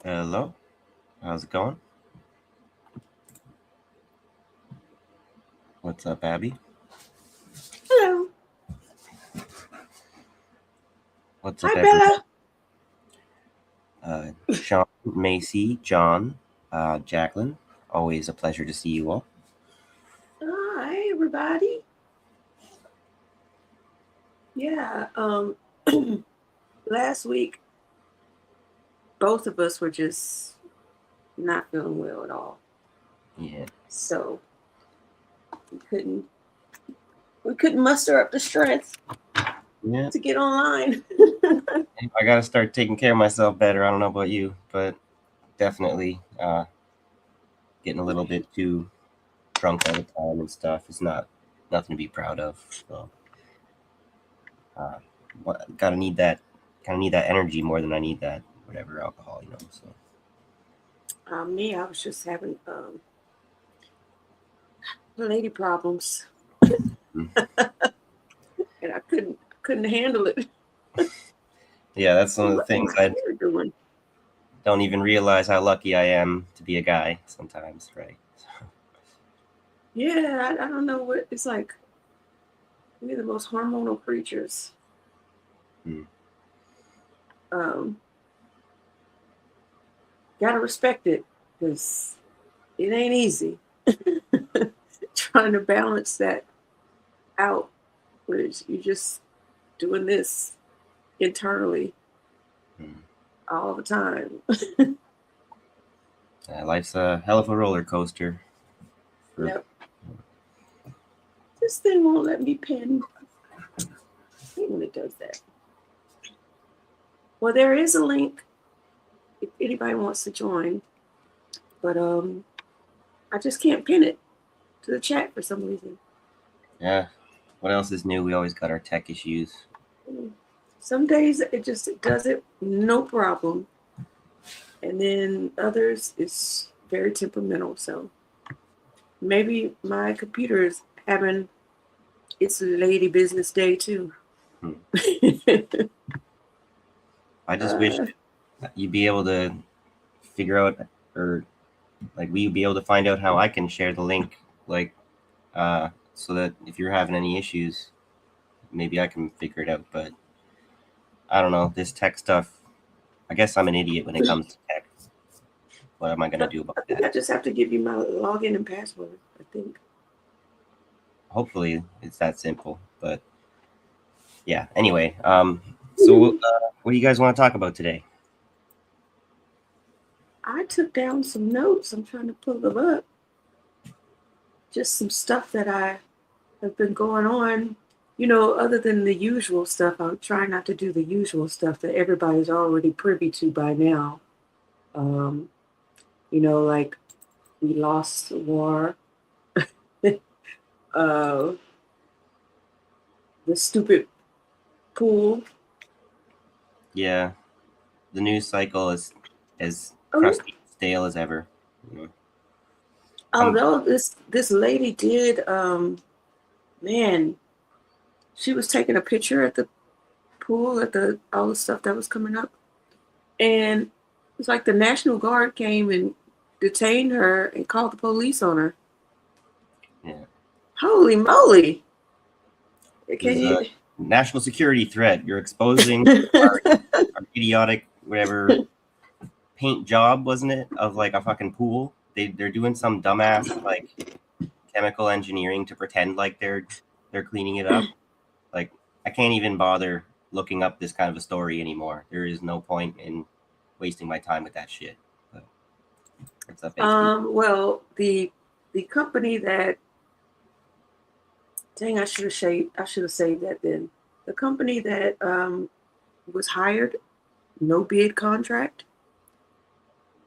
Hello, how's it going? What's up, Abby? What's Hi, up, Bella. everyone? Sean, Macy, John, Jacqueline. Always a pleasure to see you all. Hi, everybody. Yeah. Last week, both of us were just not feeling well at all. Yeah. So we couldn't muster up the strength Yeah. to get online. I gotta start taking care of myself better. I don't know about you, but definitely getting a little bit too drunk all the time and stuff is nothing to be proud of. So gotta need that energy more than I need that whatever alcohol, So Me, I was just having lady problems, mm. and I couldn't handle it. Yeah, that's one of the What things my I hair doing? don't even realize how lucky I am to be a guy sometimes, right? Yeah, I don't know what it's like. We're the most hormonal creatures. Mm. Um, Gotta respect it because it ain't easy. Trying to balance that out, which you're just doing this internally Mm. all the time. Life's a hell of a roller coaster. Yep. This thing won't let me pin. I hate when it does that. Well, there is a link if anybody wants to join, but I just can't pin it to the chat for some reason. Yeah. What else is new? We always got our tech issues. Some days it does it no problem, and then others it's very temperamental. So maybe my computer is having its lady business day too. I just wish you'd be able to figure out, or like we be able to find out how I can share the link, like so that if you're having any issues, maybe I can figure it out. But I don't know, this tech stuff. I guess I'm an idiot when it comes to tech. What am I gonna do about I think that? I just have to give you my login and password. I think. Hopefully, it's that simple. But yeah. Anyway, so what do you guys want to talk about today? I took down some notes. I'm trying to pull them up. Just some stuff that I have been going on. Other than the usual stuff, I'm trying not to do the usual stuff that everybody's already privy to by now. Um, like we lost the war, uh, the stupid pool. Yeah, the news cycle is as Oh, crusty, stale as ever. You although this lady did, man, she was taking a picture at the pool at the all the stuff that was coming up, and it's like the National Guard came and detained her and called the police on her. Yeah. Holy moly! This Can is you? a national security threat. You're exposing our idiotic whatever paint job, wasn't it, of like a fucking pool. They're doing some dumbass like chemical engineering to pretend like they're cleaning it up. Like I can't even bother looking up this kind of a story anymore. There is no point in wasting my time with that shit. But what's up, HP? Well, the company that dang, I should have saved that then. The company that was hired, no bid contract,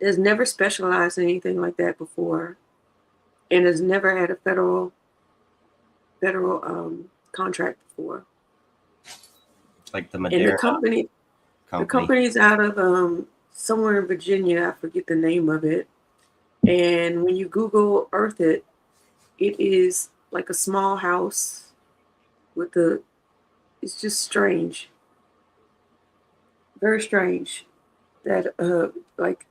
has never specialized in anything like that before, and has never had a federal contract before. It's like the And the Moderna company. company's out of somewhere in Virginia. I forget the name of it. And when you Google Earth it, it is like a small house with the. It's just strange, very strange. That like,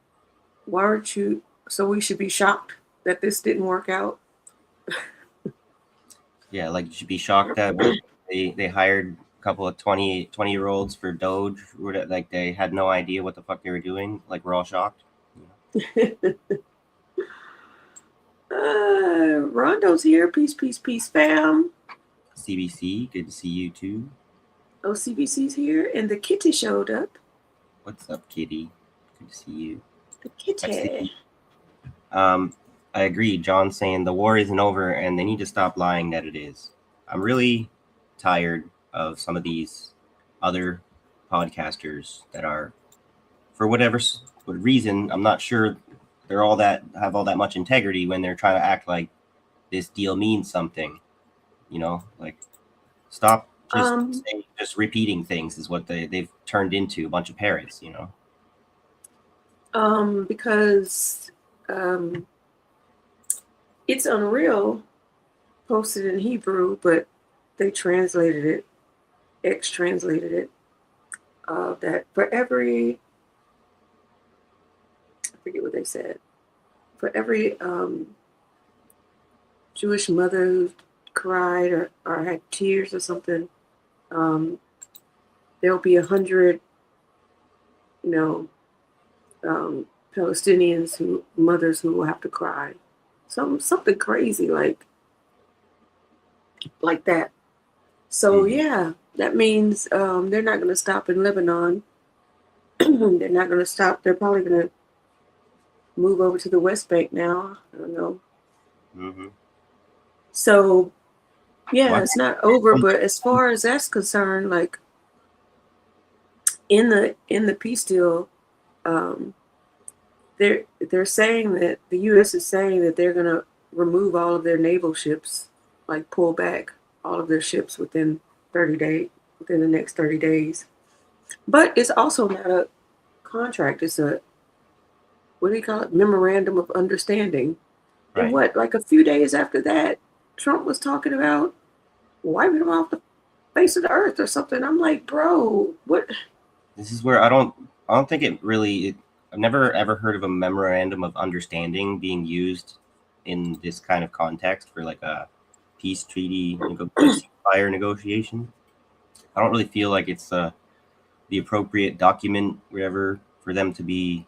why aren't you? So we should be shocked that this didn't work out. Yeah, like you should be shocked that what they hired couple of 20-year-olds for Doge, like they had no idea what the fuck they were doing. Like we're all shocked. Rondo's here. Peace, peace, peace, fam. CBC, good to see you too. OCBC's here, and the kitty showed up. What's up, kitty? Good to see you. The kitty. I agree. John's saying the war isn't over, and they need to stop lying that it is. I'm really tired of some of these other podcasters that are, for whatever reason, I'm not sure they're all that have all that much integrity when they're trying to act like this deal means something. You know, like stop just repeating things is what they've turned into, a bunch of parrots. You know. Because it's Unreal posted in Hebrew, but they translated it, X-translated it, that for every, I forget what they said, for every Jewish mother who cried or had tears or something, there'll be 100, Palestinians mothers who will have to cry. Something crazy like that. So yeah, that means they're not going to stop in Lebanon. They're not going to stop. They're probably going to move over to the West Bank now. I don't know. Mm-hmm. So yeah, it's not over. But as far as that's concerned, like in the peace deal, they're saying that the U.S. is saying that they're going to remove all of their naval ships, like pull back all of their ships within the next 30 days. But it's also not a contract. It's a, what do you call it? Memorandum of understanding. Right. And like a few days after that, Trump was talking about wiping them off the face of the earth or something. I'm like, bro, what? This is where I don't think it really. I've never ever heard of a memorandum of understanding being used in this kind of context for like a peace treaty ceasefire negotiation. I don't really feel like it's the appropriate document wherever for them to be.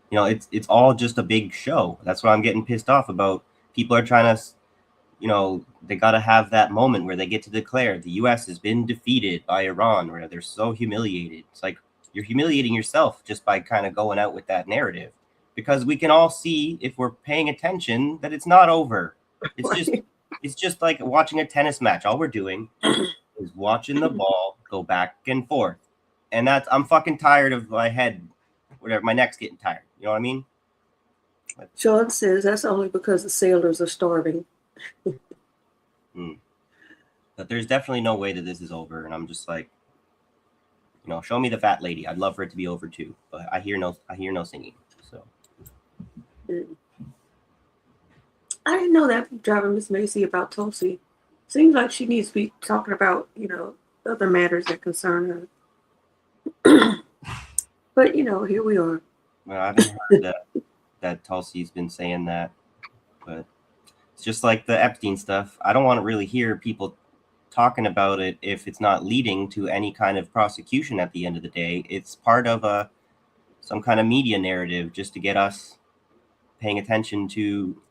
You know, it's all just a big show. That's what I'm getting pissed off about. People are trying to, they got to have that moment where they get to declare the U.S. has been defeated by Iran, where they're so humiliated. It's like, you're humiliating yourself just by kind of going out with that narrative, because we can all see, if we're paying attention, that it's not over. It's just like watching a tennis match. All we're doing is watching the ball go back and forth. And I'm fucking tired of my head, whatever, my neck's getting tired. You know what I mean? Sean says that's only because the sailors are starving. But there's definitely no way that this is over. And I'm just like, show me the fat lady. I'd love for it to be over too, but I hear no singing. So I didn't know that, driving Miss Macy, about Tulsi. Seems like she needs to be talking about, other matters that concern her. But here we are. Well, I haven't heard that Tulsi's been saying that, but it's just like the Epstein stuff. I don't want to really hear people talking about it if it's not leading to any kind of prosecution at the end of the day. It's part of some kind of media narrative just to get us paying attention to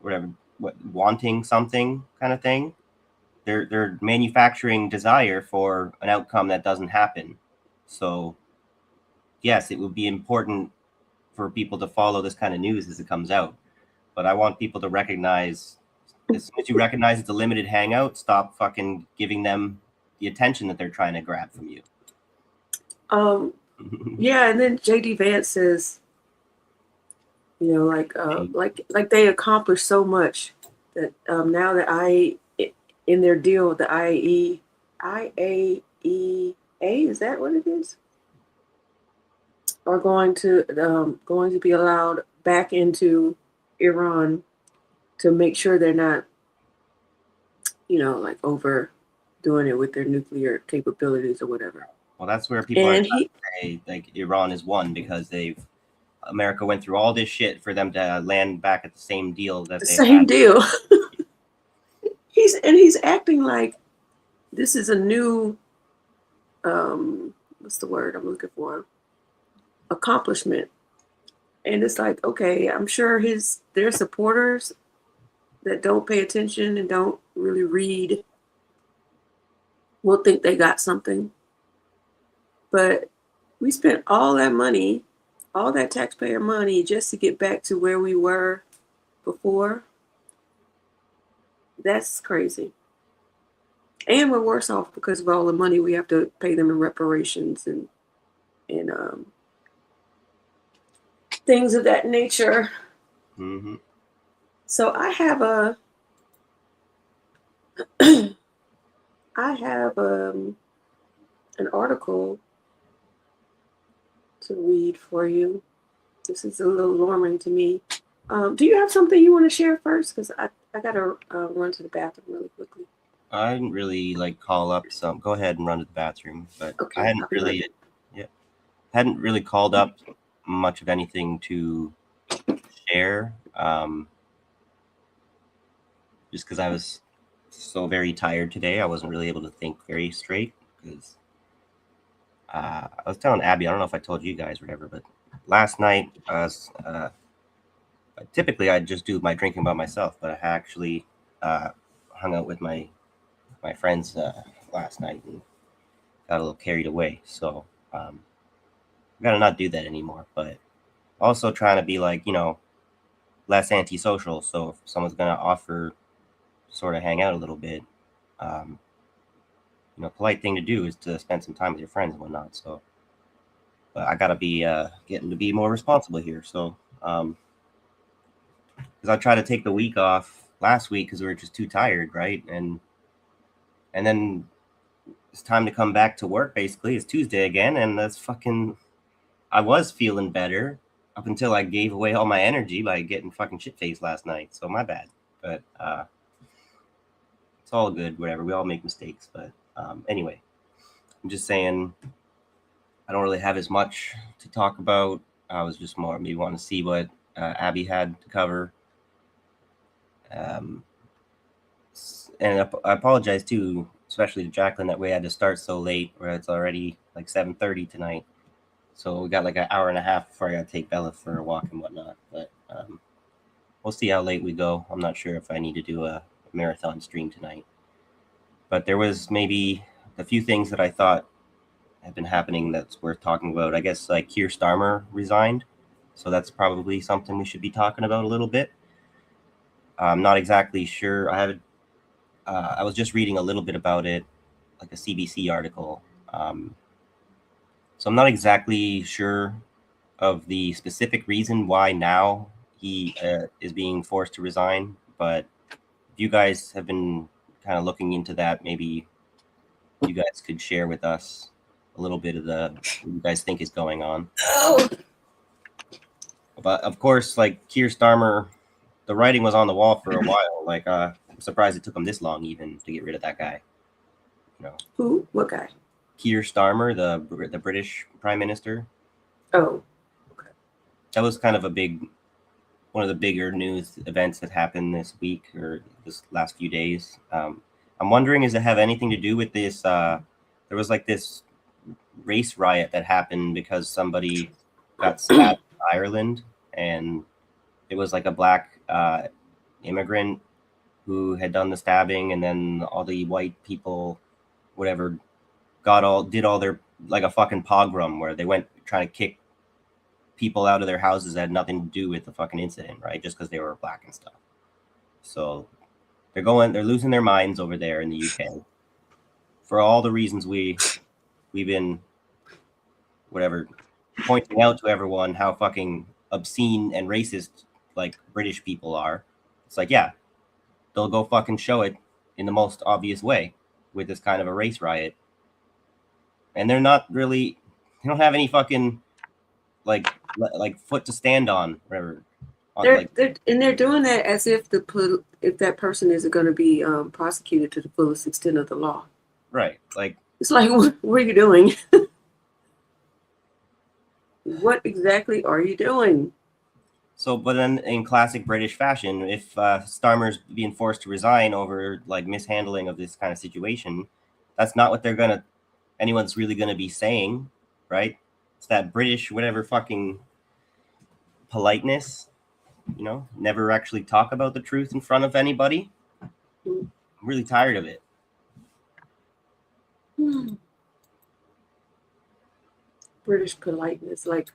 wanting something kind of thing. They're manufacturing desire for an outcome that doesn't happen. So yes, it would be important for people to follow this kind of news as it comes out, but I want people to recognize, as soon as you recognize it's a limited hangout, stop fucking giving them the attention that they're trying to grab from you. Yeah, and then JD Vance says, like they accomplished so much that now that in their deal with the IAEA, is that what it is? Are going to be allowed back into Iran to make sure they're not, overdoing it with their nuclear capabilities or whatever. Well, that's where people are say like Iran is won, because America went through all this shit for them to land back at the same deal that they had. Deal. He's acting like this is a new what's the word I'm looking for? Accomplishment. And it's like, okay, I'm sure their supporters that don't pay attention and don't really read will think they got something. But we spent all that money, all that taxpayer money, just to get back to where we were before. That's crazy. And we're worse off because of all the money we have to pay them in reparations and things of that nature. Mm-hmm. So I have an article to read for you. This is a little alarming to me. Do you have something you want to share first? Because I gotta run to the bathroom really quickly. I didn't really call up some. Go ahead and run to the bathroom, but Okay, I hadn't really called up much of anything to share. Just because I was so very tired today, I wasn't really able to think very straight. Because I was telling Abby, I don't know if I told you guys or whatever, but last night I was. Typically, I just do my drinking by myself, but I actually hung out with my friends last night and got a little carried away. So I gotta not do that anymore. But also trying to be less antisocial. So if someone's gonna offer to sort of hang out a little bit, polite thing to do is to spend some time with your friends and whatnot. So, but I gotta be getting to be more responsible here. So because I tried to take the week off last week because we were just too tired, right? And then it's time to come back to work. Basically, it's Tuesday again, and I was feeling better up until I gave away all my energy by getting fucking shit faced last night. So my bad, but it's all good. Whatever, we all make mistakes. But anyway, I'm just saying I don't really have as much to talk about. I was just more maybe wanting to see what Abby had to cover. And I apologize too, especially to Jacqueline, that we had to start so late, where it's already 7:30 tonight. So we got an hour and a half before I got to take Bella for a walk and whatnot. But we'll see how late we go. I'm not sure if I need to do a marathon stream tonight. But there was maybe a few things that I thought have been happening that's worth talking about. I guess Keir Starmer resigned. So that's probably something we should be talking about a little bit. I'm not exactly sure. I was just reading a little bit about it, a CBC article. So I'm not exactly sure of the specific reason why now he is being forced to resign. But if you guys have been kind of looking into that, maybe you guys could share with us a little bit of what you guys think is going on. Oh. But of course, Keir Starmer, the writing was on the wall for a while. I'm surprised it took him this long even to get rid of that guy. Who? What guy? Keir Starmer, the British Prime Minister. Oh, okay. That was kind of one of the bigger news events that happened this week or this last few days. I'm wondering, does it have anything to do with this? There was this race riot that happened because somebody got stabbed in Ireland, and it was a black immigrant who had done the stabbing, and then all the white people, whatever, did all their a fucking pogrom where they went trying to kick people out of their houses that had nothing to do with the fucking incident, right? Just because they were black and stuff. So they're losing their minds over there in the UK for all the reasons we've been pointing out to everyone how fucking obscene and racist British people are. It's yeah, they'll go fucking show it in the most obvious way with this kind of a race riot. And they're not really, they don't have any fucking foot to stand on, whatever. They're doing that as if if that person isn't going to be prosecuted to the fullest extent of the law. Right. It's what are you doing? What exactly are you doing? So, but then in classic British fashion, if Starmer's being forced to resign over mishandling of this kind of situation, that's not what they're gonna anyone's really going to be saying, right? It's that British, whatever fucking politeness, never actually talk about the truth in front of anybody. I'm really tired of it. British politeness, like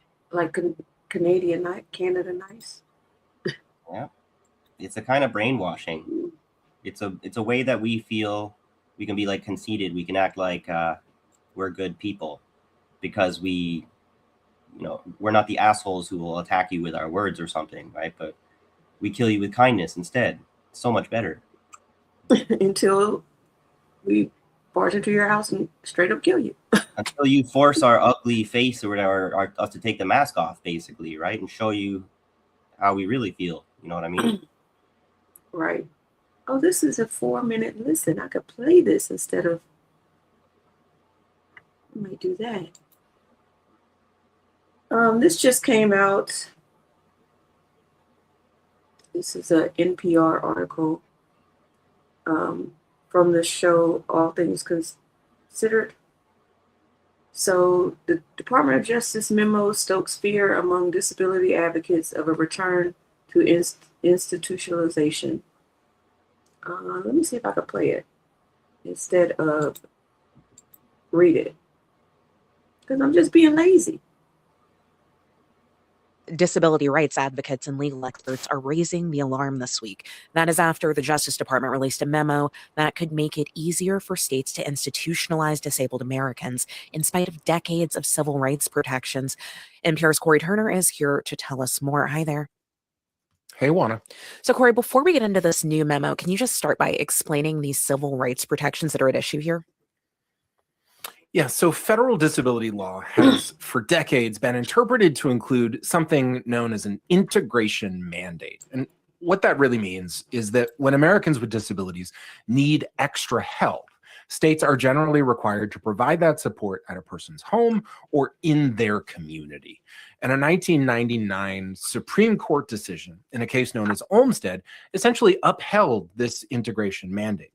Canadian, Canada nice. Yeah, it's a kind of brainwashing. It's a way that we feel we can be like conceited. We can act like we're good people because we're not the assholes who will attack you with our words or something, right? But we kill you with kindness instead. It's so much better. Until we barge into your house and straight up kill you. Until you force our ugly face or whatever, us to take the mask off, basically, right? And show you how we really feel. You know what I mean? Right. Oh, this is a 4-minute listen. I could play this instead of. I might do that. This just came out. This is an NPR article from the show All Things Considered. So the Department of Justice memo stokes fear among disability advocates of a return to institutionalization. Let me see if I can play it instead of read it, because I'm just being lazy. Disability rights advocates and legal experts are raising the alarm this week. That is after the Justice Department released a memo that could make it easier for states to institutionalize disabled Americans in spite of decades of civil rights protections. NPR's Corey Turner is here to tell us more. Hi there. Hey, Juana. So, Corey, before we get into this new memo, can you just start by explaining these civil rights protections that are at issue here? Yeah, so federal disability law has for decades been interpreted to include something known as an integration mandate. And what that really means is that when Americans with disabilities need extra help, states are generally required to provide that support at a person's home or in their community. And a 1999 Supreme Court decision in a case known as Olmstead essentially upheld this integration mandate.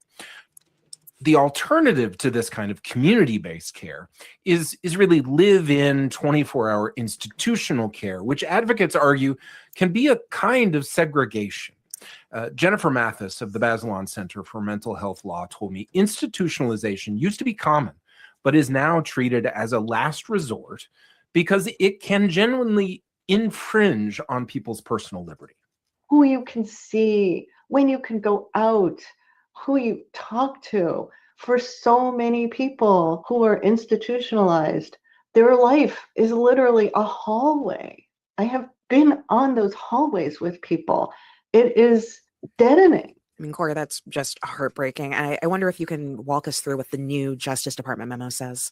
The alternative to this kind of community-based care is really live-in 24-hour institutional care, which advocates argue can be a kind of segregation. Jennifer Mathis of the Bazelon Center for Mental Health Law told me institutionalization used to be common, but is now treated as a last resort because it can genuinely infringe on people's personal liberty. Who you can see, when you can go out, who you talk to. For so many people who are institutionalized, their life is literally a hallway. I have been on those hallways with people. It is deadening. I mean, Corey, that's just heartbreaking. I wonder if you can walk us through what the new Justice Department memo says.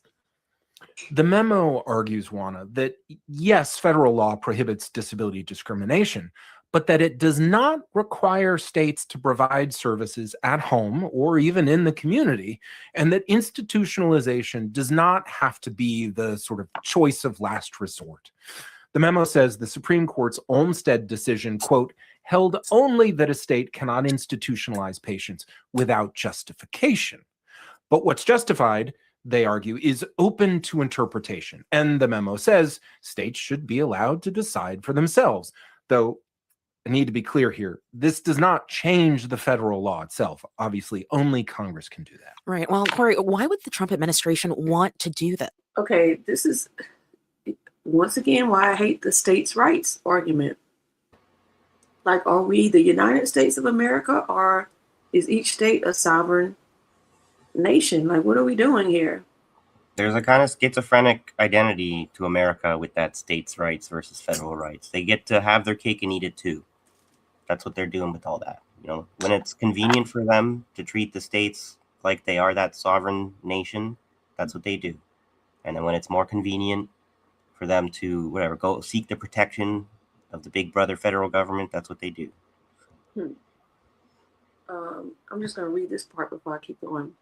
The memo argues, Juana, that yes, federal law prohibits disability discrimination, but that it does not require states to provide services at home or even in the community, and that institutionalization does not have to be the sort of choice of last resort. The memo says the Supreme Court's Olmstead decision, quote, held only that a state cannot institutionalize patients without justification. But what's justified, they argue, is open to interpretation. And the memo says states should be allowed to decide for themselves, though I need to be clear here. This does not change the federal law itself. Obviously, only Congress can do that. Right. Well, Corey, why would the Trump administration want to do that? Okay, this is once again why I hate the states' rights argument. Like, are we the United States of America, or is each state a sovereign nation? Like, what are we doing here? There's a kind of schizophrenic identity to America with that states' rights versus federal rights. They get to have their cake and eat it too. That's what they're doing with all that. When it's convenient for them to treat the states like they are that sovereign nation, that's what they do. And then when it's more convenient for them to go seek the protection of the big brother federal government, that's what they do. I'm just going to read this part before I keep going.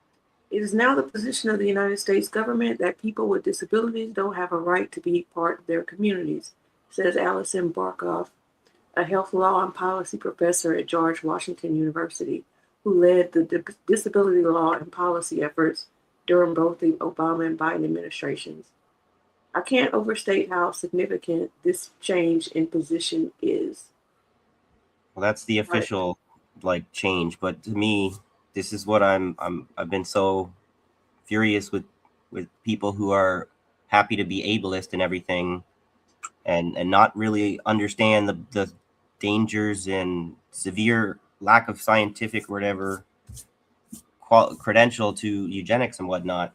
It is now the position of the United States government that people with disabilities don't have a right to be part of their communities, says Allison Barkoff, a health law and policy professor at George Washington University, who led the disability law and policy efforts during both the Obama and Biden administrations. I can't overstate how significant this change in position is. Well, that's the official like change, but to me, this is what I've been so furious with people who are happy to be ableist and everything, and not really understand the dangers and severe lack of scientific whatever credential to eugenics and whatnot,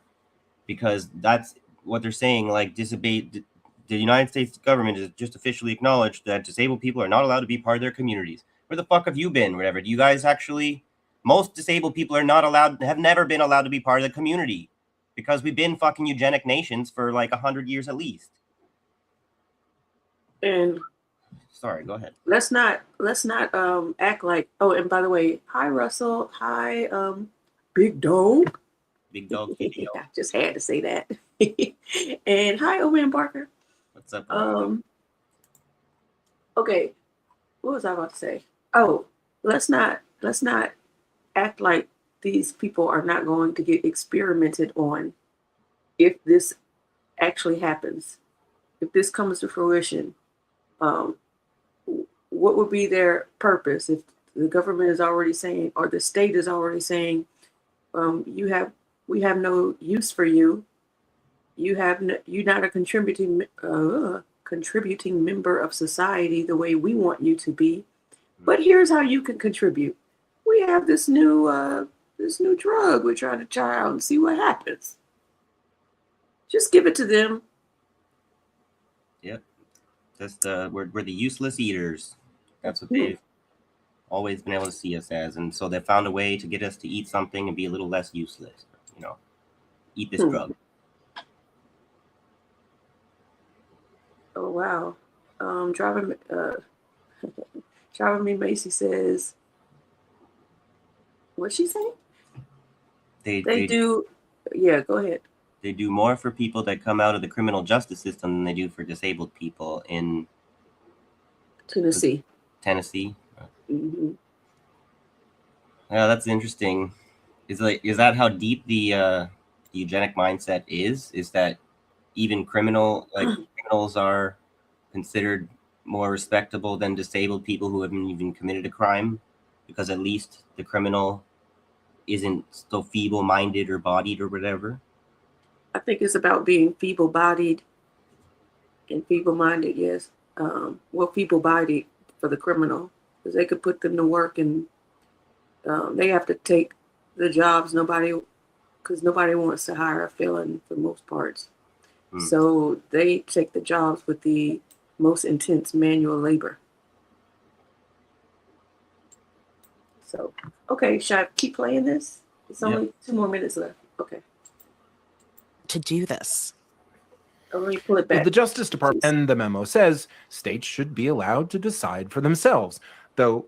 because that's what they're saying. Like, the United States government has just officially acknowledged that disabled people are not allowed to be part of their communities. Where the fuck have you been? Whatever. Do you guys actually? Most disabled people are not allowed, have never been allowed to be part of the community, because we've been fucking eugenic nations for like 100 years at least. And sorry, go ahead. Let's not act like. Oh, and by the way, hi Russell, hi Big Dog. Big Dog video. I just had to say that. And hi Owen Barker. What's up? Okay, what was I about to say? Oh, let's not act like these people are not going to get experimented on if this actually happens. If this comes to fruition, what would be their purpose if the government is already saying, or the state is already saying, we have no use for you. You're not a contributing member of society the way we want you to be. But here's how you can contribute. We have this new drug we're trying to try out and see what happens. Just give it to them. Yep. Just we're the useless eaters. That's what they've always been able to see us as, and so they found a way to get us to eat something and be a little less useless. Eat this drug. Oh wow. Driving me Macy says, what's she saying? They do. Yeah, go ahead. They do more for people that come out of the criminal justice system than they do for disabled people in Tennessee. Mm-hmm. Yeah, that's interesting. Is that how deep the eugenic mindset is? Is that even criminals are considered more respectable than disabled people who haven't even committed a crime, because at least the criminal isn't so feeble-minded or bodied or whatever? I think it's about being feeble-bodied and feeble-minded, yes. Feeble-bodied for the criminal, because they could put them to work, and they have to take the jobs because nobody wants to hire a felon for most parts. So they take the jobs with the most intense manual labor. So, okay, should I keep playing this? It's only 2 more minutes left. Okay. To do this. Oh, let me pull it back. The Justice Department and the memo says states should be allowed to decide for themselves. Though,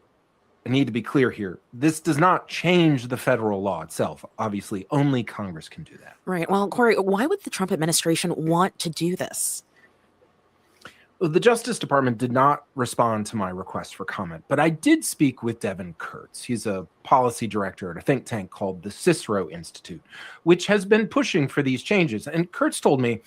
I need to be clear here, this does not change the federal law itself. Obviously, only Congress can do that. Right. Well, Corey, why would the Trump administration want to do this? The Justice Department did not respond to my request for comment, but I did speak with Devin Kurtz. He's a policy director at a think tank called the Cicero Institute, which has been pushing for these changes. And Kurtz told me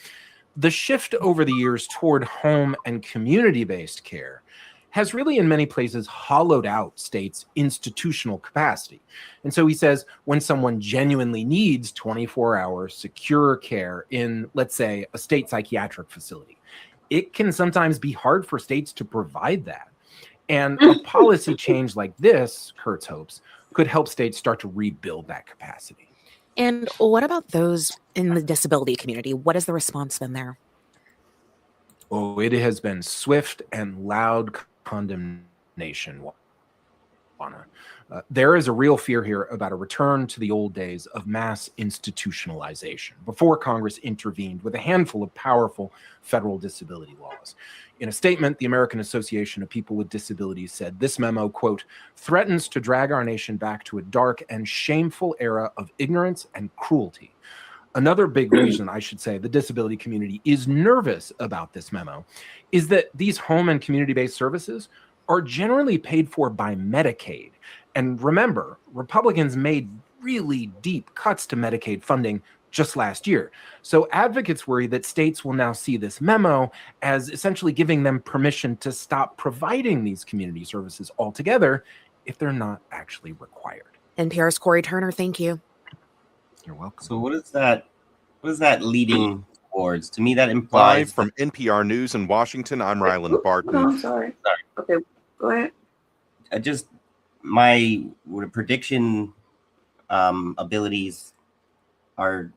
the shift over the years toward home and community-based care has really in many places hollowed out states' institutional capacity. And so he says when someone genuinely needs 24-hour secure care in, let's say, a state psychiatric facility, it can sometimes be hard for states to provide that. And a policy change like this, Kurtz hopes, could help states start to rebuild that capacity. And what about those in the disability community? What has the response been there? Oh, it has been swift and loud condemnation, Juana. There is a real fear here about a return to the old days of mass institutionalization before Congress intervened with a handful of powerful federal disability laws. In a statement, the American Association of People with Disabilities said this memo, quote, threatens to drag our nation back to a dark and shameful era of ignorance and cruelty. Another big reason, I should say, the disability community is nervous about this memo is that these home and community-based services are generally paid for by Medicaid. And remember, Republicans made really deep cuts to Medicaid funding just last year. So advocates worry that states will now see this memo as essentially giving them permission to stop providing these community services altogether if they're not actually required. NPR's Corey Turner, thank you. You're welcome. So what is that? What is that leading towards? To me, that Live implies from NPR News in Washington, I'm Ryland Hold Barton. on, sorry. Okay, go ahead. just my prediction abilities are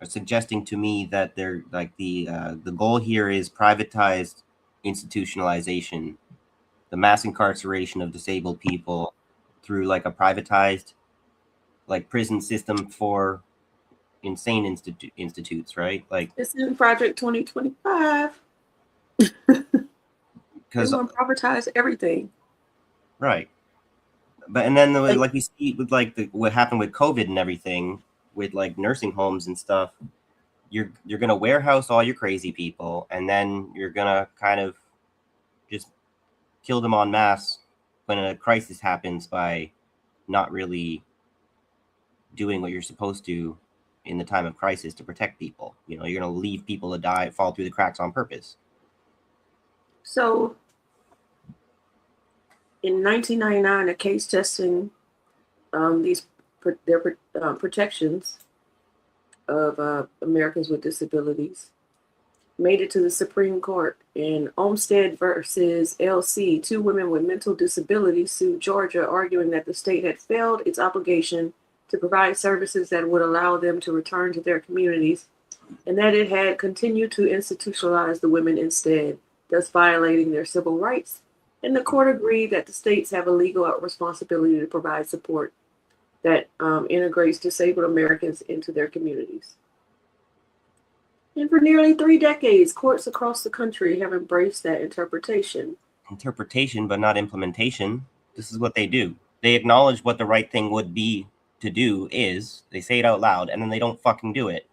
suggesting to me that they're like the goal here is privatized institutionalization, the mass incarceration of disabled people through like a privatized like prison system for insane institutes, right? Like It's in Project 2025. They because want to privatize everything. right, but and then like we see with like what happened with COVID and everything with like nursing homes and stuff, you're gonna warehouse all your crazy people, and then you're gonna kind of just kill them en masse when a crisis happens by not really doing what you're supposed to in the time of crisis to protect people. You know, you're gonna leave people to die, fall through the cracks on purpose. So in 1999, a case testing their protections of Americans with disabilities made it to the Supreme Court. In Olmstead versus LC, two women with mental disabilities sued Georgia, arguing that the state had failed its obligation to provide services that would allow them to return to their communities, and that it had continued to institutionalize the women instead, thus violating their civil rights. And the court agreed that the states have a legal responsibility to provide support that integrates disabled Americans into their communities. And for nearly 3 decades, courts across the country have embraced that interpretation. Interpretation, but not implementation. This is what they do. They acknowledge what the right thing would be to do is. They say it out loud, and then they don't fucking do it.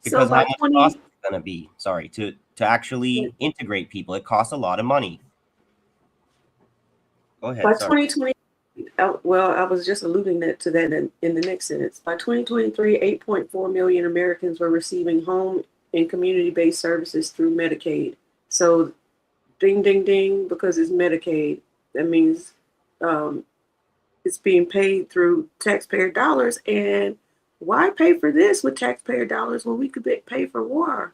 Because So how by much 20, cost is it going to be? Sorry, to actually integrate people, it costs a lot of money. Go ahead. by Sorry. 2020, well, I was just alluding to that in the next sentence. By 2023, 8.4 million Americans were receiving home and community-based services through Medicaid. So, ding, ding, ding, because it's Medicaid, that means it's being paid through taxpayer dollars. And why pay for this with taxpayer dollars when we could pay for war?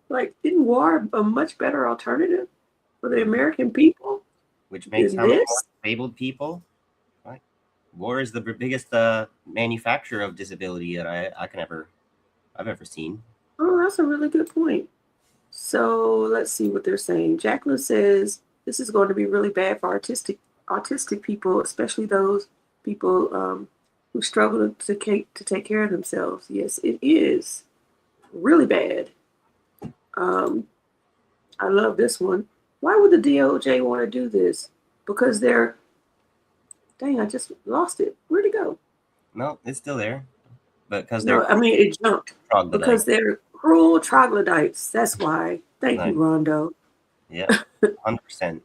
Like, isn't war a much better alternative for the American people? Which makes Is how many more this? disabled people? Right. War is the biggest manufacturer of disability that I've ever seen. Oh, that's a really good point. So let's see what they're saying. Jacqueline says this is going to be really bad for autistic people, especially those people who struggle to take care of themselves. Yes, it is really bad. I love this one. Why would the DOJ want to do this? Because they're, dang, I just lost it. Where'd it go? No, it's still there. But because No, they're I mean, it jumped. troglodytes. Because they're cruel troglodytes. That's why. Thank you, Right. Rondo. Yeah, 100%.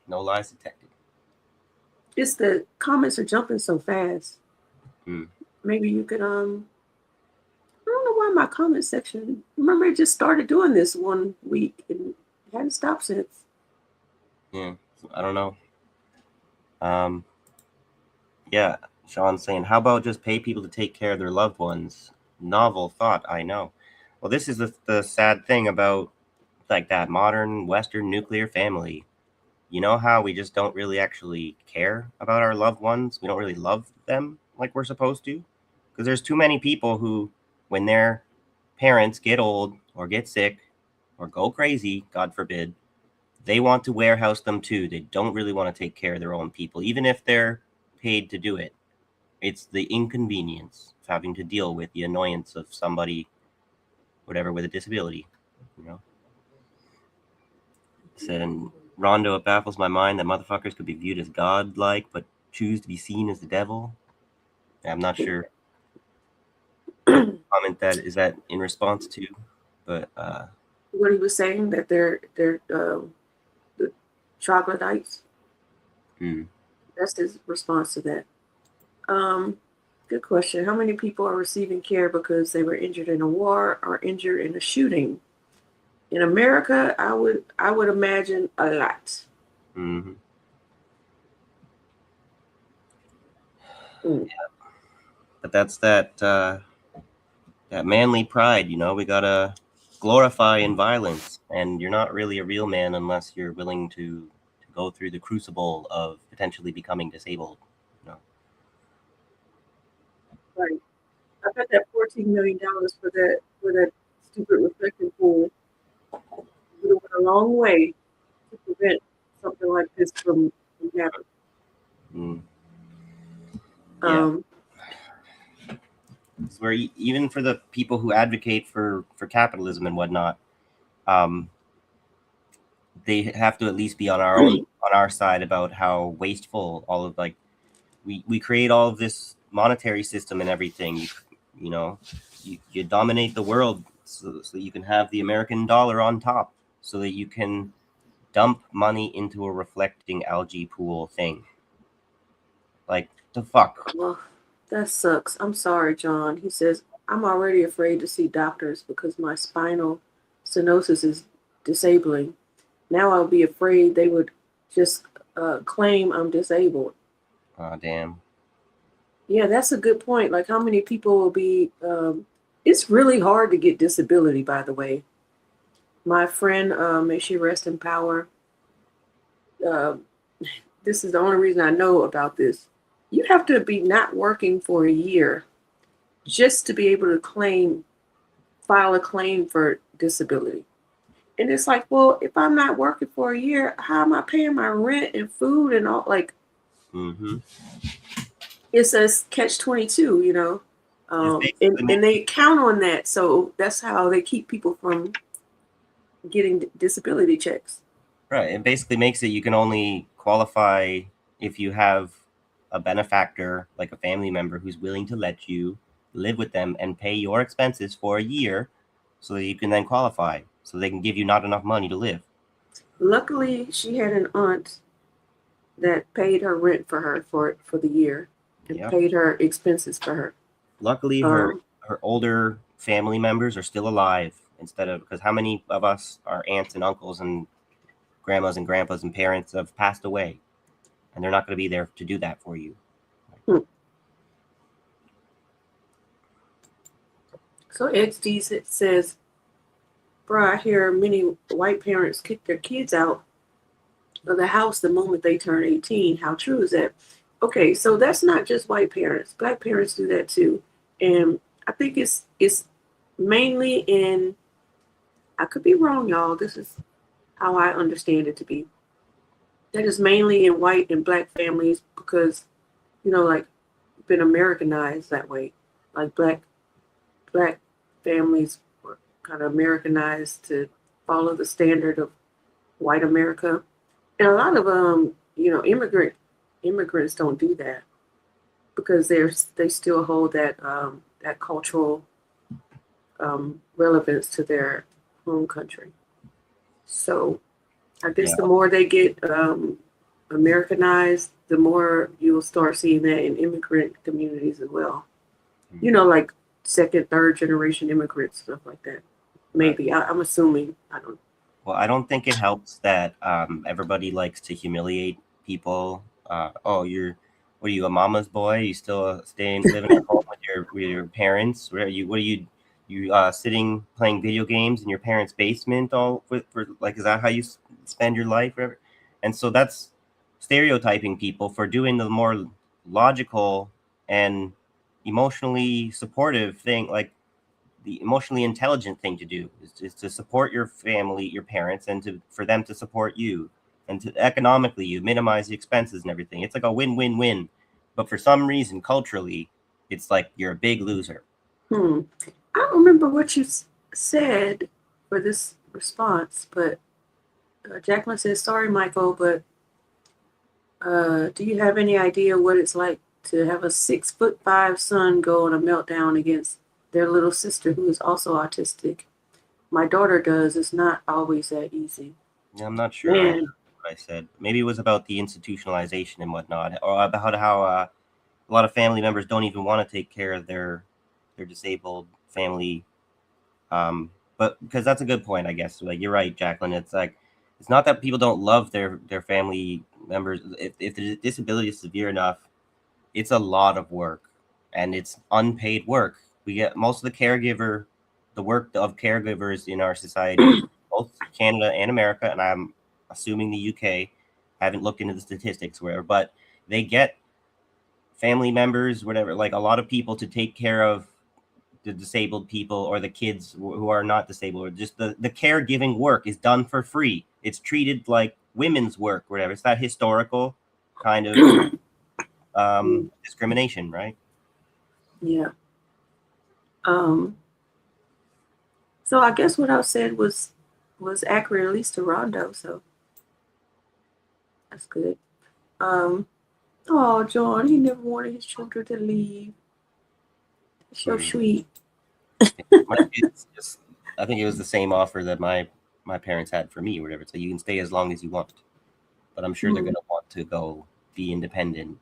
No lies detected. It's the comments are jumping so fast. Hmm. Maybe you could I don't know why my comment section. Remember, it just started doing this one week and it hadn't stopped since. Yeah, I don't know. Yeah, Sean's saying, how about just pay people to take care of their loved ones? Novel thought, I know. Well, this is the sad thing about like that modern Western nuclear family. You know how we just don't really actually care about our loved ones? We don't really love them like we're supposed to? Because there's too many people who, when their parents get old or get sick or go crazy, God forbid, they want to warehouse them too. They don't really want to take care of their own people, even if they're paid to do it. It's the inconvenience of having to deal with the annoyance of somebody, whatever, with a disability, you know? Said in Rondo, it baffles my mind that motherfuckers could be viewed as godlike, but choose to be seen as the devil. I'm not sure comment that is that in response to, but What he was saying that they're the troglodytes. hmm. That's his response to that. Good question. How many people are receiving care because they were injured in a war or injured in a shooting? In America, I would imagine a lot. Hmm. Mm. But that's that manly pride, you know. We gotta glorify in violence, and you're not really a real man unless you're willing to go through the crucible of potentially becoming disabled. You know. Right. I bet that $14 million for that stupid reflecting pool would have went a long way to prevent something like this from happening. Mm. Yeah. Um, It's where even for the people who advocate for capitalism and whatnot, um, they have to at least be on our side about how wasteful all of, like, we create all of this monetary system and everything. You know, you dominate the world so you can have the American dollar on top, so that you can dump money into a reflecting algae pool thing. Like, the fuck. well, that sucks. I'm sorry, John. He says, I'm already afraid to see doctors because my spinal stenosis is disabling. Now I'll be afraid they would just claim I'm disabled. Oh, damn. Yeah, that's a good point. Like, how many people will be? It's really hard to get disability, by the way. My friend, may she rest in power. Uh, this is the only reason I know about this. You have to be not working for a year just to be able to file a claim for disability. And it's like, well, if I'm not working for a year, how am I paying my rent and food and all? Like, Mm-hmm. it's a catch-22, you know. And they count on that, so that's how they keep people from getting disability checks. Right. It basically makes it you can only qualify if you have a benefactor, like a family member, who's willing to let you live with them and pay your expenses for a year, so that you can then qualify, so they can give you not enough money to live. Luckily, she had an aunt that paid her rent for her for the year and Yep. paid her expenses for her. Luckily, her older family members are still alive, instead of, because how many of us, our aunts and uncles and grandmas and grandpas and parents, have passed away, and they're not going to be there to do that for you. So XD says, "Bruh, I hear many white parents kick their kids out of the house the moment they turn 18. How true is that?" Okay, so that's not just white parents. Black parents do that too. And I think it's mainly in, I could be wrong, y'all. This is how I understand it to be. That is mainly in white and black families because, you know, like, been Americanized that way. Like black families were kind of Americanized to follow the standard of white America. And a lot of immigrants don't do that because they still hold that that cultural relevance to their home country. So I guess the more they get Americanized, the more you'll start seeing that in immigrant communities as well. You know, like second, third generation immigrants, stuff like that. Maybe. I'm assuming. I don't know. Well, I don't think it helps that everybody likes to humiliate people. Oh, what are you, a mama's boy? You still living at home with your parents? What are you sitting playing video games in your parents' basement all for like, is that how you spend your life? And so that's stereotyping people for doing the more logical and emotionally supportive thing, like the emotionally intelligent thing to do is to support your family, your parents, and for them to support you, and to economically you minimize the expenses and everything. It's like a win-win-win. But for some reason, culturally, it's like you're a big loser. I don't remember what you said for this response, but Jacqueline says, "Sorry, Michael, but do you have any idea what it's like to have a 6'5" son go on a meltdown against their little sister who is also autistic? My daughter does. It's not always that easy." Yeah, I'm not sure what I said. Maybe it was about the institutionalization and whatnot, or about how a lot of family members don't even want to take care of their disabled family. But because that's a good point, I guess. Like you're right, Jacqueline. It's like it's not that people don't love their family members. If the disability is severe enough, it's a lot of work, and it's unpaid work. We get most of the work of caregivers in our society, both Canada and America, and I'm assuming the UK. Haven't looked into the statistics, whatever, but they get family members, whatever, like a lot of people to take care of the disabled people or the kids who are not disabled, or just the caregiving work is done for free. It's treated like women's work, whatever. It's that historical kind of discrimination, right? Yeah. So I guess what I said was accurate, at least to Rondo. So that's good. Oh, John, he never wanted his children to leave. So sweet. It's just, I think it was the same offer that my parents had for me, or whatever. So you can stay as long as you want, but I'm sure they're going to want to go be independent.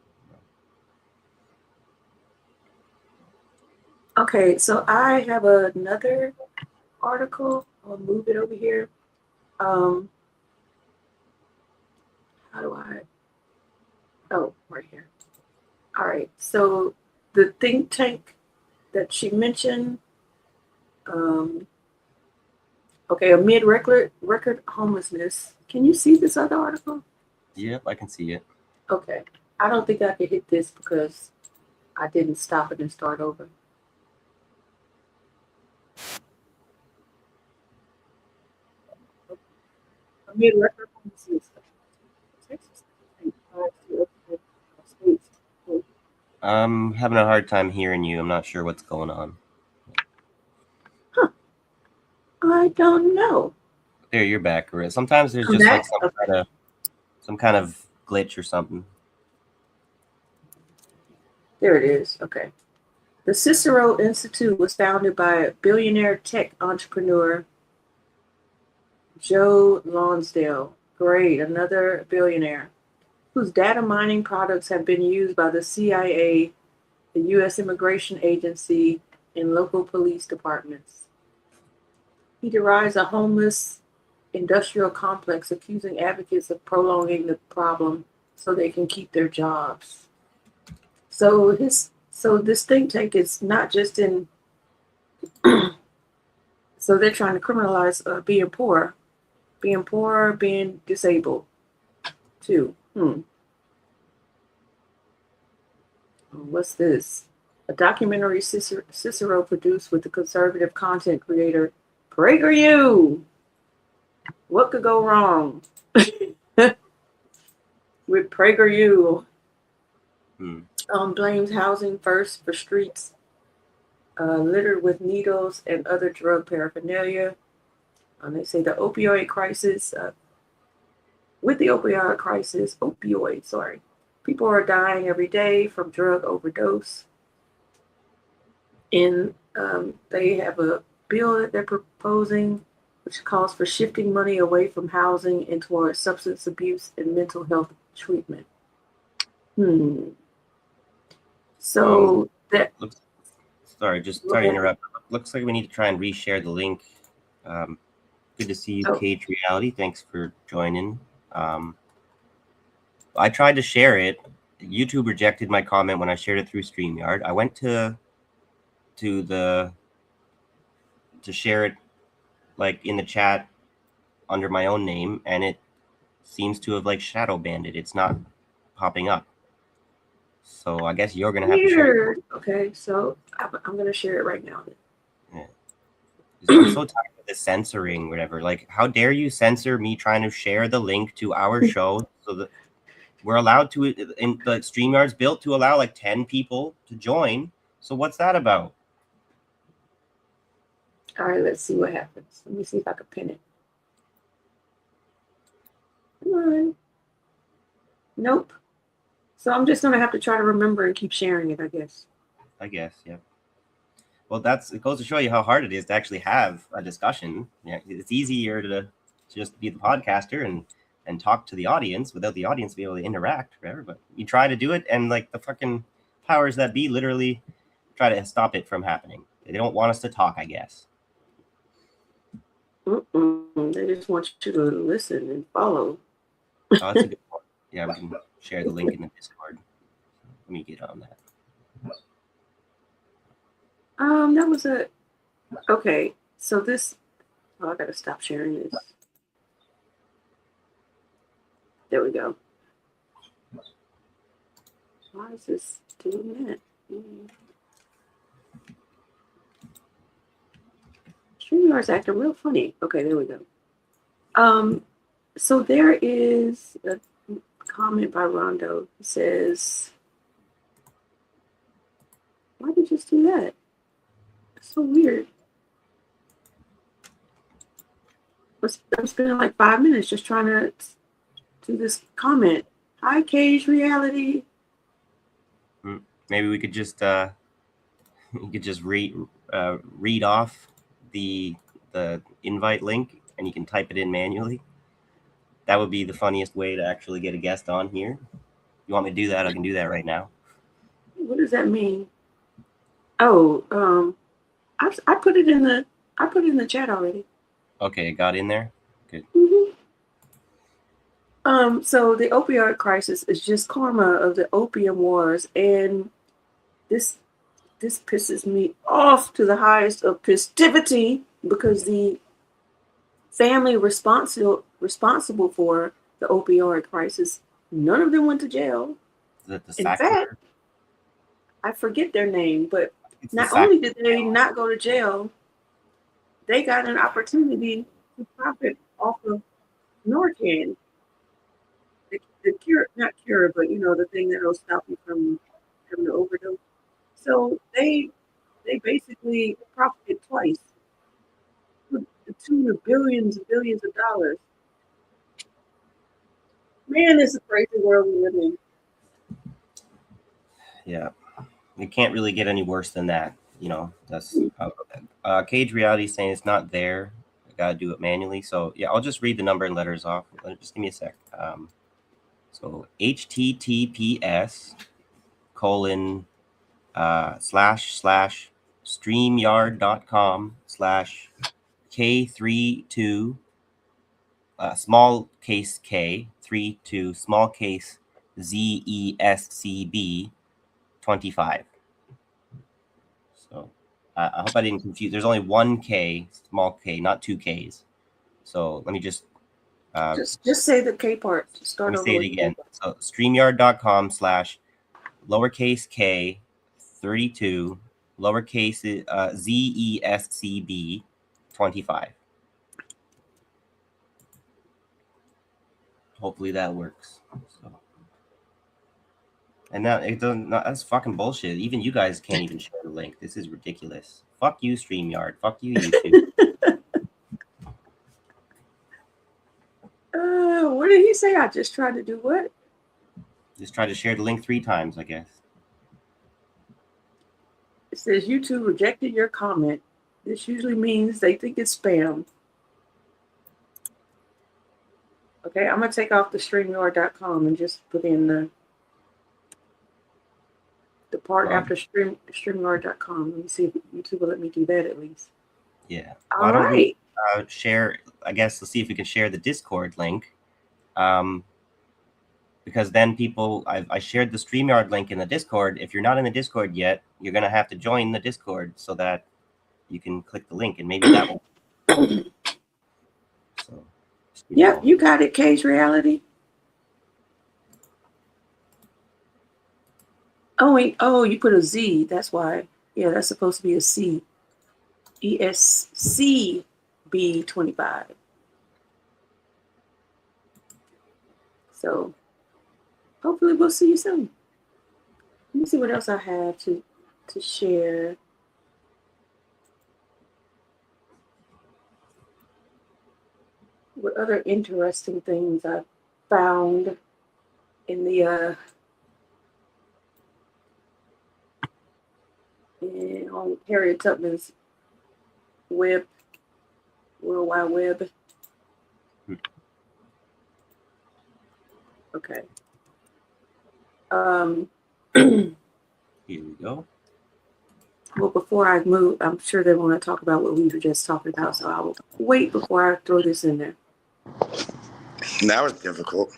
Okay, so I have another article. I'll move it over here. How do I? Oh, right here. All right. So the think tank that she mentioned. Okay, amid record homelessness. Can you see this other article? Yep, I can see it. Okay. I don't think I can hit this because I didn't stop it and start over. Amid record homelessness. I'm having a hard time hearing you. I'm not sure what's going on. I don't know. There, you're back. Sometimes there's I'm just back? like some kind of glitch or something. There it is. Okay. The Cicero Institute was founded by billionaire tech entrepreneur Joe Lonsdale. Great, another billionaire, whose data mining products have been used by the CIA, the U.S. Immigration Agency, and local police departments. He derides a homeless industrial complex, accusing advocates of prolonging the problem so they can keep their jobs. So this think tank is not just in. So they're trying to criminalize being poor, being disabled, too. What's this? A documentary Cicero produced with the conservative content creator PragerU. What could go wrong with PragerU? Blames Housing First for streets littered with needles and other drug paraphernalia. They say the opioid crisis. People are dying every day from drug overdose. And they have a bill that they're proposing, which calls for shifting money away from housing and towards substance abuse and mental health treatment. So sorry to interrupt. Looks like we need to try and reshare the link. Good to see you, Cage Reality. Thanks for joining. I tried to share it. YouTube rejected my comment when I shared it through StreamYard. I went to share it like in the chat under my own name, and it seems to have like shadow banned it. It's not popping up. So I guess you're gonna have to share it. Okay, so I'm gonna share it right now. Yeah. I'm so tired of the censoring, whatever. Like, how dare you censor me trying to share the link to our show so that we're allowed to, in the StreamYard's built to allow like 10 people to join. So what's that about? All right, let's see what happens. Let me see if I can pin it. Come on. Nope. So I'm just gonna have to try to remember and keep sharing it, I guess. Yeah. Well, it goes to show you how hard it is to actually have a discussion. Yeah, it's easier to just be the podcaster and talk to the audience without the audience being able to interact, whatever. But you try to do it, and like the fucking powers that be literally try to stop it from happening. They don't want us to talk, I guess. They just want you to listen and follow. Oh, that's a good point. Yeah, we can share the link in the Discord. Let me get on that. That was okay. So this, I gotta stop sharing this. There we go. Why is this doing that? StreamYard's acting real funny. Okay, there we go. So there is a comment by Rondo. It says, why did you just do that? It's so weird. I'm spending like 5 minutes just trying to do this comment. Hi, Cage Reality. Maybe we could just read off the invite link, and you can type it in manually. That would be the funniest way to actually get a guest on here. You want me to do that? I can do that right now. What does that mean? Oh, I put it in the chat already. Okay, it got in there. Good. Mm-hmm. So the opioid crisis is just karma of the opium wars, and this pisses me off to the highest of festivity because the family responsible for the opioid crisis, none of them went to jail. Is that the In Sackler? fact, I forget their name, but It's the not only Sackler. did they not go to jail, they got an opportunity to profit off of Narcan. The cure, not cure, but the thing that'll stop you from having an overdose. So they basically profited twice to the tune of billions and billions of dollars. Man, it's a crazy world we live in. Yeah, it can't really get any worse than that. That's Cage Reality saying it's not there. I gotta do it manually. So yeah, I'll just read the number and letters off. Just give me a sec. So https colon / streamyard.com/K32 small case K 32 small case ZESCB 25. So I hope I didn't confuse. There's only one K, small K, not two Ks. So let me just say the K part. Start let me over say it again. So streamyard.com/lowercase K 32 lowercase ZESCB 25. Hopefully that works. So. And now it doesn't. That's fucking bullshit. Even you guys can't even share the link. This is ridiculous. Fuck you, StreamYard. Fuck you, YouTube. What did he say? I just tried to do what? Just try to share the link 3 times, I guess. It says YouTube rejected your comment. This usually means they think it's spam. Okay, I'm gonna take off the StreamYard.com and just put in the part after StreamYard.com. Let me see if YouTube will let me do that at least. Yeah. All right. Share. I guess let's see if we can share the Discord link. Because then people, I shared the StreamYard link in the Discord. If you're not in the Discord yet, you're gonna have to join the Discord so that you can click the link, and maybe that will. So. Yep, you got it, Cage Reality. Oh, you put a Z. That's why. Yeah, that's supposed to be a C. ESCB 25. So hopefully we'll see you soon. Let me see what else I have to share. What other interesting things I found in the on Harriet Tubman's World Wide Web. Okay. Here we go. Well, before I move, I'm sure they want to talk about what we were just talking about, so I will wait before I throw this in there. That was difficult.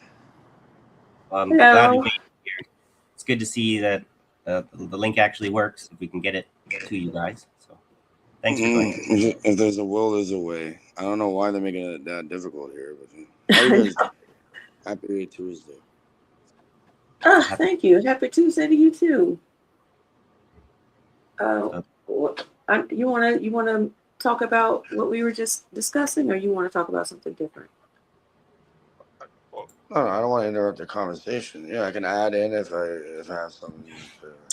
I'm glad we Hello. made it here. It's good to see that the link actually works. If we can get it to you guys. So thanks for joining. If there's a will, there's a way. I don't know why they're making it that difficult here, but how you guys? Happy Tuesday. Thank you. Happy Tuesday to you too. You wanna talk about what we were just discussing, or you want to talk about something different? No, I don't want to interrupt the conversation. Yeah, I can add in if I have something.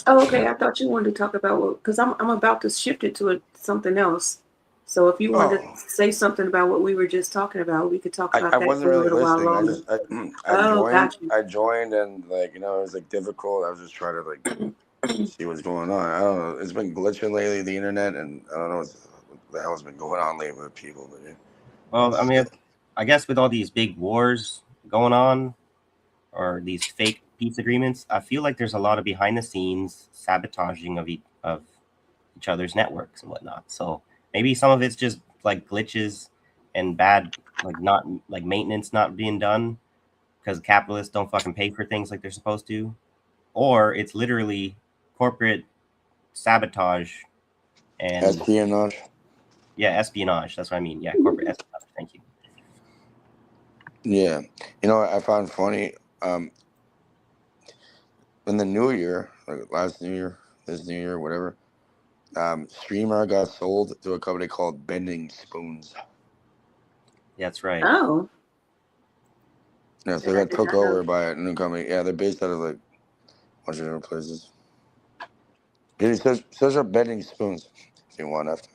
Oh, okay. I thought you wanted to talk about because I'm about to shift it to something else. So if you wanted to say something about what we were just talking about, we could talk about I that wasn't for a really little while listening. longer. I Oh, got you. I joined and it was difficult. I was just trying to see what's going on. I don't know. It's been glitching lately, the internet, and I don't know what the hell's been going on lately with people. But yeah. Well, I mean, I guess with all these big wars going on, or these fake peace agreements, I feel like there's a lot of behind the scenes sabotaging of each other's networks and whatnot. So maybe some of it's just like glitches and bad, not maintenance not being done because capitalists don't fucking pay for things like they're supposed to, or it's literally corporate sabotage and Espionage. Yeah, espionage. That's what I mean. Yeah, corporate espionage. Thank you. Yeah, what I found funny. In the new year, like last New Year, this New Year, whatever, Streamer got sold to a company called Bending Spoons. That's right. Oh. Yeah, so they got took over by a new company. Yeah, they're based out of a bunch of different places. Yeah, search up Bending Spoons if you want after.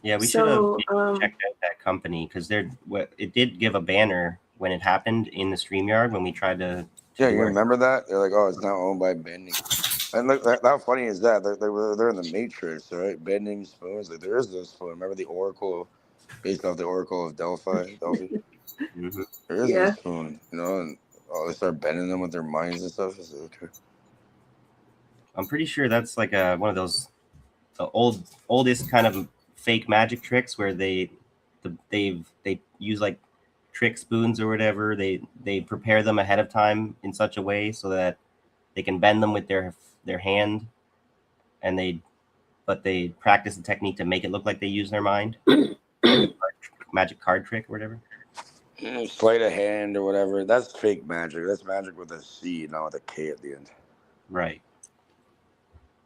Yeah, we should have checked out that company because it did give a banner when it happened in the StreamYard when we tried to. Yeah, you remember that? They're like, oh, it's now owned by Bending. And look, how funny is that? They're in the Matrix, right? Bending Spoons. Like there is this spoon. Remember the Oracle, based off the Oracle of Delphi. Mm-hmm. There is this spoon, and they start bending them with their minds and stuff. It's okay. I'm pretty sure that's like one of those oldest kind of fake magic tricks where they use like trick spoons or whatever. They prepare them ahead of time in such a way so that they can bend them with their hand, and they practice the technique to make it look like they use their mind. Magic card trick or whatever. Sleight of hand or whatever. That's fake magic. That's magic with a C, not with a K at the end. Right.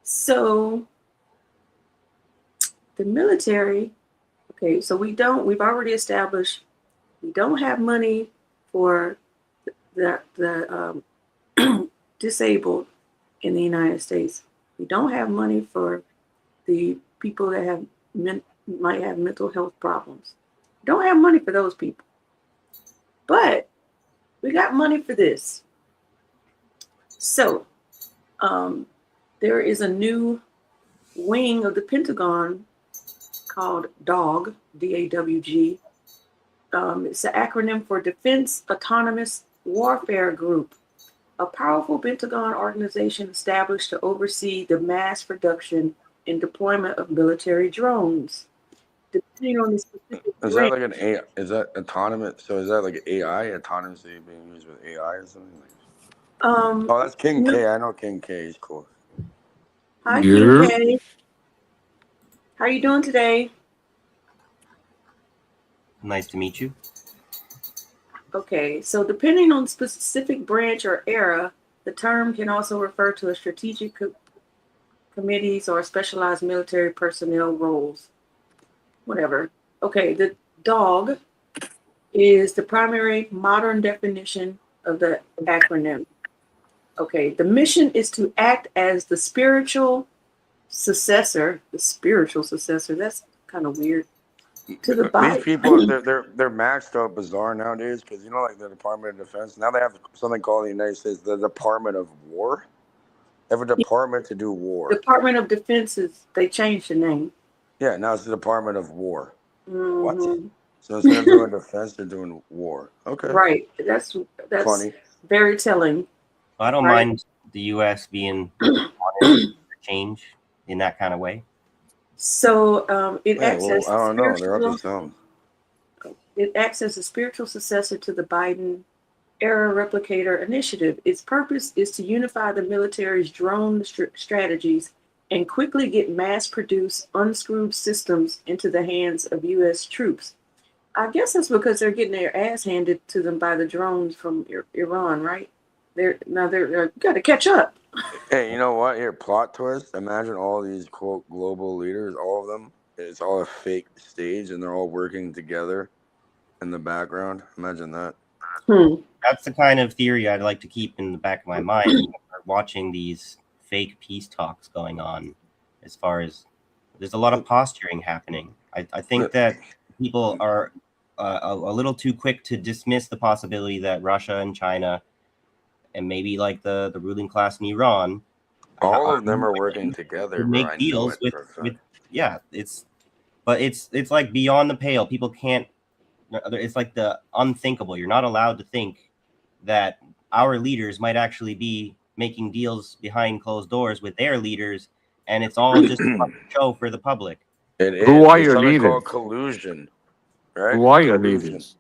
So the military, okay, so we've already established we don't have money for the disabled in the United States. We don't have money for the people that might have mental health problems. We don't have money for those people. But we got money for this. So there is a new wing of the Pentagon called DAWG, D-A-W-G. It's an acronym for Defense Autonomous Warfare Group, a powerful Pentagon organization established to oversee the mass production and deployment of military drones. Depending on the specific is that like an AI? Is that autonomous? So is that like AI autonomously being used with AI or something? Oh, that's King K. I know King K. He's cool. Hi, King K. How you doing today? Nice to meet you. Okay, so depending on specific branch or era, the term can also refer to a strategic committees or specialized military personnel roles. Whatever. Okay, the DAWG is the primary modern definition of the acronym. Okay, the mission is to act as the spiritual successor. That's kind of weird. To the body. These people, they're maxed out bizarre nowadays because like the Department of Defense. Now they have something called the United States, the Department of War. They have a department to do war. Department of Defense they changed the name. Yeah, now it's the Department of War. Mm-hmm. What? So instead of doing defense, they're doing war. Okay. Right. That's funny. Very telling. I don't mind the U.S. being change in that kind of way? So it Yeah, acts well, as I don't know. They're up to spiritual. some. It acts as a spiritual successor to the Biden era replicator initiative. Its purpose is to unify the military's drone strategies and quickly get mass-produced, unscrewed systems into the hands of U.S. troops. I guess that's because they're getting their ass handed to them by the drones from Iran, right? They're got to catch up. Hey, you know what? Here, plot twist. Imagine all these quote global leaders, all of them. It's all a fake stage, and they're all working together in the background. Imagine that. That's the kind of theory I'd like to keep in the back of my mind when we're watching these fake peace talks going on. As far as there's a lot of posturing happening. I think that people are a little too quick to dismiss the possibility that Russia and China and maybe like the ruling class in Iran, All of them are working together, bro. make I know deals it with for a fact. yeah. It's like beyond the pale. People can't. It's like the unthinkable. You're not allowed to think that our leaders might actually be making deals behind closed doors with their leaders, and it's all just a show for the public. It is. Who are There's your something leaders? called collusion, right? Who are your Collusion. leaders?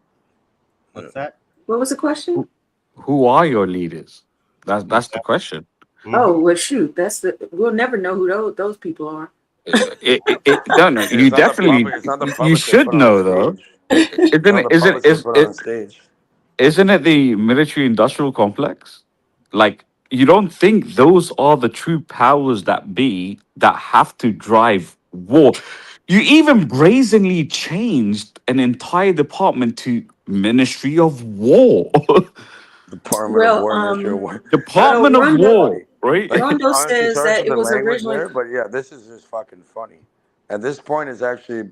What's that? What was the question? Who are your leaders? That's the question. Oh well, shoot. We'll never know who those people are. No, It's you not the definitely public. It's not the you public they should put on know though. stage. It's Isn't not it? the Isn't public they is put on stage. isn't it the military-industrial complex? Like you don't think those are the true powers that be that have to drive war? You even brazenly changed an entire department to Ministry of War. Department of War, Ministry of Well, War. Department of Rondo- War, right? Like, Rondo honestly, says sorry that for it the was language originally. there, but yeah, this is just fucking funny. At this point, it's actually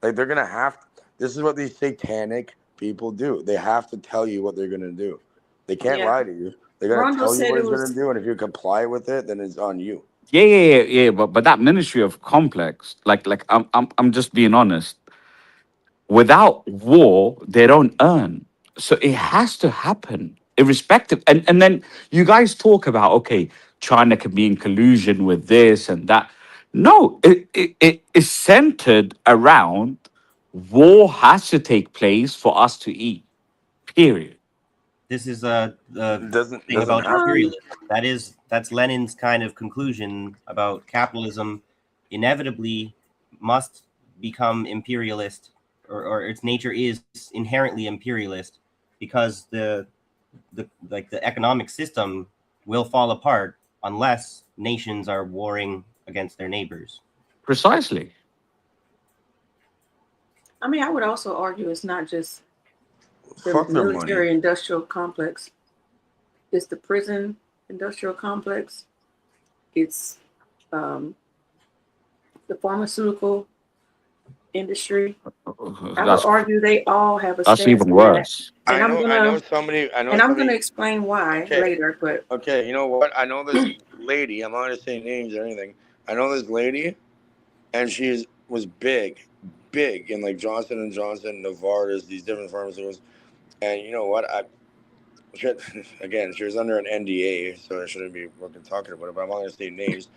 like they're gonna have. This is what these satanic people do. They have to tell you what they're gonna do. They can't Yeah. lie to you. They're gonna Rondo tell you said what it he's was. gonna do, and if you comply with it, then it's on you. Yeah. But that Ministry of Complex, like I'm just being honest. Without war, they don't earn. So it has to happen, irrespective. And then you guys talk about, okay, China can be in collusion with this and that. No, it is centered around war has to take place for us to eat. Period. This is the Doesn't thing about have to. imperialism. That's Lenin's kind of conclusion about capitalism. Inevitably, must become imperialist, or its nature is inherently imperialist, because the economic system will fall apart unless nations are warring against their neighbors. Precisely. I mean, I would also argue it's not just the Fuck their money. military-industrial complex. It's the prison industrial complex. It's the pharmaceutical industry. I would That's argue they all have a that's stance even on that. worse. And I know somebody. I'm gonna explain why Okay. later. But Okay, you know what? I know this lady. I'm not gonna say names or anything. I know this lady, and she was big in like Johnson and Johnson, Novartis, these different pharmaceuticals. And you know what? She was under an NDA, so I shouldn't be fucking talking about it. But I'm not gonna say names.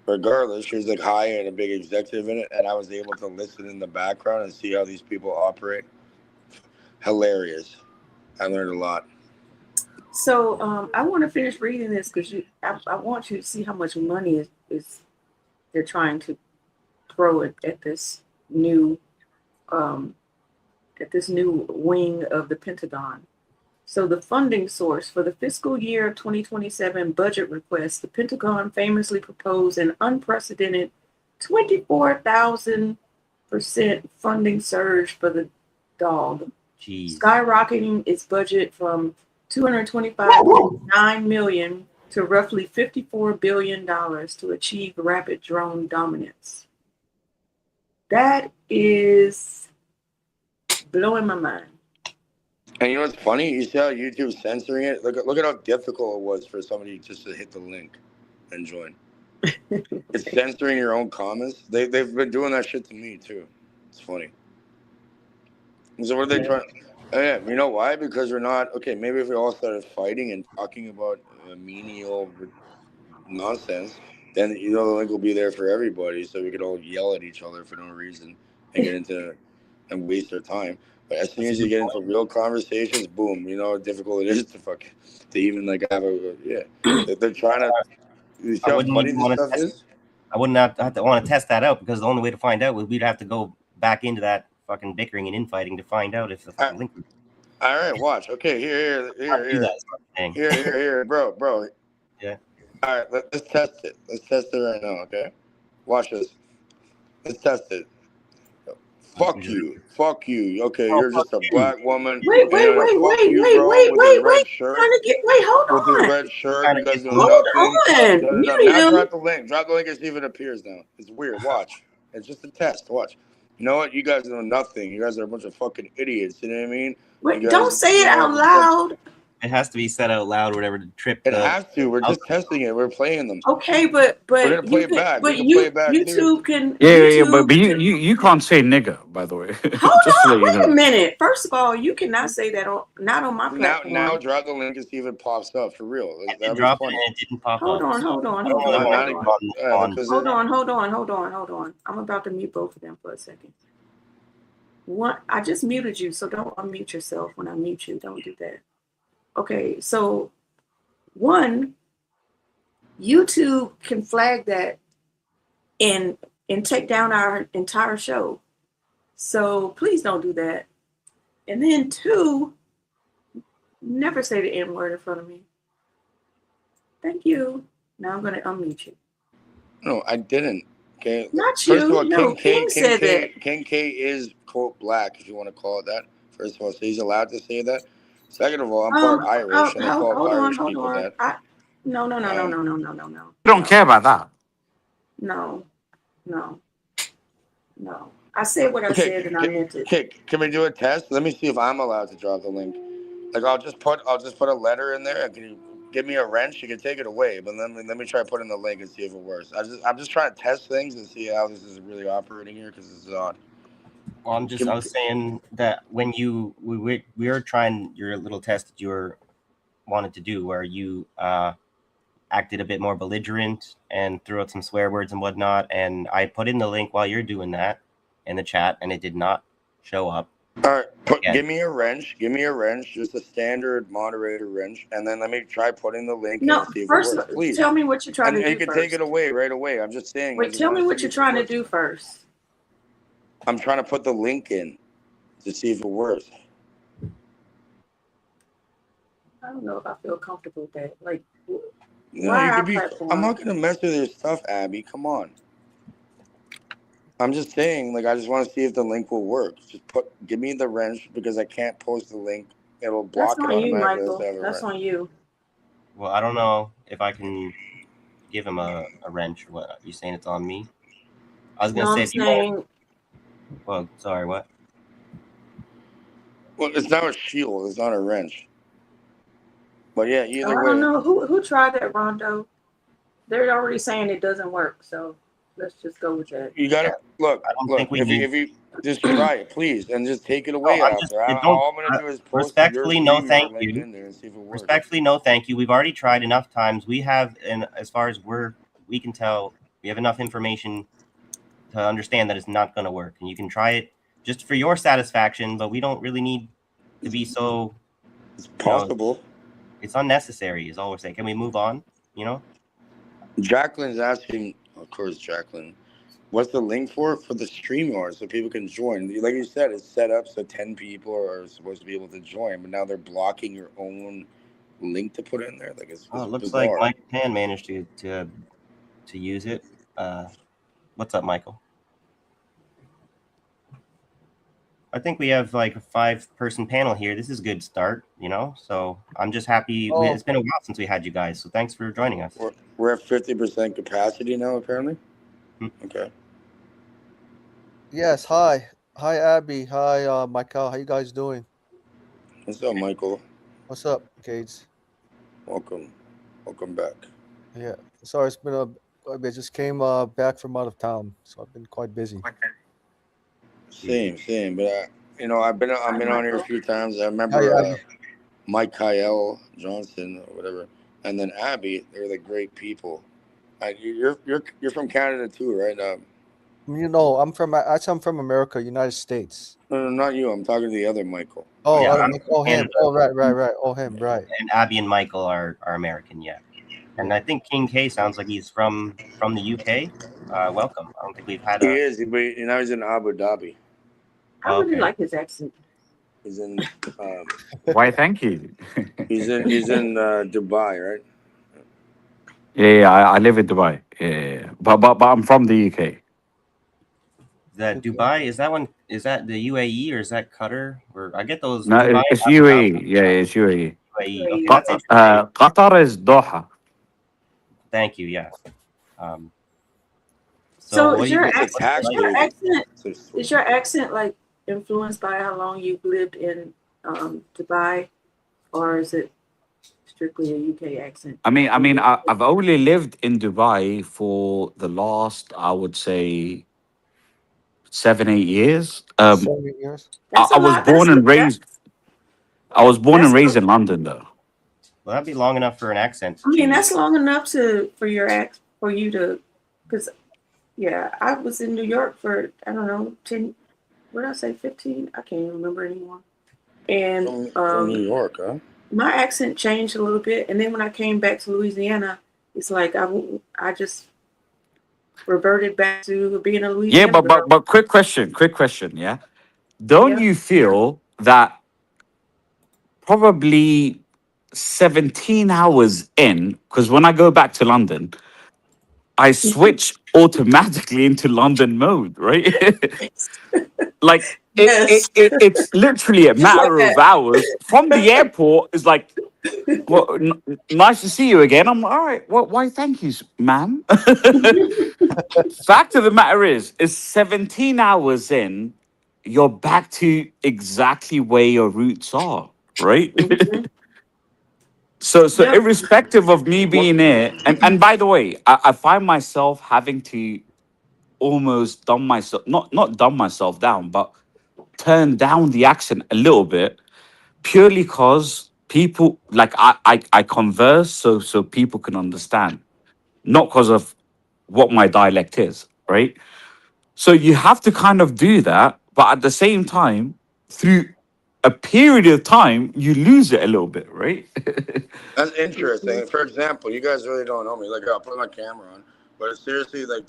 Regardless, she was like high and a big executive in it, and I was able to listen in the background and see how these people operate. Hilarious. I learned a lot. so I want to finish reading this because I want you to see how much money is they're trying to throw at this new wing of the Pentagon. So the funding source for the fiscal year of 2027 budget request, the Pentagon famously proposed an unprecedented 24,000% funding surge for the dog, Jeez. skyrocketing its budget from $225.9 million to roughly $54 billion to achieve rapid drone dominance. That is blowing my mind. And you know what's funny? You see how YouTube's censoring it? Look at how difficult it was for somebody just to hit the link and join. It's censoring your own comments. They've been doing that shit to me too. It's funny. So what are they trying? Oh, yeah, you know why? Because we're not okay. Maybe if we all started fighting and talking about menial nonsense, then the link will be there for everybody, so we could all yell at each other for no reason and get into and waste our time. But as soon as you get into real conversations, boom, you know how difficult it is to even like have a They're trying to. You see how funny this stuff is? I wouldn't have to want to test that out, because the only way to find out would we'd have to go back into that fucking bickering and infighting to find out if the fucking link. All right, watch. Okay, here, bro. Yeah. All right, let's test it. Let's test it right now. Okay, watch this. Let's test it. Fuck you. Okay, you're just a black woman. Wait, hold on. hold on. You guys know nothing. Now drop the link. Drop the link and see if it appears now. It's weird. Watch. It's just a test. Watch. You know what? You guys know nothing. You guys are a bunch of fucking idiots. You know what I mean? Wait, don't say it out loud. It has to be said out loud, or whatever, to trip. It has to. We're just testing it. We're playing them. Okay, but we're gonna play it back. But YouTube can. Yeah, but you can't say nigger, by the way. Hold on, wait a minute. First of all, you cannot say that not on my platform. Now drop the link and see if it pops up for real. It dropped and it didn't pop up. Hold on. Hold on. I'm about to mute both of them for a second. I just muted you, so don't unmute yourself when I mute you. Don't do that. Okay, so YouTube can flag that and take down our entire show. So please don't do that. And then 2, never say the N word in front of me. Thank you. Now I'm going to unmute you. No, I didn't. Okay. Not you. First of all, no, King said that. King K is quote black, if you want to call it that. First of all, so he's allowed to say that. Second of all, I'm part Irish, and I call Irish people that. No. You don't care about that. No. I said what I said, and I meant it. Okay, can we do a test? Let me see if I'm allowed to drop the link. Like, I'll just put a letter in there. Can you give me a wrench? You can take it away, but let me try putting the link and see if it works. I'm just trying to test things and see how this is really operating here, because this is odd. Well, I was saying that when we were trying your little test that you wanted to do, where you acted a bit more belligerent and threw out some swear words and whatnot, and I put in the link while you're doing that in the chat, and it did not show up. All right, give me a wrench, just a standard moderator wrench, and then let me try putting the link in and see if it works, please. Tell me what you're trying to do. You can take it away right away. I'm just saying. Wait, tell me what you're trying to do first. I'm trying to put the link in to see if it works. I don't know if I feel comfortable with that. Like, I'm not gonna mess with your stuff, Abby. Come on. I'm just saying, like, I just want to see if the link will work. Just give me the wrench, because I can't post the link. It'll block it automatically. That's on you, Michael. That's on you. Well, I don't know if I can give him a wrench or what. Are you saying it's on me? I was gonna say. Well, sorry, what? Well, it's not a shield. It's not a wrench. But yeah, either way. I don't know who tried that, Rondo. They're already saying it doesn't work, so let's just go with that. You gotta look. If you just try it, please, and just take it away after. All I'm gonna do is post respectfully, no, thank you. Respectfully, no, thank you. We've already tried enough times. We have, and as far as we can tell, we have enough information to understand that it's not going to work, and you can try it just for your satisfaction, but we don't really need to be so. It's possible. It's unnecessary, is all we're saying. Can we move on? Jacqueline's asking, of course, Jacqueline, what's the link for the StreamYard so people can join? Like you said, it's set up so 10 people are supposed to be able to join, but now they're blocking your own link to put in there. Like, it looks bizarre. Like Mike Pan managed to use it. What's up, Michael? I think we have like a 5-person panel here. This is a good start, so I'm just happy. It's been a while since we had you guys, so thanks for joining us. We're at 50% capacity now, apparently. Okay. Yes, hi, Abby, hi, Michael, how you guys doing? What's up, Michael? What's up, Cades? Welcome back. Yeah, sorry, it's been I just came back from out of town, so I've been quite busy. Same, but I've been on here a few times. I remember Mike Kyle Johnson or whatever, and then Abby. They're like great people. You're from Canada too, right? You know, I'm from America, United States. No, not you. I'm talking to the other Michael. Oh, Yeah, other I'm Mike- from oh him. Canada. Oh, right. Oh, him, right. And Abby and Michael are American, yeah. And I think King K sounds like he's from the UK. Welcome. I don't think we've had He a. is, but now he's in Abu Dhabi. I really Okay. like his accent. He's in Why? Thank you. he's in Dubai, right? Yeah, I live in Dubai. Yeah, but I'm from the UK. That Dubai is that one? Is that the UAE or is that Qatar? Or I get those. No, Dubai, it's Abu UAE. Dhabi, Yeah, it's UAE. UAE. Okay, that's interesting. Qatar is Doha. Thank you. Yeah. Um, So what is do you your think- accent is your accent like influenced by how long you've lived in Dubai, or is it strictly a UK accent? I've only lived in Dubai for the last, I would say, 7-8 years. 7 years. That's I a was lot. born That's- and raised. I was born and that's- raised in London, though. Well, that'd be long enough for an accent. I mean, change. that's long enough for you to, because yeah, I was in New York for I don't know 10. What did I say? 15? I can't even remember anymore. And From New York, huh? my accent changed a little bit, and then when I came back to Louisiana, it's like I just reverted back to being a Louisiana. Yeah, girl. but quick question, yeah. Don't Yeah. you feel that probably 17 hours in, because when I go back to London, I switch automatically into London mode, right? Like Yes. it's literally a Just like matter of that. hours from the airport. It's like, well, nice to see you again. I'm all right. Well, why? Thank you, ma'am. Fact of the matter is 17 hours in, you're back to exactly where your roots are, right? Mhm. So Yep. irrespective of me being here, and by the way, I find myself having to almost dumb myself, not dumb myself down, but turn down the accent a little bit, purely because people like I converse so people can understand, not because of what my dialect is, right? So you have to kind of do that, but at the same time, through a period of time, you lose it a little bit, right? That's interesting. For example, you guys really don't know me. Like, I'll put my camera on, but seriously, like,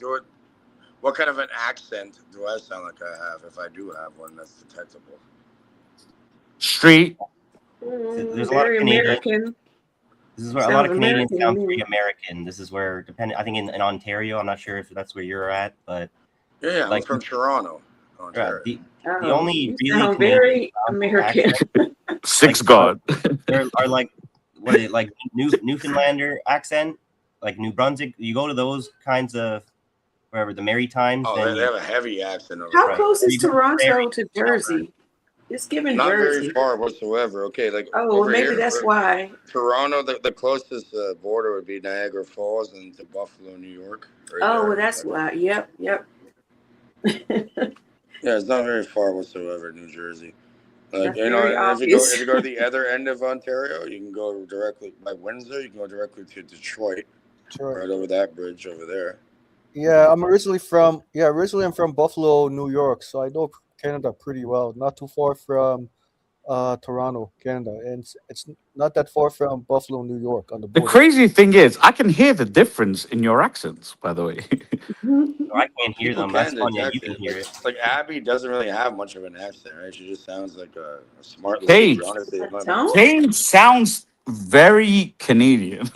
what kind of an accent do I sound like I have if I do have one that's detectable? Street. There's a lot of Very Canadian- American. This is where a lot of Sounds Canadians American sound to me. pretty American. This is where, I think in Ontario, I'm not sure if that's where you're at, but Yeah, I'm Like- from Toronto, Ontario. the Oh, only you really sound Canadian very American. Six Like, God. there are like what is it, like Newfoundlander accent, like New Brunswick. You go to those kinds of wherever the Maritimes. Oh, then they you- have a heavy accent over How there. close is You go to Toronto Prairie, to Jersey? It's given Not Jersey. very far whatsoever. Okay, like Oh, well, over maybe here, that's why. Toronto, the closest border would be Niagara Falls and to Buffalo, New York. right Oh, there. well, that's why. Yep. Yeah, it's not very far whatsoever, New Jersey. Like, That's you know, very and if you obvious. go to the other end of Ontario, you can go directly by Windsor. You can go directly to Detroit, Sure. right over that bridge over there. Yeah, originally I'm from Buffalo, New York, so I know Canada pretty well. Not too far from Toronto, Canada, and it's not that far from Buffalo, New York on the The border. crazy thing is, I can hear the difference in your accents, by the way. I can't hear People them. That's can funny. You detect can hear it. Like Abby doesn't really have much of an accent, right? She just sounds like a smart Paige. lady. Honestly, A tone? Kane sounds very Canadian,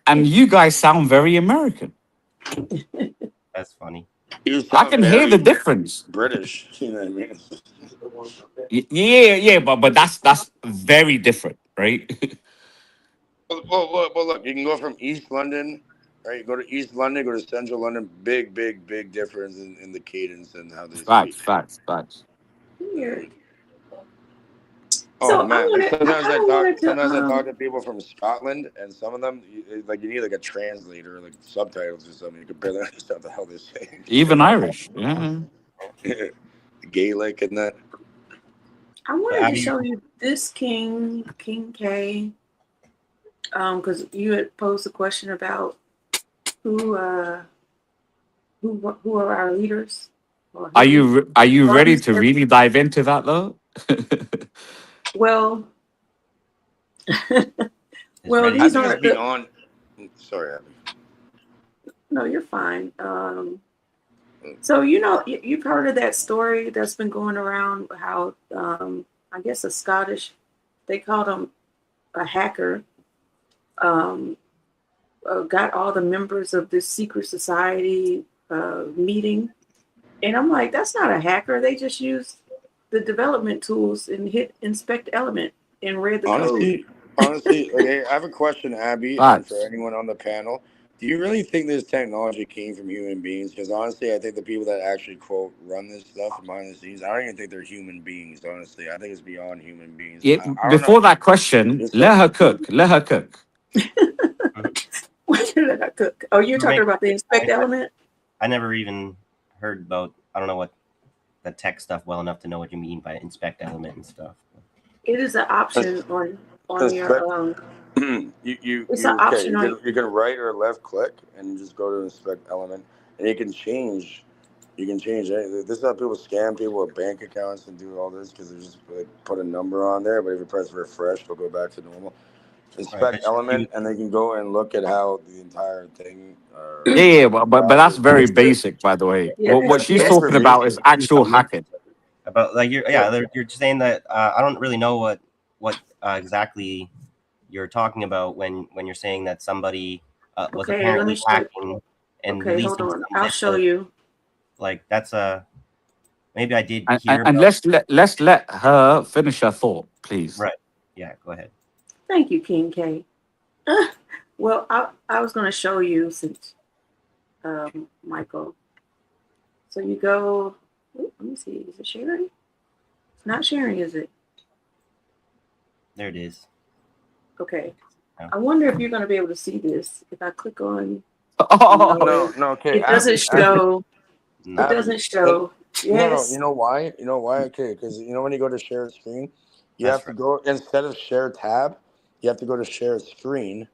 and you guys sound very American. That's funny. You I sound can hear the very difference. British. You know what I mean? Yeah, but that's very different, right? Well, look, you can go from East London, right? You go to East London, go to Central London. Big difference in the cadence and how they speak. Facts. Weird. Oh So I man, wanted- sometimes I I wanted to, talk to people from Scotland, and some of them, you need like a translator, like subtitles or something. You can barely understand what the hell they're saying. Even Irish. Yeah. Gaelic and that. I wanted How to do you- show you this King K, because you had posed a question about, who are our leaders? Or Are who you ready runs to this? really dive into that though? Well, Is well, ready I these to think it's aren't the. beyond. Sorry, Abby. No, you're fine. So you've heard of that story that's been going around how I guess a Scottish, they called him a hacker, um, got all the members of this secret society meeting, and I'm like, that's not a hacker. They just used the development tools and hit inspect element and read the code. Honestly, okay, I have a question, Abby, and for Facts. anyone on the panel. Do you really think this technology came from human beings? Because honestly, I think the people that actually quote run this stuff behind the scenes, I don't even think they're human beings. Honestly, I think it's beyond human beings. Yeah, I don't know. before that question, Just let her cook. Let her cook. What did I cook? Oh, you're talking about the inspect element? I never even heard about. I don't know what the tech stuff well enough to know what you mean by inspect element and stuff. It is an option on your it's an okay. option on. You can right or left click and you just go to inspect element, and you can change. You can change it. This is how people scam people with bank accounts and do all this because they just like, put a number on there. But if you press refresh, it'll go back to normal. Inspect element, and they can go and look at how the entire thing. Yeah, but that's very basic, by the way. Yeah. What she's Yeah. talking about is actual hacking. About like you're saying that I don't really know what exactly you're talking about when you're saying that somebody was Okay, apparently hacking and okay, hold releasing on. some I'll show you. Like that's maybe I did And, hear. and let's let her finish her thought, please. Right. Yeah. Go ahead. Thank you, King K. Well, I was going to show you since Michael. So you go. Let me see. Is it sharing? It's not sharing, is it? There it is. Okay. Yeah. I wonder if you're going to be able to see this. If I click on. Oh, No. Okay. It doesn't show. It doesn't show. Yes. No. You know why? Okay, because when you go to share screen, you have to go instead of share tab, you have to go to share screen.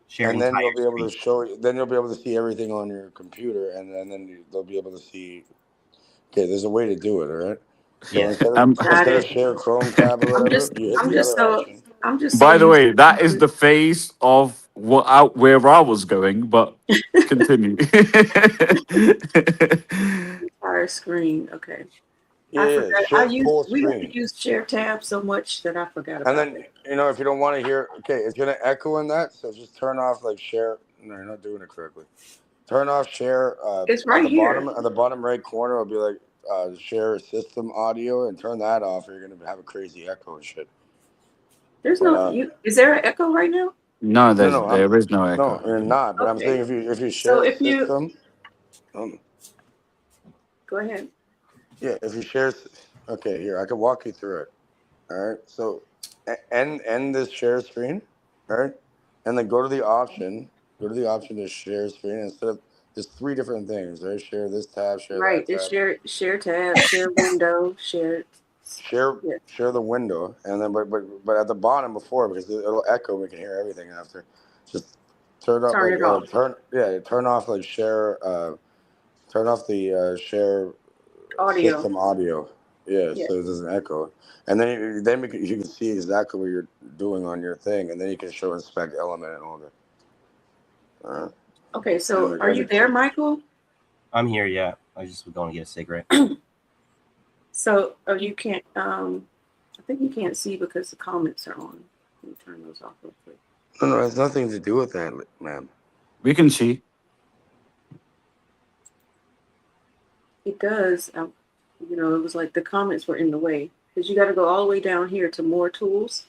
Share and then entire you'll be able to screen. show. Then you'll be able to see everything on your computer, and then they'll be able to see. Okay, there's a way to do it. All right. So Yeah. instead of share Chrome tab or whatever, you hit the other option. I'm just. By the way, that is the face of where I was going, but continue. Entire screen. Okay. Yeah, I forgot. share full We have screen. to use share tab so much that I forgot about And then it. if you don't want to hear, okay, it's gonna echo in that. So just turn off like share. No, you're not doing it correctly. Turn off share. It's right here. At the bottom right corner, it'll be like share system audio, and turn that off, or you're gonna have a crazy echo and shit. There's no. Is there an echo right now? No, there is no echo. No, you're not. But I'm Okay. saying if you share So if system, go ahead. yeah, if you share, okay, here I can walk you through it. All right, so end this share screen, all right, and then go to the option. Go to the option to share screen instead of there's 3 different things. Right, share this tab, share Right. that tab. Share tab, share window, share. Share the window, and then but at the bottom before, because it'll echo, we can hear everything after. Just turn off Turn it off. turn off like share. Turn off the share Audio. system audio. Yeah, Yeah. so it doesn't echo. And then you can see exactly what you're doing on your thing, and then you can show inspect element and all that. All right. Okay, so are you there, Michael? I'm here. Yeah. I just was going to get a cigarette. So you can't. I think you can't see because the comments are on. Let me turn those off real quick. No, it has nothing to do with that, ma'am. We can see. It does. It was like the comments were in the way because you got to go all the way down here to more tools,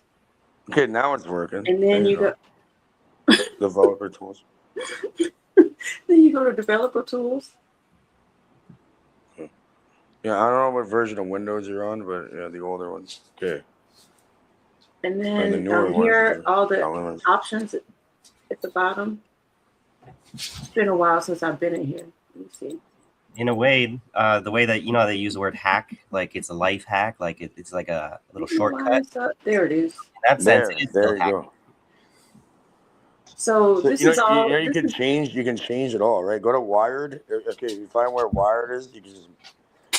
Okay, now it's working. and then you go. Developer tools. Then you go to developer tools. Yeah, I don't know what version of Windows you're on, but yeah, the older ones. Okay. And the then newer ones, here, all the elements. options at the bottom. It's been a while since I've been in here. Let me see. In a way, the way that they use the word hack, like it's a life hack, like it's like a little shortcut. There it is. In that sense, it is There still you hacking. go. So So this you know, is all. you This can is, change. You can change it all, right? Go to Wired. Okay, if you find where Wired is, you can just.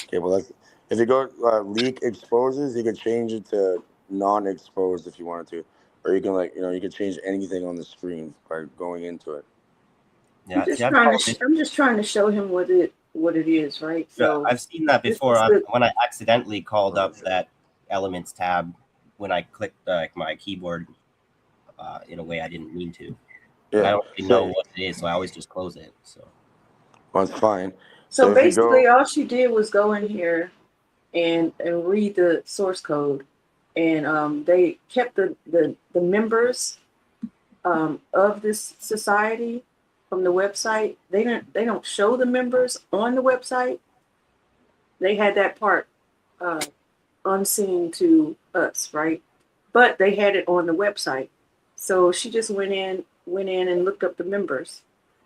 Okay, well, that's if you go leak exposes, you can change it to non-exposed if you wanted to, or you can you can change anything on the screen by going into it. Yeah, see, I've called this. I'm just trying to show him what it is, right? Yeah, So I've seen that this before. is the. When I accidentally called up that Elements tab when I clicked my keyboard in a way I didn't mean to. And I Yeah, don't really know what it is, so I always just close it. So well, it's fine. So if you basically, go, all she did was go in here and read the source code, and they kept the members of this society from the website. They don't show the members on the website. They had that part unseen to us, right? But they had it on the website. So she just went in and looked up the members,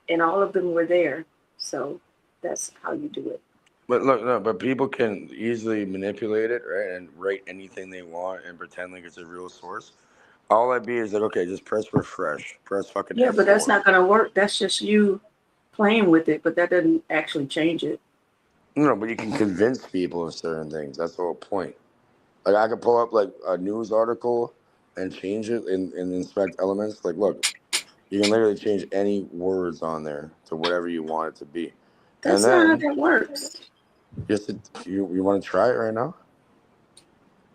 and all of them were there. So that's how you do it. but look, no, but people can easily manipulate it, right, and write anything they want and pretend like it's a real source. All I'd be is like, okay, just press refresh, press fucking Yeah, F4. but that's not going to work. That's just you playing with it, but that doesn't actually change it. No, but you can convince people of certain things. That's the whole point. Like I could pull up like a news article and change it and inspect elements. Like, look, you can literally change any words on there to whatever you want it to be. That's And not how then that works. just you want to try it right now?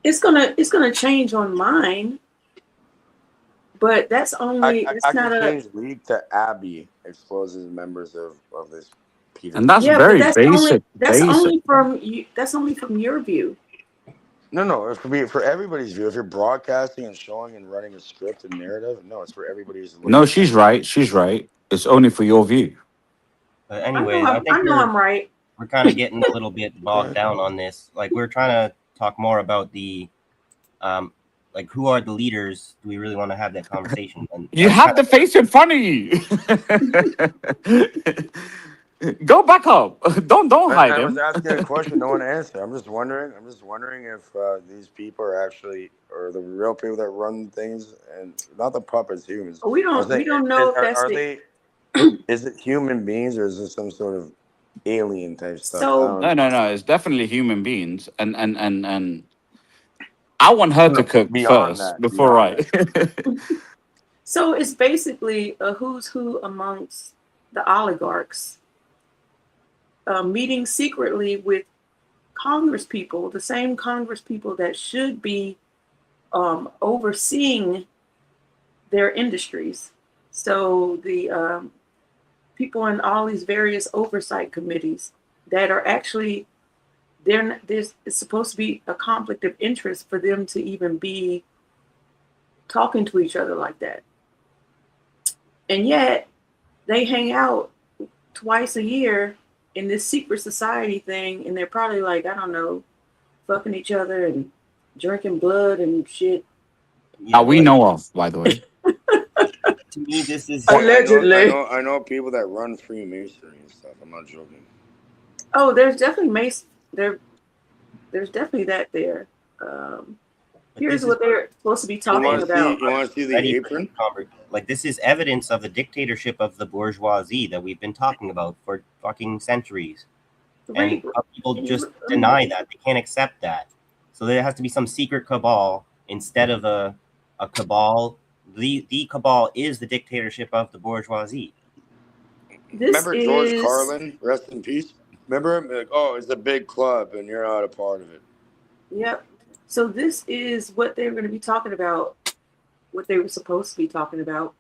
It's gonna change on mine, but that's only. I It's can not a. change league to Abby exposes members of this Peter. And that's Yeah, but very that's basic. only from you. That's only from your view. No, it could be for everybody's view. If you're broadcasting and showing and running a script and narrative, no, it's for everybody's. No, she's right. She's right. It's only for your view. but anyways, I I think know I'm right. we're kind of getting a little bit bogged down on this. Like we're trying to talk more about the like who are the leaders? Do we really want to have that conversation? And You have the face in front of you. Go back up. Don't hide I was him. asking a question, no one answered. I'm just wondering if these people are actually or the real people that run things, and not the puppets, humans. We don't know if that's are the. they? Is it human beings or is it some sort of alien type stuff? So- I don't know. No. It's definitely human beings, and I want her to cook beyond first that, before I. So it's basically a who's who amongst the oligarchs meeting secretly with Congress people, the same Congress people that should be overseeing their industries. So the people in all these various oversight committees that are actually there's it's supposed to be a conflict of interest for them to even be talking to each other like that. And yet they hang out twice a year in this secret society thing, and they're probably like, I don't know, fucking each other and drinking blood and shit. That we know of, by the way. To me, this is Allegedly. I know people that run Freemasonry and stuff. I'm not joking. Oh, there's definitely there's definitely that there. Here's what they're supposed to be talking about. You want to see the apron? Like this is evidence of the dictatorship of the bourgeoisie that we've been talking about for fucking centuries. And people just deny that. They can't accept that. So there has to be some secret cabal instead of a cabal. The cabal is the dictatorship of the bourgeoisie. Remember George Carlin? Rest in peace. Remember him? Like, oh, it's a big club and you're not a part of it. Yep. So this is what they're going to be talking about, what they were supposed to be talking about.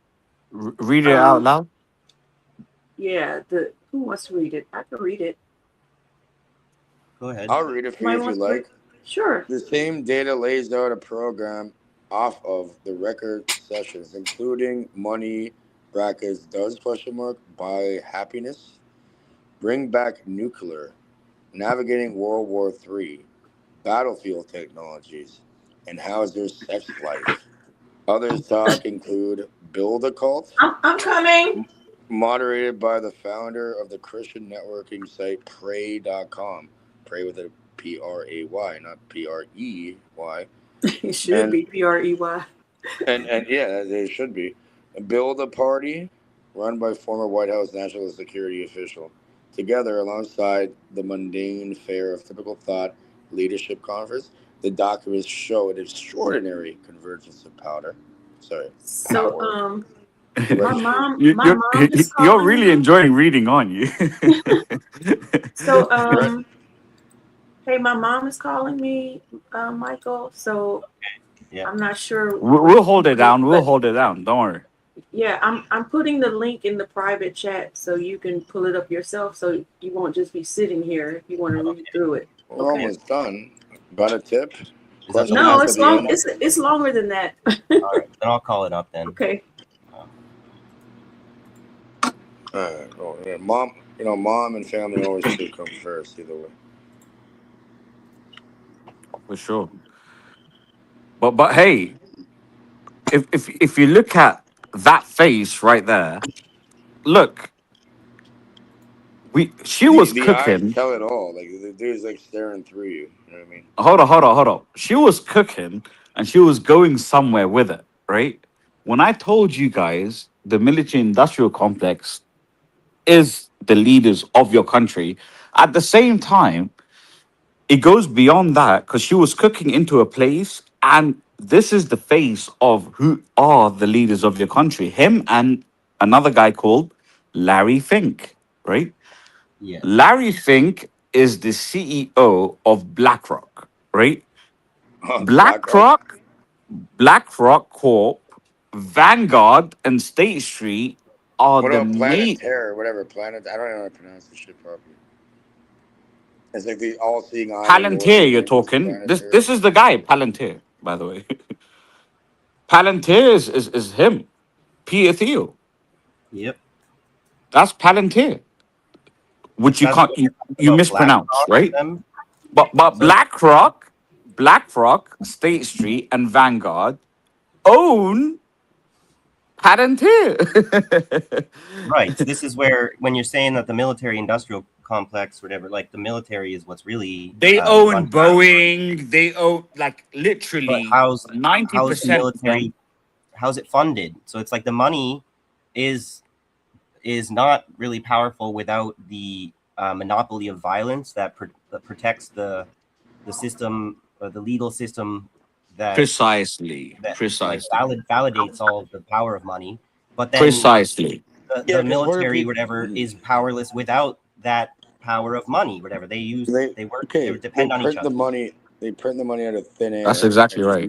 Read it out loud. Yeah. Who wants to read it? I can read it. Go ahead. I'll read it for you if you like. Sure. The same data lays out a program off of the record sessions, including money brackets, does buy happiness, bring back nuclear, navigating World War III, battlefield technologies, and Hauser's sex life. Others talk include Build a Cult. I'm coming. Moderated by the founder of the Christian networking site Pray.com. Pray with a P-R-A-Y, not P-R-E-Y. It should be P-R-E-Y. And yeah, they should be. build a party run by former White House national security official, together alongside the mundane fare of typical thought leadership conference. The documents show an extraordinary convergence of power. So Right. my mom is You're calling really me. enjoying reading, aren't you? So hey, my mom is calling me, Michael. So Yeah. I'm not sure. We'll hold it down. We'll but hold it down. Don't worry. yeah, I'm putting the link in the private chat so you can pull it up yourself. So you won't just be sitting here if you want to read through it. We're Okay. almost done. Got a tip? Is that Question the No, last it's at the long. end? It's longer than that. All right, then I'll call it up then. Okay. Oh, yeah. Mom and family always should come first, either way. For sure. But hey, if you look at that face right there, look, she was The eyes cooking. tell it all. Like the dude's like staring through you. You know what I mean? Hold on. She was cooking and she was going somewhere with it, right? When I told you guys the military industrial complex is the leaders of your country, at the same time, it goes beyond that because she was cooking into a place, and this is the face of who are the leaders of your country. Him and another guy called Larry Fink, right? Yes. Larry Fink is the CEO of BlackRock, right? BlackRock? BlackRock Corp, Vanguard, and State Street are What the about main. Planetaire or whatever? Planet? I don't know how to pronounce this shit properly. It's like the all-seeing eye. Palantir, you're talking. This is the guy, Palantir, by the way. Palantir is him, Peter Thiel. Yep. That's Palantir, which you That's can't what you, you're you about mispronounce, BlackRock right? them. But So- BlackRock, State Street, and Vanguard own Palantir. Right. So this is where, when you're saying that the military-industrial complex, whatever, like the military is what's really They run own by- Boeing. They own like But literally how's 90%. the military? How's it funded? So it's like the money is not really powerful without the monopoly of violence that protects the system, or the legal system that Precisely. like, validates all of the power of money. But then Precisely. the 'cause what military, if whatever, is powerless without that power of money. Whatever they use, they work. Okay, They depend on each print other. the money. They print the money out of thin air. That's exactly and right.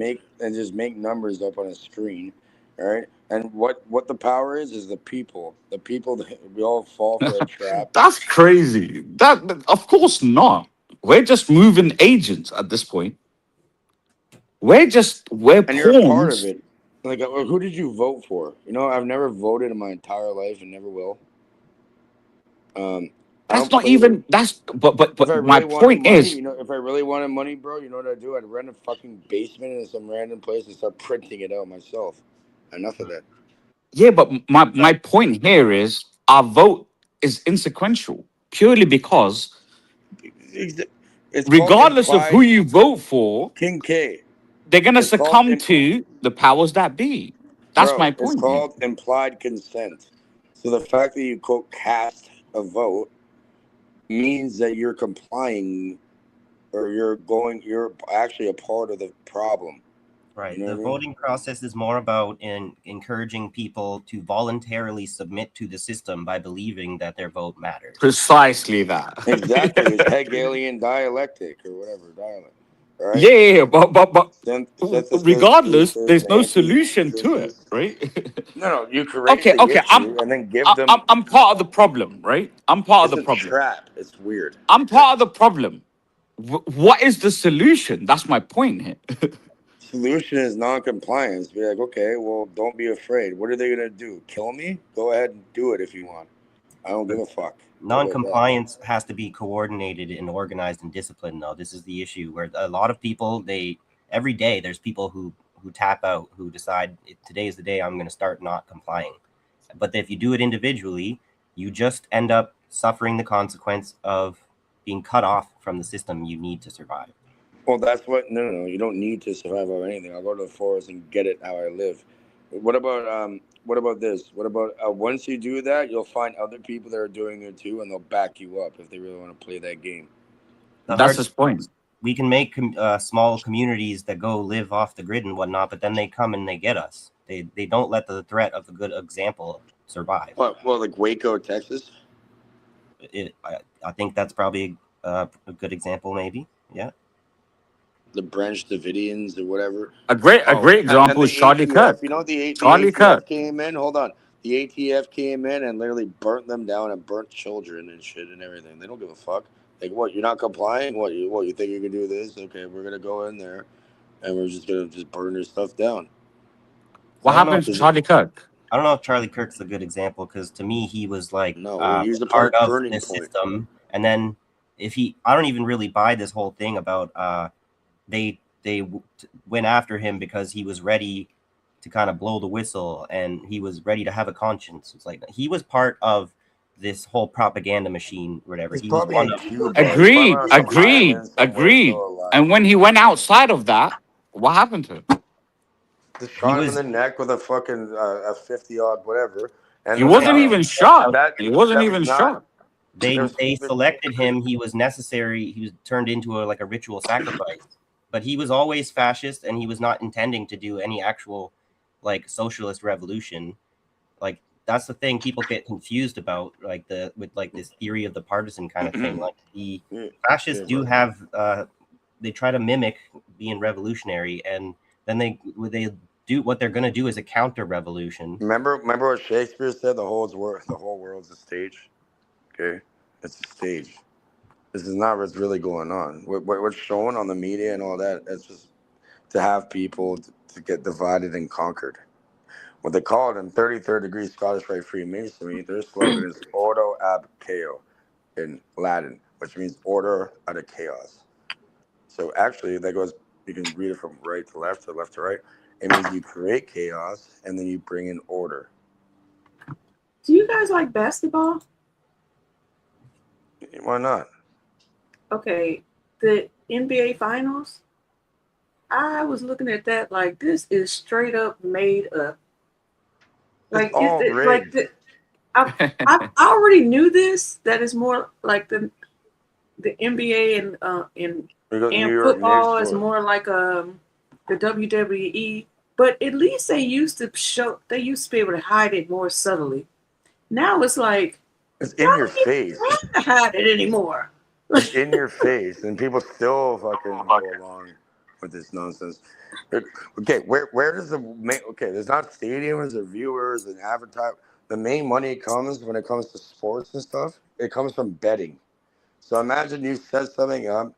just make numbers up on a screen, all right? And what the power is the people. The people that we all fall for a trap. That's crazy. That of course not. We're just moving agents at this point. We're And you're a part pawns. of it. Like, who did you vote for? You know, I've never voted in my entire life and never will. I That's don't not play even. That's but If I my really wanted point money, is, if I really wanted money, bro, you know what I'd do? I'd rent a fucking basement in some random place and start printing it out myself. Enough of that. yeah. But my point here is our vote is insequential purely because It's regardless called of who you vote for, King K. they're gonna It's called succumb to the powers that be. That's Bro, my it's point. called implied consent. So the fact that you quote cast a vote means that you're complying, or you're actually a part of the problem. Right. You know The what I mean? voting process is more about encouraging people to voluntarily submit to the system by believing that their vote matters. Precisely that. Exactly. It's Hegelian dialectic or whatever dialect. Right? Yeah, but Synthesis, regardless, thesis, there's no solution to it, antithesis. right? No, you create Okay, the issue I'm and then give I- them. I'm part of the problem, right? I'm part It's of the a problem. trap. It's weird. I'm part of the problem. What is the solution? That's my point here. Solution is non-compliance. Be like, okay, well, don't be afraid. What are they gonna do? Kill me? Go ahead and do it if you want. I don't give a fuck. Non-compliance has to be coordinated and organized and disciplined, though. This is the issue where a lot of people, every day there's people who tap out, who decide today is the day I'm going to start not complying. But if you do it individually, you just end up suffering the consequence of being cut off from the system you need to survive. Well, that's what. No. You don't need to survive or anything. I'll go to the forest and get it how I live. What about What about this? What about once you do that, you'll find other people that are doing it too, and they'll back you up if they really want to play that game. The That's hard his point. we can make small communities that go live off the grid and whatnot, but then they come and they get us. They don't let the threat of the good example survive. Well, like Waco, Texas. I think that's probably a good example, maybe. Yeah. The Branch Davidians or whatever. A great And example the is Charlie ATF, Kirk. You know, the Charlie ATF Kirk. came in. Hold on. The ATF came in and literally burnt them down and burnt children and shit and everything. They don't give a fuck. Like, what? You're not complying? What? You think you can do this? Okay, we're gonna go in there, and we're just gonna burn your stuff down. What I don't know happened to if- Charlie Kirk? I don't know if Charlie Kirk's a good example, because to me he was like No, he was a part of turning this point. system. And then I don't even really buy this whole thing about they went after him because he was ready to kind of blow the whistle and he was ready to have a conscience. It's like he was part of this whole propaganda machine, whatever. He's He was probably one in of Cuba. Agreed, He's probably on some agreed, island somewhere agreed. still alive. And when he went outside of that, what happened to him? Just shot him was- in the neck with a fucking a 50-odd whatever. And He wasn't even shot. He wasn't that even was not- shot. they selected him. He was necessary. He was turned into a ritual sacrifice. But he was always fascist, and he was not intending to do any actual socialist revolution. Like, that's the thing people get confused about, with this theory of the partisan kind of thing. Like, the fascists do have they try to mimic being revolutionary, and then they do what they're going to do is a counter revolution. Remember what Shakespeare said? The whole world's a stage. Okay, it's a stage. This is not what's really going on. What's shown on the media and all that, it's just to have people to get divided and conquered. What they call it in 33rd degree Scottish Rite Freemasonry, their slogan is Ordo ab chaos in Latin, which means order out of chaos. So actually, that goes, you can read it from right to left to right. It means you create chaos and then you bring in order. Do you guys like basketball? Why not? Okay, the NBA Finals. I was looking at that like this is straight up made up. Like, It's all rigged. I already knew this. That is more like the NBA and Because New and York football Knicks is were- more like the WWE. But at least they used to be able to hide it more subtly. Now it's like It's in your face. I can't hide it anymore. It's in your face, and people still fucking go along with this nonsense. Okay, where does there's not stadiums or viewers and advertise. The main money comes when it comes to sports and stuff. It comes from betting. So imagine you set something up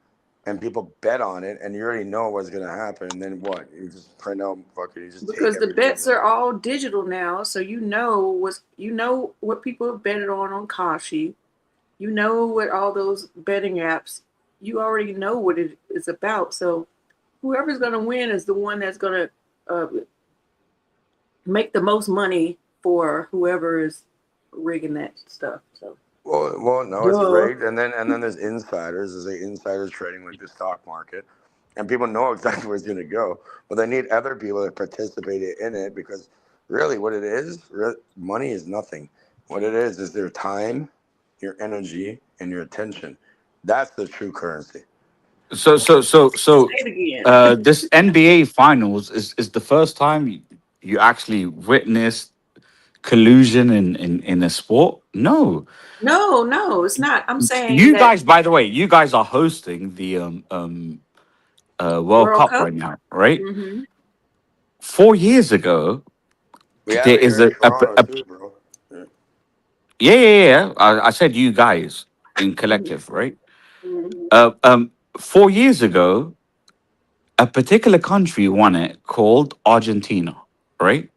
and people bet on it, and you already know what's gonna happen. And then what? You just print out fucking. You just Because take the everything. bets are all digital now, so you know what people have betted on Kashi. You know what all those betting apps. You already know what it is about. So whoever's going to win is the one that's going to make the most money for whoever is rigging that stuff. So Well, no, it's Duh. rigged, and then there's insiders. There's like insiders trading like the stock market, and people know exactly where it's going to go, but they need other people that participate in it because really, what it is, money is nothing. What it is their time, your energy, and your attention. That's the true currency. So say it again. this NBA Finals is the first time you actually witnessed collusion in a sport. No, No, it's not. I'm saying you that guys. By the way, you guys are hosting the World Cup Cup? right now, right? Mhm. 4 years ago, We have there it is here in a Toronto too, bro. yeah. I said you guys in collective, right? Mhm. 4 years ago, a particular country won it called Argentina, right?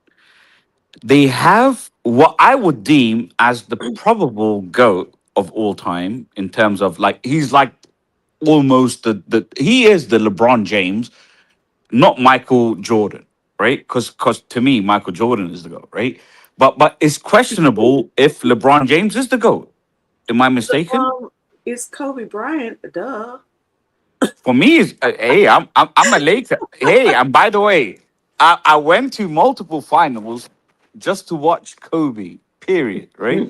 They have what I would deem as the probable GOAT of all time in terms of he's like almost he is the LeBron James, not Michael Jordan, right? Because to me, Michael Jordan is the GOAT, right? But it's questionable if LeBron James is the GOAT. Am I mistaken? It's Kobe Bryant, duh. For me, it's hey, I'm a Laker. Hey, and by the way, I went to multiple finals just to watch Kobe. Period. Right.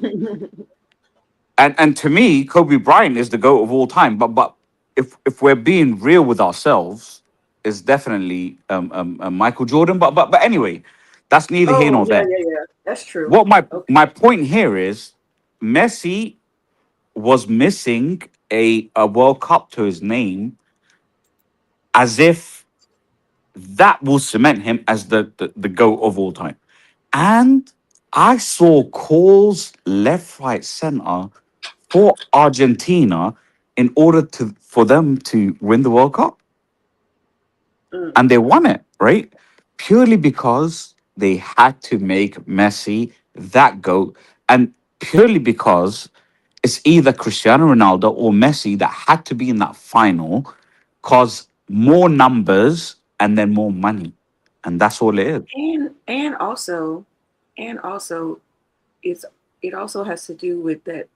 And to me, Kobe Bryant is the GOAT of all time. But if we're being real with ourselves, it's definitely Michael Jordan. But anyway, that's neither here Oh nor yeah, there. yeah, yeah. That's true. What Okay. my point here is, Messi was missing a World Cup to his name, as if that will cement him as the GOAT of all time. And I saw calls left, right, center for Argentina in order for them to win the World Cup. Mm. And they won it, right? Purely because they had to make Messi that GOAT. And purely because it's either Cristiano Ronaldo or Messi that had to be in that final, cause more numbers and then more money. And that's all it is. And also, it also has to do with that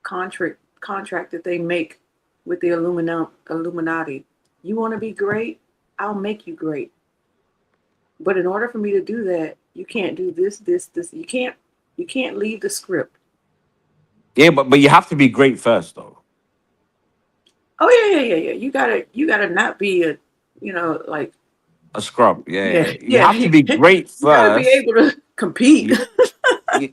contract that they make with the Illuminati. You want to be great? I'll make you great. But in order for me to do that, you can't do this. You can't leave the script. Yeah, but you have to be great first, though. Oh yeah. You gotta not be a, like A scrub. Yeah. You yeah. have to be great You gotta be first. able to compete.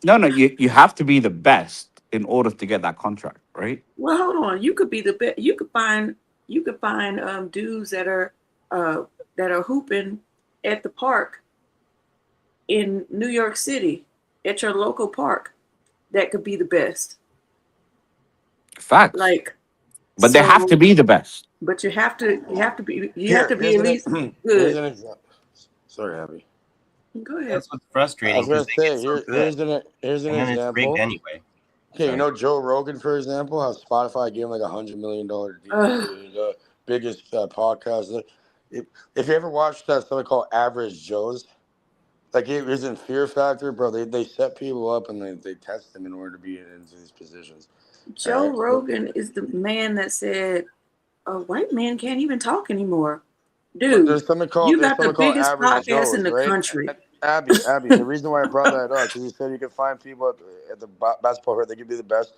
No, you have to be the best in order to get that contract, right? Well, hold on. You could be the best. You could find dudes that are hooping at the park in New York City at your local park that could be the best. Facts. Like, but they have to be the best. But you have to be Here's at least Here's good. an example. Sorry, Abby. Go ahead. That's what's I frustrating. was gonna 'Cause they say get so here's good, an and then it's rigged example. anyway. Okay, Sorry. you know Joe Rogan, for example, how Spotify gave him like $100 million deal, the biggest podcast. If you ever watched something called Average Joe's, like it was in Fear Factor, bro. They set people up and they test them in order to be into these positions. Joe Alright. Rogan is the man that said a white man can't even talk anymore. But Dude, there's something called you got the biggest Average podcast in Joe's, the right? country. Abby, the reason why I brought that up because you said you could find people at the basketball court, they could be the best.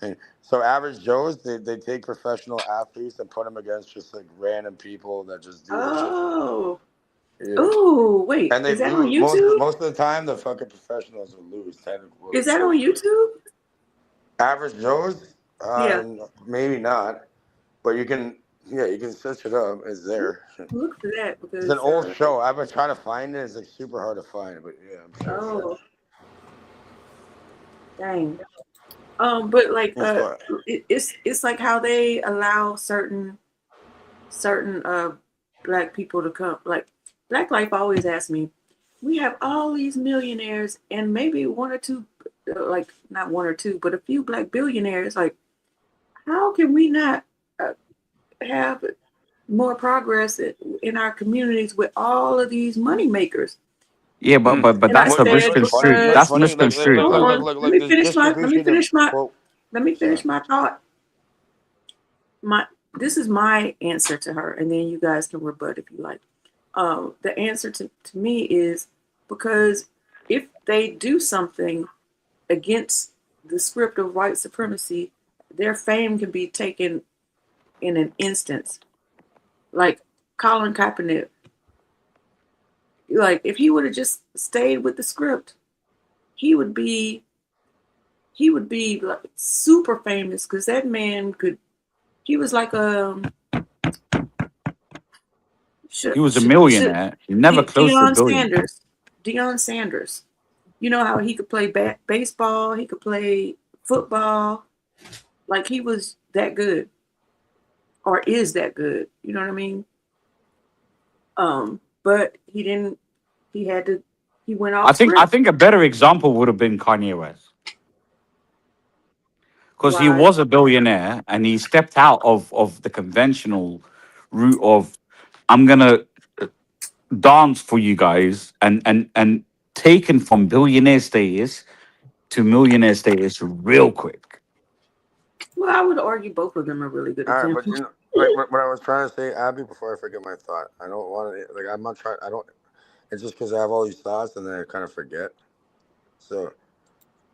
And so Average Joe's, they take professional athletes and put them against just like random people that just do this shit. Oh. Yeah. Oh, wait. And they Is that on lose. YouTube? Most of the time, the fucking professionals will lose. Is that on YouTube? Average Joe's? Yeah. Maybe not. But you can search it up. It's there. Look for that because It's an old show. I've been trying to find it. It's like super hard to find, but yeah, I'm sure. Oh. Dang. But like it's like how they allow certain black people to come. Like Black Life always asks me, we have all these millionaires and maybe one or two, like not one or two, but a few black billionaires. Like, how can we not have more progress in our communities with all of these money makers? Yeah, but that's the misconstrued. That's misconstrued. Let me finish my thought. This is my answer to her, and then you guys can rebut if you like. The answer to me is because if they do something against the script of white supremacy, their fame can be taken in an instance. Like Colin Kaepernick. Like if he would have just stayed with the script, he would be like super famous because that man he was like he was a millionaire. Never close to a billion. Deion Sanders. You know how he could play baseball, he could play football. Like he was that good. Or is that good. You know what I mean? But he didn't. He went off. I think a better example would have been Kanye West. Because he was a billionaire and he stepped out of the conventional route of I'm gonna dance for you guys and taken from billionaire status to millionaire status real quick. Well, I would argue both of them are really good examples. But like what I was trying to say, Abby, before I forget my thought, I don't want to I'm not trying. I don't. It's just because I have all these thoughts and then I kind of forget. So,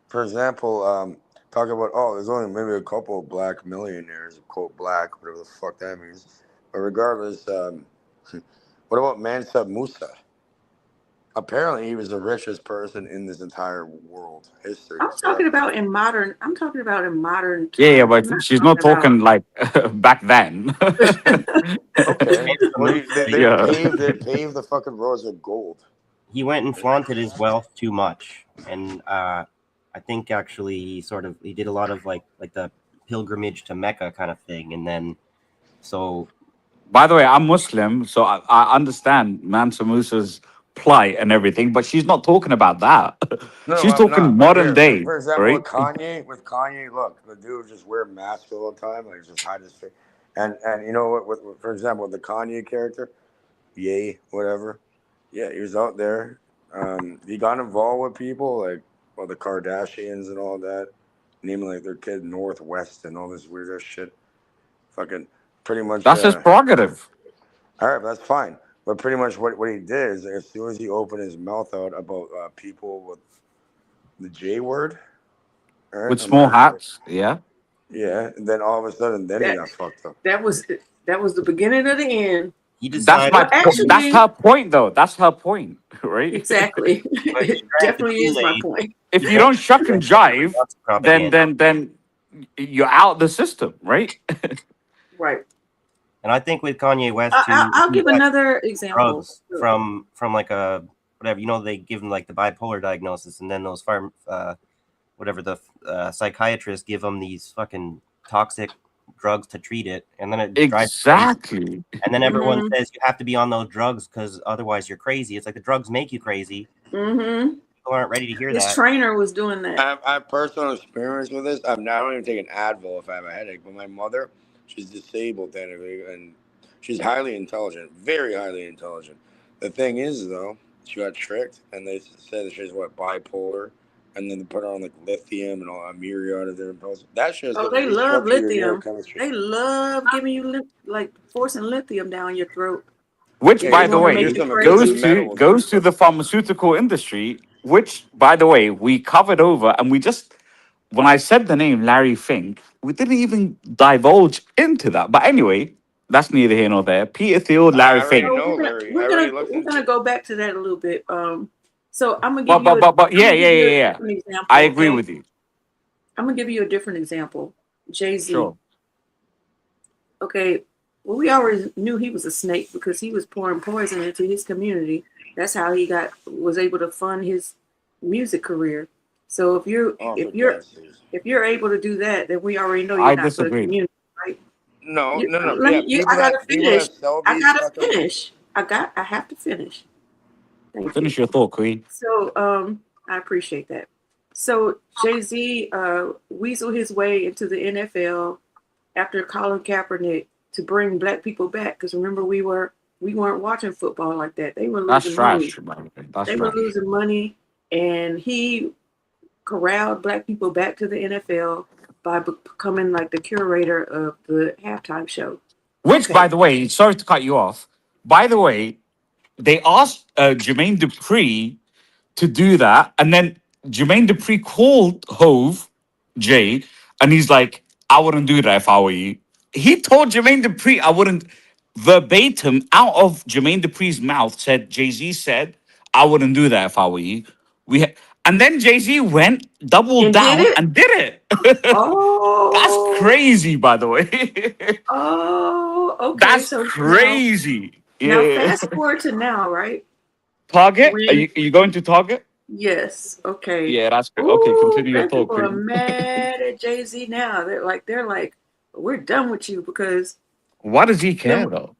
for example, talking about there's only maybe a couple of black millionaires, quote black, whatever the fuck that means. But regardless, what about Mansa Musa? Apparently, he was the richest person in this entire world history. I'm talking about in modern. I'm talking about in modern times. Yeah, I'm but not she's not talking talking like back then. Okay, well, they Yeah. paved the fucking roads with gold. He went and flaunted his wealth too much, and I think actually he did a lot of like the pilgrimage to Mecca kind of thing, and then so By the way, I'm Muslim, so I understand Mansa Musa's plight and everything, but she's not talking about that. No, She's I'm talking not. But modern here, day, for example, right? with Kanye, look, the dude just wear masks all the time, like just hide his face. And you know what? For example, with the Kanye character, Ye, whatever. Yeah, he was out there. He got involved with people like the Kardashians and all that, naming like their kid Northwest and all this weird ass shit. Fucking pretty much. That's his prerogative. All right, that's fine. But pretty much what he did is as soon as he opened his mouth out about people with the J word, all right, With small hats, yeah. yeah, and then all of a sudden, then he got fucked up. That was the beginning of the end. he That's decided. my. Actually- That's her point, though. That's her point, right? Exactly. But he It drank the definitely is my Kool-Aid. point. If you don't shuck and jive, Lots of propaganda. then you're out the system, right? Right. And I think with Kanye West too, I'll he give got another example. drugs from like a whatever, they give him like the bipolar diagnosis, and then those psychiatrists give him these fucking toxic drugs to treat it, and then it drives Exactly. and then everyone Mhm. says you have to be on those drugs because otherwise you're crazy. It's like the drugs make you crazy. Mm-hmm. People aren't ready to hear His that. trainer was doing that. I have personal experience with this. I don't even take an Advil if I have a headache. But my mother, she's disabled technically, and she's highly intelligent, very highly intelligent. The thing is, though, she got tricked, and they said that she's bipolar, and then they put her on like lithium and a myriad of different pills. That shit is Oh, gonna they love disrupt your lithium. neurochemistry. They love giving you forcing lithium down your throat. Which, Yeah, by they the wanna way, make you goes crazy. goes to the pharmaceutical industry. Which, by the way, we covered over, and we just when I said the name Larry Fink, we didn't even divulge into that. But anyway, that's neither here nor there. Peter Thiel, Larry I already Fink. know, Larry. I already looked into it. go back to that a little bit. So I'm gonna give But yeah. a different example. I agree okay? with you. I'm gonna give you a different example. Jay-Z. Sure. Okay, well, we already knew he was a snake because he was pouring poison into his community. That's how he was able to fund his music career. So if you're able to do that, then we already know you're I not for the disagree. community, right? No. I gotta finish. I gotta finish. I have to finish. Thank you. Finish your thought, Queen. So I appreciate that. So Jay-Z weaseled his way into the NFL after Colin Kaepernick to bring black people back. Because remember, we weren't watching football like that. They were That's losing money. trash, by the way. That's They trash. were losing money, and he corralled black people back to the NFL by becoming like the curator of the halftime show. Which, Okay. by the way, sorry to cut you off. By the way, they asked Jermaine Dupri to do that, and then Jermaine Dupri called Hove, Jay, and he's like, "I wouldn't do that if I were you." He told Jermaine Dupri, "I wouldn't." Verbatim, out of Jermaine Dupri's mouth, said Jay-Z said, "I wouldn't do that if I were you." And then Jay-Z went, doubled And did down, it? and did it. Oh, That's crazy, by the way. Oh, okay. That's so crazy. Now Yeah. fast forward to now, right? Target? When- Are you going to Target? Yes. Okay. Yeah, that's good. Okay, continue your black thought, people are Queen. mad at Jay-Z now. They're like, we're done with you because Why does he care though?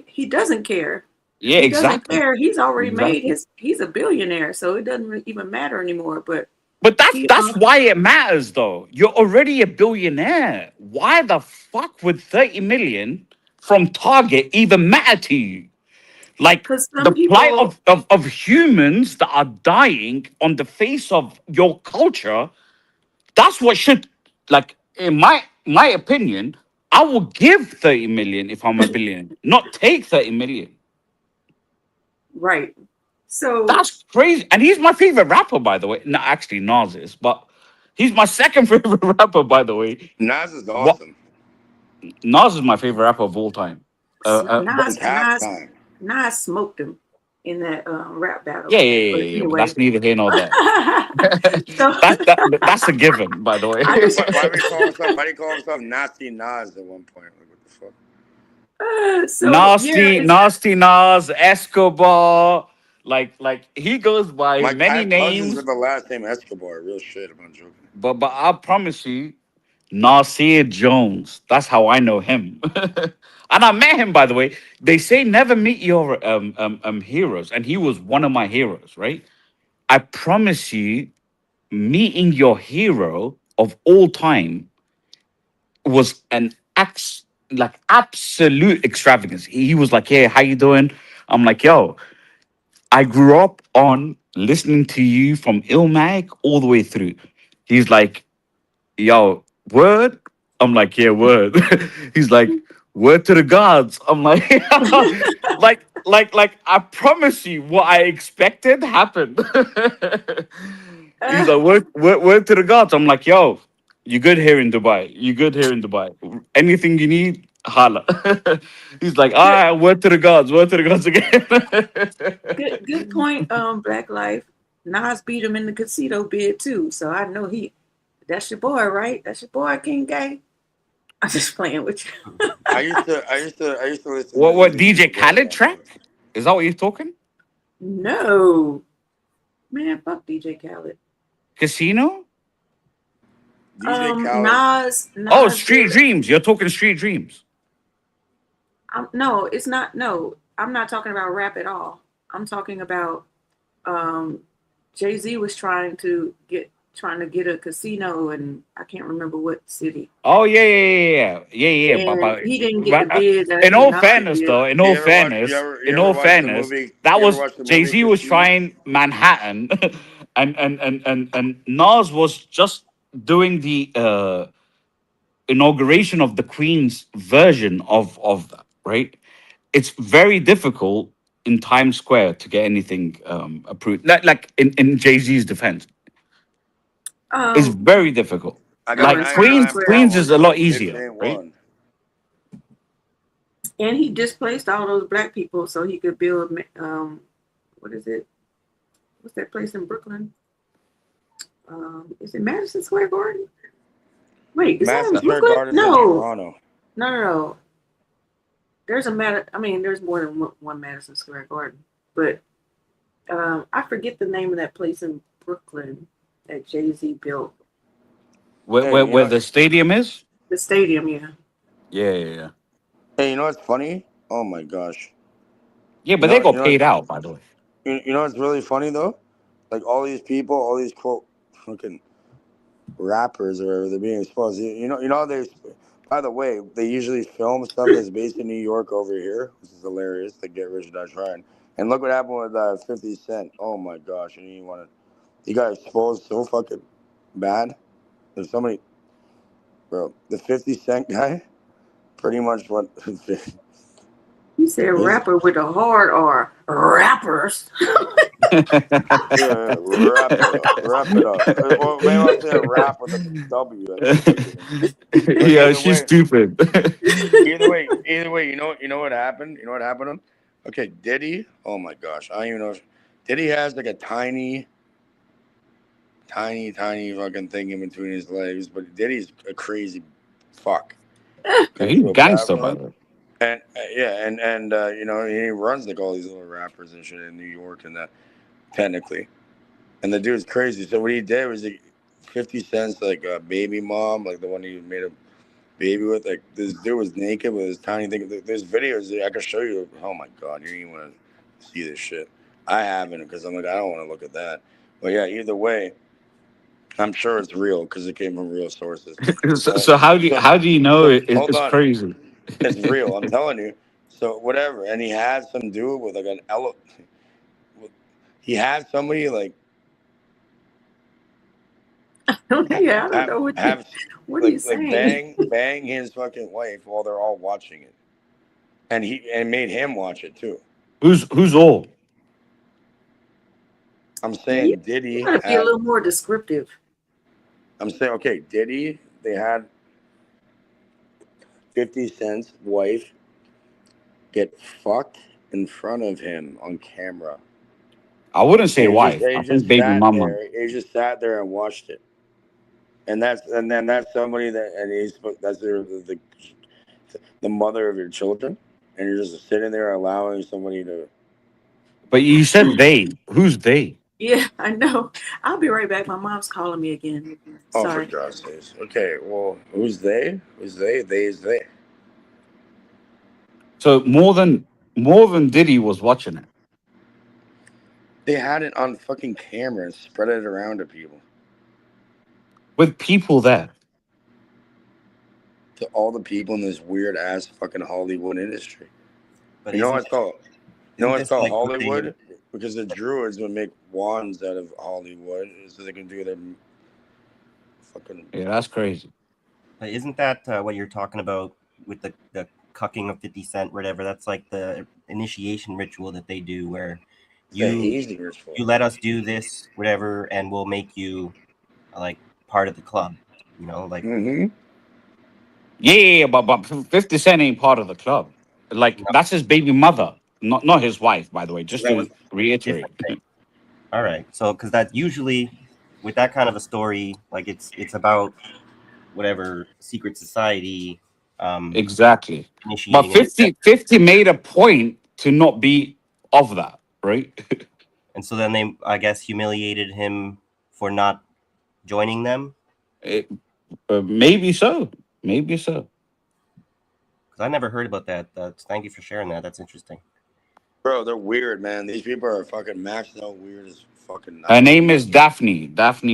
he doesn't care. Yeah, He exactly. doesn't care. He's already Exactly. he's a billionaire, so it doesn't even matter anymore. But But he, that's why it matters though. You're already a billionaire. Why the fuck would 30 million from Target even matter to you? Like 'cause some the plight people- of humans that are dying on the face of your culture, that's what should, like, in my opinion, I will give 30 million if I'm a billionaire, not take 30 million. right. So That's crazy. And he's my favorite rapper, by the way. No, actually, Nas is, but he's my second favorite rapper, by the way. Nas is What? awesome. Nas is my favorite rapper of all time. But It's halftime. Nas smoked him in that rap battle. yeah, But But anyway. that's neither here nor there. So That's a given, by the way. I just- Why do you call himself Nasty Nas at one point? Like, what the fuck? so, Nasty, yeah, it's- Nasty Nas, Escobar. Like he goes by I many have cousins names, with the last name Escobar. Real shit. I'm not joking. but I promise you, Nasir Jones. That's how I know him. And I met him, by the way. They say never meet your heroes, and he was one of my heroes, right? I promise you, meeting your hero of all time was an absolute extravagance. He was like, "Hey, how you doing?" I'm like, "Yo, I grew up on listening to you from Ilmag all the way through." He's like, "Yo, word?" I'm like, "Yeah, word." He's like, "Word to the gods." I'm like, like I promise you, what I expected happened. He's like, word to the gods. I'm like, "Yo, you good here in Dubai? You good here in Dubai? Anything you need, holla." He's like, "All right, word to the gods again." good point, Black Life. Nas beat him in the casino bid too. So I know that's your boy, right? That's your boy, King Gay. I'm just playing with you. I used to listen. What to DJ Khaled track? Is that what you're talking? No. Man, fuck DJ Khaled. Casino? DJ Khaled. Nas. Oh, Street Dreams. You're talking Street Dreams. No, it's not. No, I'm not talking about rap at all. I'm talking about Jay-Z was trying to get a casino, and I can't remember what city. Oh yeah. And he didn't get the bid. In all fairness, though, in all fairness, that was Jay-Z was trying Manhattan, and Nas was just doing the inauguration of the Queen's version of that, right? It's very difficult in Times Square to get anything approved. Like in Jay-Z's defense, it's very difficult. Like Queens is a lot easier, right? And he displaced all those black people so he could build. What is it? What's that place in Brooklyn? Is it Madison Square Garden? Wait, is that in Brooklyn? No. There's there's more than one Madison Square Garden, but I forget the name of that place in Brooklyn that Jay-Z built. Where the stadium is? The stadium, yeah. Yeah. Hey, you know what's funny? Oh my gosh. Yeah, but they got paid out, by the way. You know what's really funny though? Like all these people, all these quote fucking rappers or whatever, they're being exposed. You know they. By the way, they usually film stuff that's based in New York over here, which is hilarious. They Get Rich or Die Trying. And look what happened with 50 Cent. Oh my gosh! He got exposed so fucking bad. There's so many, bro. The 50 Cent guy, pretty much what. You said rapper with a hard R. Rappers. Yeah, wrap it up. Well, maybe I'll say rap with a W. Yeah, she's stupid. Either way, you know what happened? You know what happened to him? Okay, Diddy. Oh my gosh, I don't even know. Diddy has like a tiny fucking thing in between his legs, but Diddy's a crazy fuck. He's gangster, by the way. And and you know, he runs like all these little rappers and shit in New York and that, technically. And the dude's crazy. So what he did was like 50 Cent's like a baby mom, like the one he made a baby with. Like this dude was naked with his tiny thing. There's videos I can show you. Oh my god, you don't even want to see this shit. I haven't because I'm like I don't want to look at that. But yeah, either way, I'm sure it's real because it came from real sources. So how do you know it's crazy? It's real, I'm telling you. So whatever, and he had some dude with like an elephant. He had somebody like. Yeah, I don't know what are you saying? Bang his fucking wife while they're all watching it, and made him watch it too. Who's all? I'm saying Diddy You gotta be a had. little more descriptive. I'm saying, okay, Diddy. They had 50 Cent's wife get fucked in front of him on camera. I wouldn't say And wife. I think baby mama. He just sat there and watched it. And then that's somebody that, and that's the mother of your children, and you're just sitting there allowing somebody to. But you said they. Who's they? Yeah, I know. I'll be right back. My mom's calling me again. Oh, Sorry. for God's sakes. Okay, well, who's they? Who's they? They is they. So more than Diddy was watching it. They had it on fucking camera and spread it around to people, With people there. to all the people in this weird ass fucking Hollywood industry. But You know what isn't it's called? You know what it's this called? like what they- Hollywood? Because the Druids would make wands out of Hollywood so they can do their fucking. Yeah, that's crazy. But isn't that what you're talking about with the cucking of 50 Cent, whatever? That's like the initiation ritual that they do where The you hazing ritual. you let us do this, whatever, and we'll make you like part of the club. You know, like Mm-hmm. Yeah, but 50 Cent ain't part of the club. Like that's his baby mother, not his wife, by the way. Just That to was reiterate. different thing. All right. So because that usually with that kind of a story, like it's about whatever secret society Exactly. But initiating it. 50 made a point to not be of that, right? And so then they, I guess, humiliated him for not joining them. Maybe so. Maybe so. Because I never heard about that. Thank you for sharing that. That's interesting. Bro, they're weird, man. These people are fucking maxed out weird as fucking. Her name is Daphne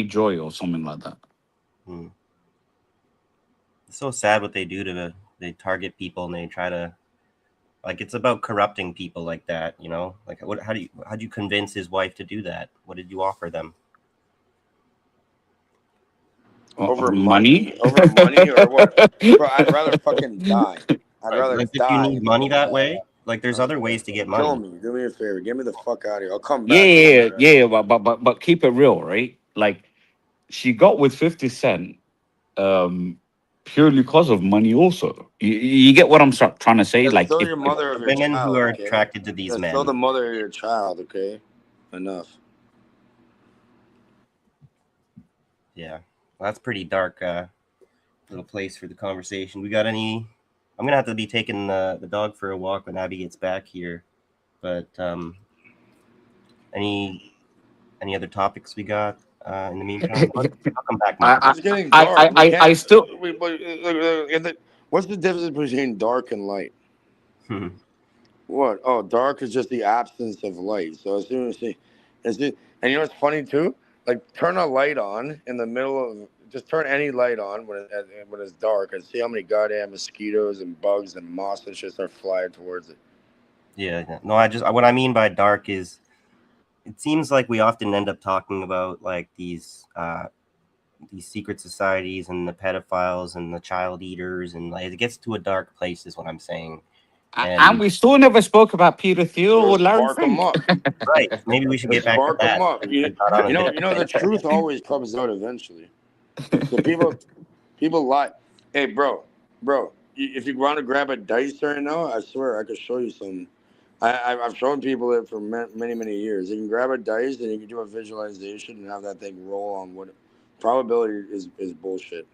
Joy or something like that. It's so sad what they do to they target people and they try to like it's about corrupting people like that, you know? Like how do you convince his wife to do that? What did you offer them? Over money? Over money or what? Bro, I'd rather fucking die. I'd rather Like, die. if you need money that way, like there's other ways to get Kill money. me. Do me a favor. Get me the fuck out of here. I'll come back. Yeah, but keep it real, right? Like she got with 50 Cent purely because of money also. You get what I'm trying to say? That's like still if, your mother of your Women child, who are okay? attracted to these That's men. still the mother of your child, okay? Enough. Yeah. Well, that's pretty dark little place for the conversation. We got any? I'm gonna have to be taking the dog for a walk when Abby gets back here. But any other topics we got in the meantime? I'll come back. It's getting dark. I still. What's the difference between dark and light? What? Oh, dark is just the absence of light. So as soon as and you know what's funny too? Like turn a light on in the middle of. Just turn any light on when it's dark and see how many goddamn mosquitoes and bugs and moss and shit start flying towards it. Yeah. No, what I mean by dark is it seems like we often end up talking about like these secret societies and the pedophiles and the child eaters, and like it gets to a dark place is what I'm saying. And we still never spoke about Peter Thiel or Larry Spark them Fink. up. Right. Maybe we should get back to Spark that. them up. You know the truth always comes out eventually. So people lie. Hey, bro, if you want to grab a dice right now, I swear I could show you some. I've shown people it for many years. You can grab a dice and you can do a visualization and have that thing roll on what probability is bullshit.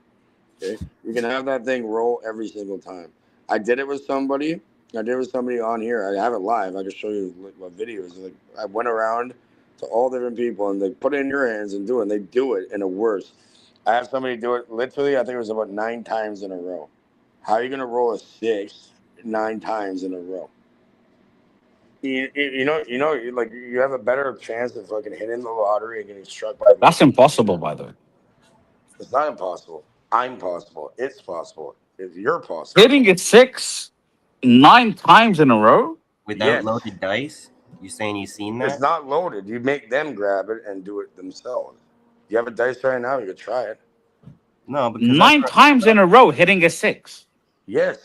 Okay, you can have that thing roll every single time. I did it with somebody. On here. I have it live. I can show you what videos. Like I went around to all different people and they put it in your hands and do it. And they do it and it works. I have somebody do it literally, I think it was about 9 times in a row. How are you going to roll a 6 9 times in a row? You know, like you have a better chance of fucking hitting the lottery and getting struck by. That's impossible, by the way. It's not impossible. I'm possible. It's possible. If you're possible. Hitting it 6 9 times in a row without loaded dice. You saying you've seen that? It's not loaded. You make them grab it and do it themselves. You have a dice right now. You could try it. No, because 9 times in a row hitting a 6. Yes,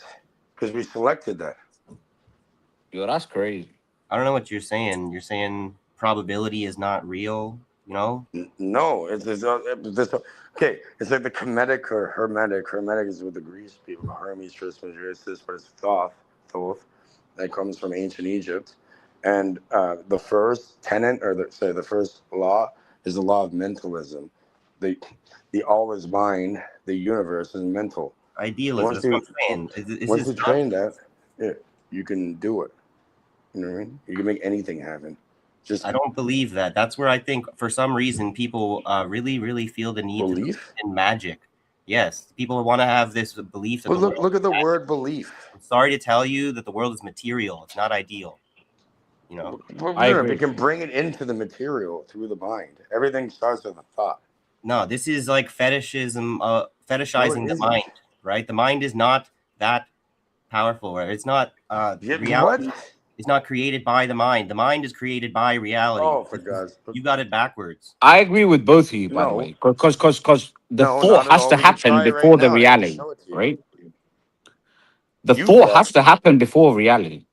because we selected that. Yo, that's crazy. I don't know what you're saying. You're saying probability is not real, you know? No, okay. It's like the Kemetic or Hermetic. Hermetic is with the Greece people. Hermes Trismegistus, but it's Thoth that comes from ancient Egypt. And the first tenet, or the first law, is the law of mentalism. The all is mind. The universe is mental. Idealism. Once That's what I'm saying. once you train that, you can do it. You know what I mean? You can make anything happen. Just I don't believe that. That's where I think, for some reason, people really, really feel the need to believe in magic. Yes, people want to have this belief that Well, look at the word belief. I'm sorry to tell you that the world is material. It's not ideal. You know, I agree. They can bring it into the material through the mind. Everything starts with a thought. No, this is like fetishism, fetishizing the mind, right? The mind is not that powerful, right? It's not reality. It's not created by the mind. The mind is created by reality. Oh, for God's sake. You got it backwards. I agree with both of you, by the way, because the thought has to happen before the reality, right? The thought has to happen before reality.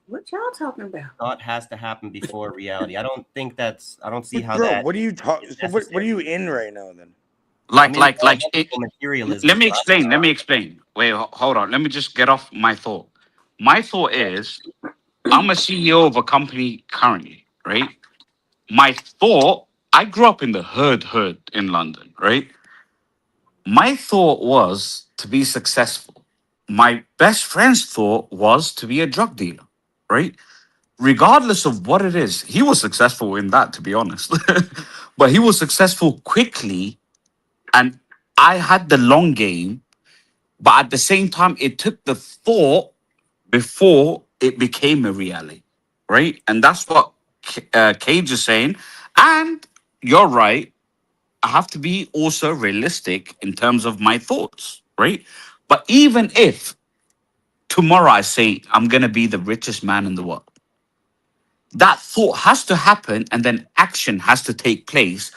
What y'all talking about? Thought has to happen before reality. I don't see how Bro, that. what are you talking? So what are you in right now then? Materialism. Let me explain. Wait, hold on. Let me just get off my thought. My thought is, I'm a CEO of a company currently, right? My thought, I grew up in the hood in London, right? My thought was to be successful. My best friend's thought was to be a drug dealer, right? Regardless of what it is, he was successful in that, to be honest. But he was successful quickly, and I had the long game. But at the same time, it took the thought before it became a reality, right? And that's what Cage is saying. And you're right. I have to be also realistic in terms of my thoughts, right? But even if tomorrow I say I'm going to be the richest man in the world, that thought has to happen, and then action has to take place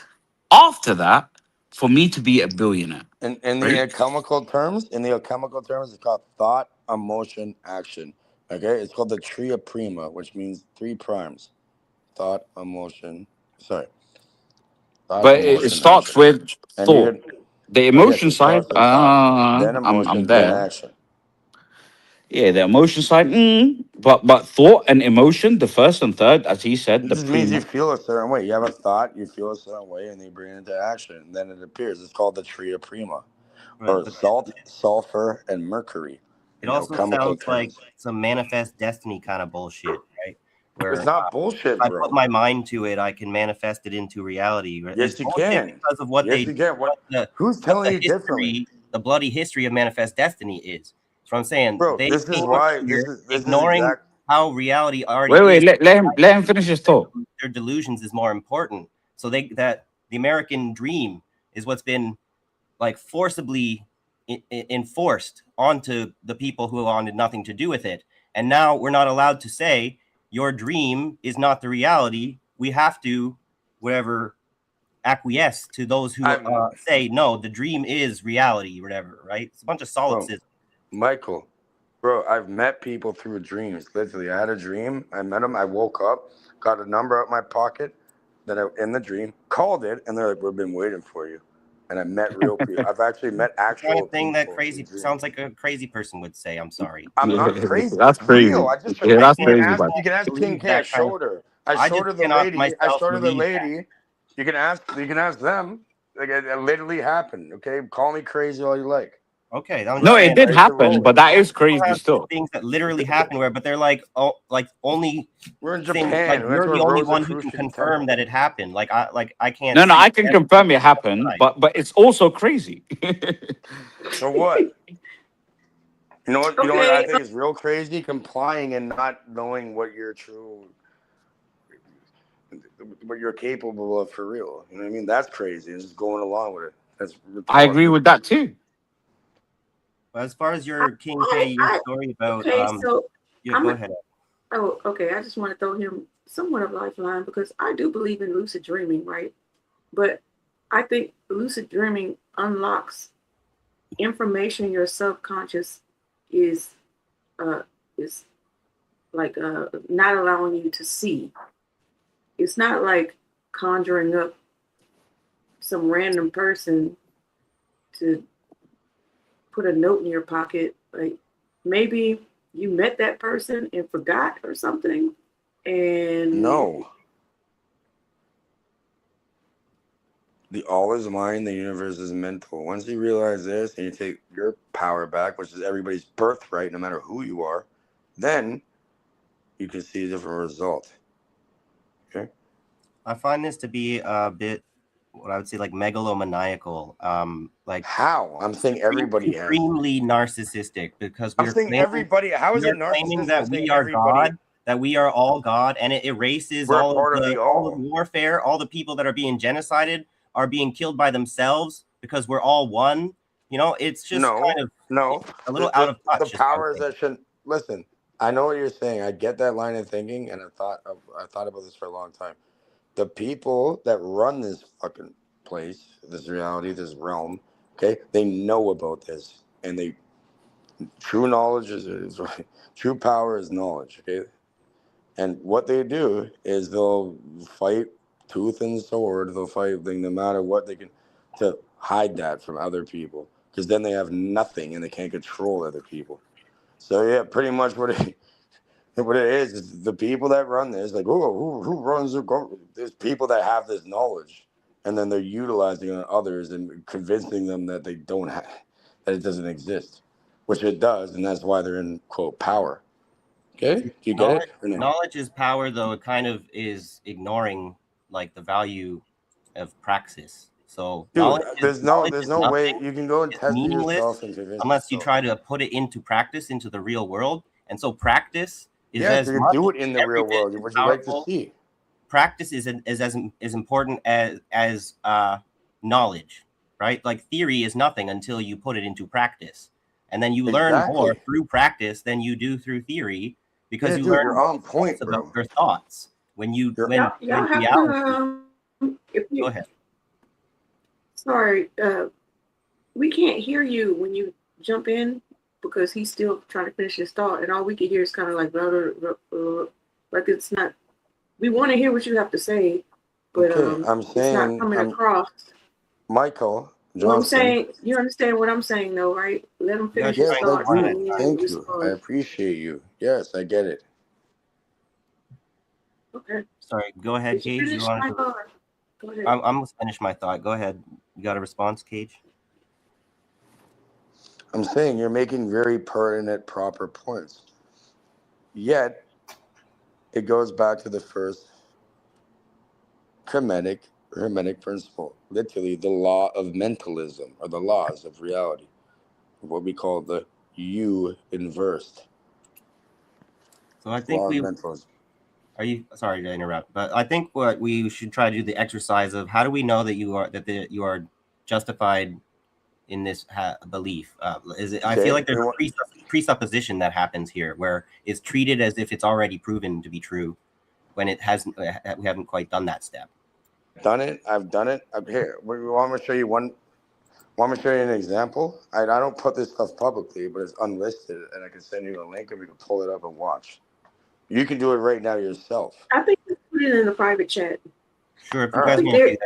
after that for me to be a billionaire. In the alchemical terms, it's called thought, emotion, action. Okay, it's called the tria prima, which means 3 primes: thought, emotion. Sorry. But it starts with thought. The emotion side, then emotion, I'm then there. action. Yeah, the emotion side, but thought and emotion, the first and third, as he said, It the just means you prima. feel a certain way. You have a thought, you feel a certain way, and you bring it into action, and then it appears. It's called the tria prima, or salt, sulfur, and mercury. It also sounds like some manifest destiny kind of bullshit, right? Where it's not bullshit, if I bro. put my mind to it, I can manifest it into reality. Right? Yes, you can. Because of what yes, you can. Who's telling you differently? The bloody history of manifest destiny is. That's what I'm saying. Bro, they this is why this ignoring how reality already. Wait, let him finish his thought. Their delusions is more important. So that the American dream is what's been like forcibly enforced onto the people who wanted nothing to do with it. And now we're not allowed to say your dream is not the reality. We have to, whatever, acquiesce to those who say no, the dream is reality, whatever, right? It's a bunch of solipsism. Michael, bro, I've met people through dreams. Literally, I had a dream. I met them. I woke up, got a number out of my pocket, then in the dream, called it, and they're like, "We've been waiting for you." And I met real people. I've actually met actual kind of thing that crazy sounds like a crazy person would say. I'm sorry. I'm not crazy. That's crazy. Real. I just that's crazy. You can ask King K. I showed her. I showed her the lady. You can ask them. Like it literally happened. Okay, call me crazy all you like. Okay, no, it did happen, but that is crazy still. Things that literally happen, but they're like, only. We're in Japan. You're the only one who can confirm that it happened. Like I can't. No, I can confirm it happened, but it's also crazy. So what? You know what? You know what I think is real crazy? Complying and not knowing what you're capable of for real. You know what I mean? That's crazy. And just going along with it. That's retarded. I agree with that too. As far as your King K, your story about, so go ahead. Oh, okay. I just want to throw him somewhat of a lifeline because I do believe in lucid dreaming, right? But I think lucid dreaming unlocks information your subconscious is like not allowing you to see. It's not like conjuring up some random person to put a note in your pocket. Like maybe you met that person and forgot or something. And No. The all is mind, the universe is mental. Once you realize this and you take your power back, which is everybody's birthright, no matter who you are, then you can see a different result. Okay? I find this to be a bit, what I would say, like megalomaniacal. Like How? I'm saying everybody has. extremely narcissistic, because I'm saying everybody. How is we it are claiming narcissistic? that I'm saying we are everybody. God, that we are all God, and it erases We're all part of of the the all the all. warfare, all the people that are being genocided are being killed by themselves because we're all one. You know, it's just kind of No. a little out of touch. The is what I'm powers saying. that should listen. I know what you're saying. I get that line of thinking, and I thought about this for a long time. The people that run this fucking place, this reality, this realm, okay, they know about this, and they true knowledge is true power is knowledge, okay, and what they do is they'll fight tooth and sword. They'll fight no matter what they can to hide that from other people, because then they have nothing and they can't control other people. So yeah, pretty much what it is the people that run this, like, who runs the government? There's people that have this knowledge, and then they're utilizing it on others and convincing them that they don't have, that it doesn't exist, which it does, and that's why they're in quote power. Okay, do you get it? Or no? Knowledge is power, though it kind of is ignoring like the value of praxis. So Dude, there's no way nothing. you can go and It's test it meaningless yourself and convince unless you yourself. try to put it into practice, into the real world. And so practice is Yeah, as you can much, do it in the every real bit world. as Would you like to powerful. see? Practice is as important as knowledge, right? Like theory is nothing until you put it into practice, and then you learn more Exactly. through practice than you do through theory, because Yeah, you dude, learn you're more on point, about bro. your thoughts when you You're- when y'all have reality. to if you, Go ahead. sorry, we can't hear you when you jump in because he's still trying to finish his thought, and all we can hear is kind of like blah, blah, blah, blah. Like it's not. We want to hear what you have to say, but Okay, I'm it's not saying, coming across. Michael What I'm Johnson. saying, you understand what I'm saying, though, right? Let him finish his Yes, I thoughts. do. And then Thank you. respond. I appreciate you. Yes, I get it. Okay. Sorry, go ahead, Did you Cage. finish You want my to? thought? Go ahead. I'm gonna finish my thought. Go ahead. You got a response, Cage? I'm saying you're making very pertinent, proper points. Yet, it goes back to the first Hermetic principle, literally the law of mentalism, or the laws of reality, what we call the U inversed. So I think Law we of mentalism. are you sorry to interrupt, but I think what we should try to do the exercise of how do we know that you are justified in this belief? Is it? I feel like there's a presupposition that happens here where it's treated as if it's already proven to be true, when it hasn't. We haven't quite done that step. Done it. I've done it. I'm here. We want me to show you one. Want me to show you an example? I don't put this stuff publicly, but it's unlisted, and I can send you a link, and we can pull it up and watch. You can do it right now yourself. I think you put it in the private chat. Sure, if you guys want to do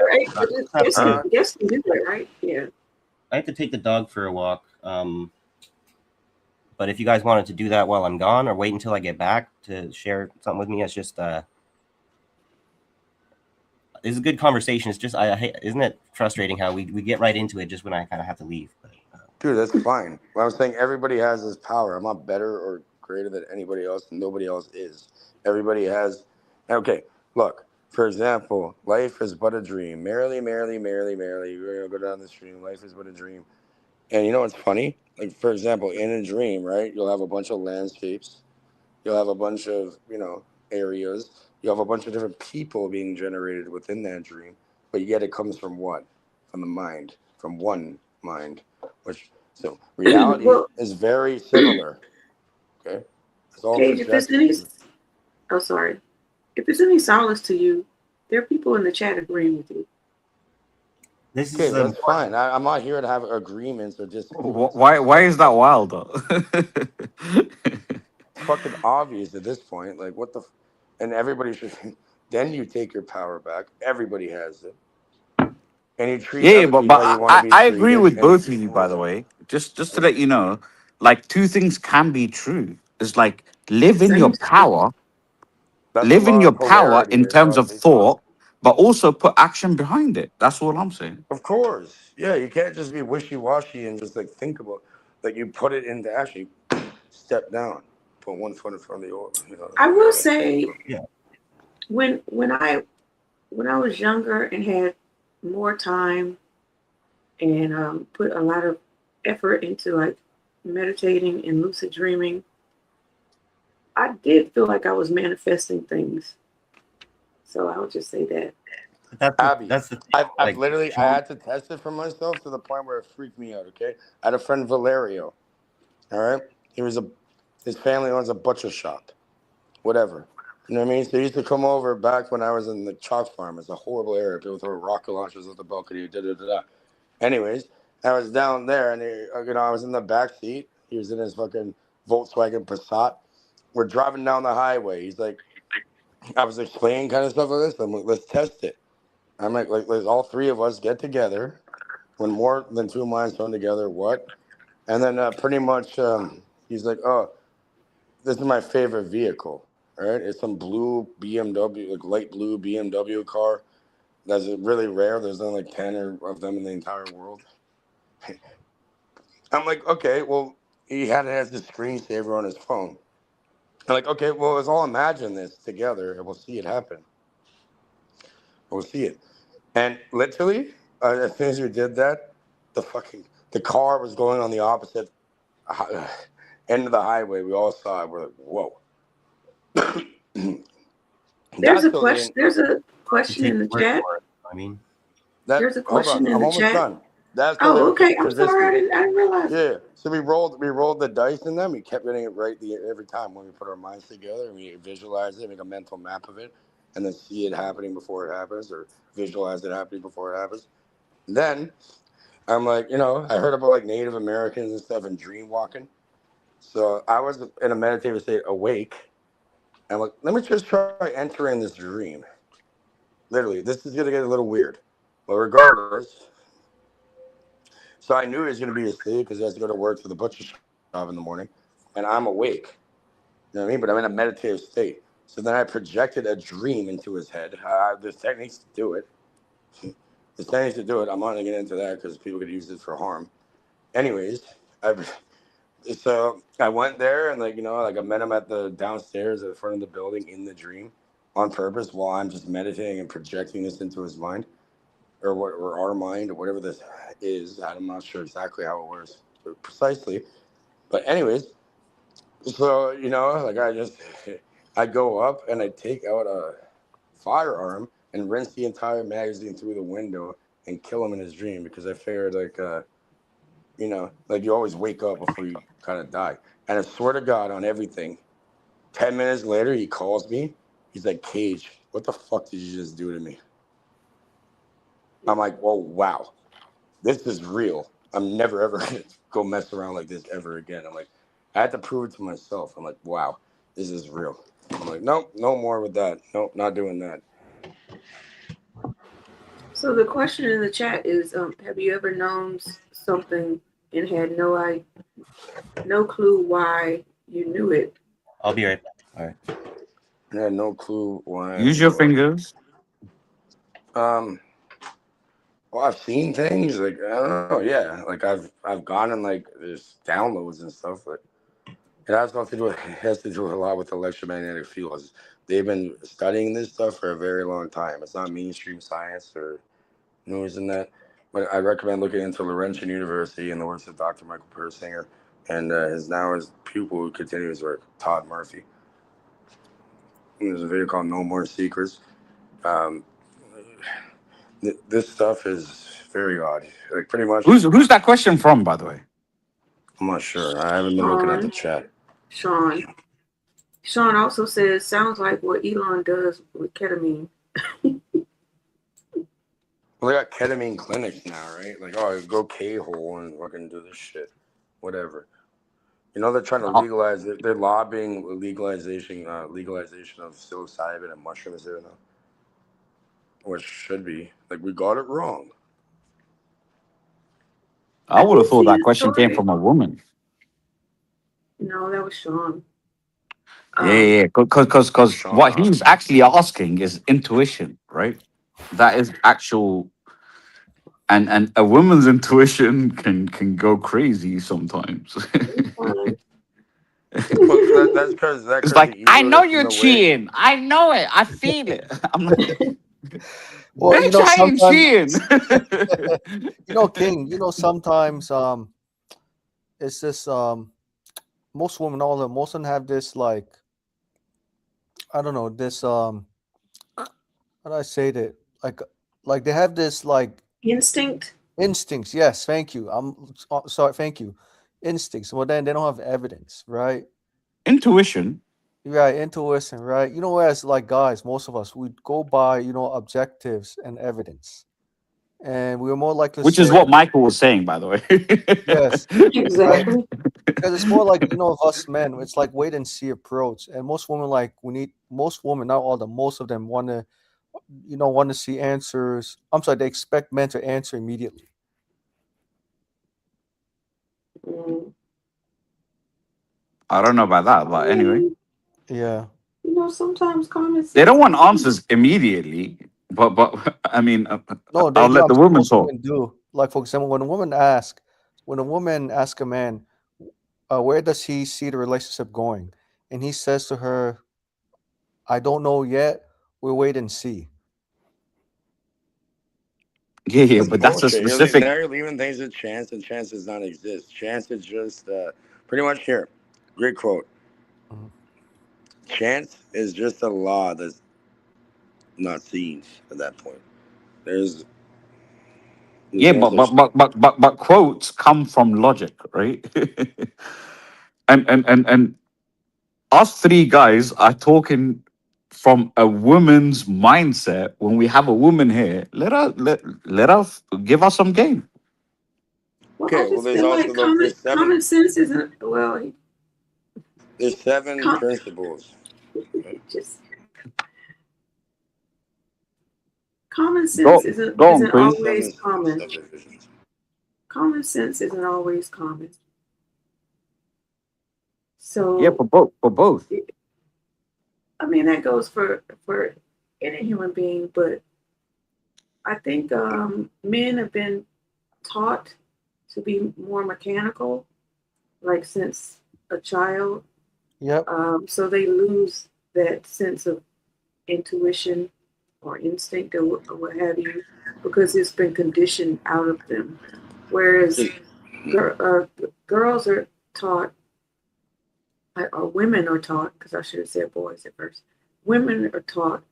that. Yes, you do that, right? Yeah. I have to take the dog for a walk. But if you guys wanted to do that while I'm gone, or wait until I get back to share something with me, it's just it's a good conversation. It's just isn't it frustrating how we get right into it just when I kind of have to leave? But, dude, that's fine. Well, I was saying everybody has this power. I'm not better or greater than anybody else. Nobody else is. Everybody has. Okay, look. For example, life is but a dream. Merrily, merrily, merrily, merrily. You're gonna go down the stream. Life is but a dream. And you know what's funny? Like, for example, in a dream, right? You'll have a bunch of landscapes. You'll have a bunch of, areas. You'll have a bunch of different people being generated within that dream. But yet it comes from what? From the mind. From one mind. So reality is very similar. Okay? It's all Cage, if it's any solace to you, there are people in the chat agreeing with you. This is that's fine. I'm not here to have agreements or disagreements. Why is that wild though? fucking obvious at this point. Like, what the? And everybody should. Then you take your power back. Everybody has it, and you treat Yeah, other but people how you want to be I agree treated. with And both of you, by the way. Just to let you know, like two things can be true. It's like live in your Same. power, that's a live in lot your of power polarity in there, terms of Rossi. thought, but also put action behind it. That's all I'm saying. Of course, yeah. You can't just be wishy washy and just like think about. Like you put it into action. Step down. Put one foot in front of the other. You know. I will say, Yeah. when I was younger and had more time and put a lot of effort into like meditating and lucid dreaming, I did feel like I was manifesting things. So I would just say that. Abby, That's the thing. I've Like literally I Sean, had to test it for myself to the point where it freaked me out. Okay, I had a friend Valerio. All right, his family owns a butcher shop, whatever. You know what I mean? So he used to come over back when I was in the chalk farm. It's a horrible area built with rocket launchers at the balcony. Da da da da. Anyways, I was down there and I was in the back seat. He was in his fucking Volkswagen Passat. We're driving down the highway. He's like, I was explaining kind of stuff like this. I'm like, let's test it. I'm like, let's all three of us get together. When more than two minds come together, what? And then pretty much he's like, oh, this is my favorite vehicle. All right, it's some blue BMW, like light blue BMW car. That's really rare. There's only like 10 of them in the entire world. I'm like, okay, well, he has his screensaver on his phone. I'm like, okay, well, let's all imagine this together and we'll see it happen. We'll see it. And literally, as soon as we did that, the car was going on the opposite end of the highway. We all saw it. We're like, whoa. There's That's a till question. There's a you question take in the the word chat. for it. I mean, There's a hold question on, in I'm the almost chat. done. That's till they Oh, were okay. I'm convinced sorry. me. I didn't realize. Yeah. So we rolled the dice in them. We kept getting it right every time when we put our minds together and we visualize it, make a mental map of it, and then see it happening before it happens, or visualize it happening before it happens. And then I'm like, I heard about like Native Americans and stuff and dream walking. So I was in a meditative state, awake. And I'm like, let me just try entering this dream. Literally, this is gonna get a little weird, but regardless. So I knew he was gonna be asleep because he has to go to work for the butcher shop in the morning, and I'm awake. You know what I mean? But I'm in a meditative state. So then I projected a dream into his head. There's techniques to do it. There's techniques to do it. I'm not gonna get into that because people could use it for harm. Anyways, so I went there and I met him at the downstairs at the front of the building in the dream on purpose while I'm just meditating and projecting this into his mind or our mind or whatever this is. I'm not sure exactly how it works precisely. But anyways, so I go up and I take out a firearm and rinse the entire magazine through the window and kill him in his dream because I figured you always wake up before you kind of die. And I swear to God on everything, 10 minutes later, he calls me. He's like, Cage, what the fuck did you just do to me? I'm like, oh, wow, this is real. I'm never, ever going to go mess around like this ever again. I'm like, I had to prove it to myself. I'm like, wow, this is real. I'm like, nope, no more with that. Nope, not doing that. So the question in the chat is, have you ever known something and had no clue why you knew it? I'll be right back. All right. I had no clue why. Use your fingers. Well, I've seen things like I don't know. Yeah, like I've gone and like there's downloads and stuff. Like it has to do. It has to do a lot with electromagnetic fields. They've been studying this stuff for a very long time. It's not mainstream science or news and that. But I recommend looking into Laurentian University and the works of Dr. Michael Persinger and his pupil who continues work, Todd Murphy. And there's a video called No More Secrets. This stuff is very odd. Like pretty much. Who's that question from, by the way? I'm not sure. I haven't been looking at the chat. Sean also says, sounds like what Elon does with ketamine. Well, they got ketamine clinics now, right? Like, oh, go K-hole and fucking do this shit. Whatever. You know, they're trying to Uh, legalize it. They're lobbying legalization of psilocybin and mushrooms there now, which should be like we got it wrong. I would have did thought see that a question came story. from a woman. No, that was Sean. Yeah, because Sean, what he's actually asking is intuition, right? That is actual, and a woman's intuition can go crazy sometimes. Fine. well, that's because It's the like, I ego know gets in you're the way. cheating. I know it. I feel it. I'm like, Well, bitch, I ain't sometimes, cheating. King, sometimes it's this most women, all of them, most of them have this like, I don't know, this how do I say that? Like they have this like Instinct. instincts. Yes, thank you. I'm sorry, thank you. Instincts. Well, then they don't have evidence, right? Intuition. Right, intuition, right? Whereas like guys, most of us, we go by, objectives and evidence. And we are more likely to Which is say, what Michael was saying, by the way. yes, right? Exactly. Because it's more like, of us men, it's like wait and see approach. And most women, like, most women, not all of them, most of them want to, want to see answers. I'm sorry, they expect men to answer immediately. Mm. I don't know about that, but anyway. Yeah. Sometimes common sense. They don't want answers immediately, but I mean, No, I'll they do. let I'm the saying women most talk. women do. Like, for example, when a woman asks a man, where does he see the relationship going? And he says to her, I don't know yet. We'll wait and see. Yeah, That's but that's a bullshit. specific. Now you're leaving things to chance, and chance does not exist. Chance is just pretty much here. Great quote. Mhm. Chance is just a law that's not seen at that point. There's Yeah, no but such but thing. but but but, but quotes come from logic, right? and us three guys are talking from a woman's mindset. When we have a woman here, let us give us some game. Well, I Okay, well just there's feel also like common there's seven common sense isn't well. there's seven Com- principles. just common sense Go isn't go on, isn't Chris. always common. Subdivisions. Common sense isn't always common. Yeah, So for both. I mean that goes for any human being, but I think men have been taught to be more mechanical, like since a child. Yep. So they lose that sense of intuition or instinct or what have you because it's been conditioned out of them. Whereas girls are taught, or women are taught, because I should have said boys at first. Women are taught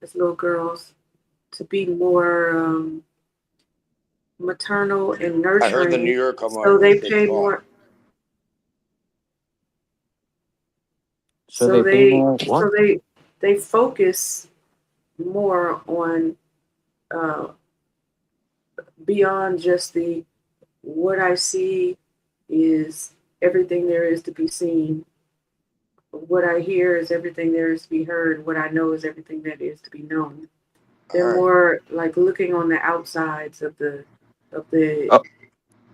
as little girls to be more maternal and I heard the New nurturing. York come So on they and say pay taught. more. So they pay more what? So they focus more on beyond just the what I see is everything there is to be seen. What I hear is everything there is to be heard. What I know is everything that is to be known. They're Alright. more like looking on the outsides of the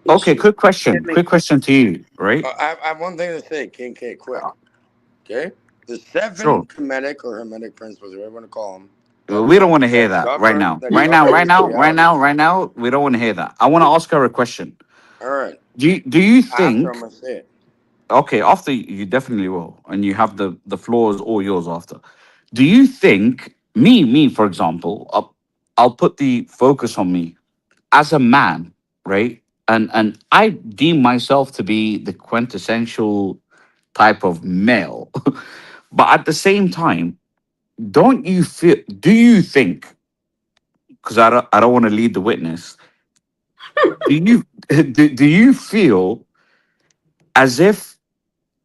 Okay, issue. quick That question. makes Quick question to you, right? I have one thing to say, King K, quick. Okay? The Sure. seven Kemetic or Hermetic principles, whatever you want to call them, We don't want to hear that right now. that govern Right now. We don't want to hear that. I want to ask her a question. All right. Do you After I'm think? gonna say it. Okay, after you definitely will, and you have the floor is all yours after. Do you think me for example? I'll put the focus on me as a man, right? And I deem myself to be the quintessential type of male, but at the same time, don't you feel? Do you think? Because I don't want to lead the witness. Do you do you feel as if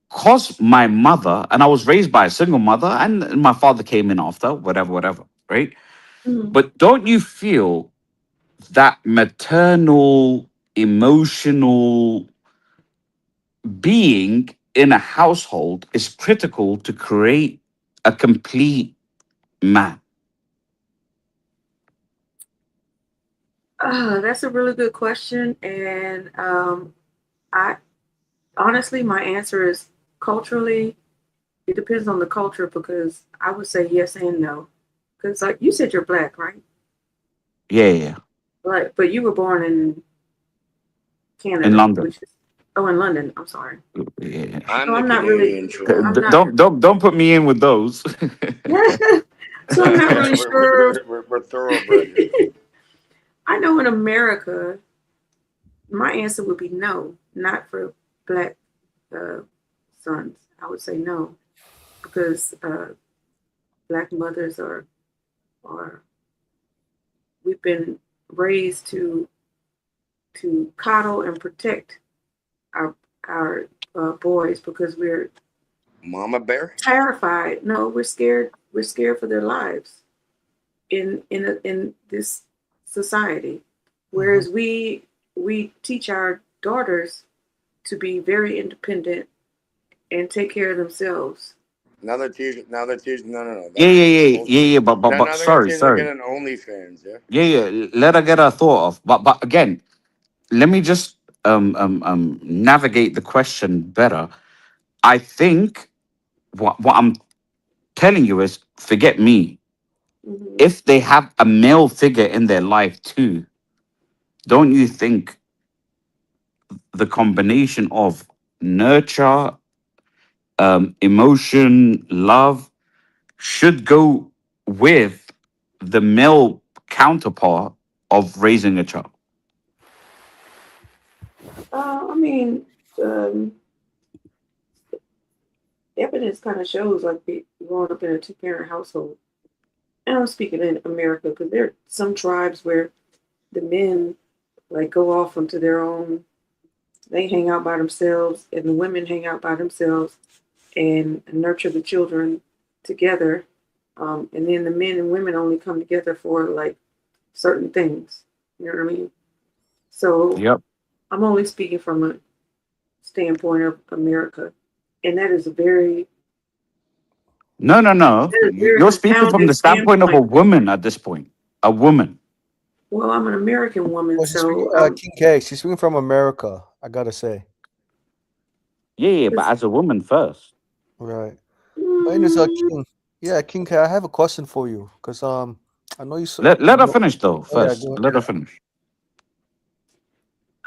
cause my mother and I was raised by a single mother and my father came in after whatever, right? Mhm. But don't you feel that maternal emotional being in a household is critical to create a complete man? That's a really good question, and I honestly, my answer is culturally. It depends on the culture because I would say yes and no. Because like you said, you're black, right? Yeah. But you were born in In Canada, London. which is in London. I'm sorry. Yeah. I'm So the I'm not really. Canadian choice. I'm not. Don't put me in with those. So I'm not really sure. We're thoroughbred here. I know in America, my answer would be no, not for black sons. I would say no because black mothers are we've been raised to coddle and protect our boys because we're Mama bear. terrified. No, we're scared. We're scared for their lives in this society. Whereas we teach our daughters to be very independent and take care of themselves. Now they're teaching. No. Yeah. But Now they're sorry. getting an OnlyFans. Yeah. Yeah. Let her get her thought off. But again, let me just navigate the question better. I think what I'm telling you is forget me. Mm-hmm. If they have a male figure in their life too, don't you think the combination of nurture, emotion, love should go with the male counterpart of raising a child? I mean, evidence kind of shows like growing up in a two-parent household. And I'm speaking in America because there are some tribes where the men like go off onto their own. They hang out by themselves, and the women hang out by themselves and nurture the children together. And then the men and women only come together for like certain things. You know what I mean? So Yep. I'm only speaking from a standpoint of America, and that is a very No. very You're speaking from the confounded standpoint of a standpoint. woman at this point. A woman. Well, I'm an American woman, Oh, she's speaking, so King K. She's speaking from America. I gotta say, Yeah, but as a woman first. right. My name is King. Yeah, King K. I have a question for you because I know you. Let her finish though Oh, yeah, first. go Let her ahead. finish.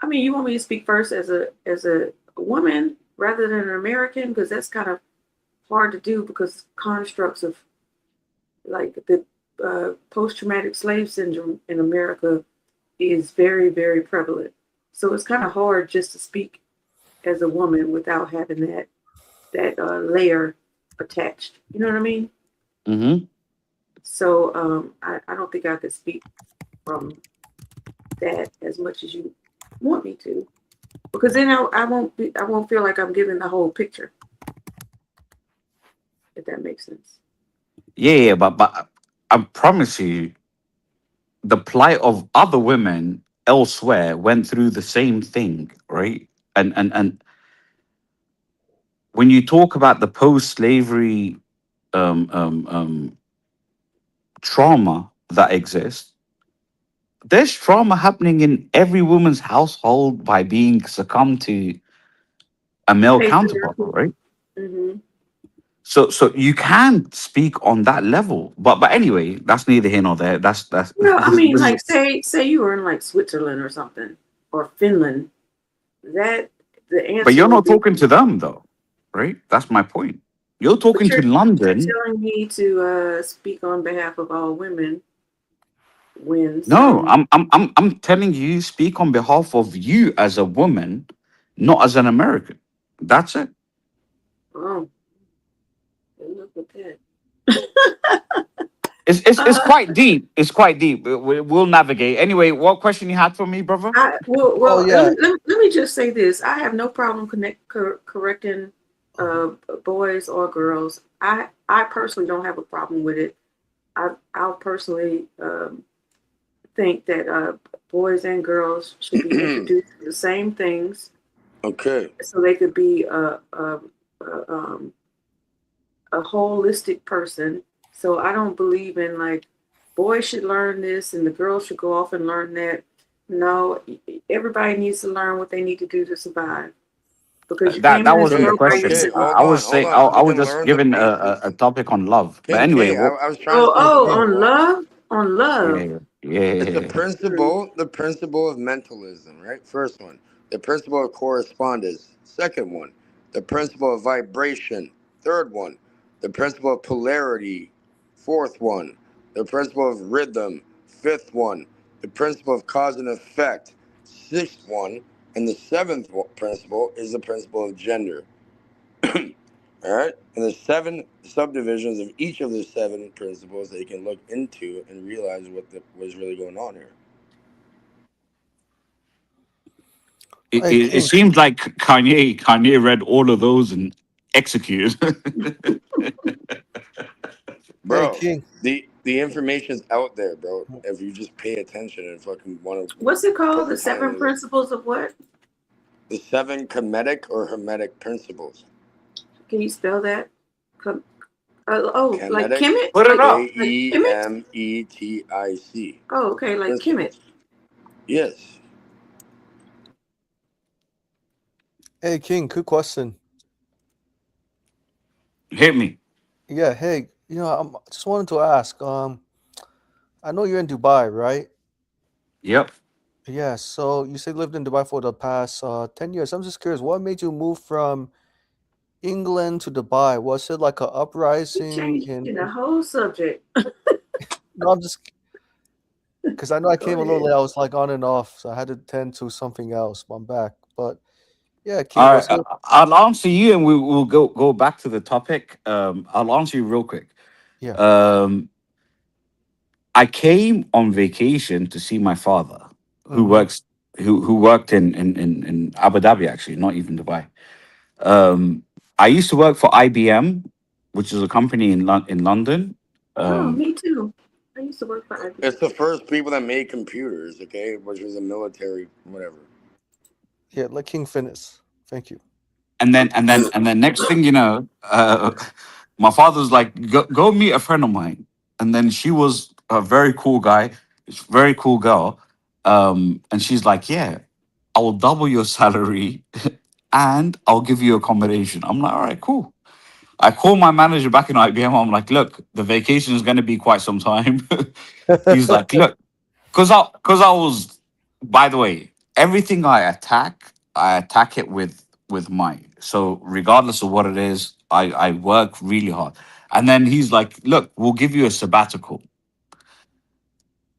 I mean, you want me to speak first as a woman rather than an American because that's kind of hard to do because constructs of like the post-traumatic slave syndrome in America is very, very prevalent. So it's kind of hard just to speak as a woman without having that layer attached. You know what I mean? Mm-hmm. So I don't think I could speak from that as much as you want me to, because then I won't feel like I'm giving the whole picture. If that makes sense. Yeah, but I promise you, the plight of other women elsewhere went through the same thing, right? And when you talk about the post-slavery trauma that exists, there's trauma happening in every woman's household by being succumbed to a male counterpart, right? Mm-hmm. So you can speak on that level, but anyway, that's neither here nor there. That's Well, I mean, this like is, say you were in like Switzerland or something or Finland. That the answer but you're would not be. talking to them though, right? That's my point. You're But talking to you're London. telling me to speak on behalf of all women when No, some. I'm telling you, speak on behalf of you as a woman, not as an American. That's it. Oh, good luck with that. It's uh, quite deep. It's quite deep. We'll navigate. Anyway, what question you had for me, brother? Oh, let yeah. me just say this. I have no problem correcting boys or girls. I personally don't have a problem with it. I'll personally think that boys and girls should be introduced to the same things Okay. so they could be a holistic person. So I don't believe in like boys should learn this and the girls should go off and learn that. No, everybody needs to learn what they need to do to survive. Because you came That in this wasn't the world by question. Okay. yourself. Hold I was on. Hold saying on. I We was can just learn the giving basics. a topic on love. But King anyway, K, what? I was trying to say Oh, King on one. love, on love. Yeah, It's the yeah. principle of mentalism, right? First one, the principle of correspondence. Second one, the principle of vibration. Third one, the principle of polarity. Fourth one, the principle of rhythm. Fifth one, the principle of cause and effect. Sixth one, and the seventh principle is the principle of gender. All right, and there's 7 subdivisions of each of the 7 principles that you can look into and realize what's really going on here. Hey, It King. seems like Kanye read all of those and executed. Hey, Bro, King. the information's out there, bro. If you just pay attention and fucking want to What's it called? put The the time 7 into it. principles of what? The 7 Kemetic or Hermetic principles. Can you spell that? Like Kemetic, Kemet? Put it Like, up. like Kemet? Kemetic. Oh, okay, like Kemet. Principles. Yes. Hey, King. Good question. Hit me. Yeah. Hey, I just wanted to ask. I know you're in Dubai, right? Yep. Yeah. So you said you lived in Dubai for the past 10 years. I'm just curious, what made you move from England to Dubai? Was it like an You uprising changing the whole subject. No, I'm just because I know I Go came a little ahead. late. I was like on and off, so I had to tend to something else. But I'm back. But yeah, King, All was right. it? I'll answer you, and we'll go back to the topic. I'll answer you real quick. Yeah. I came on vacation to see my father, who Mhm. works who worked in Abu Dhabi, actually, not even Dubai. I used to work for IBM, which is a company in London. Oh, me too. I used to work for IBM. It's the first people that made computers, okay, which was a military whatever. Yeah, let King finish. Thank you. And then next thing you know, my father's like, go meet a friend of mine. And then she was a very cool guy, very cool girl. And she's like, yeah, I will double your salary and I'll give you accommodation. I'm like, all right, cool. I call my manager back in IBM. I'm like, look, the vacation is going to be quite some time. He's like, look, because I was, by the way, everything I attack it with might. So regardless of what it is, I work really hard. And then he's like, look, we'll give you a sabbatical.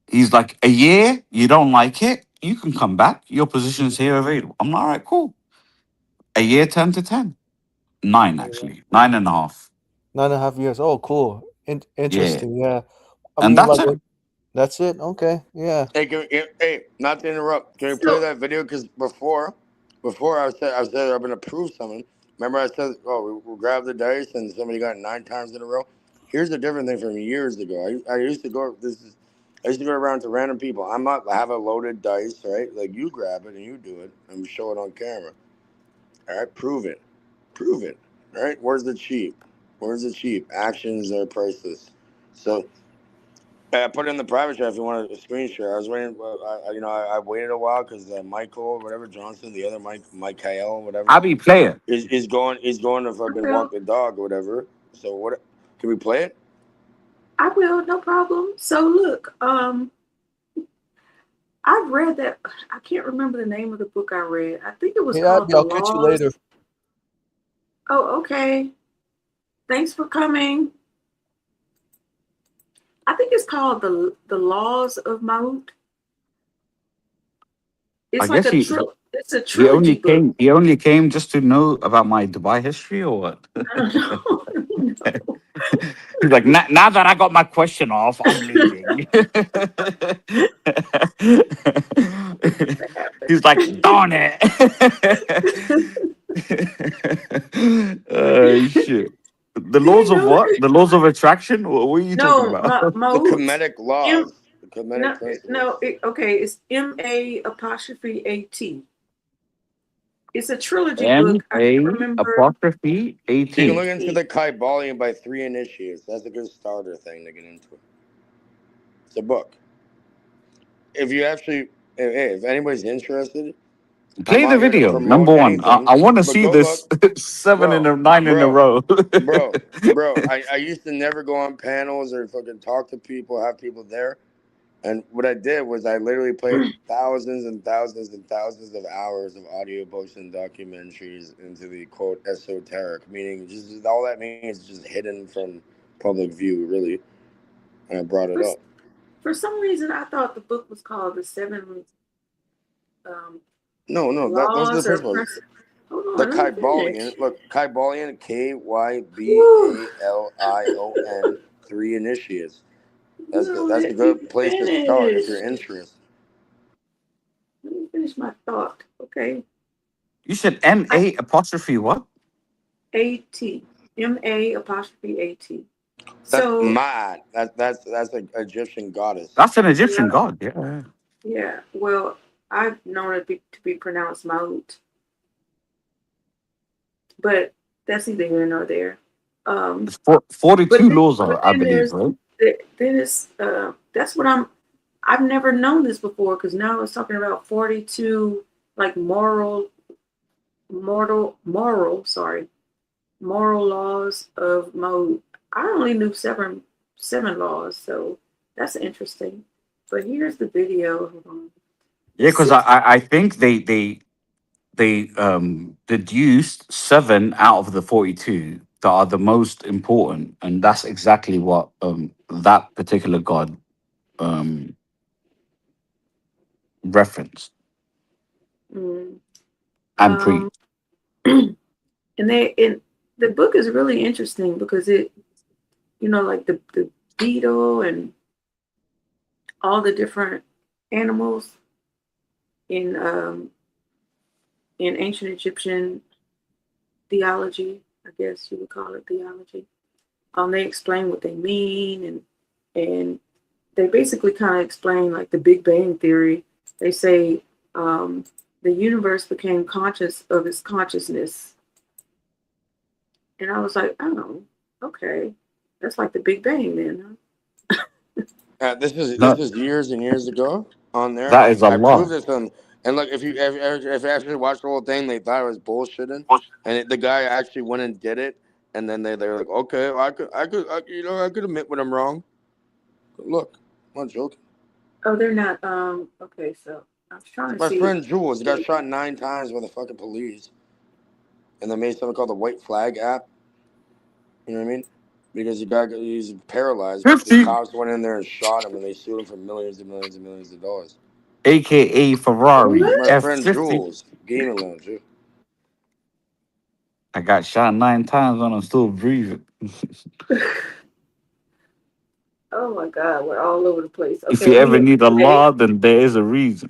He's like, a year, you don't like it, you can come back. Your position's here available. I'm like, all right, cool. A year turned to 10. 9, actually. 9.5. 9.5 years. Oh, cool. Yeah. Interesting. Yeah. I And mean, that's like, it. that's it. Okay. Yeah. Hey, not to interrupt. Can we play that video? Because before I said I'm gonna prove something. Remember I said, oh, we'll grab the dice and somebody got 9 times in a row. Here's a different thing from years ago. I used to go. I used to go around to random people. I have a loaded dice, right? Like you grab it and you do it and we show it on camera. All right, prove it. All right, where's the cheap? Actions are priceless. So. I put it in the private chat if you want a screen share. I was waiting. I waited a while because Michael, whatever Johnson, the other Michael, whatever, I'll be player. is going to fucking walk the dog or whatever. So what? Can we play it? I will, no problem. So look, I've read that. I can't remember the name of the book I read. I think it was called I'll The catch you Laws. later. Oh, okay. Thanks for coming. I think it's called the Laws of Maut. It's I like guess it's a trilogy book. he only came just to know about my Dubai history or what? I don't know. He's like, now that I got my question off, I'm leaving. He's like, darn it. Shit. The laws of what? The laws of attraction? What are you talking about? The Maut. Kemetic laws. The Kemetic principles. Okay, it's MA''AT. It's a trilogy book. I can't remember. M-A-apostrophe You can 18. look into the Kybalion by 3 Initiates. That's a good starter thing to get into. It's a book. If you actually, if anybody's interested, Play I'm the out here to video. promote Number one. anything. I want to But see go this look, 7 bro, and 9 in a bro, row. bro. I used to never go on panels or fucking talk to people, have people there. And what I did was I literally played thousands and thousands and thousands of hours of audiobooks and documentaries into the quote esoteric, meaning just all that means is just hidden from public view, really. And I brought it up. For some reason, I thought the book was called The Seven No, those are the Laws or principles. Principles. Hold on, The let me Kybalion, finish. look, Kybalion, Kybalion, 3 Initiates. That's No, a let good me place to start if you're finish. interested. Let me finish my thought. Okay. You said M-A apostrophe what? A-T. M-A-apostrophe-A-T. That's So, Ma'at. That's an Egyptian goddess. That's an Egyptian yeah, god. Yeah. yeah. Well, I've known it to be pronounced Maut. But that's neither here nor there. It's 42 But laws, but I then believe, there's right? then it's that's what I've never known this before because now it's talking about 42 like moral laws of mode. I only knew seven laws, so that's interesting. But here's the video. Hold on. Yeah, because Six, I think they deduced 7 out of the 42 that are the most important, and that's exactly what that particular god referenced mm, and preached. and the book is really interesting because it, like the beetle and all the different animals in ancient Egyptian theology, I guess you would call it theology. They explain what they mean and they basically kind of explain like the Big Bang Theory. They say the universe became conscious of its consciousness. And I was like, oh, okay. That's like the Big Bang then, huh? This is No, years and years ago on there. that is I proved Allah. this on. And look, if you actually watched the whole thing, they thought it was bullshitting, and the guy actually went and did it. And then they were like, okay, well, I could admit when I'm wrong. Look, I'm not joking. Oh, they're not. Okay, so I'm trying to My see. friend Jules got shot 9 times by the fucking police, and they made something called the White Flag app. You know what I mean? Because he's paralyzed. The 50, cops went in there and shot him, and they sued him for millions and millions and millions of dollars. aka Ferrari My friend F50. Jules, gaming lounge. Yeah. I got shot 9 times and I'm still breathing. Oh my God, we're all over the place. If Okay, you ever we need a law, then there is a reason.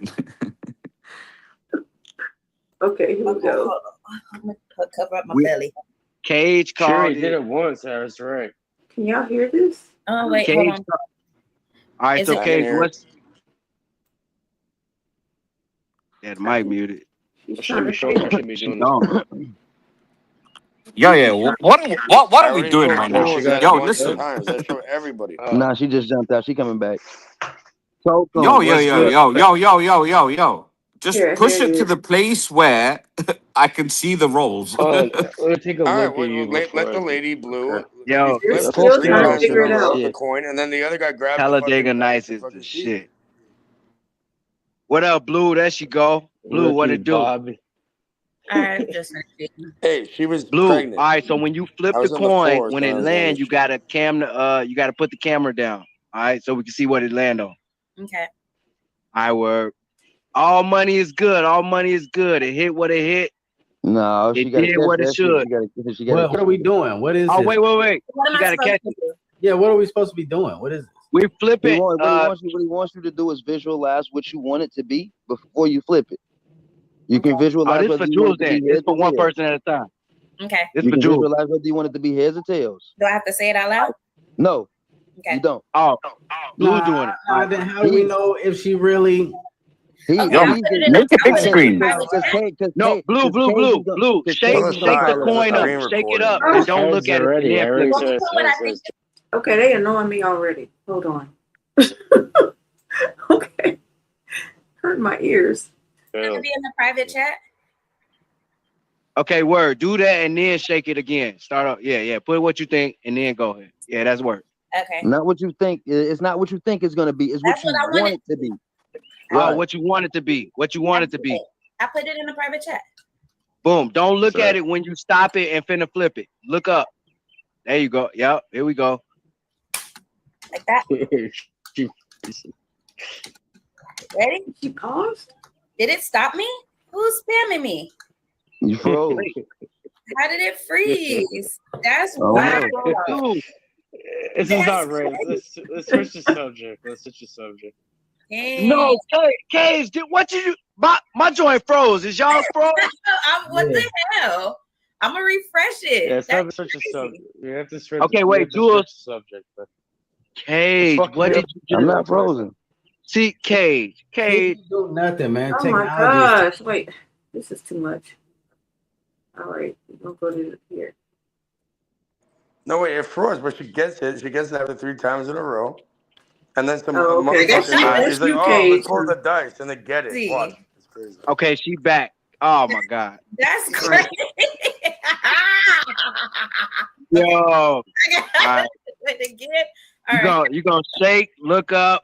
okay, here we go. I'm gonna cover up my We- belly. Cage Sure, called he did it once. That's right. Can y'all hear this? Oh wait, Cage. hold on. All right, Is so it- I can Cage, hear what's the mic muted? She's I trying to shouldn't be She doing don't. Yeah. What I are we already doing told right now? Jules She got that a Yo, bunch of listen. times. I showed everybody. Nah, she just jumped out. She coming back. Talk to Yo. him. What's good? Just Here push it it to is. the place where I can see the rolls. let me take a All right, look at you let before the I lady do. blue. Okay. Yo, She They're flipped still it 3 trying to times and figure it then out. broke the coin, and then the other guy grabbed the Talladega fucking Nights the is the fucking sheet. shit. What up, Blue? There she go. Blue, what Rookie it do? Bobby. I'm just Hey, she was Blue. pregnant. All right, so when you flip I the was on the coin, force when when it I was on land, this you shit. gotta put the camera down. All right, so we can see what it land on. okay. I work. All money is good. All money is good. It hit what it hit. No, It she got to did catch what it that shit. should. She got What are we doing? What is Oh, this? wait. What She am I gotta supposed catch to it. do? Yeah, what are we supposed to be doing? What is this? We flip it. What he wants you to do is visualize what you want it to be before you flip it. You can Oh, visualize this whether for you want Jules it to then. be This heads for or one tails. person at a time. Okay. This You for can Jules. visualize whether you want it to be heads or tails. Do I have to say it out loud? No, Okay. you don't. Oh, Blue's doing it. All right. Then how do we know if she really He, Okay, Yo, I he's put it the, in. make it I big put it in screen. the private chat. No, blue, blue, blue, blue. Shake On the the side, there's a coin up. screen Shake it recording. up. Oh, And don't look Heads at it. And already. I then already flip Well, it. you said know what I heads. think? okay, they annoying me already. Hold on. Okay, hurt my ears. It's gonna be in the private chat. Okay, word. Do that and then shake it again. Start up. Yeah, yeah. Put what you think and then go ahead. Yeah, that's word. Okay. not what you think. It's not what you think it's gonna be. It's what That's you what I want wanted. it to be. Oh, Right. what you want it to be. What you want it to be. I put it in the private chat. Boom. Don't look Sure. at it when you stop it and finna flip it. Look up. There you go. Yep. Here we go. Like that. Ready? She paused. Did it stop me? Who's spamming me? You froze. How did it freeze? That's Oh, wow. Dude, This is not right. Let's switch the subject. Let's switch the subject. Dang. no, Cage, what you do? My joint froze. Is y'all froze? What the hell? I'm gonna refresh it. Yeah, it's time to That's switch the crazy. subject. We have to switch. Okay, we wait, have to do a- switch the subject. But Cage, Fuck what you. did you do? I'm not frozen. See, Cage. Do nothing, man. Oh my gosh! Wait, this is too much. All right, we're gonna go to here. No, wait, it froze, but she gets it. She gets it after 3 times in a row. And then some Oh, okay. That's motherfucker you- guy, that's he's like, you, oh, Cage. let's roll the dice. And they get it. See. Watch. It's crazy. Okay, she back. Oh my God. That's crazy. Yo. I Alright. got it again. All right. You gonna shake, look up,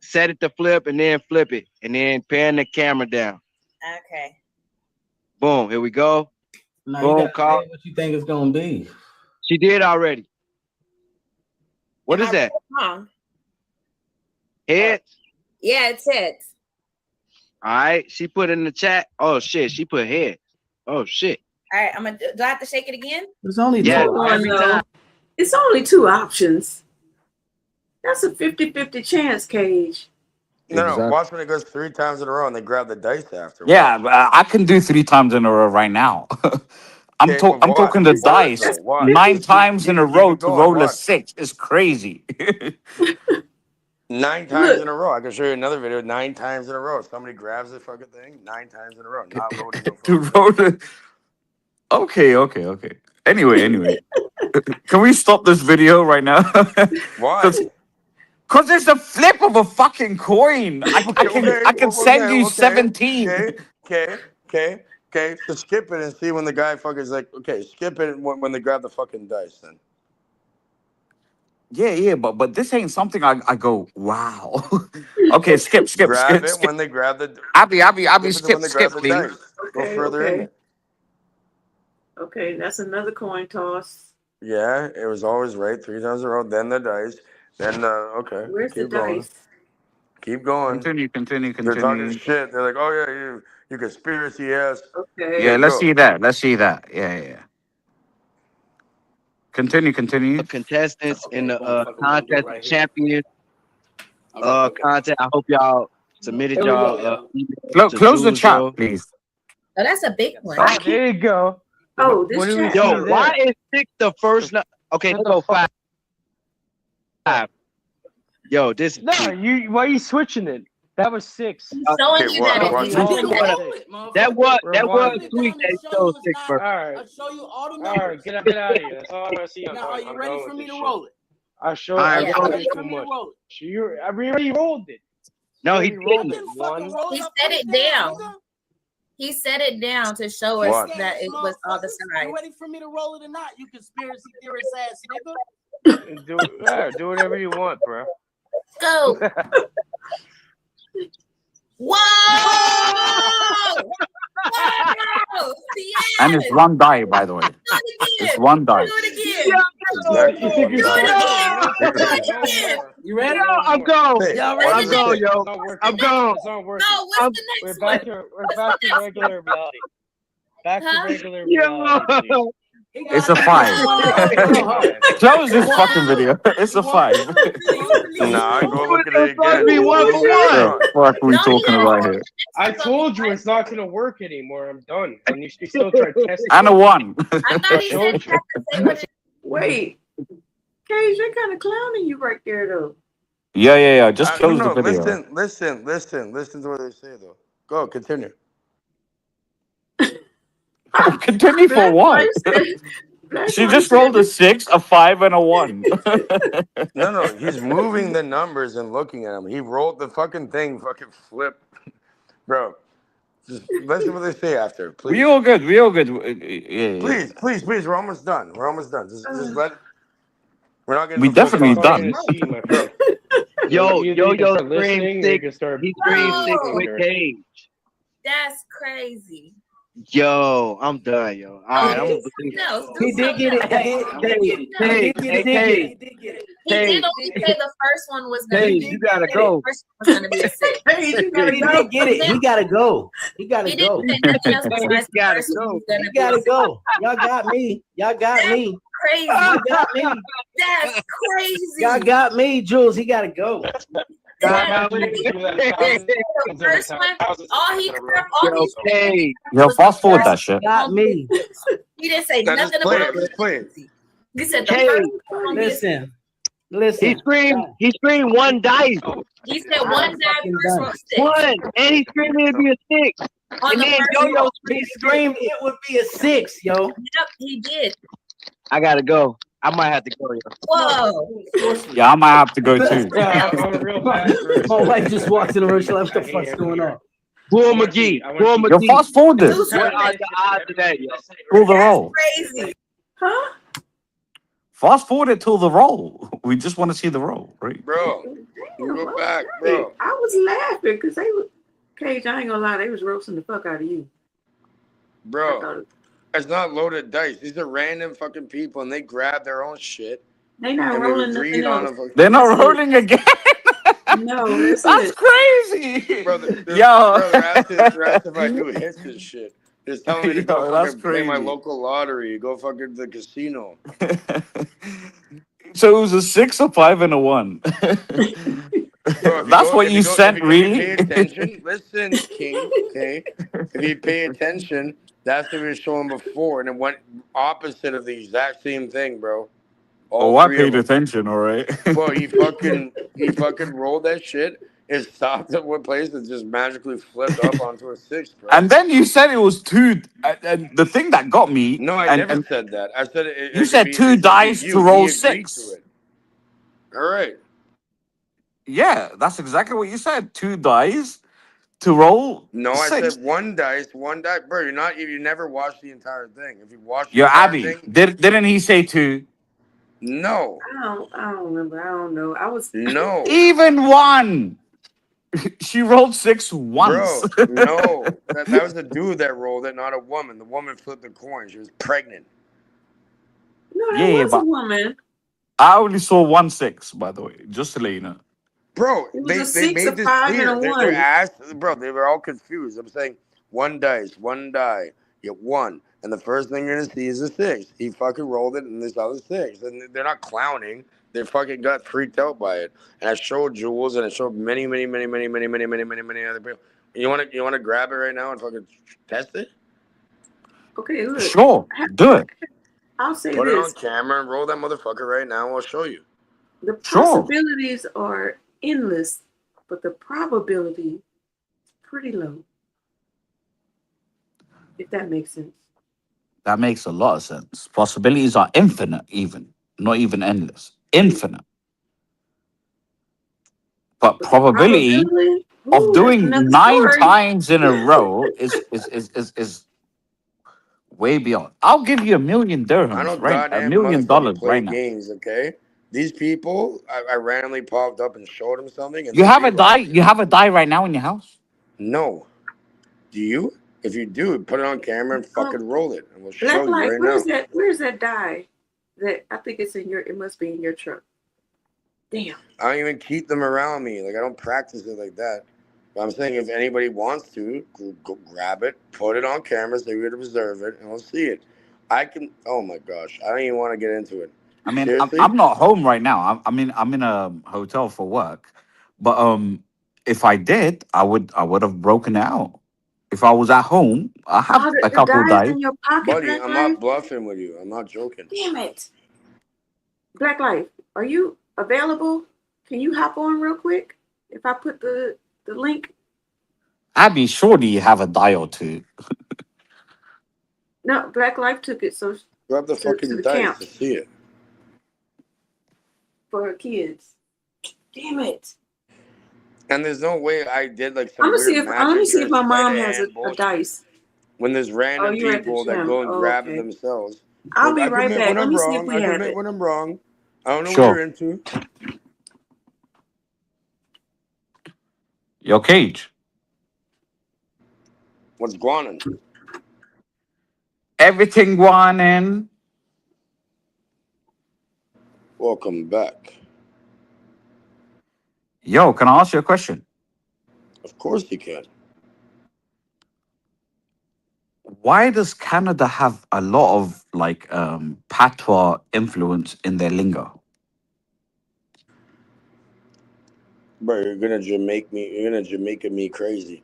set it to flip, and then flip it. And then pan the camera down. Okay. Boom. Here we go. No, Boom, you gotta call. say what you think it's gonna be. She did already. What Am is I that? wrong? Head? Yeah, it's heads. All right. She put in the chat. Oh shit. She put head. Oh shit. All right. Do I have to shake it again? There's only Yeah. two. Every time. It's only 2 options. That's a 50-50 chance, Cage. No, Exactly. watch when it goes 3 times in a row and they grab the dice after. Yeah, I can do 3 times in a row right now. I'm Okay, but I'm watch. talking the Watch, dice though, watch. 9 times in a Keep row it to going, roll a watch. 6 is crazy. 9 times in a row. I can show you another video. 9 times in a row. Somebody grabs the fucking thing 9 times in a row. Not loading no To phone. roll the Okay. Anyway. Can we stop this video right now? Why? Cause there's a flip of a fucking coin. I can send you 17. Okay. So skip it and see when the guy fucker's like, okay, skip it when they grab the fucking dice then. Yeah, but this ain't something I go, wow. Okay, skip. Grab it when they grab the Abby, skip it when they grab the please. dice. Go Okay, further in okay. it. Okay, that's another coin toss. Yeah, it was always right 3 times in a row, then the dice, then the okay. Where's the Keep going. dice? Keep going. Continue. They're talking shit. They're like, oh yeah, you conspiracy ass. Okay. Yeah, let's Go. see that. Yeah. Continue. Contestants in the contest of champions contest. I hope y'all submitted y'all Close the chat, please. Oh, that's a big one. there you go. Oh, What this do we chat. see Yo, there? why is 6 the first? Okay, let's go 5. Yo, this. No, why are you switching it? That was 6. He's showing Okay, you watch, that watch. it's That was Rewind. tweet that showed 6 first. Alright. show you all the Alright, get out of here. That's all I want to see. Now, are you ready done for with me this to shit. roll it? I show Alright, I roll got it. too much. I already rolled it. No, he Already rolled didn't. it. One. He set it down. He set it down to show us Watch. that it was all the You sides. ready for me to roll it or not? You conspiracy theorist ass nigga. Do whatever you want, bro. Go. Whoa! Whoa! Yes! And it's one die, by the way. Do it again. It's one die. Do it again. Exactly. You think you're Do it smart? again. Do it again. You ready? I'm gone. Hey, Y'all watch ready? I'm this gone, shit. yo. It's not working. I'm gone. It's not working. No, what's the We're next back one? to regular reality. Back to Huh? regular Yo. reality. please. It's a 5. Close this fucking video. It's a 5. Nah, go look at it Fuck again. me 1 for 1. The fuck we No, talking no. about here? I told you it's not gonna work anymore. I'm done. And you still try to test it. And a 1. I thought he said you have to say what it Wait, Cage, they're kind of clowning you right there, though. Yeah. Just No, close the no, video. listen to what they say though. Go, continue. Continue for Black what? Life said, Black She Life just said rolled a 6, a 5, and a 1. No, he's moving the numbers and looking at them. He rolled the fucking thing, fucking flip, bro. Just listen to what they say after, please. We all good. Yeah. Please, we're almost done. Just let. We're not getting We the full definitely talk. done. my friend. Yo, You can start scream listening, or you six. can start He screamed being 6 with ignorant. Cage. That's crazy. Yo, I'm done, yo. All right, I'm gonna He did get it. He Hey, did get hey, it. hey, He hey, did only say the first one was gonna hey, be. you gotta The go. first one was gonna be a 6. He did get it. He gotta go. He gotta He go. didn't say nothing else Hey, besides the gotta first one go. was gonna He be a gotta 6. go. Y'all got me. Y'all got me. Crazy. Y'all got me. That's crazy. Y'all got me, Jules. He gotta go. The first one, all he Hey, Yo, fast forward that shit. Got me. He didn't say Now nothing just play about it. Just play it. He said the Hey, first one. Listen. he Listen. screamed 1 dice. He said one die fucking first done. roll 6. 1, and he screamed it'd be a 6. On And the then first Yo-Yo roll. He screamed it would be a 6, yo. Yep, he did. I gotta go. I might have to go, yo. Whoa. Yeah, I might have to go too. Yeah, I'm a real bad person. My wife just walked in the room. She's like, what the I hate fuck's going on? Bull McGee. Bull Yo, McGee. fast forward Do this. What something. are the odds of that, yo? Till the That's roll. crazy. Huh? Fast forward it till the roll. We just want to see the roll, right? Bro, Damn, go okay. back, bro. I was laughing because they were Cage. I ain't gonna lie, they was roasting the fuck out of you. I Bro, thought it's not loaded dice. These are random fucking people, and they grab their own shit they not and they rolling nothing agreed on else. a fucking. They're not That's it. rolling again. No, that's That's it. crazy. Bro, they're Yo. asking if I do hits and shit. They're telling me to go Yo, that's fucking play my crazy. local lottery, go fucking the casino. So it was a 6, a 5, and a 1. Bro, if That's what you sent, if you really? pay attention, listen, King, okay? If you pay attention, that's what we were showing before, and it went opposite of the exact same thing, bro. All Oh, I three of paid them. attention, all right. Well, he fucking rolled that shit. It stopped at one place and just magically flipped up onto a 6, bro. And then you said it was 2. And the thing that got me. No, I never said that. I said it. You said 2 dice to roll 6. All right. Yeah, that's exactly what you said. 2 dice to roll. No, I 6. said one dice, bro. You never watched the entire thing. If you watched the Yo, entire Abby, thing, didn't he say 2? no, I don't remember. I don't know. I was no, Even 1. She rolled 6 once. bro, no. That was the dude that rolled it, not a woman. The woman flipped the coin. She was pregnant. no, that Yeah, was a but woman. I only saw 1 6, by the way, just to let you know. Bro, It was they a 6, made a this 5, clear. and a They're 1. asked, bro. They were all confused. I'm saying one dice, one die, you get 1, and the first thing you're gonna see is a 6. He fucking rolled it, and this other 6. And they're not clowning. They fucking got freaked out by it. And I showed Jules, and I showed many other people. You wanna grab it right now and fucking test it? Okay, look. Sure, do it. I'll say Put it on this: camera and roll that motherfucker right now. I'll show you. the Sure. possibilities are endless, but the probability is pretty low. If that makes sense. That makes a lot of sense. Possibilities are infinite, even not even endless. Infinite. But probability Probability? of Ooh, doing that's another 9 story. times in a row is way beyond. I'll give you $1 million I dirhams, don't right? $1 goddamn million motherfucking play right now. games, okay? These people, I randomly popped up and showed them something. And You they have a die. realized it. You have a die right now in your house. No. Do you? If you do, put it on camera and fucking roll it, and we'll Black show you light, right where's now. that? Where's that die? That I think it's in your. It must be in your truck. Damn. I don't even keep them around me. Like I don't practice it like that. But I'm saying if anybody wants to, go grab it, put it on camera so you're gonna observe it, and we'll see it. I can. Oh my gosh, I don't even want to get into it. I mean, Seriously? I'm not home right now. I'm in a hotel for work. But if I did, I would have broken it out. If I was at home, I have Oh, a the couple die is dice. in your pocket, Buddy, Black I'm light. not bluffing with you. I'm not joking. Damn it. Black light, are you available? Can you hop on real quick? If I put the link. Abby, surely you have a die or two. No, Black Life took it so Grab the to fucking the dice camp to see it. for her kids. Damn it. And there's no way I did like I'm some gonna see weird if let me magic see or if my sleight mom of has hand a bullshit. dice. When there's Oh, random you're at the people that gym. go and Oh, grab it okay. themselves. I'll Look, be I right admit back. when Let I'm me see if wrong. we I have admit it. when I'm wrong. I don't know what Sure. you're into. Your cage. What's guanin? Everything going in. Welcome back. Yo, can I ask you a question? Of course you can. Why does Canada have a lot of like patois influence in their lingo? Bro, you're gonna Jamaica me crazy.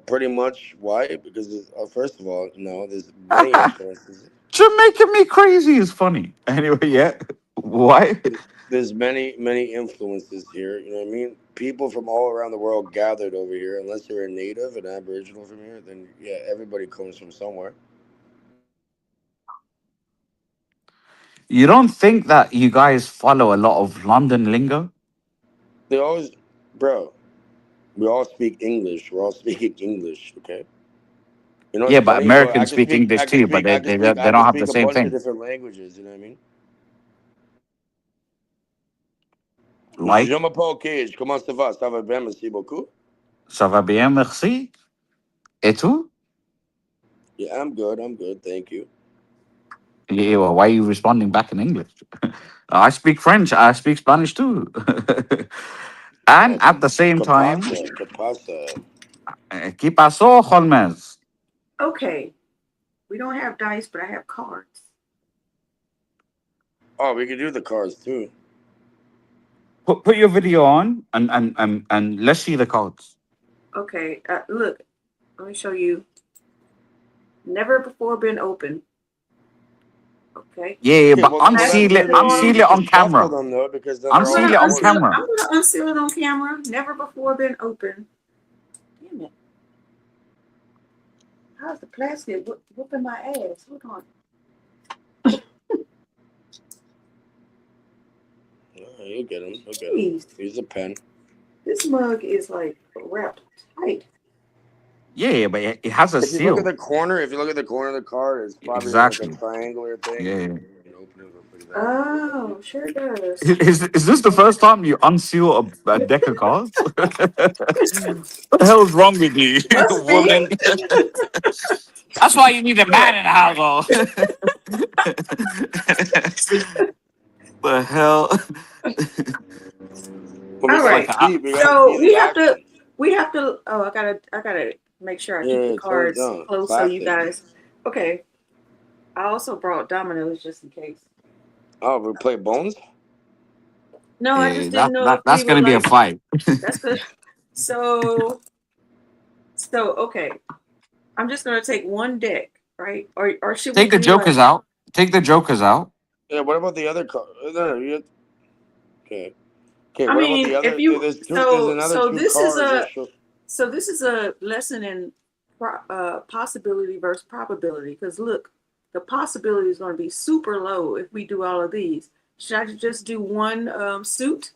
Pretty much. Why? Because first of all, no, there's many influences. Jamaica me crazy is funny. Anyway, yeah. Why? There's many influences here. You know what I mean? People from all around the world gathered over here. Unless you're a native, an Aboriginal from here, then yeah, everybody comes from somewhere. You don't think that you guys follow a lot of London lingo? They always, bro. We all speak English. We're all speaking English. Okay. You know Yeah, what's but funny, bro? Americans speak English too, but they I don't can have the speak a same bunch of thing. different languages. You know what I mean? Like, Je m'appelle Cage. Comment ça va? Ça va bien, merci beaucoup. ça va bien, merci. Et tout? Yeah, I'm good. I'm good. Thank you. Yeah, well, why are you responding back in English? I speak French. I speak Spanish too. And at the same ¿Qué time, pasa? ¿Qué pasa? ¿qué pasó, Holmes? Okay. We don't have dice, but I have cards. Oh, we could do the cards too. Put your video on and let's see the cards. Okay. Look, let me show you. Never before been open. Okay. Yeah, but well, unseal it. that's Unseal you it on should shuffle camera. them though, because then I'm they're all Unseal it on gonna camera. unseal it on camera. Never before been open. Damn it. How's the plastic whooping my ass? Hold on. Oh, you'll get them. You'll get Jeez. them. Use a pen. This mug is like wrapped tight. Yeah, but it has a If you look at seal. the corner, of the card, it's probably Exactly. like a triangular thing. Yeah. You can open it up like that. Oh, sure does. Is this the first time you unseal a deck of cards? What the hell's wrong with you, Must be. woman? That's why you need a man in the household. The hell? Well, we All gotta right. see. We gotta So see the action. we have to oh, I gotta make sure I keep the Yeah, turn it cards down. close so you Classic. guys. Okay. I also brought dominoes just in case. Oh, we play bones. No, I Yeah, just didn't know if that's we were gonna be a like fight. that's good. So okay. I'm just gonna take one deck, right? Or should Take we the do jokers out. Take the jokers out. Yeah. What about the other card? No, okay. Okay. I What mean, about the other? if you There's two. There's another so two this is cards that a show. so this is a lesson in possibility versus probability. Because look, the possibility is going to be super low if we do all of these. Should I just do one suit?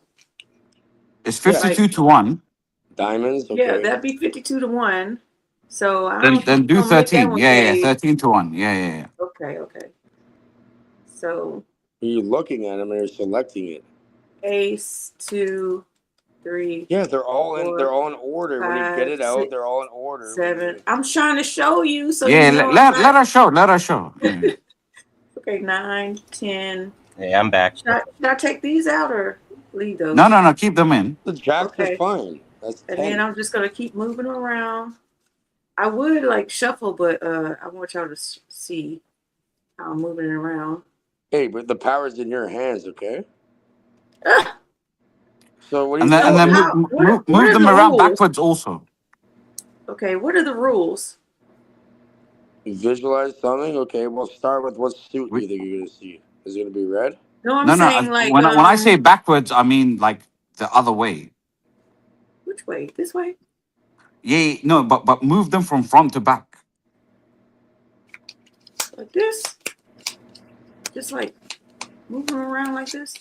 It's 52-1. Diamonds. Yeah, Okay. that'd be 52-1. So I Then don't think do we're gonna make that 13. one Yeah, gay. 13-1. Yeah. Okay. So You're looking at them and you're selecting it. ace, 2, 3. Yeah, they're all in. 4, They're all in order. When you get 5, it out, 6, they're all in order. 7. I'm trying to show you so Yeah, you know let I'm not. us show. Let us show. Yeah. Okay, 9, 10. Hey, I'm back. Should I take these out or leave those? No. Keep them in. The jacks Okay. is fine. That's And 10. then I'm just gonna keep moving around. I would like shuffle, but I want y'all to see how I'm moving it around. Hey, but the power's in your hands, okay? Ah! So what do And you then, think? what move are them the around rules? backwards also. Okay, what are the rules? Visualize something. Okay, we'll start with what suit do you think you're gonna see? Is it gonna be red? No, I'm No. saying like When I say backwards, I mean like the other way. Which way? This way? Yeah, no, but move them from front to back. Like this? Just like moving around like this?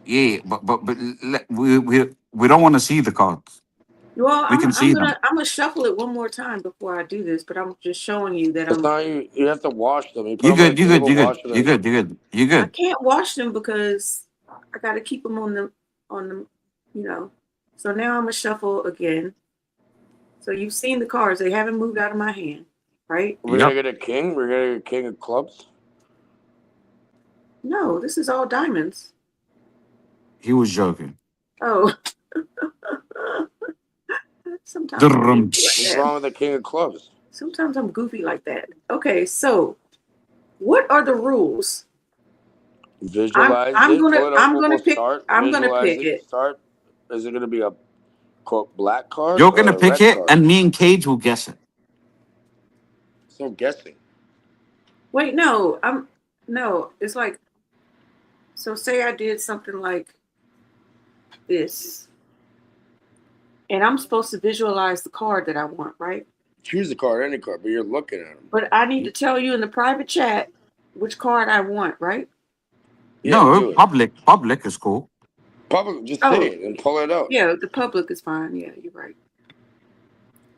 Yeah, but we don't want to see the cards. Well, We can see them. I'm gonna shuffle it one more time before I do this, but I'm just showing you that It's I'm. not you have to wash them. You good? You good? You I good? can't wash them because I got to keep them on the, you know. So now I'm gonna shuffle again. So you've seen the cards; they haven't moved out of my hand, right? We're gonna get a king. We're gonna get a king of clubs. No, this is all diamonds. He was joking. Oh. Sometimes I'm Drum. goofy like What's that. wrong with the king of clubs? Sometimes I'm goofy like that. Okay, so what are the rules? Visualize I'm it. gonna- pull it up, I'm we'll gonna pick- Start, I'm gonna visualize pick it. Start. Is it gonna be a quote black card? You're or gonna a pick red it, card? and me and Cage will guess it. There's no guessing. Wait, no, it's like, so say I did something like this, and I'm supposed to visualize the card that I want, right? Choose the card, any card, but you're looking at them. But I need to tell you in the private chat which card I want, right? Yeah, do No, it. public is cool. Public, just Oh. say it and pull it out. Yeah, the public is fine. Yeah, you're right.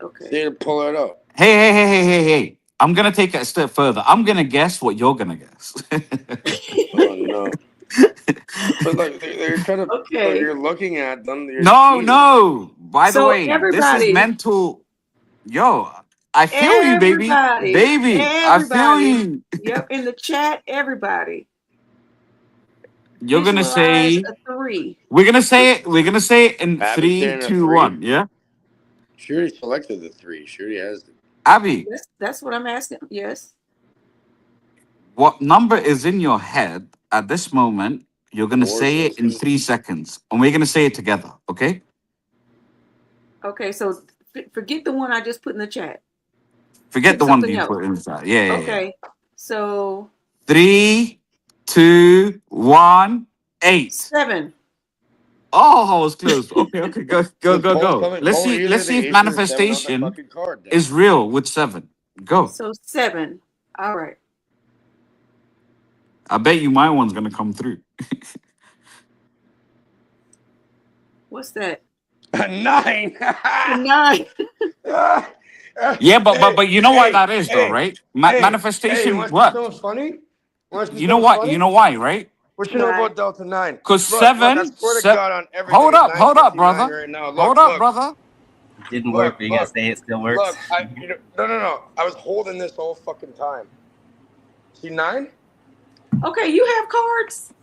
Okay. Say it and pull it out. Hey. I'm gonna take it a step further. I'm gonna guess what you're gonna guess. Oh no. But like they're kind of Okay. you're looking at them. You're No. cheating. By the So way, this everybody- is mental. Yo, I feel you, baby. Everybody. Baby, I feel Everybody. you. Yep, in the chat, everybody. You're gonna Visualize say a 3. we're gonna say it. We're gonna say it in Abby's 3, saying a 2, 3. 1. Yeah, She already selected the 3. She already has it. Abby, That's what I'm asking. Yes. what number is in your head at this moment? You're gonna 4, say it in 6, 3 seconds, and we're gonna say it together. Okay? Okay, so forget the one I just put in the chat. Forget Pick the one that something you else. put inside. Yeah. Okay. So 3, 2, 1, 8. 7. Oh, I was close. Okay, go. Just pull something- Let's pull see. either Let's the see ace if or the 7 off the manifestation fucking card then. is real with 7. Go. So 7. All right. I bet you my one's gonna come through. What's that? A 9. A 9. Yeah, but you know why that is though, hey, right? Hey, Manifestation what's worked. so funny? You know what? You know why, right? What you know Why? about Delta 9? 'Cause Look, 7 I swear to se- God on everything. Hold it's up, brother. 9:59 right now. Look, Hold up, look, brother. Didn't Look, work, but you gotta look. say it still works. Look, no. I was holding this whole fucking time. See 9? Okay, you have cards.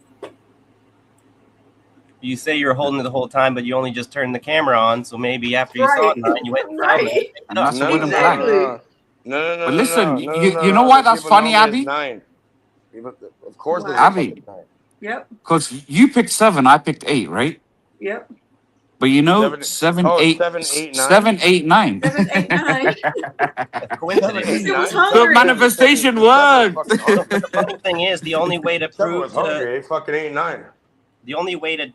You say you were holding it the whole time, but you only just turned the camera on, so maybe after you saw Right. 9, you went and found Right. it. And that's No, a wooden Exactly. plank. No. But listen, no, you know why that's People funny, know me as Abby? 9. People, of course, there's a Abby. fucking 9. Yep. Because you picked 7, I picked 8, right? Yep. But you know, 7, 7, oh, 8, 7, 8, 9. 7, 8, 9. 7, 8, 9. Coincidence. It was The hungry. manifestation Seven was worked. fucking hungry. The funny thing is, the only way to 7 prove was hungry. 8 fucking 8, 9. the only way to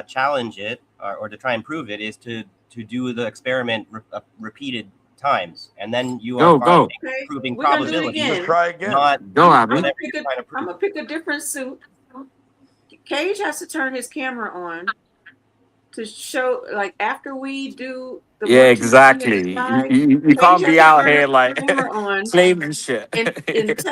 challenge it or to try and prove it is to do the experiment repeated times, and then you Go. are finding- Okay, proving we're gonna do it probability, again. Just try again. not Go, I'm Abby. gonna whatever you're trying to prove. I'm gonna pick a different suit. Cage has to turn his camera on to show, like, after we do the Yeah, 1, 2, 3 exactly. and decide, You Cage can't has be to out turn here his like camera on claiming shit. and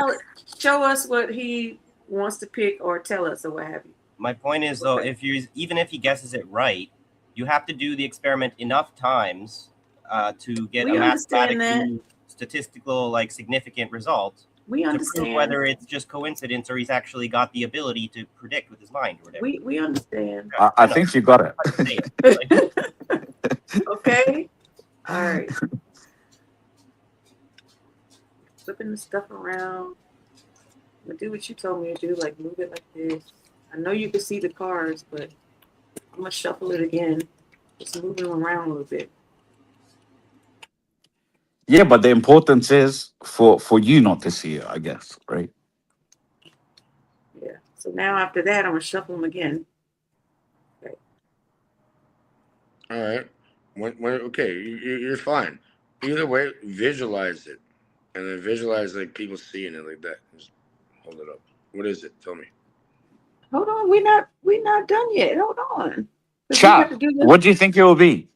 show us what he wants to pick or tell us or what have you. My point is, though, Okay. even if he guesses it right, you have to do the experiment enough times to get We a understand mathematically statistical, like, significant result We to prove understand. whether it's just coincidence or he's actually got the ability to predict with his mind or whatever. We understand. I think you got it. Say it. Like, Okay. All right. Flipping the stuff around. I'm gonna do what you told me to do, like move it like this. I know you can see the cards, but I'm gonna shuffle it again. Just move them around a little bit. Yeah, but the importance is for you not to see it, I guess, right? Yeah. So now after that, I'm gonna shuffle them again. Okay. All right. Okay, you're fine. Either way, visualize it, and then visualize like people seeing it like that. Just hold it up. What is it? Tell me. Hold on, we're not done yet. Hold on. 'Cause we have Chat, to do this. what do you think it will be?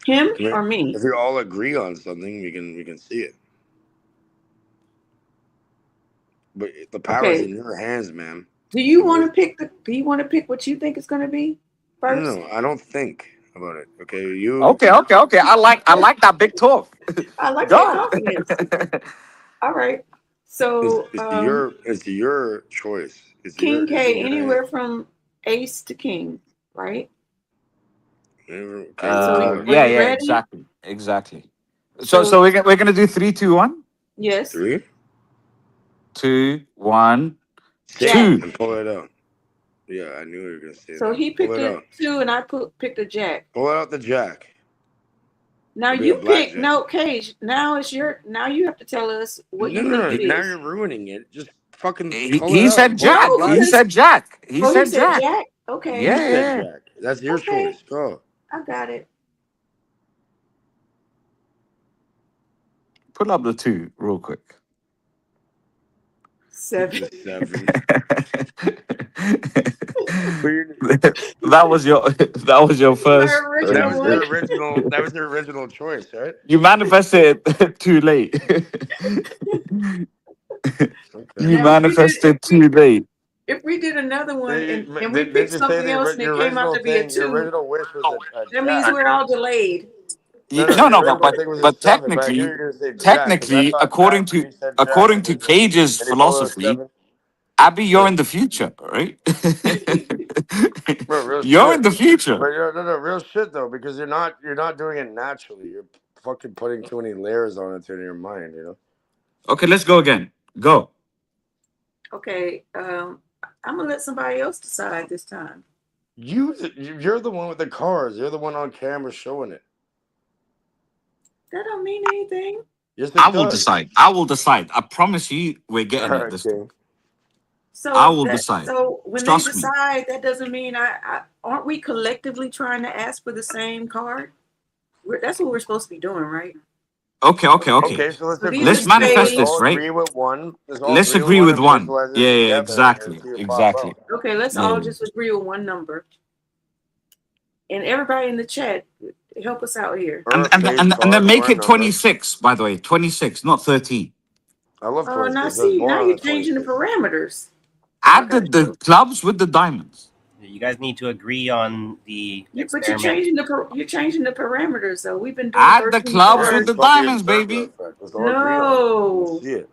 Him I mean, or me? if we all agree on something, we can see it. But the power's Okay. in your hands, man. Do you want to pick what you think it's going to be first? No, I don't think about it. Okay, you. Okay. I like that big talk. I like Go. that confidence. All right. So It's your choice. It's King your, K, it's in your anywhere hands. from ace to king, right? Okay, So so Yeah, you ready? exactly. So we're gonna do 3, 2, 1. Yes. 3, 2, 1, Jack. 2. and pull it out. Yeah, I knew you were gonna say So that. he Pull picked it a out. 2 and I picked a jack. Pull out the jack. Now It'll be you a pick blackjack. Cage. Now you have to tell us what you No. think it Now is. you're ruining it. Just fucking He, pull he it said out. Jack. No, He because said Jack. He he said said Jack. jack. Okay. You Yeah, said yeah. jack. That's your Okay. choice. Go. I got it. Pull up the 2 real quick. 7. The 7. That was your first. My original one. That was your original choice, right? You manifested it too late. You Now, manifested too late. if we did another one and we Didn't picked you say something else and your it came out original to be a thing? Your 2, original wish was a that means jack. we're all delayed. No, No, your no, original thing was a but 7. But I knew you were gonna say jack. 'Cause I technically, thought jack, but you said jack, according to Cage's and he pulled out a philosophy, 7. Abby, you're in the future, right? Bro, real You're shit. in the future. But no, real shit though, because you're not doing it naturally. You're fucking putting too many layers on it in your mind, you know. Okay, let's go again. Go. Okay. I'm gonna let somebody else decide this time. You're the one with the cars. You're the one on camera showing it. That don't mean anything. Yes, it I will does. decide. I will decide. I promise you, we're getting it this time. Okay. So I will decide. So when Trust they me. decide, that doesn't mean aren't we collectively trying to ask for the same card? That's what we're supposed to be doing, right? Okay. Okay, so let's So agree. these Let's are manifest spades. this, All right? agree with one. Let's agree with and one. visualize it Yeah, together, exactly. and see it pop Exactly. out. Okay, let's Yeah. all just agree with one number. And everybody in the chat, help us out here. Or a And face then card make or a it number. 26, by the way. 26, not 13. I love Oh, 26. now There's see, more now on you're the changing the 26. parameters. Add the clubs with the diamonds. You guys need to agree on the But experiment. you're changing the parameters though. We've been doing Add the 13 clubs cards. with the It's called diamonds, observer baby. effect. Let's all agree on it. No, Let's see it.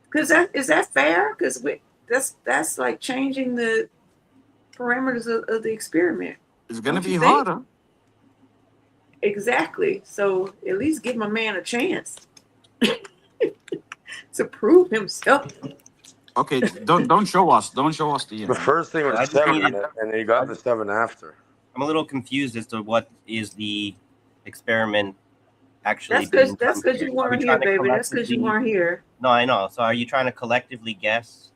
because is that fair? Because that's like changing the parameters of the experiment. It's gonna Don't you be think? harder. Exactly. So at least give my man a chance to prove himself. Okay, don't show us. Don't show us the. The first thing I was just 7, needed- and then you got the 7 after. I'm a little confused as to what is the experiment actually. That's being because done you Are we weren't here, trying to baby. That's because you collectively- weren't here. No, I know. So are you trying to collectively guess?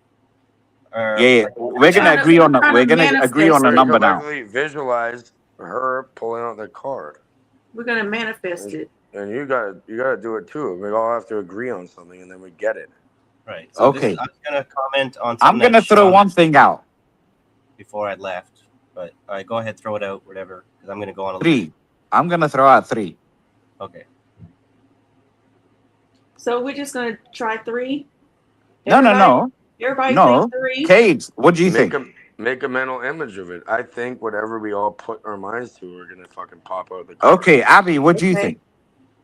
Or Yeah, we're gonna agree on. We're gonna agree on a We're number now. collectively visualize her pulling out the card, We're gonna manifest it. and you gotta do it too. We all have to agree on something, and then we get it. Right. So Okay. I'm gonna comment on. I'm something gonna that throw Sean one thing out. before I left. But all right, go ahead, throw it out, whatever. Because I'm gonna go on a 3. I'm gonna throw out 3. Okay. So we're just gonna try 3. No. Everybody No. think 3. Cage, what do you think? Make a mental image of it. I think whatever we all put our minds to, we're gonna fucking pop out the card. Okay, Abby, what do you Okay. think?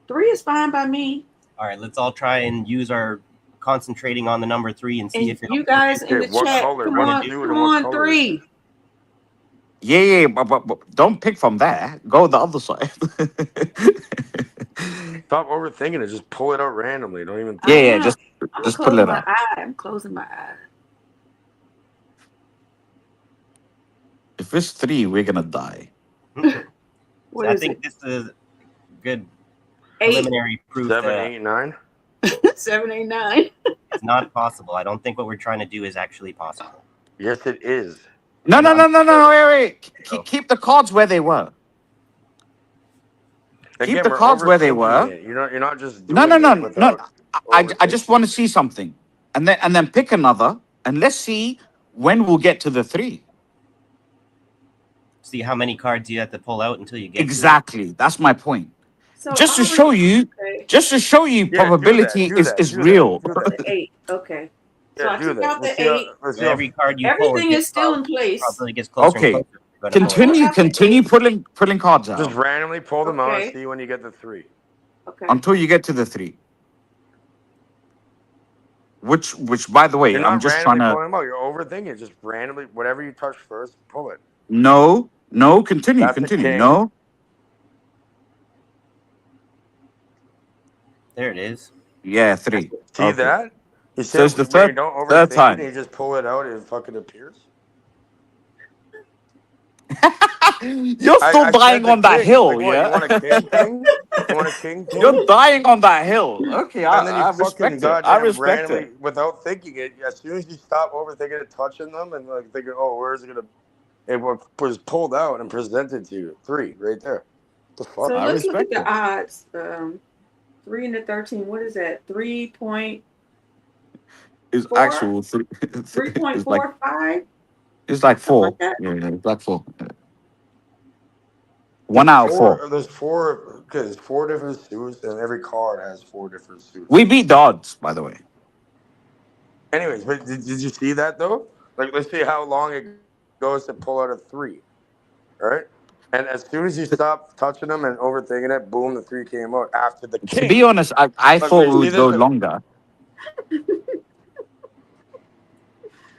3 is fine by me. All right, let's all try and use our concentrating on the number 3 and see And if it you guys in the Okay, what chat, color? come What on, hue and come what on, color? 3. Yeah, but don't pick from there. Go the other side. Stop overthinking it. Just pull it out randomly. Don't even. Yeah, just I'm just pull closing it my out. eye. I'm closing my eye. If it's 3, we're gonna die. What I is think this is good 8, preliminary proof 7, that 8, 9. 7, 8, 9. it's not possible. I don't think what we're trying to do is actually possible. Yes, it is. No, wait. Keep the cards where they were. Keep Again, the we're cards where they were. overthinking it. You're not just No, doing it no. without I just want to see something, and then pick another, and let's see when we'll get to the 3. See how many cards you have to pull out until you get Exactly. That's my point. So Just to I show you, okay. probability is real. The 8. Okay. So Yeah, I do took that. out Let's the see how- 8. let's see how- every card you pull. Everything is still in place. Probably gets closer Okay. and closer. You're gonna pull it. Continue pulling cards out Just randomly pull them out Okay. and see when you get the 3. Okay. until you get to the 3. Which by the way, You're I'm not just trying randomly to. pulling them out. You're overthinking it. Just randomly, whatever you touch first, pull it. No, continue. That's the king. No, There it is. yeah, 3. See Okay. that? You So it's the when you third- don't third overthink time. it, you just pull it out and it fucking appears. You're still I dying said on the that king. hill, Like, what, yeah? You want a king? You want a king? King? You're dying on that hill. Okay, And then you I fucking respect it. goddamn I respect randomly, it. without thinking it, as soon as you stop overthinking it, touching them, and like thinking, oh, where is it gonna? It was pulled out and presented to you. 3 right there. The fuck? So I let's look at respect the it. odds. 3 and the 13. What is that? 3.4? It's actual 3. It's like 3.45? it's like 4. like that? Yeah, it's like 4. Yeah. 1 out of 4. There's 4 because 4 different suits, and every card has 4 different suits. We beat the odds, by the way. Anyways, but did you see that though? Like, let's see how long it goes to pull out a 3, right? And as soon as you stop touching them and overthinking it, boom, the 3 came out after the king. To be honest, I Look, thought wait, we would see go the- longer.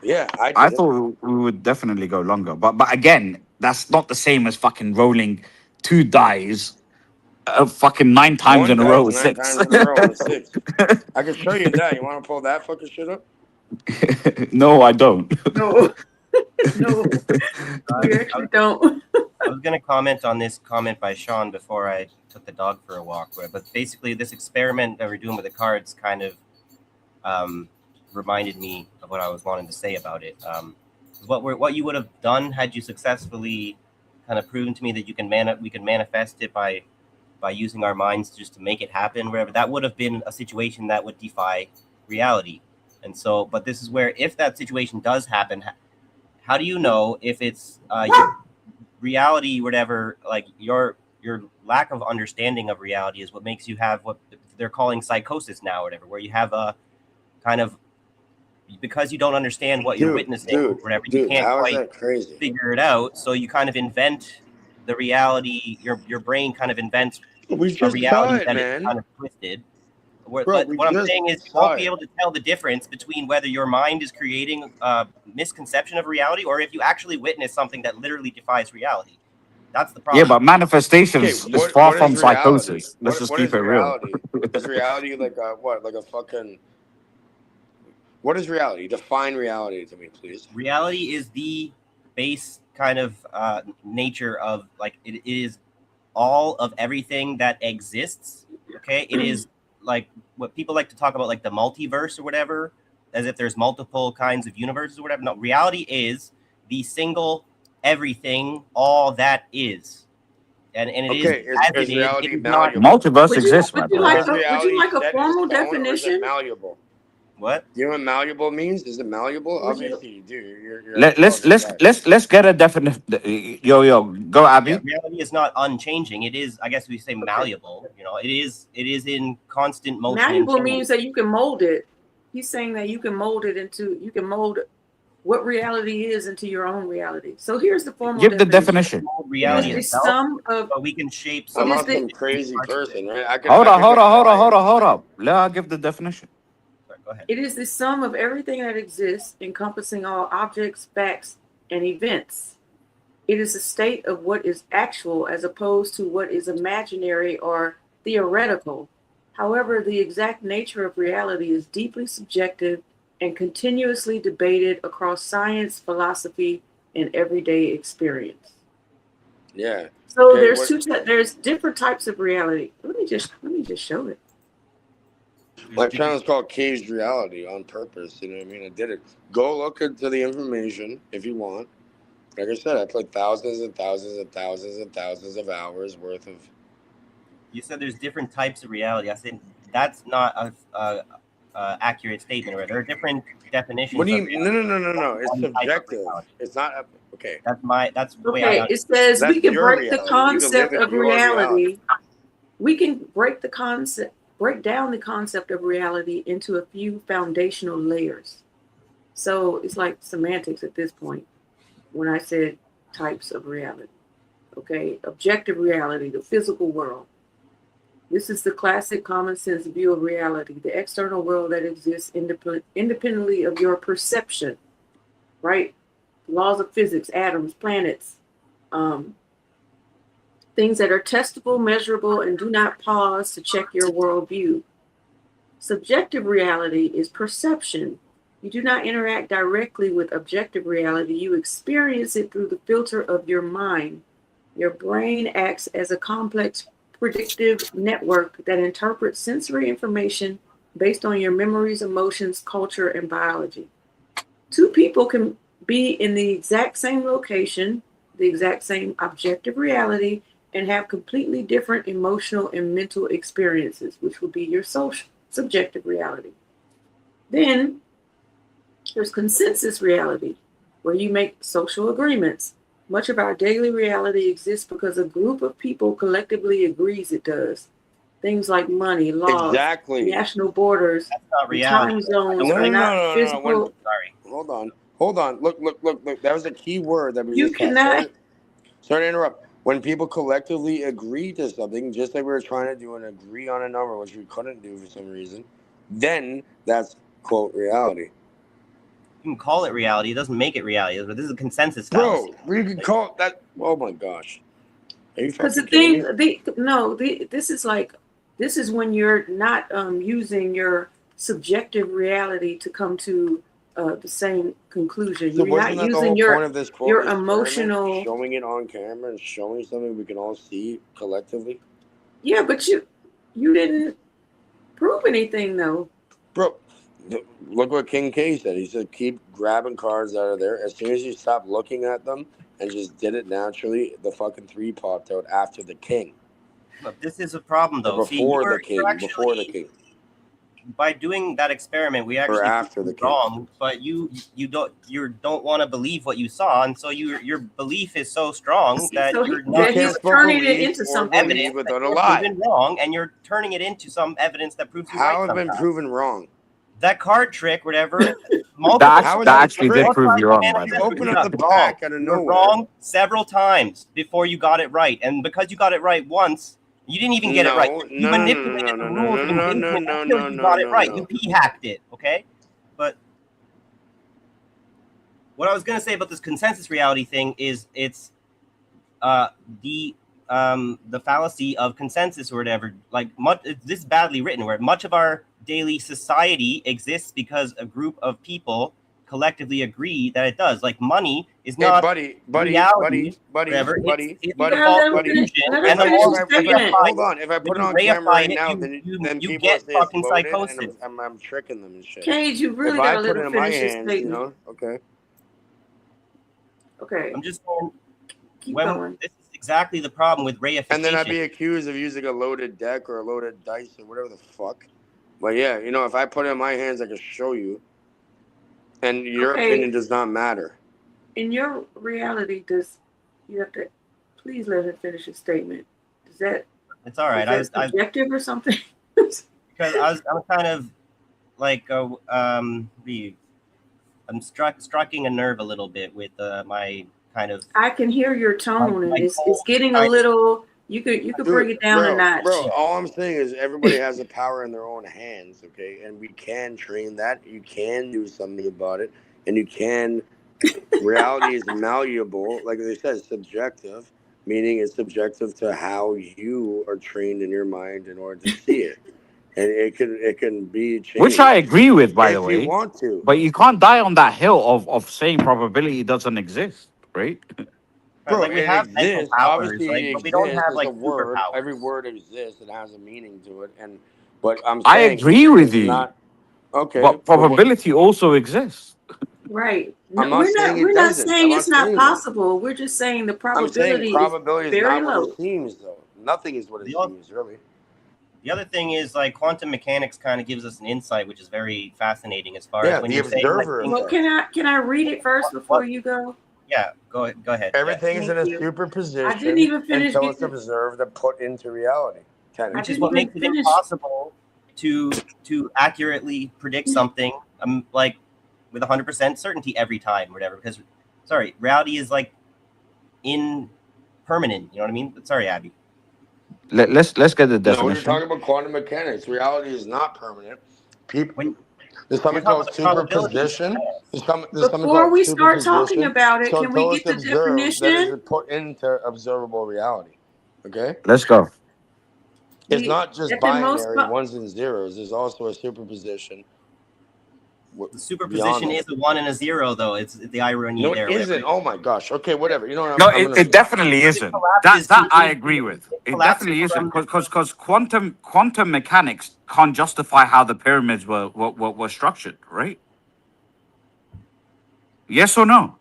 Yeah, I thought we would definitely go longer. But again, that's not the same as fucking rolling 2 dice fucking 9 times One in a dice row 9 with 6. times in a row with 6. I can show you that. You want to pull that fucking shit up? No, I don't. No. No. We actually don't. I was going to comment on this comment by Sean before I took the dog for a walk. But basically, this experiment that we're doing with the cards kind of reminded me of what I was wanting to say about it. What you would have done had you successfully kind of proven to me that we can manifest it by using our minds just to make it happen, whatever. That would have been a situation that would defy reality. And so, but this is where, if that situation does happen, how do you know if it's your reality, whatever, like your lack of understanding of reality is what makes you have what they're calling psychosis now, or whatever, where you have a kind of, because you don't understand what you're witnessing, or whatever, you can't how is quite that crazy? figure it out. So you kind of invent the reality. Your brain kind of invents We a just reality saw it, that man. is kind of twisted. Bro, But we what I'm just saying is, you saw won't be it. able to tell the difference between whether your mind is creating a misconception of reality or if you actually witness something that literally defies reality. That's the problem. Yeah, but manifestation is far from is reality? psychosis. Let's just What keep is it real. reality? Is reality like a what? Like a fucking? What is reality? Define reality to me, please. Reality is the base kind of nature of, like, it is all of everything that exists. Okay, it is like what people like to talk about, like the multiverse or whatever, as if there's multiple kinds of universes or whatever. No, reality is the single everything, all that is. And it is Okay, as is it reality is not. malleable? Multiverse exists, my would you brother. like Is a, would reality you like a set in formal stone, or is it definition? malleable? What? Do you know what malleable means? Is it malleable? Would you- Obviously, you do. You're Let's get a definition. Yo, go Abby. Yeah, reality is not unchanging. It is, I guess we say, malleable. You know, it is in constant motion. and Malleable change. means that you can mold it. He's saying that you can mold it into, you can mold what reality is into your own reality. So here's the formal Give the definition. Reality It is the itself, sum of, but we can shape I'm It is not the- some crazy person, right? I can, Hold I on. can define- Let her give the definition. Sorry, go ahead. it is the sum of everything that exists, encompassing all objects, facts, and events. It is a state of what is actual as opposed to what is imaginary or theoretical. However, the exact nature of reality is deeply subjective and continuously debated across science, philosophy, and everyday experience. Yeah. So Okay, there's what- there's different types of reality. Let me just show it. My channel's called Caged Reality on purpose. You know what I mean? I did it. Go look into the information if you want. Like I said, I put thousands and thousands and thousands and thousands of hours worth of. You said there's different types of reality. I said that's not a accurate statement. Right? There are different definitions. What do you of mean? reality. No. It's One type of subjective. reality. It's not okay. That's the way I Okay, it says That's we can your break the reality. You can live concept in of your reality. reality. We can break down the concept of reality into a few foundational layers. So it's like semantics at this point when I said types of reality. Okay, objective reality, the physical world. This is the classic common sense view of reality, the external world that exists independently of your perception, right? Laws of physics, atoms, planets, things that are testable, measurable, and do not pause to check your worldview. Subjective reality is perception. You do not interact directly with objective reality. You experience it through the filter of your mind. Your brain acts as a complex predictive network that interprets sensory information based on your memories, emotions, culture, and biology. Two people can be in the exact same location, the exact same objective reality, and have completely different emotional and mental experiences, which will be your subjective reality. Then there's consensus reality, where you make social agreements. Much of our daily reality exists because a group of people collectively agrees it does. Things like money, laws, Exactly. national borders, That's not reality. time zones No. are not physical. Sorry. Hold on. Look. That was a key word that we You just cannot. Sorry to interrupt. When people collectively agree to something, just like we were trying to do and agree on a number, which we couldn't do for some reason, then that's quote reality. You can call it reality. It doesn't make it reality. But this is a consensus Bro, fallacy. we can call it that. Oh my gosh. Are you Because fucking the kidding me? this is when you're not using your subjective reality to come to the same conclusion. So You're wasn't not that the using whole point of this quote? your experiment? emotional. Showing it on camera and showing something we can all see collectively? Yeah, but you didn't prove anything though. Bro, look what King K said. He said, keep grabbing cards out of there. As soon as you stop looking at them and just did it naturally, the fucking 3 popped out after the king. But this is a problem, though. Before the king. You're Before the king. By doing that experiment, we actually after the king. wrong. But you don't want to believe what you saw, and so your belief is so strong that So you're that he's turning it into something. evidence without a that lie. proven wrong, and you're turning it into some evidence that proves you How right have been somehow. proven wrong? That card trick, whatever. That actually did prove you wrong, by the way. Open up the pack out of You were nowhere. wrong several times before you got it right, and because you got it right once, you didn't even get it right. You manipulated the rules until you got it right. You p-hacked it, okay? But what I was gonna say about this consensus reality thing is it's the fallacy of consensus or whatever. Like this is badly written, where much of our daily society exists because a group of people collectively agree that it does. Like money is not reality, whatever. It's illusion, and hold on. If I put it on camera right now, then you people get say fucking it's loaded, psychosis. and I'm tricking them and shit. Cage, you really if I gotta let put it him in my finish his hands, you statement. know, okay. Okay. I'm just saying, Keep going. this is exactly the problem with reification. And then I'd be accused of using a loaded deck or a loaded dice or whatever the fuck. But yeah, you know, if I put it in my hands, I can show you. And your opinion does not matter. In your reality, you have to please let him finish his statement. Is that it's all right? Is that subjective or something? Because I'm kind of like I'm striking a nerve a little bit with my kind of. I can hear your tone, and it's getting a little. You could bring it down a notch. Bro, all I'm saying is everybody has the power in their own hands, okay? And we can train that. You can do something about it. And you can. Reality is malleable. Like they said, subjective, meaning it's subjective to how you are trained in your mind in order to see it. And it can be changed. Which I agree with, by the way. If you want to. But you can't die on that hill of saying probability doesn't exist, right? Bro, like we have exists. powers, Obviously, but we don't have it's like a word. superpowers. Every word exists. It has a meaning to it. But I'm saying I agree with you. not, okay. But probability also exists. Right. I'm No, not saying it we're not doesn't. saying I'm it's not not saying that. possible. We're just saying the I'm saying probability probability is is very not what low. it seems, though. Nothing is what it seems, really. The other thing is like quantum mechanics kind of gives us an insight, which is very fascinating as far Yeah, as when the you're saying like observer Well, effect. can I read it first before you go? yeah, go ahead. Yeah. Everything is in Thank a you. I didn't superposition even finish until it's getting. observed and put into reality. Which is what makes it impossible to accurately predict something like with 100% certainty every time or whatever. Because reality is like impermanent. You know what I mean? Sorry, Abby. Let's get the No, when you're definition. talking about quantum mechanics, reality is not permanent. People, there's you're something talking called about probability, superposition. There's something Before called we start talking superposition. about it, So can we until get it's the observed, that is definition? put into observable reality. Okay? Let's go. It's not just At the most binary ones and zeros. There's also a superposition. The superposition is a 1 and a 0, though. It's the irony No, there. it isn't. Oh my gosh. Okay, whatever. You know what? No, it definitely isn't. That I agree with. It definitely isn't because quantum mechanics can't justify how the pyramids were structured, right? Yes or no?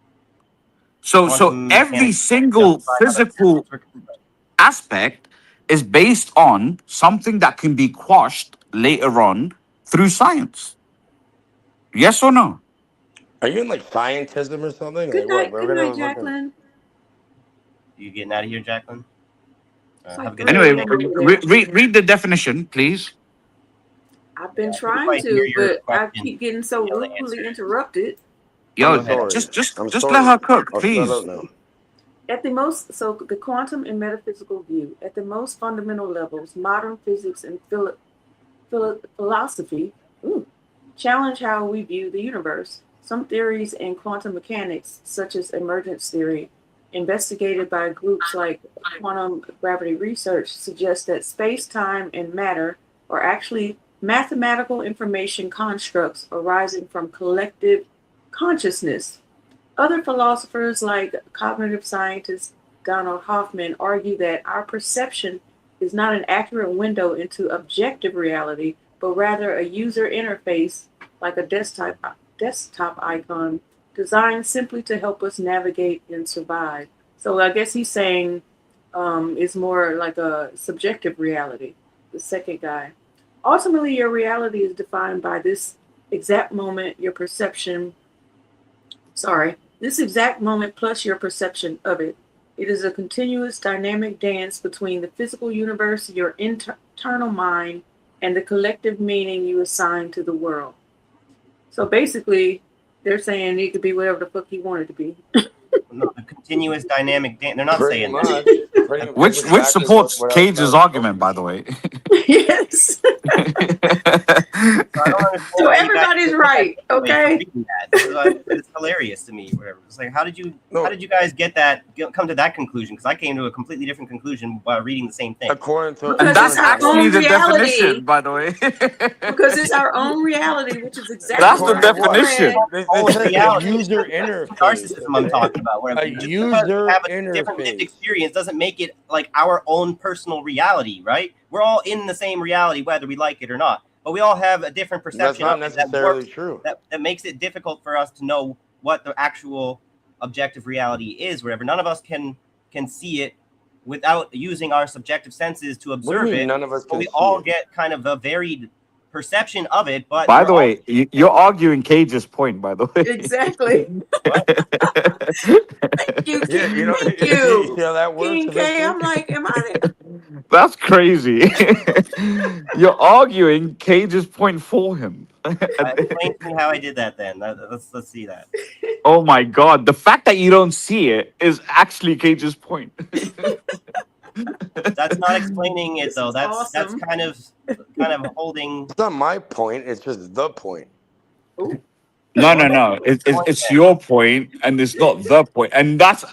So every single physical aspect is based on something that can be quashed later on through science. Yes or no? Are you in like scientism or something? Good Like, night, what? good night, Jacqueline. You getting out of here, Jacqueline? Have a good Anyway, night. read the definition, please. I've been trying to, but I keep getting so rudely interrupted. Yo, just let her cook, please. At the most, so the quantum and metaphysical view, at the most fundamental levels, modern physics and philosophy challenge how we view the universe. Some theories in quantum mechanics, such as emergence theory, investigated by groups like quantum gravity research, suggest that space-time and matter are actually mathematical information constructs arising from collective consciousness. Other philosophers like cognitive scientist Donald Hoffman argue that our perception is not an accurate window into objective reality, but rather a user interface like a desktop icon designed simply to help us navigate and survive. So I guess he's saying it's more like a subjective reality, the second guy. Ultimately, your reality is defined by this exact moment, this exact moment plus your perception of it. It is a continuous dynamic dance between the physical universe, your internal mind, and the collective meaning you assign to the world. So basically, they're saying it could be whatever the fuck you want it to be. No, the continuous dynamic dance. They're not saying that. Which supports Cage's argument, by the way. Yes. So everybody's right, okay? It's hilarious to me. Whatever. It's like, how did you guys come to that conclusion? Because I came to a completely different conclusion while reading the same thing. And that's actually the definition, by the way. Because it's our own reality, which is exactly that's the definition. User interface. Narcissism I'm talking about. Where A just user because we have a different lived experience doesn't make it like our own personal reality, right? We're all in the same reality, whether we like it or not. But we all have a different perception. That's not necessarily true. That makes it difficult for us to know what the actual objective reality is. Wherever none of us can see it without using our subjective senses to observe it. None of us can we see all it. get kind of a varied perception of it. But by the way, you're arguing Cage's point, by the way. Exactly. Thank you, King. You know, Thank you you. see how that works? King K, I'm like, am I there? That's crazy. You're arguing Cage's point for him. Explain to me how I did that then. Let's see that. Oh my god, the fact that you don't see it is actually Cage's point. That's not explaining it though. That's awesome. that's kind of holding. It's not my point. It's just the point. No. It's your point, and it's not the point. And that's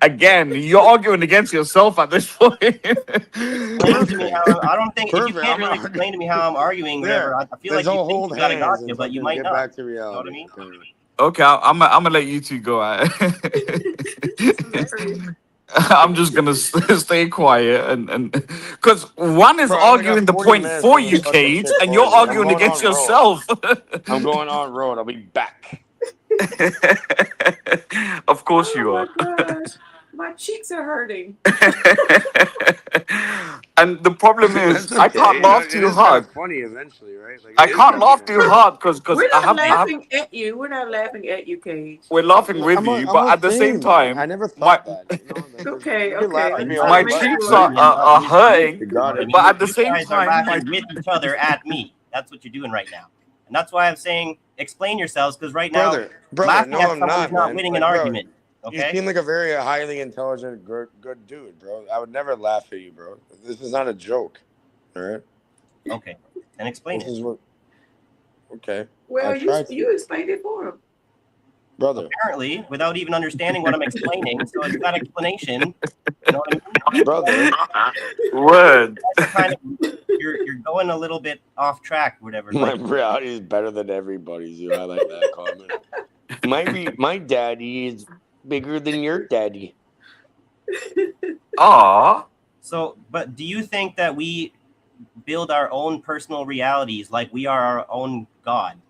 again, you're arguing against yourself at this point. Explain to me how, I don't think if you can't really explain to me how I'm arguing. Whatever, I feel like you think you got a gotcha, but you might not. Back to reality. You know what I mean? Okay, I'm gonna let you two go at it. I'm just gonna stay quiet and because one is arguing the point for you, Cage, and you're arguing against yourself. I'm going on road. I'll be back. Of course Oh you my are. gosh, my cheeks are hurting. And the problem is, That's I okay. can't You know, laugh it too is kind hard. of funny eventually, right? Like I it is can't kind of laugh funny. too hard because We're I not have laughing at you. We're not laughing at you, Cage. we're laughing with I'm you, I'm but at the same saying, man. I time, never my thought that. You know, like, Okay, you can laugh okay. I at me just all want my to you make like. cheeks sure. are hurting, You got it. but at the You same guys are time, my laughing with each other at me. That's what you're doing right now. And that's why I'm saying explain yourselves, because right now Brother, laughing no, at I'm someone not, is not man. winning Like, an bro, argument. you Okay? seem like a very highly intelligent, good dude, bro. I would never laugh at you, bro. This is not a joke. All right. Okay. Then explain This it. is what. Okay. Well, I tried to, you explained it for him. brother. Apparently, without even understanding what I'm explaining. So it's that explanation. You know what I mean? Brother. word. Kind of, you're going a little bit off track, whatever. My Like, reality is better than everybody's. You I like that comment. My daddy is bigger than your daddy. Ah, so, but do you think that we build our own personal realities like we are our own God?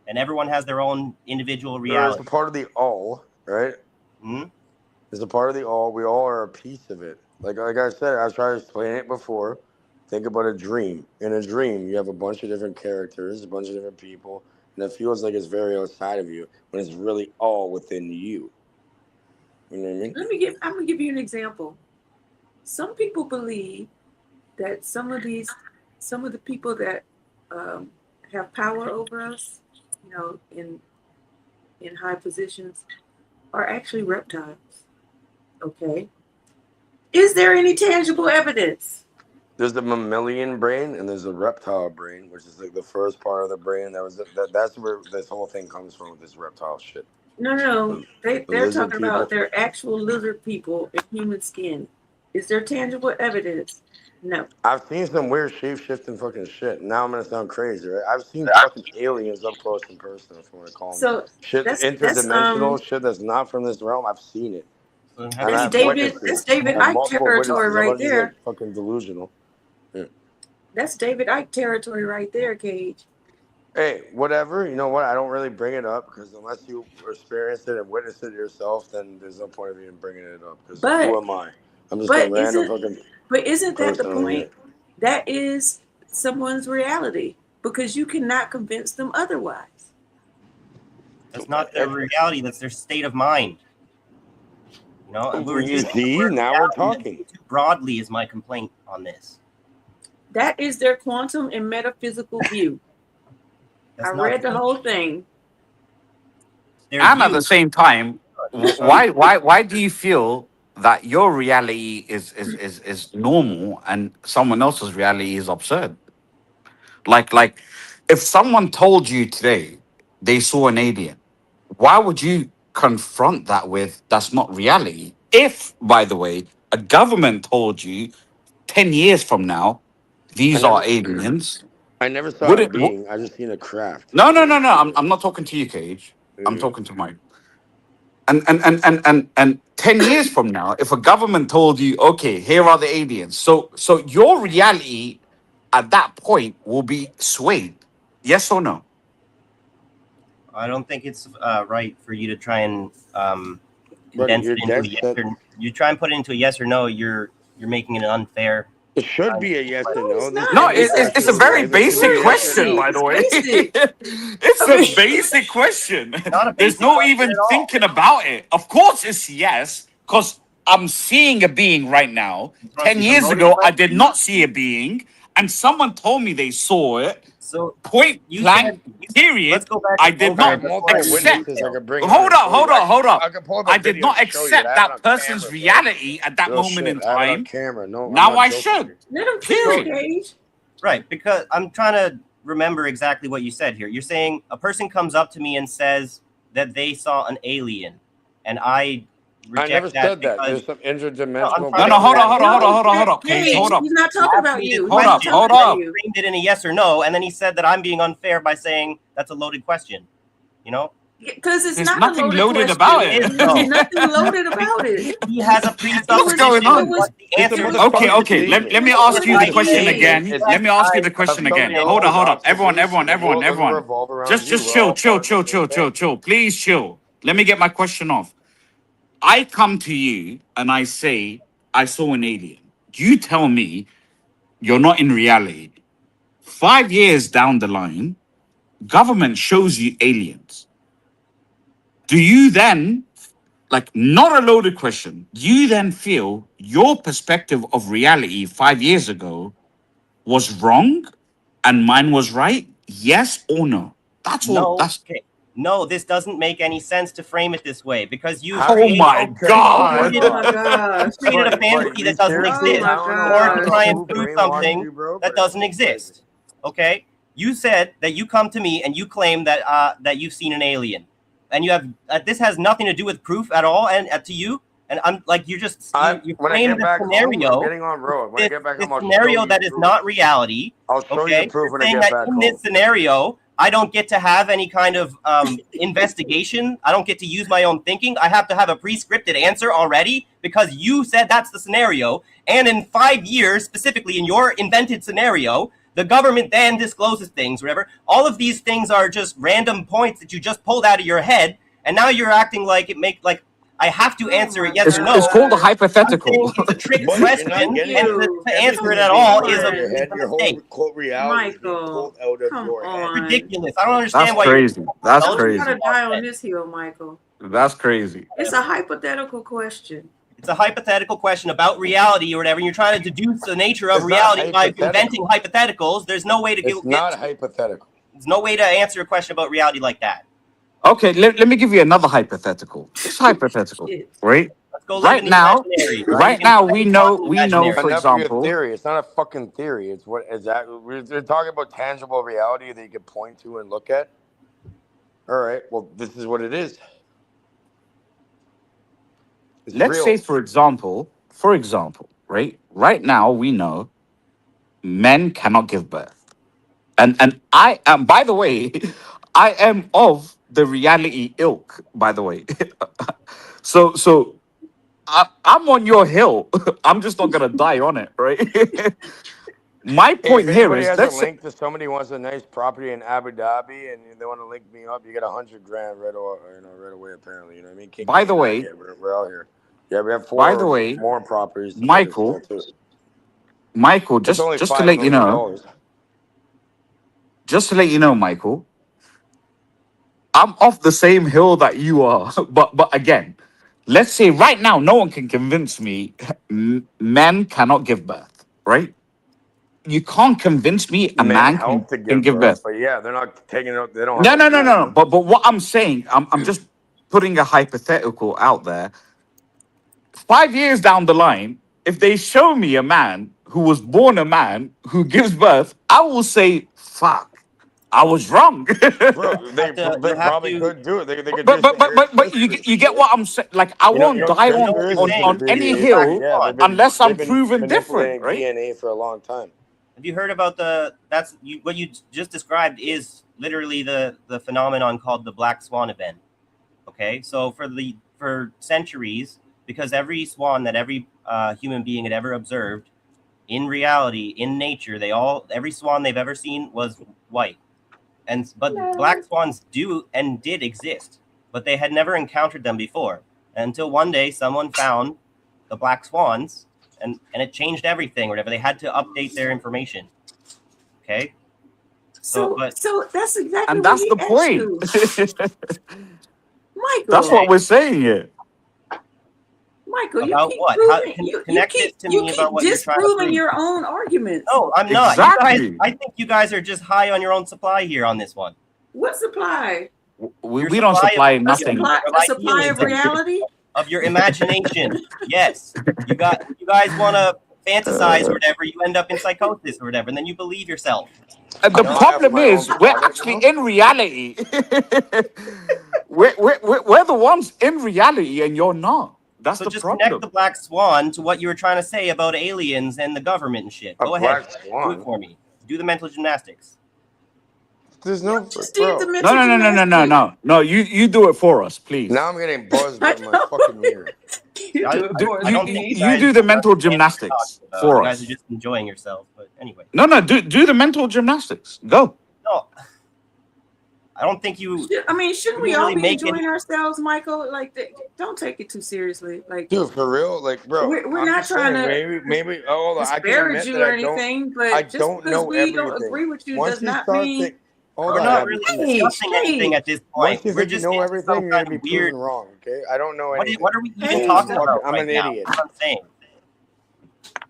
And everyone has their own individual There is reality. a part of the all, right? Hmm? There's a part of the all. We all are a piece of it. Like I said, I tried to explain it before. Think about a dream. In a dream, you have a bunch of different characters, a bunch of different people, and it feels like it's very outside of you, when it's really all within you. You know what I mean? I'm gonna give you an example. Some people believe that some of the people that have power over us, you know, in high positions, are actually reptiles. Okay. Is there any tangible evidence? There's the mammalian brain and there's the reptile brain, which is like the first part of the brain. That's where this whole thing comes from with this reptile shit. No. They're lizard talking about people. they're actual lizard people in human skin. Is there tangible evidence? No. I've seen some weird shape-shifting fucking shit. Now I'm gonna sound crazy, right? I've seen fucking aliens up close in person, if you want to call them. So Shit, interdimensional shit that's not from this realm. I've seen it. And I that's have David witnesses. Icke I have multiple territory witnesses. right I'm not just there. like fucking delusional. Yeah. That's David Icke territory right there, Cage. Hey, whatever. You know what? I don't really bring it up because unless you experience it and witness it yourself, then there's no point of even bringing it up. Because who am I? I'm just a random fucking. But isn't that the person on here. point? That is someone's reality because you cannot convince them otherwise. That's not their reality. That's their state of mind. You know, we were using See, now we're talking. too broadly is my complaint on this. That is their quantum and metaphysical view. I read the whole thing. and at the same time, why do you feel that your reality is normal and someone else's reality is absurd? Like if someone told you today they saw an alien, why would you confront that with that's not reality? If, by the way, a government told you 10 years from now these are aliens, I never saw would a it? being. I just seen a craft. No. I'm not talking to you, Cage. I'm talking to Mike. And 10 years from now, if a government told you, okay, here are the aliens, so your reality at that point will be swayed. Yes or no? I don't think it's right for you to try and Buddy, condense you're it into a yes dead set. or you try and put it into a yes or no. You're making it unfair. It should be a yes or no. No, it's a very basic question, by the way. It's a basic question. There's no even thinking about it. Of course it's yes, because I'm seeing a being right now. 10 years ago, I did not see a being, and someone told me they saw it. So point blank, period. Let's go back. I did not accept. Hold up. I did not accept that person's reality at that moment in time. Now I should. Let him Period. Cage. Right, because I'm trying to remember exactly what you said here. You're saying a person comes up to me and says that they saw an alien, and I reject never that said that. because- There's some interdimensional. No, hold up. Cage, hold up. He's not talking about you. Hold up. He framed it in a yes or no, and then he said that I'm being unfair by saying that's a loaded question. You know? Because it's There's not nothing a loaded loaded question. about it. There's nothing loaded about it. He has a presupposition. What's going on? of what the answer is. Okay. Let me ask you the question Hey, again. Let me ask you the question again. Hold up. Everyone. Just chill. Please chill. Let me get my question off. I come to you and I say, I saw an alien. You tell me you're not in reality. 5 years down the line, government shows you aliens. Do you then, like, not a loaded question, do you then feel your perspective of reality 5 years ago was wrong and mine was right? Yes or no? That's all. No, That's okay. No, this doesn't make any sense to frame it this way because you Oh my God. Oh my gosh. created a fantasy that doesn't Oh exist, my or to gosh. try and prove something that doesn't exist. Okay, you said that you come to me and you claim that that you've seen an alien, and you have this has nothing to do with proof at all, and to you. And I'm like, you When I framed get the back home, scenario. I'm getting on road. When I get back This home, I'll scenario show that you is proof. not reality. I'll show Okay, you the proof you're when I saying get that back in home. this scenario, I don't get to have any kind of investigation. I don't get to use my own thinking. I have to have a pre-scripted answer already because you said that's the scenario. And in 5 years, specifically in your invented scenario, the government then discloses things, whatever. All of these things are just random points that you just pulled out of your head, and now you're acting like I have to answer it yes or no. It's called a hypothetical. It's a trick But question, you're not and getting to answer it at being all put is in a your head. Your whole mistake. quote reality is being Michael, pulled out of come your head. on. Ridiculous. I don't understand That's why crazy. That's Don't crazy. try to die on this hill, Michael. That's crazy. It's a hypothetical question. it's a hypothetical question about reality or whatever. And you're trying to deduce the nature of It's not reality by hypothetical. inventing hypotheticals. There's no way to It's not hypothetical. There's no way to answer a question about reality like that. Okay, let me give you another hypothetical. It's hypothetical, Shit. right? Let's go live Right in the now, imaginary. right You now can we play know, quantum for imaginary. Enough for your example, theory. It's not a fucking theory. It's what exactly we're talking about tangible reality that you can point to and look at. All right. Well, this is what it is. It's let's real. say, for example, right? Right now we know men cannot give birth. And I am, by the way, I am of the reality ilk, by the way. So I'm on your hill. I'm just not gonna die on it, right? My Hey, point if here anybody is, has a let's say, link to somebody who wants a nice property in Abu Dhabi and they want to link me up, you get $100 grand right away. Apparently, you know what I mean. King by the King way, Nugget, we're out here. Yeah, we have by the four way, more properties together Michael, still too. Michael, It's only just to $5 let you know, million. Michael, I'm off the same hill that you are. But again, let's say right now, no one can convince me men cannot give birth, right? You can't convince me a Men man help to can give give birth, birth. but yeah, they're not taking it. They don't No, have no, a no, no. birth. But what I'm saying, I'm just putting a hypothetical out there. 5 years down the line, if they show me a man who was born a man who gives birth, I will say, fuck, I was wrong. Bro, they probably could do it. They could But just say but you get what I'm saying. Like I won't die on any hill unless I'm proven different, right? DNA for a long time. Have you heard about what you just described is literally the phenomenon called the Black Swan event. Okay, so for centuries, because every swan that every human being had ever observed in reality, in nature, every swan they've ever seen was white. But black swans did exist, but they had never encountered them before until one day someone found the black swans and it changed everything or whatever. They had to update their information. Okay. So that's exactly And what that's he the asked point. you. Michael. That's what we're saying here. Michael, about you keep what? proving, Connect this to me about what you're trying to disproving prove. your own arguments. No, I'm not. Exactly. I think you guys are just high on your own supply here on this one. What supply? We don't supply nothing. A supply of reality? Of your imagination. Yes. You guys want to fantasize or whatever, you end up in psychosis or whatever, and then you believe yourself. And the problem is, we're actually in reality. we're the ones in reality, and you're not. That's So the just problem. connect the black swan to what you were trying to say about aliens and the government and shit. Go ahead. Black swan? Do it for me. Do the mental gymnastics. There's no Just did the bro. mental gymnastics. No. You do it for us, please. Now I'm getting buzzed by my fucking mirror. I don't think You do the mental gymnastics for you guys us. are just enjoying yourselves. But anyway, No, do the mental gymnastics. Go. no, I don't think you. I mean, shouldn't we You all really be make enjoying ourselves, Michael? Like, don't take it too seriously. Like, Dude, for real, like, bro. we're I'm not just trying saying, to maybe. Oh, I can disparage admit you that or I don't. anything, I but just don't because know we everything. don't agree with you Once does you not start mean. think, hold We're on, not Abby, really please. discussing anything at this point. Once you We're think you just know saying everything, some you're gonna kind be of weird. proven wrong. Okay, I don't know What anything. are we even Hey, talking about I'm right an now? idiot. That's what I'm saying.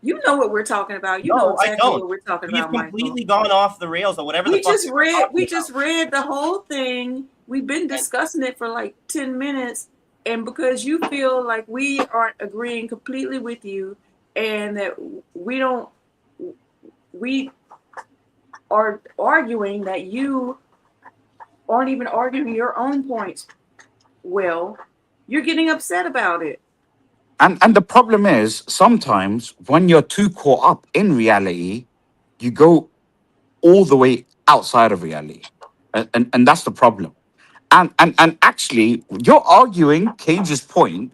You know what we're talking about. You know No, I exactly don't. what we're talking We've about, Michael. completely gone off the rails or whatever We the fuck just we were read. talking We about. just read the whole thing. We've been discussing it for like 10 minutes, and because you feel like we aren't agreeing completely with you, and that we are arguing that you aren't even arguing your own points well, you're getting upset about it. And the problem is sometimes when you're too caught up in reality, you go all the way outside of reality. And that's the problem. And actually you're arguing Cage's point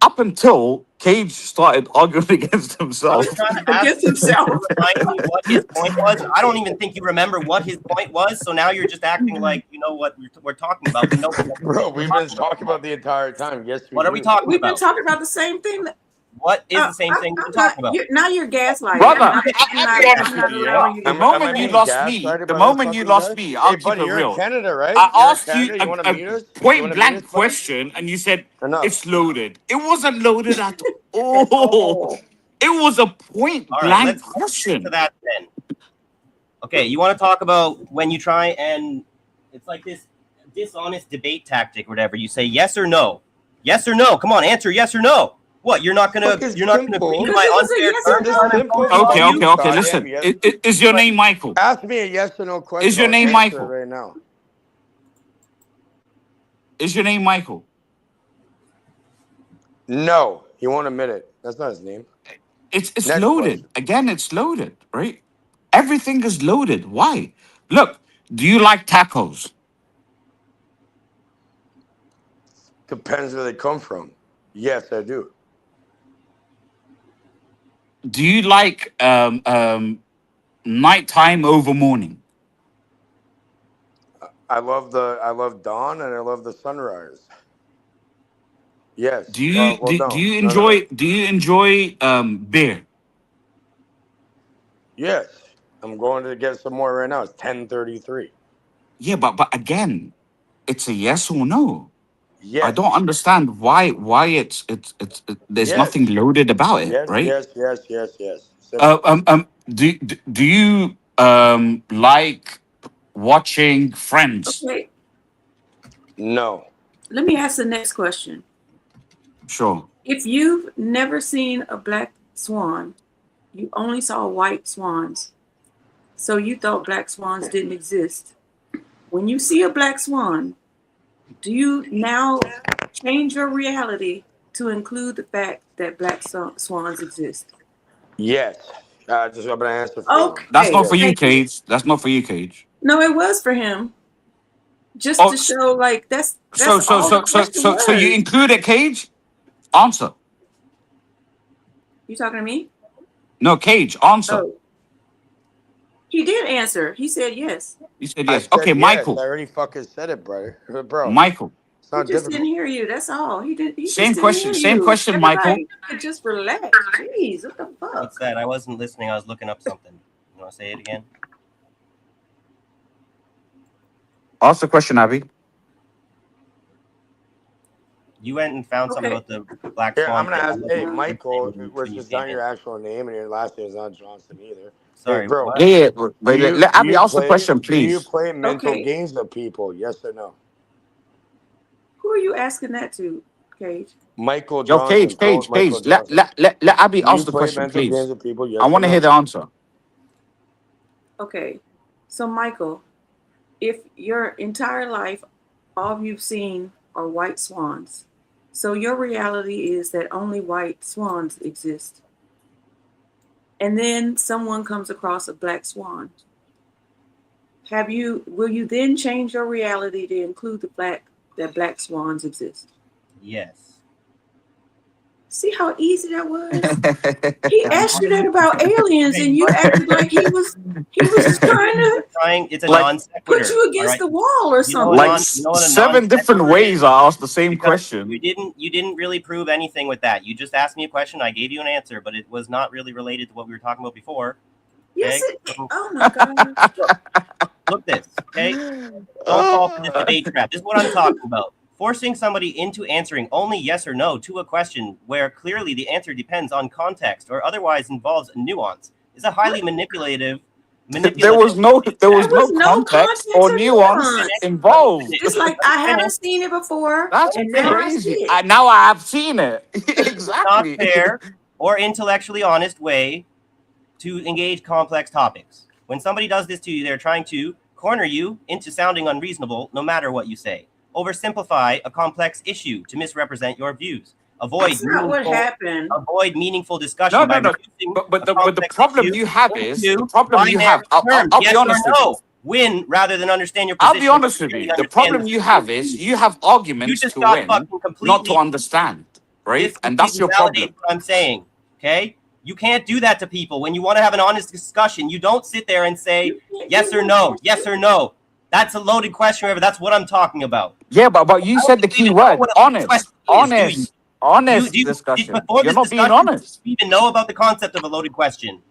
up until Cage started arguing against I himself. was trying to ask Against you himself. to remind me what his point was. I don't even think you remember what his point was. So now you're just acting like you know what we're talking about. We know what Bro, we're we've been talking about the entire time. Yes, we What are we do. talking We've been about? talking about the same thing. What is the same thing we're talking about? Now you're gaslighting. Brother, I'm I'll be honest with you. allowing you The to moment you lost me, gaslighted the by those moment you fucking lost guys? me, I'll Hey, keep buddy, it you're in real. Canada, right? I You're in asked you Canada. You want to meet us? You point wanna meet blank us, buddy? question, and you said Enough. it's loaded. It wasn't loaded at all. It was a point All right, blank let's question. to that then. Okay, you want to talk about when you try and it's like this dishonest debate tactic or whatever. You say yes or no. Yes or no. Come on, answer yes or no. What? You're not gonna agree to my unfair terms? Okay. Listen, is your name Michael? Ask me a yes or no question. Is your I'll name answer Michael? it right now? Is your name Michael? No, he won't admit it. That's not his name. It's Next loaded. Again, it's loaded, right? Everything is loaded. Why? Look, do you like tacos? Depends where they come from. Yes, I do. Do you like nighttime over morning? I love dawn and I love the sunrise. Yes. Do you no. do you No, no, enjoy no. do you enjoy beer? Yes. I'm going to get some more right now. It's 10:33. Yeah, but again, it's a yes or no. Yes. I don't understand why it's there's Yes. nothing loaded about it, Yes, right? yes. Simple. Do you like watching Friends? Okay, No. let me ask the next question. Sure. If you've never seen a black swan, you only saw white swans, so you thought black swans didn't exist. When you see a black swan, do you now change your reality to include the fact that black swans exist? Yes. I'm gonna answer for Okay. That's not for you, Thank you. Cage. That's not for you, Cage. No, it was for him. Just Oh, to show, like, that's So all the question so you was. included Cage? Answer. You talking to me? No, Cage, answer. Oh, he did answer. He said yes. You said I yes. said Okay, yes. Michael. I already fucking said it, brother. Bro. Michael. It's He not just difficult. didn't hear you. That's all. He did. He Same just question. Didn't hear Same you. question, Everybody Michael. could just relax. Jeez, what the fuck? What's that? I wasn't listening. I was looking up something. You want to say it again? Ask the question, Abby. You went and found something Okay. about the black Here, swan. I'm gonna ask. thing. Hey, Michael, When which you is came not your in. actual name, and your last name is not Johnson either. Sorry, hey, bro. what? Yeah. But let do Abby you ask the play- question, Do you please. play mental Okay. games with people? Yes or no? Who are you asking that to, Cage? Michael Yo, Johnson. Cage. Michael Let Johnson. let Abby Do you ask the play question, mental games please. with people? Yes I want or to hear no? the answer. Okay. So, Michael, if your entire life, all you've seen are white swans, so your reality is that only white swans exist. And then someone comes across a black swan. Will you then change your reality to include that black swans exist? Yes. See how easy that was? He asked you that about aliens, and you acted like he was trying to It's a Like- non sequitur. put you against the wall or You know something. what Like you know what a 7 different non-sequitur ways is? I asked the same Because question. You didn't really prove anything with that. You just asked me a question. I gave you an answer, but it was not really related to what we were talking about before. Yes, Okay? oh my God. Look this, okay? Don't fall for this debate trap. This is what I'm talking about. Forcing somebody into answering only yes or no to a question where clearly the answer depends on context or otherwise involves a nuance is a highly manipulative. There was no context or nuance involved. It's like I haven't seen it before, That's and now I see crazy. it. Now I have seen it. Exactly. Not fair or intellectually honest way to engage complex topics. When somebody does this to you, they're trying to corner you into sounding unreasonable no matter what you say. Oversimplify a complex issue to misrepresent your views. That's not what happened. Avoid meaningful discussion. No. But the problem you have is the problem you have. I'll yes be honest or with no. you. Win rather than understand your I'll position. be honest with you. The problem you have is you have arguments just to got win, fucking completely- not to understand, right? And that's your problem. What I'm saying, okay? You can't do that to people. When you want to have an honest discussion, you don't sit there and say yes or no, yes or no. That's a loaded question, whatever. That's what I'm talking about. Yeah, but you said the key word, honest, honest Do you- discussion. before You're this not being discussion, honest. Do you even know about the concept of a loaded question?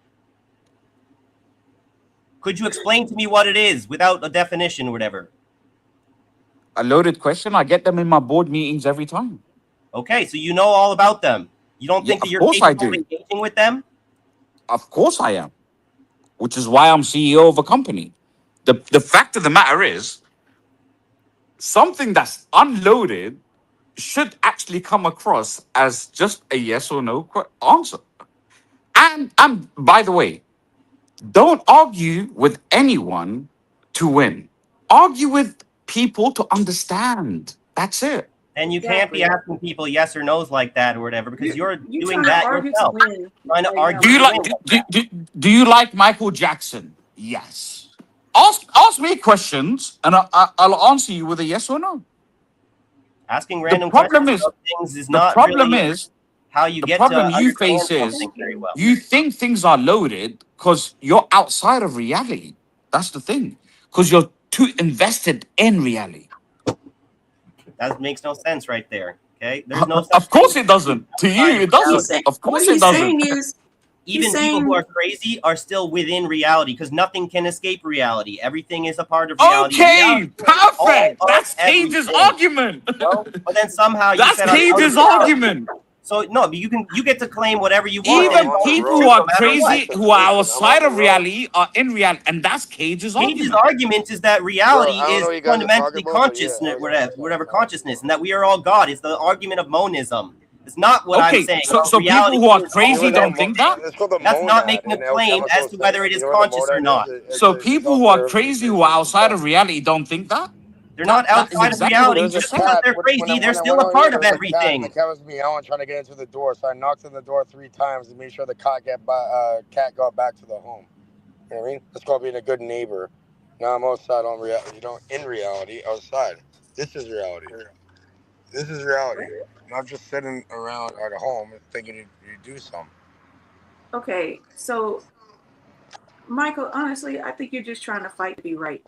Could you explain to me what it is without a definition or whatever? A loaded question, I get them in my board meetings every time. Okay, so you know all about them. You don't think that of you're course I capable of do. engaging with them? Of course I am, which is why I'm CEO of a company. The fact of the matter is, something that's unloaded should actually come across as just a yes or no answer. And by the way, don't argue with anyone to win. Argue with people to understand. That's it. Then you can't be asking people yes or no's like that or whatever because you're doing trying to that argue to yourself. win Trying to right argue. Do you to like win. do you like Michael Jackson? Yes. Ask me questions and I'll answer you with a yes or no. Asking random problem questions is- about things is The not problem really is how you the get problem to you understand face is something very well. you think things are loaded because you're outside of reality. That's the thing. Because you're too invested in reality. That makes no sense right there. Okay, there's no. Of course it doesn't. To you, it doesn't. Of course it doesn't. Even people who are crazy are still within reality because nothing can escape reality. Everything is a part of reality. Okay, Reality is perfect. all of That's Cage's everything. argument. No? But then somehow you That's said I'm out of Cage's reality. argument. So no, you get to claim whatever you want. Even and it's people true who no are matter crazy, what. who are outside of reality, are in reality, and that's Cage's Cage's argument. argument is that reality Bro, I don't know what is you guys are fundamentally talking about, but yeah, consciousness, whatever consciousness, and that we are all God. It's the argument of monism. It's not what Okay, I'm saying. so people Reality who are is crazy all don't think that? It's called the That's not monad making a in claim alchemical as to whether it sense. is You know what the conscious or monad not. is? So It's people all who are there- crazy, who are outside of reality, don't think that? They're not That is outside of exactly reality. what Just you're because saying. they're crazy, they're still a part of everything. The cat was meowing trying to get into the door, so I knocked on the door 3 times to make sure the cat got back to the home. You know what I mean? That's called being a good neighbor. Now I'm outside on reality. In reality, outside. This is reality. This is reality. Not just sitting around at home thinking you do something. Okay, so Michael, honestly, I think you're just trying to fight to be right.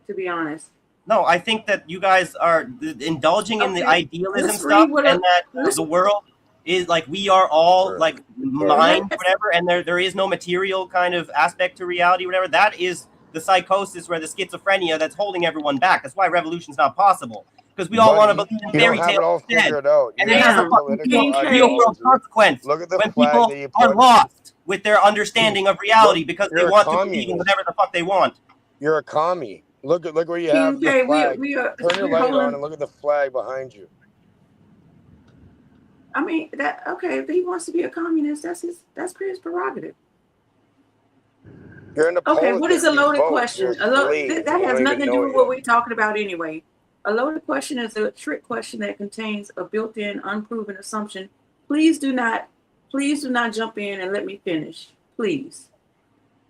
To be honest. No, I think that you guys are indulging in the Okay, idealism let's stuff, read what and that let's- the world is like we are all Sure. like mind, whatever, and there is no material kind of aspect to reality, whatever. That is the psychosis or the schizophrenia that's holding everyone back. That's why revolution's not possible. Because we all want to believe in You fairy don't have it all tales instead. figured out. And You it has have a fucking political real world ideology. consequence Look at the when flag people that you are put. lost with their understanding of reality because they You're a want to believe in communist. whatever the fuck they want. You're a commie. Look where you have the Okay, flag. we are Turn your we're light holding- on and look at the flag behind you. I mean that okay, if he wants to be a communist, that's his prerogative. You're in the Okay, what is a politics. You loaded vote. question? You're a slave. That You has don't nothing to even do know with it what yet. we're talking about anyway. A loaded question is a trick question that contains a built-in unproven assumption. Please do not jump in and let me finish. Please.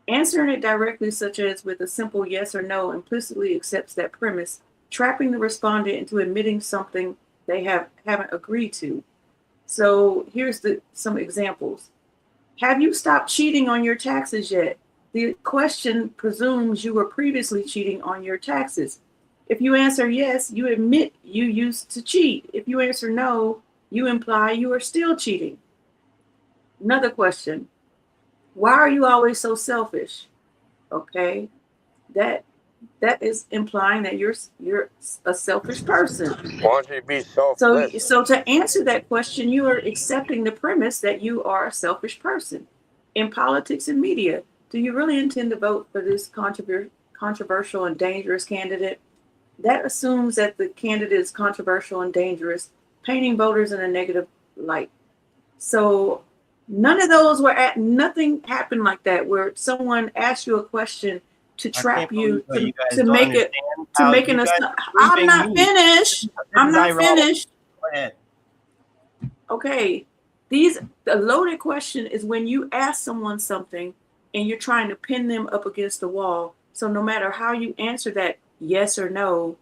Answering it directly, such as with a simple yes or no, implicitly accepts that premise, trapping the respondent into admitting something they haven't agreed to. So here's some examples. Have you stopped cheating on your taxes yet? The question presumes you were previously cheating on your taxes. If you answer yes, you admit you used to cheat. If you answer no, you imply you are still cheating. Another question. Why are you always so selfish? Okay. That is implying that you're a selfish person. Why don't you be selfless? So to answer that question, you are accepting the premise that you are a selfish person. In politics and media, do you really intend to vote for this controversial and dangerous candidate? That assumes that the candidate is controversial and dangerous, painting voters in a negative light. So none of those nothing happened like that, where someone asked you a question to trap you, to make it, to make an assumption. I'm not finished. I'm not finished. Go ahead. Okay. The loaded question is when you ask someone something and you're trying to pin them up against the wall. So no matter how you answer that yes or no,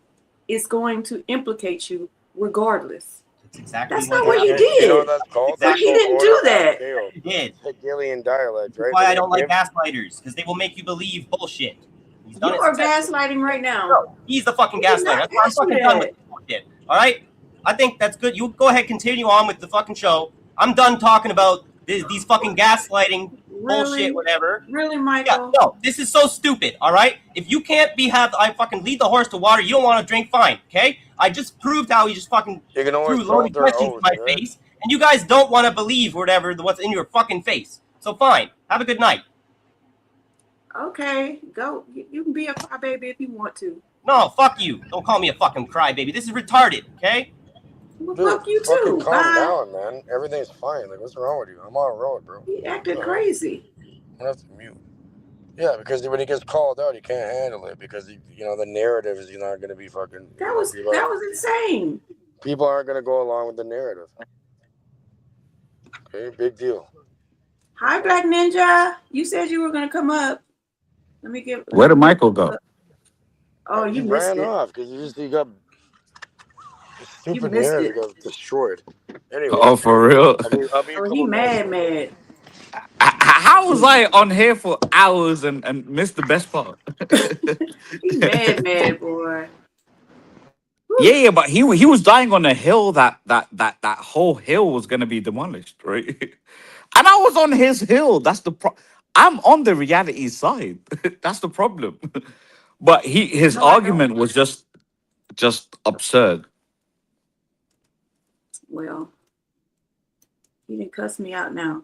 it's going to implicate you regardless. That's not what he did. You know what that's called? But he didn't do that. He did. Hegelian dialect, right? That's why I don't like gaslighters, because they will make you believe bullshit. You are gaslighting right now. No, he's the fucking gaslighter. That's why I'm fucking done with this bullshit. All right? I think that's good. You go ahead, continue on with the fucking show. I'm done talking about these fucking gaslighting bullshit, whatever. Really, Michael? Yeah, no, this is so stupid, all right? If you can't I fucking lead the horse to water, you don't want to drink, fine, okay? I just proved how he just fucking threw loaded questions in my face, and you guys don't want to believe whatever what's in your fucking face. So fine, have a good night. Okay, go. You can be a crybaby if you want to. No, fuck you. Don't call me a fucking crybaby. This is retarded, okay? Well, Dude, fuck you fucking too. calm down, man. Everything's fine. Like, what's wrong with you? I'm on a road, bro. He acted crazy. I'm gonna have to mute. Yeah, because when he gets called out, he can't handle it because the narrative is not gonna be fucking. That was insane. People aren't gonna go along with the narrative. Okay, big deal. Hi, Black Ninja. You said you were gonna come up. Let me give. Where did Michael go? Oh, you missed ran it. off because he got stupid missed narrative it. got destroyed. Anyway. Oh, for real? Oh, he mad. How was I on here for hours and missed the best part? He mad, boy. Yeah, but he was dying on a hill that whole hill was gonna be demolished, right? And I was on his hill. That's the I'm on the reality side. That's the problem. But his argument was just absurd. Well, he didn't cuss me out now.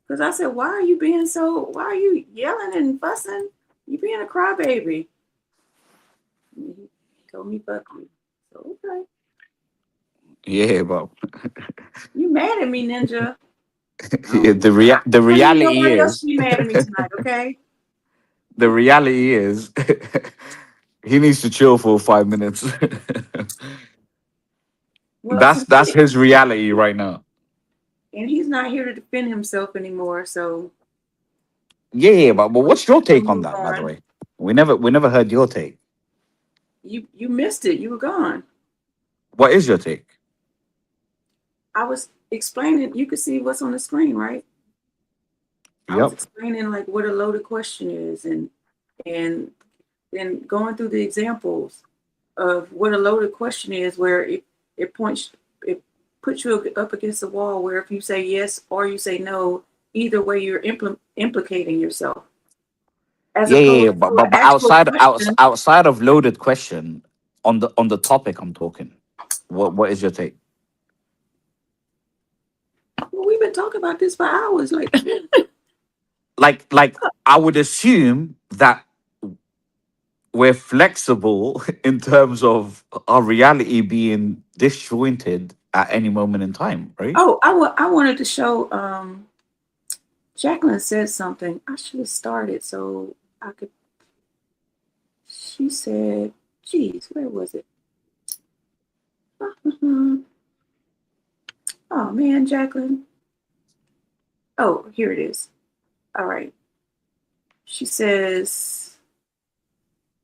Because I said, why are you yelling and fussing? You being a crybaby. And he told me fuck you. So, okay. Yeah, but You mad at me, Ninja. yeah, the reality Nobody else is be mad at me tonight, okay? the reality is he needs to chill for 5 minutes. Well, that's his reality right now. And he's not here to defend himself anymore, so Yeah, but what's your take on that, by the way? We never heard your take. you missed it. You were gone. What is your take? I was explaining, you could see what's on the screen, right? I was Yep. explaining like what a loaded question is and then going through the examples of what a loaded question is, where it puts you up against the wall, where if you say yes or you say no, either way you're implicating yourself. Yeah, but outside of loaded question, on the topic I'm talking, what is your take? Well, we've been talking about this for hours. Like I would assume that we're flexible in terms of our reality being disjointed at any moment in time, right? Oh, I wanted to show. Jacqueline said something. I should have started so I could. She said, "Geez, where was it?" Oh man, Jacqueline. Oh, here it is. All right. She says,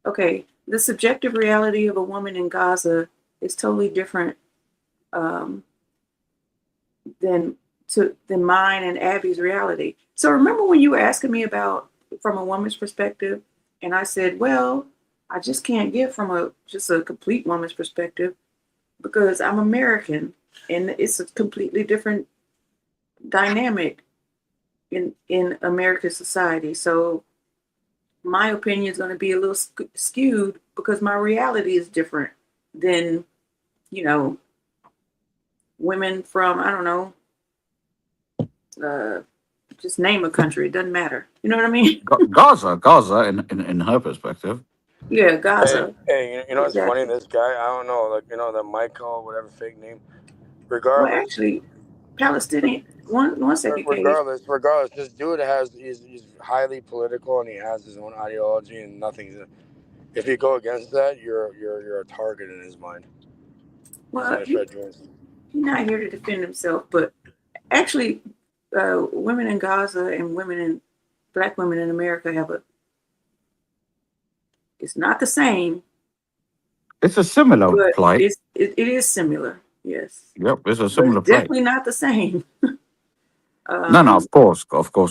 okay, the subjective reality of a woman in Gaza is totally different than mine and Abby's reality. So remember when you were asking me about from a woman's perspective, and I said, well, I just can't give from just a complete woman's perspective because I'm American and it's a completely different dynamic in American society. So my opinion is going to be a little skewed because my reality is different than, you know, women from, I don't know, just name a country. It doesn't matter. You know what I mean? Gaza, in her perspective. Yeah, Gaza. Hey, you know what's Exactly. funny? This guy, I don't know, like, you know, the Michael, whatever fake name. Well, Regardless, actually, Palestinian. One second, Katie. regardless, this dude he's highly political and he has his own ideology and nothing. If you go against that, you're a target in his mind. Well, he's not here to defend himself, but actually, women in Gaza and black women in America it's not the same. It's a similar But plight. it is similar, yes. Yep, it's a But similar it's plight. definitely not the same. No, of course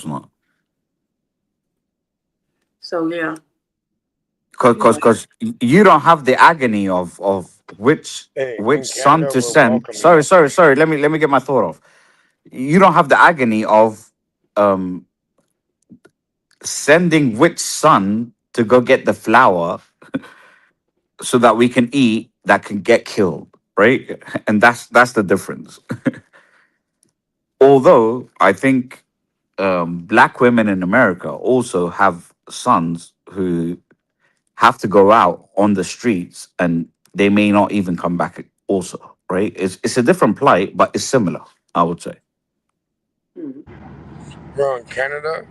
not. So yeah. Because you don't have the agony of which son to send. Sorry. Let me get my thought off. You don't have the agony of sending which son to go get the flour so that we can eat that can get killed, right? And that's the difference. Although I think black women in America also have sons who have to go out on the streets and they may not even come back also, right? It's a different plight, but it's similar, I would say. Bro, in Canada,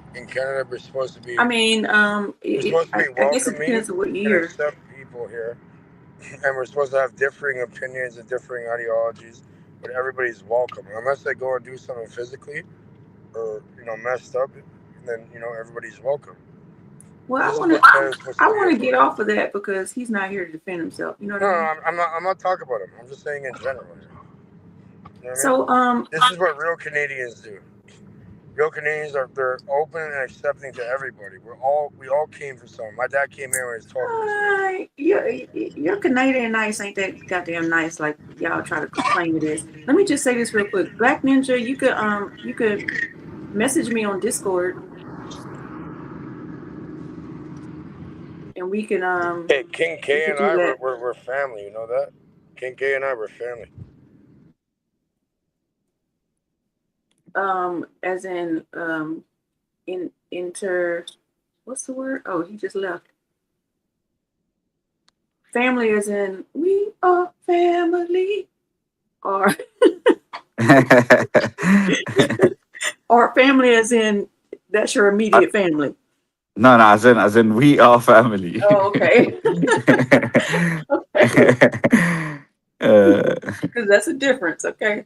we're supposed to be. I mean, we're supposed to be I guess it welcoming depends on what and year. accept people here, and we're supposed to have differing opinions and differing ideologies, but everybody's welcome unless they go and do something physically or messed up, and then everybody's welcome. Well, I want to get off of that because he's not here to defend himself. You know what I mean? I'm not talking about him. I'm just saying in general. You know So this is what real Canadians do. Real Canadians they're open and accepting to everybody. We all came from something. My dad came here when he was 12. Your Canadian nice ain't that goddamn nice like y'all try to claim it is. Let me just say this real quick. Black Ninja, you could message me on Discord. And we can Hey, King K and I we're family, you know that? King K and I were family. As in what's the word? Oh, he just left. Family as in we are family, or or family as in that's your immediate family. No, as in we are family. Oh, okay. Because that's a difference, okay?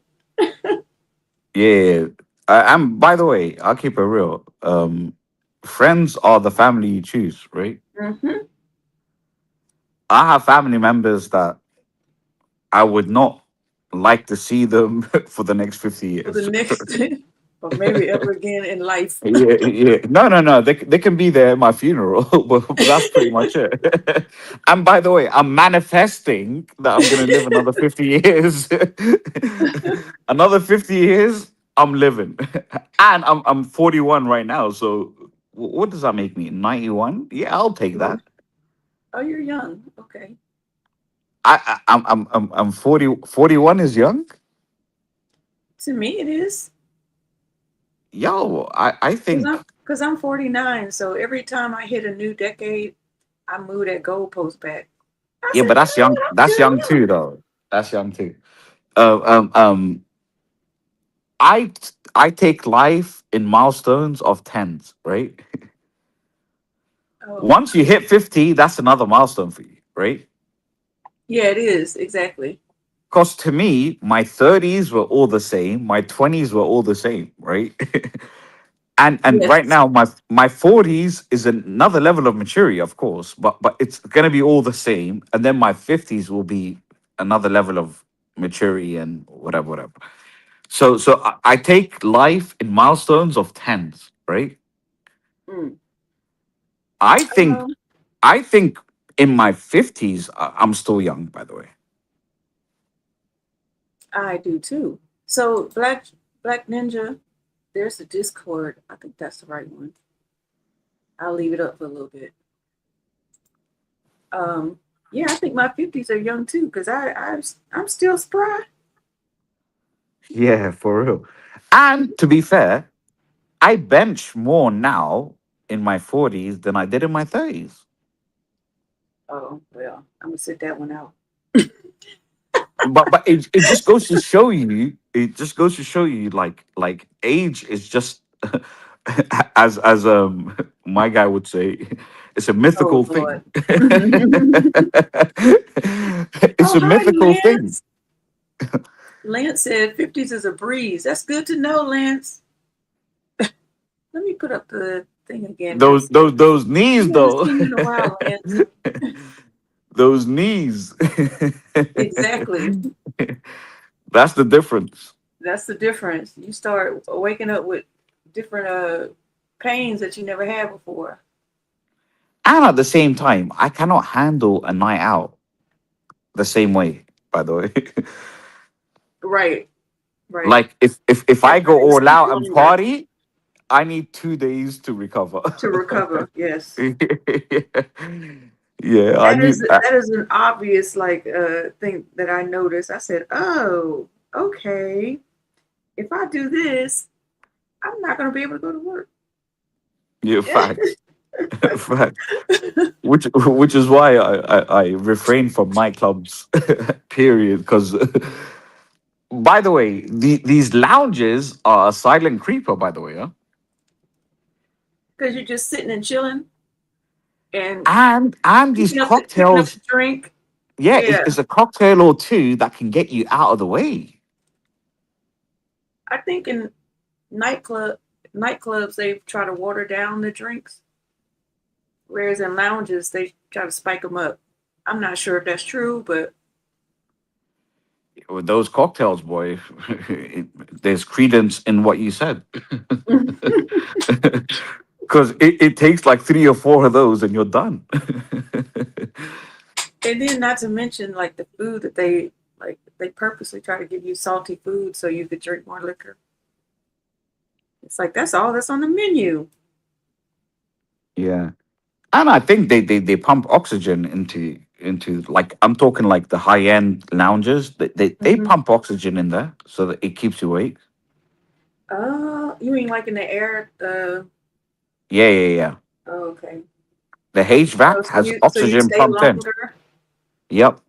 Yeah. And by the way, I'll keep it real. Friends are the family you choose, right? Mm-hmm. I have family members that I would not like to see them for the next 50 years. For the next, or maybe ever again in life. Yeah. No. They can be there at my funeral, but that's pretty much it. And by the way, I'm manifesting that I'm going to live another 50 years. Another 50 years, I'm living. And I'm 41 right now. So what does that make me? 91? Yeah, I'll take that. Oh, you're young. Okay. I'm 40. 41 is young. To me, it is. Yo, I think because I'm 49, so every time I hit a new decade, I move that goalpost back. Yeah, but that's young. That's young too, though. That's young too. I take life in milestones of tens, right? Oh. Once you hit 50, that's another milestone for you, right? Yeah, it is exactly. Because to me, my 30s were all the same, my 20s were all the same, right? And right Yes. now my 40s is another level of maturity, of course, but it's gonna be all the same. And then my 50s will be another level of maturity and whatever. So I take life in milestones of tens, right? Mm. I think Um, I think in my 50s, I'm still young, by the way. I do too. So Black Ninja, there's a Discord. I think that's the right one. I'll leave it up for a little bit. Yeah, I think my 50s are young too, because I'm still spry. Yeah, for real. And to be fair, I bench more now in my 40s than I did in my 30s. Oh well, I'm gonna sit that one out. But it just goes to show you, like age is just as my guy would say, it's a Oh mythical thing. Lord. It's Oh a hi mythical thing. Lance. Lance said 50s is a breeze. That's good to know, Lance. Let me put up the thing again. Those those those knees We haven't though. seen you in a while, Lance. Those knees. Exactly. That's the difference. That's the difference. You start waking up with different pains that you never had before. And at the same time, I cannot handle a night out the same way, by the way. Right. Right. Like if I go Everybody all sleep out and longer party, I need 2 days to recover. to recover. Yes. Yeah, I That need. is that is an obvious like thing that I noticed. I said, "Oh, okay. If I do this, I'm not going to be able to go to work." Yeah, facts, facts. Which is why I refrain from nightclubs. Period. Because by the way, these lounges are a silent creeper. By the way, huh? Because you're just sitting and chilling and And these picking up cocktails, the drink. yeah, Yeah. it's a cocktail or two that can get you out of the way. I think in nightclubs they try to water down the drinks, whereas in lounges they try to spike them up. I'm not sure if that's true, but With those cocktails, boy, there's credence in what you said. Because it takes like 3 or 4 of those and you're done. and then not to mention like the food that they purposely try to give you salty food so you could drink more liquor. It's like that's all that's on the menu. Yeah. And I think they pump oxygen into like I'm talking like the high end lounges. They Mm-hmm. pump oxygen in there so that it keeps you awake. You mean like in the air? Yeah. Oh, okay. The Oh, HVAC so has you oxygen stay pumped in. longer. Yep.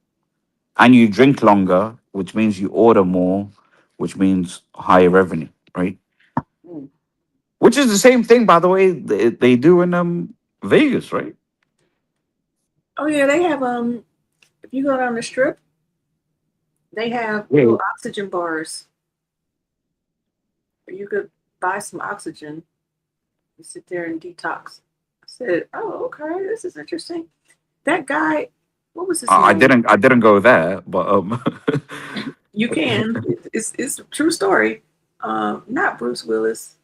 And you drink longer, which means you order more, which means higher revenue, right? Mm. Which is the same thing, by the way, they do in Vegas, right? Oh yeah, they have if you go down the strip, they have Yeah. little oxygen bars. Where you could buy some oxygen and sit there and detox. I said, "Oh, okay, this is interesting." That guy, what was his I name? didn't go there, but You can. It's a true story. Not Bruce Willis.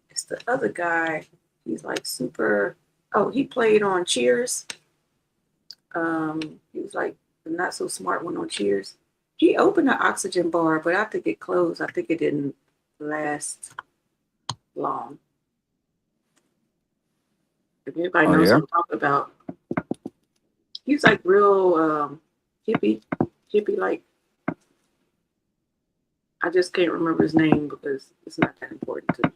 It's the other guy. He's like super. Oh, he played on Cheers. He was like the not so smart one on Cheers. He opened an oxygen bar, but I think it closed. I think it didn't last long. If anybody oh knows yeah. what I'm talking about, he's like real hippie like. I just can't remember his name because it's not that important to me.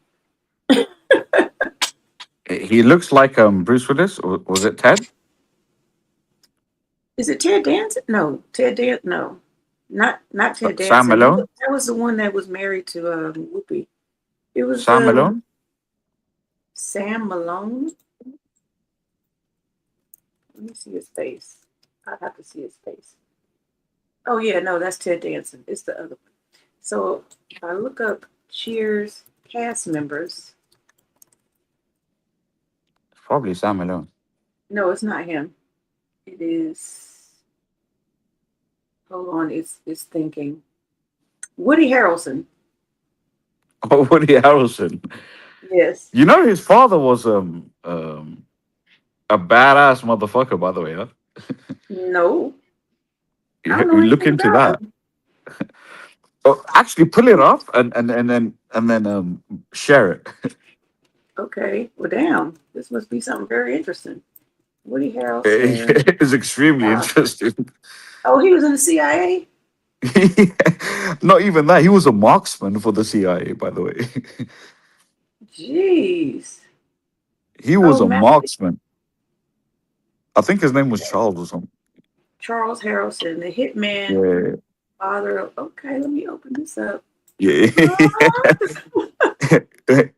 He looks like Bruce Willis, or was it Ted? Is it Ted Danson? No, Ted Dan. No, not Ted Sam Danson. Malone? That was the one that was married to Whoopi. It was Sam Malone? Sam Malone. Let me see his face. I'd have to see his face. Oh yeah, no, that's Ted Danson. It's the other one. So if I look up Cheers cast members, probably Sam Malone. No, it's not him. It is. Hold on, it's thinking. Woody Harrelson. Oh, Woody Harrelson. Yes. You know his father was a badass motherfucker, by the way, huh? No, I You don't know look anything into about that. him. Oh, actually, pull it up and then share it. Okay, well, damn, this must be something very interesting. Woody Harrelson. It's extremely Uh, interesting. oh, he was in the CIA. Not even that. He was a marksman for the CIA, by the way. Jeez. He Oh, was a Matthew marksman. I think his name was Charles or something. Charles Harrelson, the hitman, Yeah. father of. Okay, let me open this up. Yeah.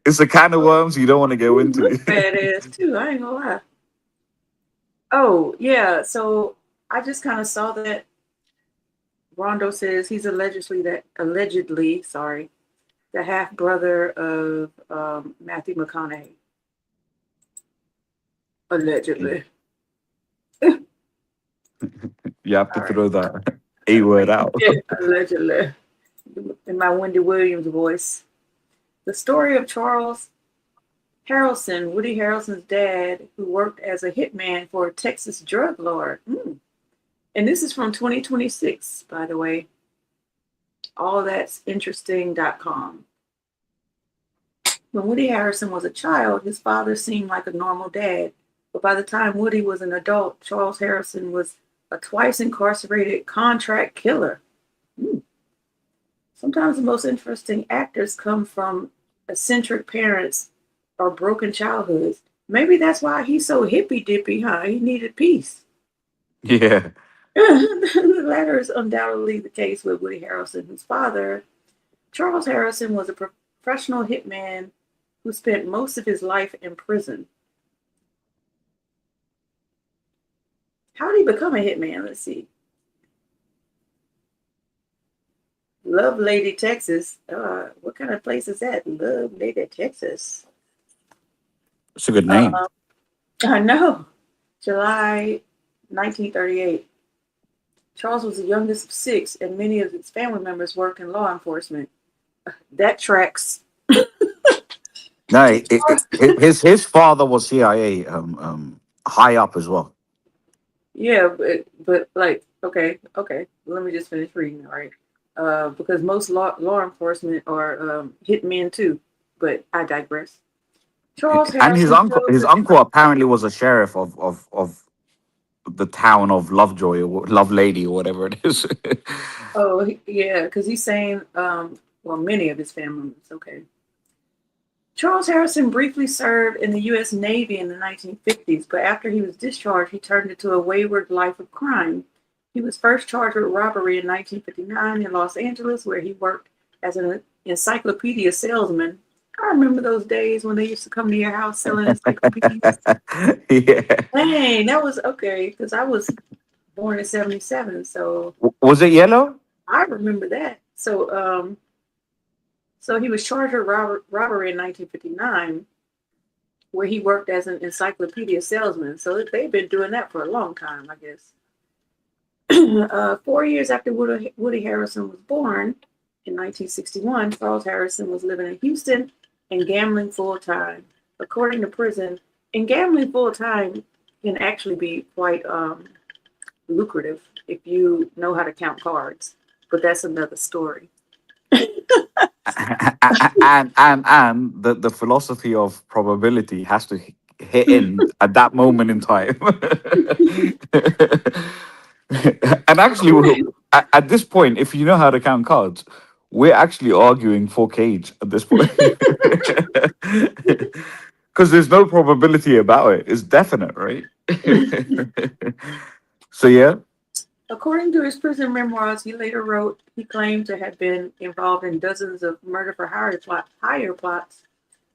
It's a kind of worms you don't want to go He into. looks badass too. I ain't gonna lie. Oh yeah, so I just kind of saw that. Rondo says he's allegedly, the half brother of Matthew McConaughey. Allegedly. You have to All throw that A word out. Yeah, allegedly. In my Wendy Williams voice. The story of Charles Harrelson, Woody Harrelson's dad, who worked as a hitman for a Texas drug lord. And this is from 2026, by the way. Allthat'sinteresting.com. When Woody Harrelson was a child, his father seemed like a normal dad. But by the time Woody was an adult, Charles Harrelson was a twice incarcerated contract killer. Sometimes the most interesting actors come from eccentric parents or broken childhoods. Maybe that's why he's so hippy dippy, huh? He needed peace. Yeah. The latter is undoubtedly the case with Woody Harrelson, whose father, Charles Harrelson, was a professional hitman who spent most of his life in prison. How did he become a hitman? Let's see. Love Lady, Texas. What kind of place is that? Love Lady, Texas. It's a good name. I know. July 1938. Charles was the youngest of 6, and many of his family members worked in law enforcement. That tracks. No, his father was CIA high up as well. Yeah, but like, okay. Let me just finish reading, all right? Because most law enforcement are hitmen too, but I digress. Charles And his Harrelson. uncle apparently was a sheriff of the town of Lovejoy or Lovelady or whatever it is. Oh, yeah, because he's saying, well, many of his family members. Okay. Charles Harrelson briefly served in the U.S. Navy in the 1950s, but after he was discharged, he turned into a wayward life of crime. He was first charged with robbery in 1959 in Los Angeles, where he worked as an encyclopedia salesman. I remember those days when they used to come to your house selling encyclopedias. Yeah. Dang, that was okay, because I was born in 77, so Was it yellow? I remember that. So he was charged with robbery in 1959, where he worked as an encyclopedia salesman. So they've been doing that for a long time, I guess. 4 years after Woody Harrelson was born, in 1961, Charles Harrelson was living in Houston and gambling full time. According to prison, and gambling full time can actually be quite lucrative if you know how to count cards. But that's another story. and the philosophy of probability has to hit in at that moment in time. And actually, at this point, if you know how to count cards, we're actually arguing for Cage at this point. Because there's no probability about it. It's definite, right? So, yeah. According to his prison memoirs, he later wrote he claimed to have been involved in dozens of murder for hire plots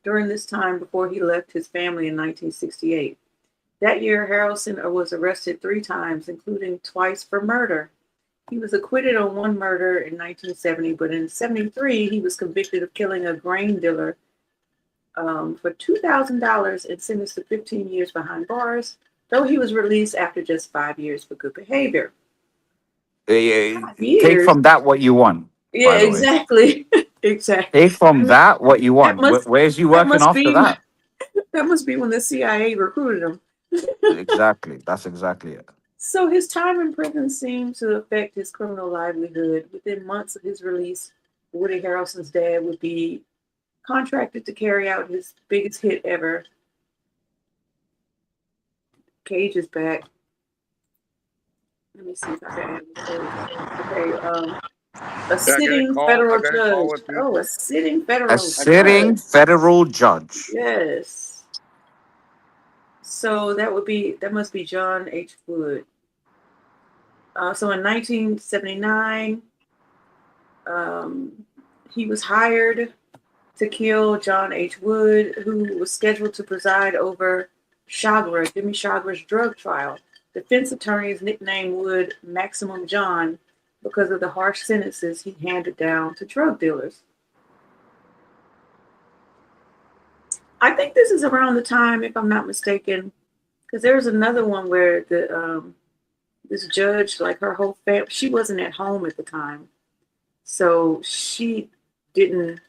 during this time before he left his family in 1968. That year, Harrelson was arrested 3 times, including twice for murder. He was acquitted on 1 murder in 1970, but in 1973, he was convicted of killing a grain dealer for $2,000 and sentenced to 15 years behind bars, though he was released after just 5 years for good behavior. 5 Take years? from that what you want. Yeah, By the way, exactly. Exactly. take from that what you want. must- Where's you that working must after be- that? That must be when the CIA recruited him. Exactly. That's exactly it. So his time in prison seemed to affect his criminal livelihood. Within months of his release, Woody Harrelson's dad would be contracted to carry out his biggest hit ever. Cage is back. Let me see if I can add this. Okay, a sitting federal judge. Oh, a sitting federal A sitting judge. federal judge. Yes. So that must be John H. Wood. So in 1979, he was hired to kill John H. Wood, who was scheduled to preside over Jimmy Chagra's drug trial. Defense attorneys nicknamed Wood Maximum John because of the harsh sentences he handed down to drug dealers. I think this is around the time, if I'm not mistaken, because there was another one where this judge, like her whole family, she wasn't at home at the time, so she didn't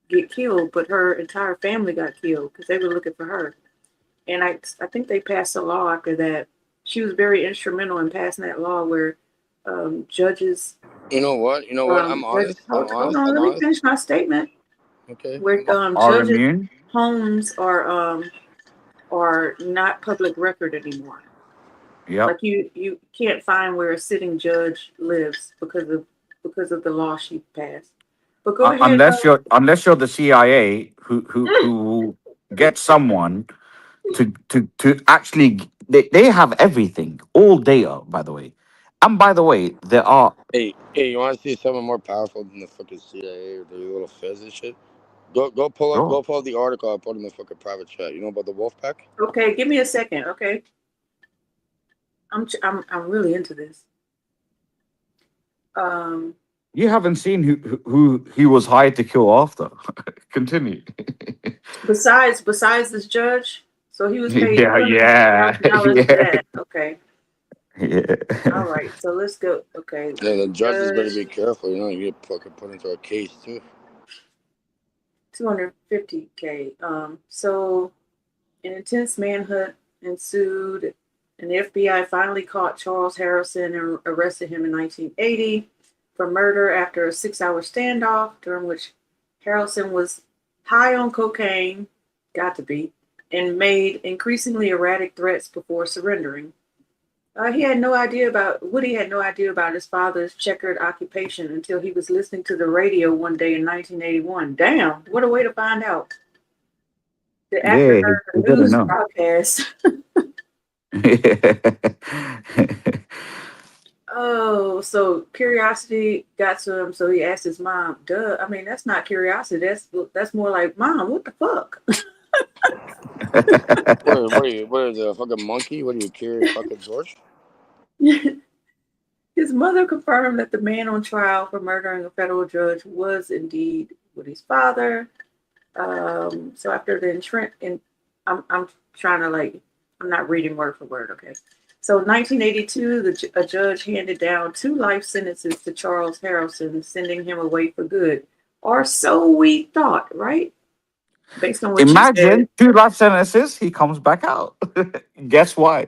get killed, but her entire family got killed because they were looking for her. And I think they passed a law after that. She was very instrumental in passing that law where judges. You know what? I'm honest. Hold on, let me finish my statement. Okay. Where judges' homes are not public record anymore. Yep. Like you can't find where a sitting judge lives because of the law she passed. But go ahead. Unless you're the CIA who gets someone to actually they have everything, all data, by the way. And by the way, there are Hey, you want to see something more powerful than the fucking CIA or the little feds and shit? Go pull up the article I put in the fucking private chat. You know about the Wolfpack? Okay, give me a second. Okay, I'm really into this. you haven't seen who he was hired to kill after. Continue. Besides this judge, so he was paid Yeah. $100,000 for that. Okay. Yeah. All right, so let's go. Okay. Yeah, the judges better be careful. You get fucking put into a case too. $250K. So an intense manhunt ensued, and the FBI finally caught Charles Harrelson and arrested him in 1980 for murder after a 6-hour standoff during which Harrelson was high on cocaine, got to be, and made increasingly erratic threats before surrendering. Woody had no idea about his father's checkered occupation until he was listening to the radio one day in 1981. Damn, what a way to find out. The actor heard the news broadcast. Oh, so curiosity got to him, so he asked his mom, duh. I mean, that's not curiosity. That's more like, Mom, what the fuck? What is it, a fucking monkey? What are you, curious fucking George? His mother confirmed that the man on trial for murdering a federal judge was indeed Woody's father. So after the I'm trying to I'm not reading word for word, okay? So in 1982, a judge handed down 2 life sentences to Charles Harrelson, sending him away for good. Or so we thought, right? Based on what Imagine 2 life sentences, he comes back out. Guess why?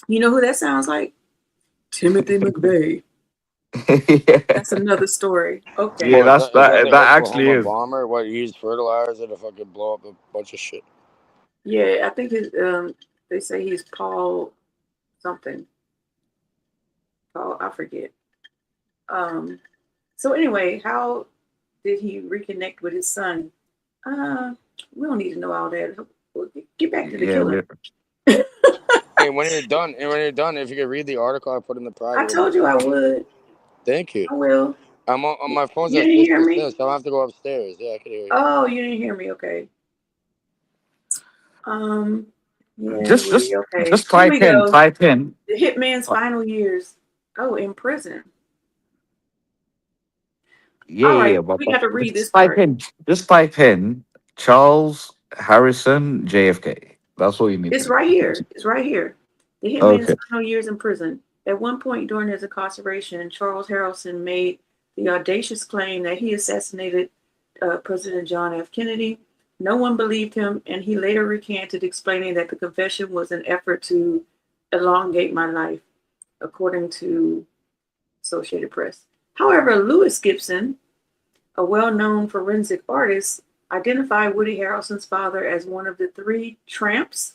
You know who that sounds like? Timothy McVeigh. That's another story. Okay. Yeah, that actually is. Bomber, what, he used fertilizer to fucking blow up a bunch of shit. Yeah, I think they say he's Paul something. Paul, I forget. So anyway, how did he reconnect with his son? We don't need to know all that. Get back to the killer. Hey, when you're done, if you could read the article I put in the private. I told you I would. Thank you. I will. I'm on my phone's You at didn't hear me? 50%, so I have to go upstairs. Yeah, I can hear you. Oh, you didn't hear me? Okay. Yeah, Just type in. The hitman's final years. Oh, in prison. All right, But we got to read this type part. just type in Charles Harrison JFK. That's all you need It's to right here. It's right here. The do. hitman's Okay. final years in prison. At one point during his incarceration, Charles Harrelson made the audacious claim that he assassinated President John F. Kennedy. No one believed him, and he later recanted, explaining that the confession was an effort to elongate my life, according to Associated Press. However, Lewis Gibson, a well-known forensic artist, identified Woody Harrelson's father as one of the three tramps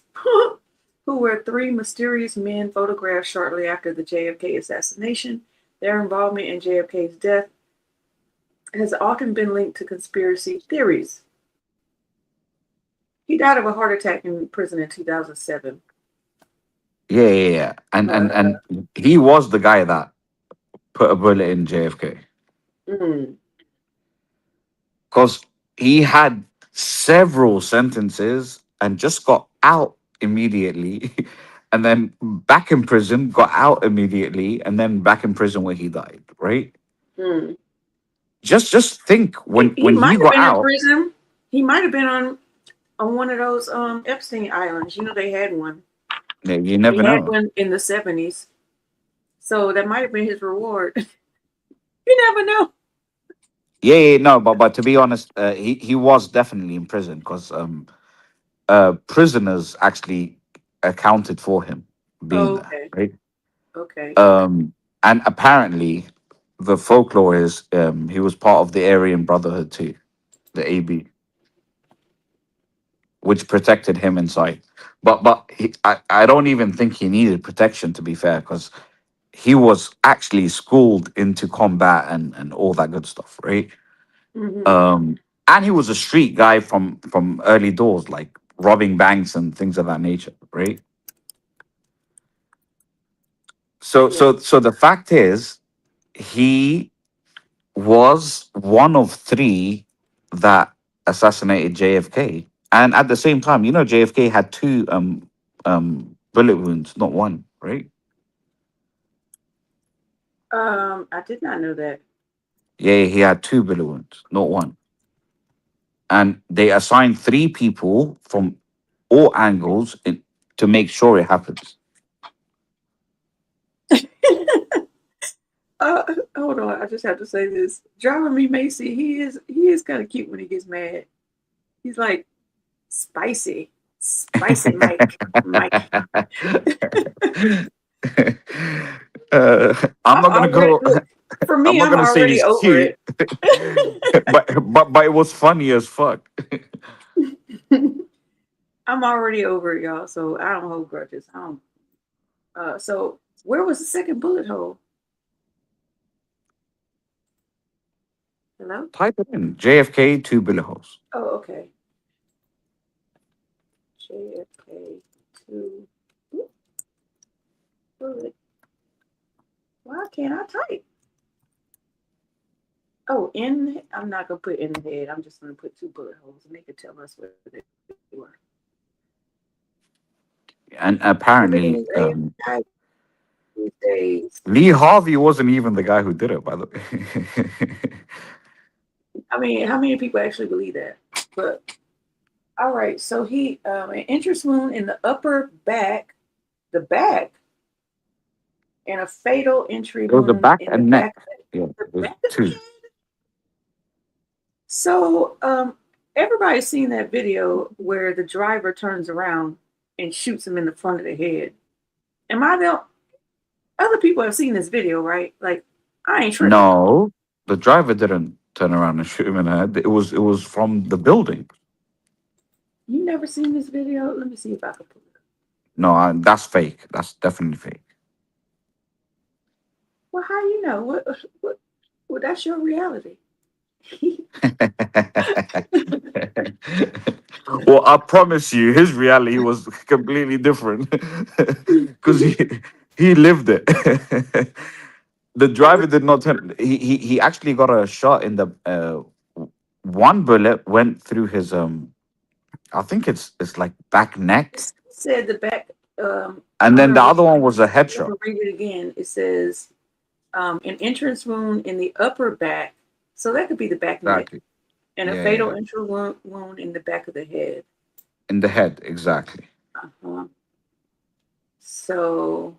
who were three mysterious men photographed shortly after the JFK assassination. Their involvement in JFK's death has often been linked to conspiracy theories. He died of a heart attack in prison in 2007. Yeah. And he was the guy that put a bullet in JFK. Because he had several sentences and just got out immediately. And then back in prison, got out immediately, and then back in prison where he died, right? Just think when he might he have got been in out. prison. He might have been on one of those Epstein Islands. You know, they had one. Yeah, you never They had know. one in the 70s. So that might have been his reward. You never know. Yeah, no, but to be honest, he was definitely in prison because prisoners actually accounted for him being there, Okay. right? Okay. And apparently, the folklore is he was part of the Aryan Brotherhood too, the AB, which protected him inside. But I don't even think he needed protection, to be fair, because he was actually schooled into combat and all that good stuff, right? And he was a street guy from early doors, like robbing banks and things of that nature, right? So the fact is, he was one of three that assassinated JFK, and at the same time, you know, JFK had two bullet wounds, not one, right? I did not know that. Yeah, he had two bullet wounds, not one. And they assigned three people from all angles to make sure it happens. Hold on, I just have to say this. Driver Me Macy, he is kind of cute when he gets mad. He's like spicy Mike. I'm not gonna go. For me, I'm not gonna say already he's over cute, but it was funny as fuck. I'm already over it, y'all. So I don't hold grudges. I don't. So where was the second bullet hole? Hello? Type it in JFK 2 bullet holes. Oh, okay. JFK 2 bullet. Why can't I type? Oh, I'm not gonna put in the head. I'm just gonna put 2 bullet holes, and they could tell us where they were. And apparently, These days. Lee Harvey wasn't even the guy who did it, by the way. I mean, how many people actually believe that? But all right, so he an entrance wound in the upper back, and a fatal entry It was the wound back in and the neck. back. Yeah, it was 2. So everybody's seen that video where the driver turns around and shoots him in the front of the head. Am I the other people have seen this video, right? Like, I ain't tripping. No, the driver didn't turn around and shoot him in the head. It was from the building. You never seen this video? Let me see if I can pull it up. No, that's fake. That's definitely fake. Well, how you know? What that's your reality. Well, I promise you, his reality was completely different because he lived it. The driver did not turn. He actually got a shot in the one bullet went through his I think it's like back neck, Said the back. and then the other one was a headshot. Read it again. It says an entrance wound in the upper back So that could be the back neck. Exactly. And a Yeah, fatal yeah. intral wound in the back of the head. In the head, exactly. Uh-huh. So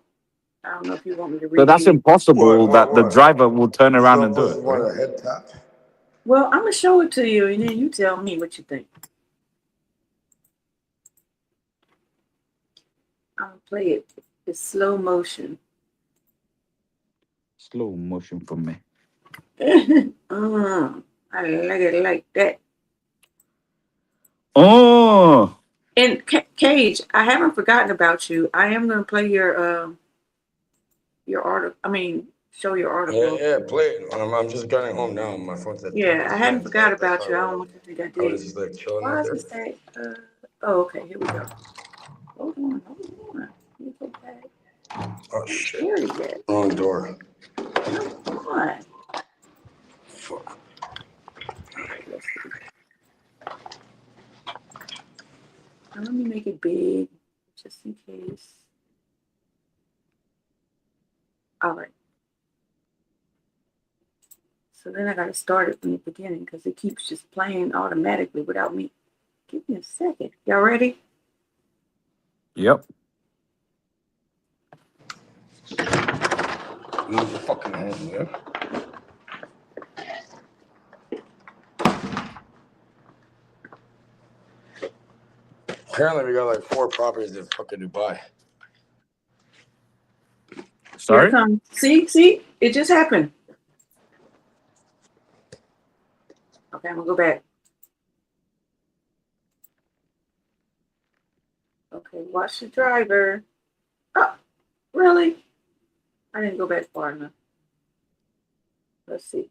I don't know if you want me to So that's repeat. impossible that the driver will turn around and do What's it, one right? a head tap? Well, I'm gonna show it to you, and then you tell me what you think. I'll play it. It's slow motion. Slow motion for me. I like it like that. Oh, And Cage, I haven't forgotten about you. I am gonna play your article. I mean, show your article. Yeah, play it. I'm just getting home now. My phone's at Yeah, I hadn't 10%. forgot That's about you. I don't want you to think I I did. was just like chilling Why out does there. it say? Oh, okay. Here we go. Hold on. Let me go back. Oh shit. There you go. Wrong door. Come on. Fuck. Let's see. Now, let me make it big, just in case. All right. So then I got to start it from the beginning because it keeps just playing automatically without me. Give me a second. Y'all ready? yep. Move your fucking hand, yeah? Apparently we got like 4 properties in fucking Dubai. Here it Sorry? comes. See? It just happened. Okay, I'm going to go back. Okay, watch the driver. Oh, really? I didn't go back far enough. Let's see.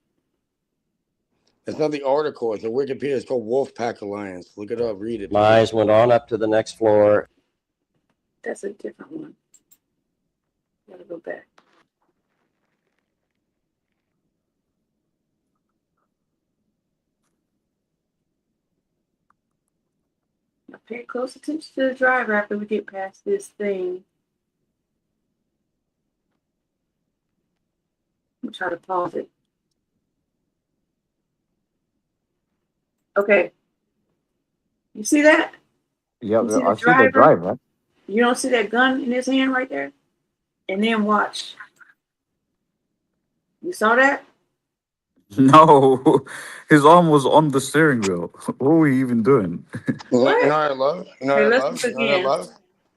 It's not the article, it's a Wikipedia. It's called Wolfpack Alliance. Look it up, read it. My eyes went on up to the next floor. That's a different one. Gotta go back. Now pay close attention to the driver after we get past this thing. I'm gonna try to pause it. Okay. You see that? Yeah, You see the I see the driver? driver. You don't see that gun in his hand right there? And then watch. You saw that? No, his arm was on the steering wheel. What were you even doing? You know What? what I love? You know Okay, what I let's love? do You it know what I again. love?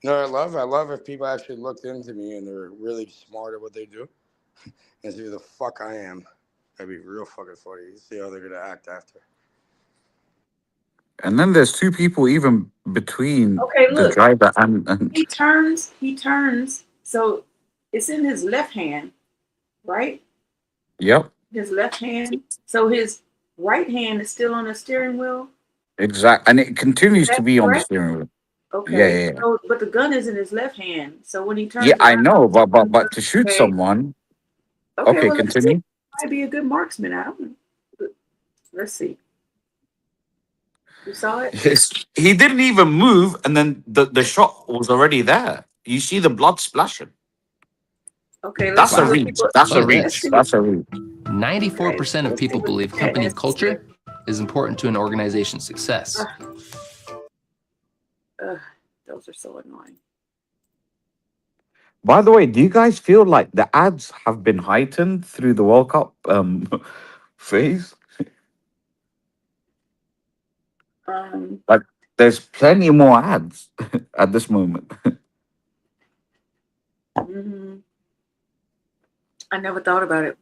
You know what I love? I love if people actually looked into me and they're really smart at what they do and see who the fuck I am. That'd be real fucking funny. You see how they're gonna act after. And then there's 2 people even between Okay, the look. driver and He turns. So it's in his left hand, right? yep, His left hand. So his right hand is still on the steering wheel. exact, and it Is continues to that be on the correct? steering wheel. Yeah, Okay. yeah, yeah. So, but the gun is in his left hand. So when he Yeah, turns I around, know, but to shoot okay. someone, Okay, okay, well, let's see. continue. Might be a good marksman. I don't know. Let's see. You saw it? Yes, he didn't even move, and then the shot was already there. You see the blood splashing. Okay, let's That's see a what reach. people. That's a Look at reach. Let's see this. what. That's a reach. 94% of Let's see people what believe the chat company has to culture say. is important to an organization's success. Those are so annoying. By the way, do you guys feel like the ads have been heightened through the World Cup phase? Like, there's plenty more ads at this moment. Mhm. I never thought about it.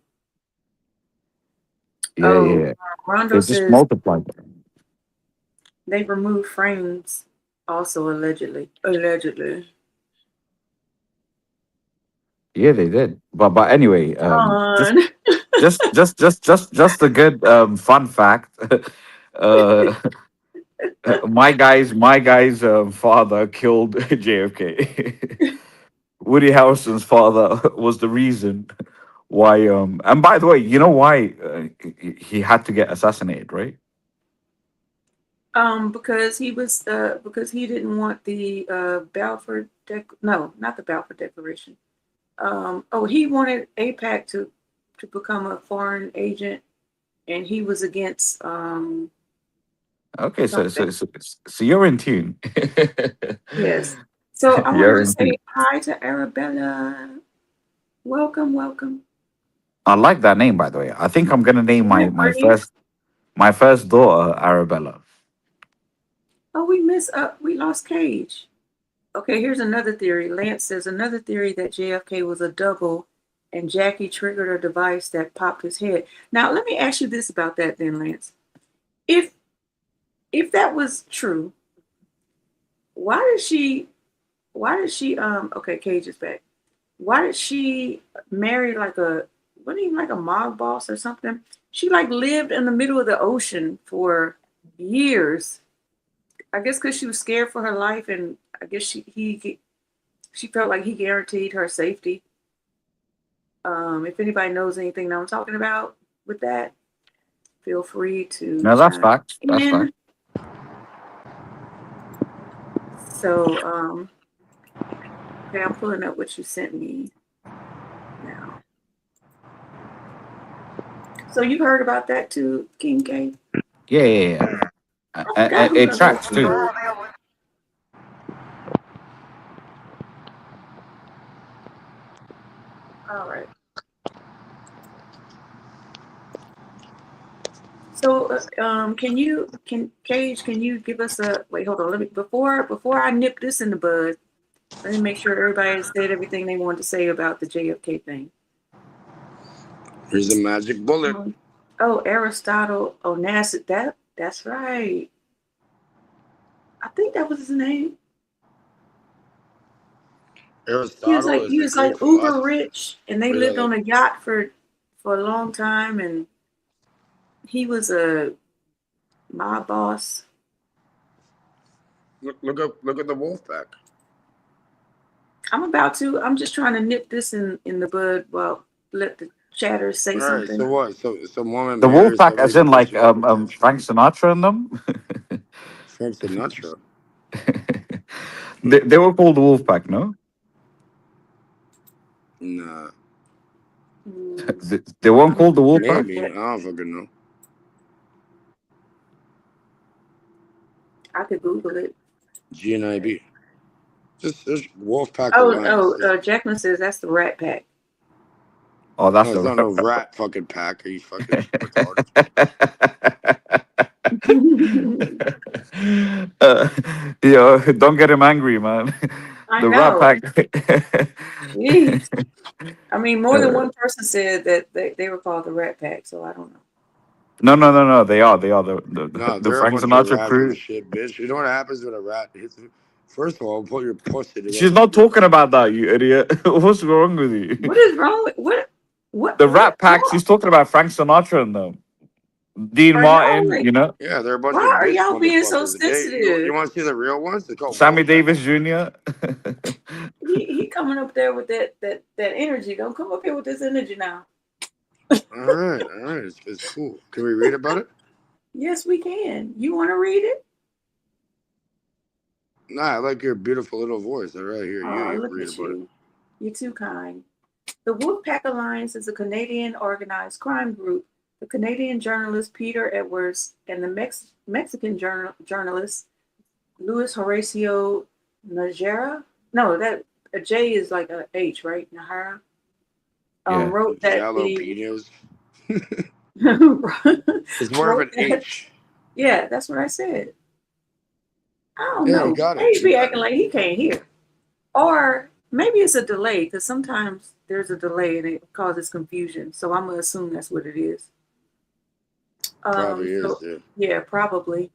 Yeah, Oh, yeah. Rondo They just says multiplied. they removed frames. Also, allegedly. Allegedly. Yeah, they did. But anyway, John. just a good fun fact. uh, my guy's father killed JFK. Woody Harrelson's father was the reason why. And by the way, you know why he had to get assassinated, right? Because he didn't want the Balfour no, not the Balfour Declaration. He wanted AIPAC to become a foreign agent and he was against Okay, something. so you're in tune. Yes. So I You're wanted to in tune. say hi to Arabella. Welcome, welcome. I like that name, by the way. I think I'm gonna name Isn't it pretty? my first daughter Arabella. Oh, we lost Cage. Okay, here's another theory. Lance says another theory that JFK was a double and Jackie triggered a device that popped his head. Now, let me ask you this about that then, Lance. If that was true, why did she okay, Cage is back. Why did she marry wasn't even like a mob boss or something? She like lived in the middle of the ocean for years. I guess because she was scared for her life, and I guess she felt like he guaranteed her safety. If anybody knows anything that I'm talking about with that, feel free to No, that's chime fact. That's in. fact. So, okay, I'm pulling up what you sent me now. So you heard about that too, King K? Yeah. I forgot who It got tracks too. those. All right. So, Cage, can you give us wait, hold on, before I nip this in the bud, let me make sure everybody has said everything they wanted to say about the JFK thing. Here's a magic bullet. Oh, Aristotle Onassis, that's right. I think that was his name. Aristotle He is was a like Greek uber philosopher. rich, and they Yeah, lived on a yacht for a long time, and he was a mob boss. Look at the Wolfpack. I'm just trying to nip this in the bud. Well, let the chatter say All right, something. so what? So some woman The marries Wolfpack, somebody as in because like she got protection. Frank Sinatra and them. Frank Sinatra. They were called the Wolfpack, no? Nah. They weren't called the Wolfpack. Maybe. I don't fucking know. I could Google it. GNIB. Just there's Wolfpack Alliance. Jackman says that's the Rat Pack. Oh, that's No, it's not no rat fucking pack. Are you fucking retarded? Don't get him angry, man. I The know. Rat Pack. Jeez. I mean, more than one person said that they were called the Rat Pack, so I don't know. No. They are No, the they're a Frank bunch of Sinatra rats crew. and shit, bitch. You know what happens when a rat hits you? First of all, put your pussy together. She's not talking about that, you idiot. What's wrong with you? What is wrong with what? The Rat Pack. She's talking about Frank Sinatra and them. Dean Are Martin, y'all you know, Yeah, they're a bunch why of are bitch y'all being so motherfuckers. sensitive? You want to see the real ones? They're called Sammy Wolfpack. Davis Jr. He coming up there with that energy. Don't come up here with this energy now. All right. It's cool. Can we read about it? Yes, we can. You want to read it? Nah, I like your beautiful little voice. All right, here, you Look read at about it. you. You're too kind. The Wolfpack Alliance is a Canadian organized crime group. The Canadian journalist Peter Edwards and the Mexican journalist Luis Horacio Najera. No, that a J is like a H, right? Najera. Wrote that Jalapenos. the It's more of an H. Yeah, that's what I said. I don't Yeah, know. you got it. H be acting like he can't hear. Or maybe it's a delay, because sometimes there's a delay and it causes confusion. So I'm gonna assume that's what it is. Probably is, yeah, probably.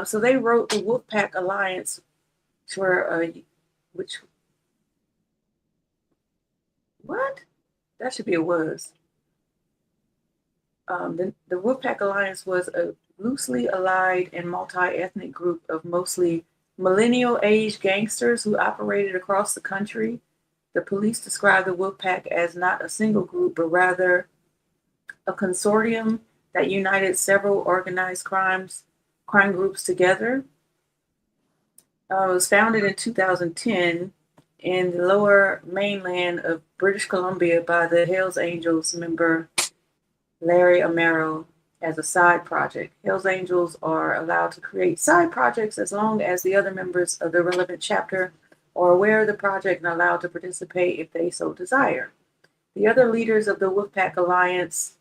So they wrote the Wolfpack Alliance for what? That should be a was. The Wolfpack Alliance was a loosely allied and multi-ethnic group of mostly millennial-age gangsters who operated across the country. The police described the Wolfpack as not a single group, but rather a consortium that united several organized crime groups together. It was founded in 2010 in the lower mainland of British Columbia by the Hells Angels member Larry Amaro as a side project. Hells Angels are allowed to create side projects as long as the other members of the relevant chapter are aware of the project and allowed to participate if they so desire. The other leaders of the Wolfpack Alliance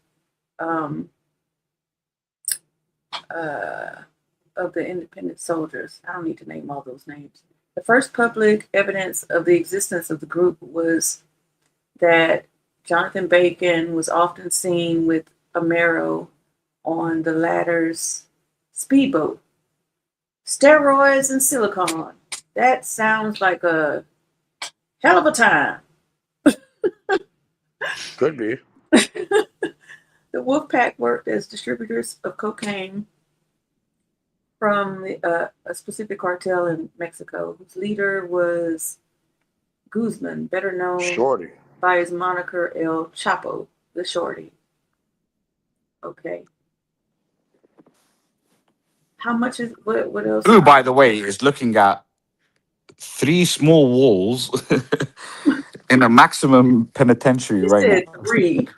of the independent soldiers. I don't need to name all those names. The first public evidence of the existence of the group was that Jonathan Bacon was often seen with Amaro on the latter's speedboat. Steroids and silicone. That sounds like a hell of a time. Could be. The Wolfpack worked as distributors of cocaine from a specific cartel in Mexico, whose leader was Guzman, better known Shorty. by his moniker El Chapo, the Shorty. Okay. How much is what else? Who, by the way, is looking at 3 small walls in a maximum penitentiary He right said now. 3.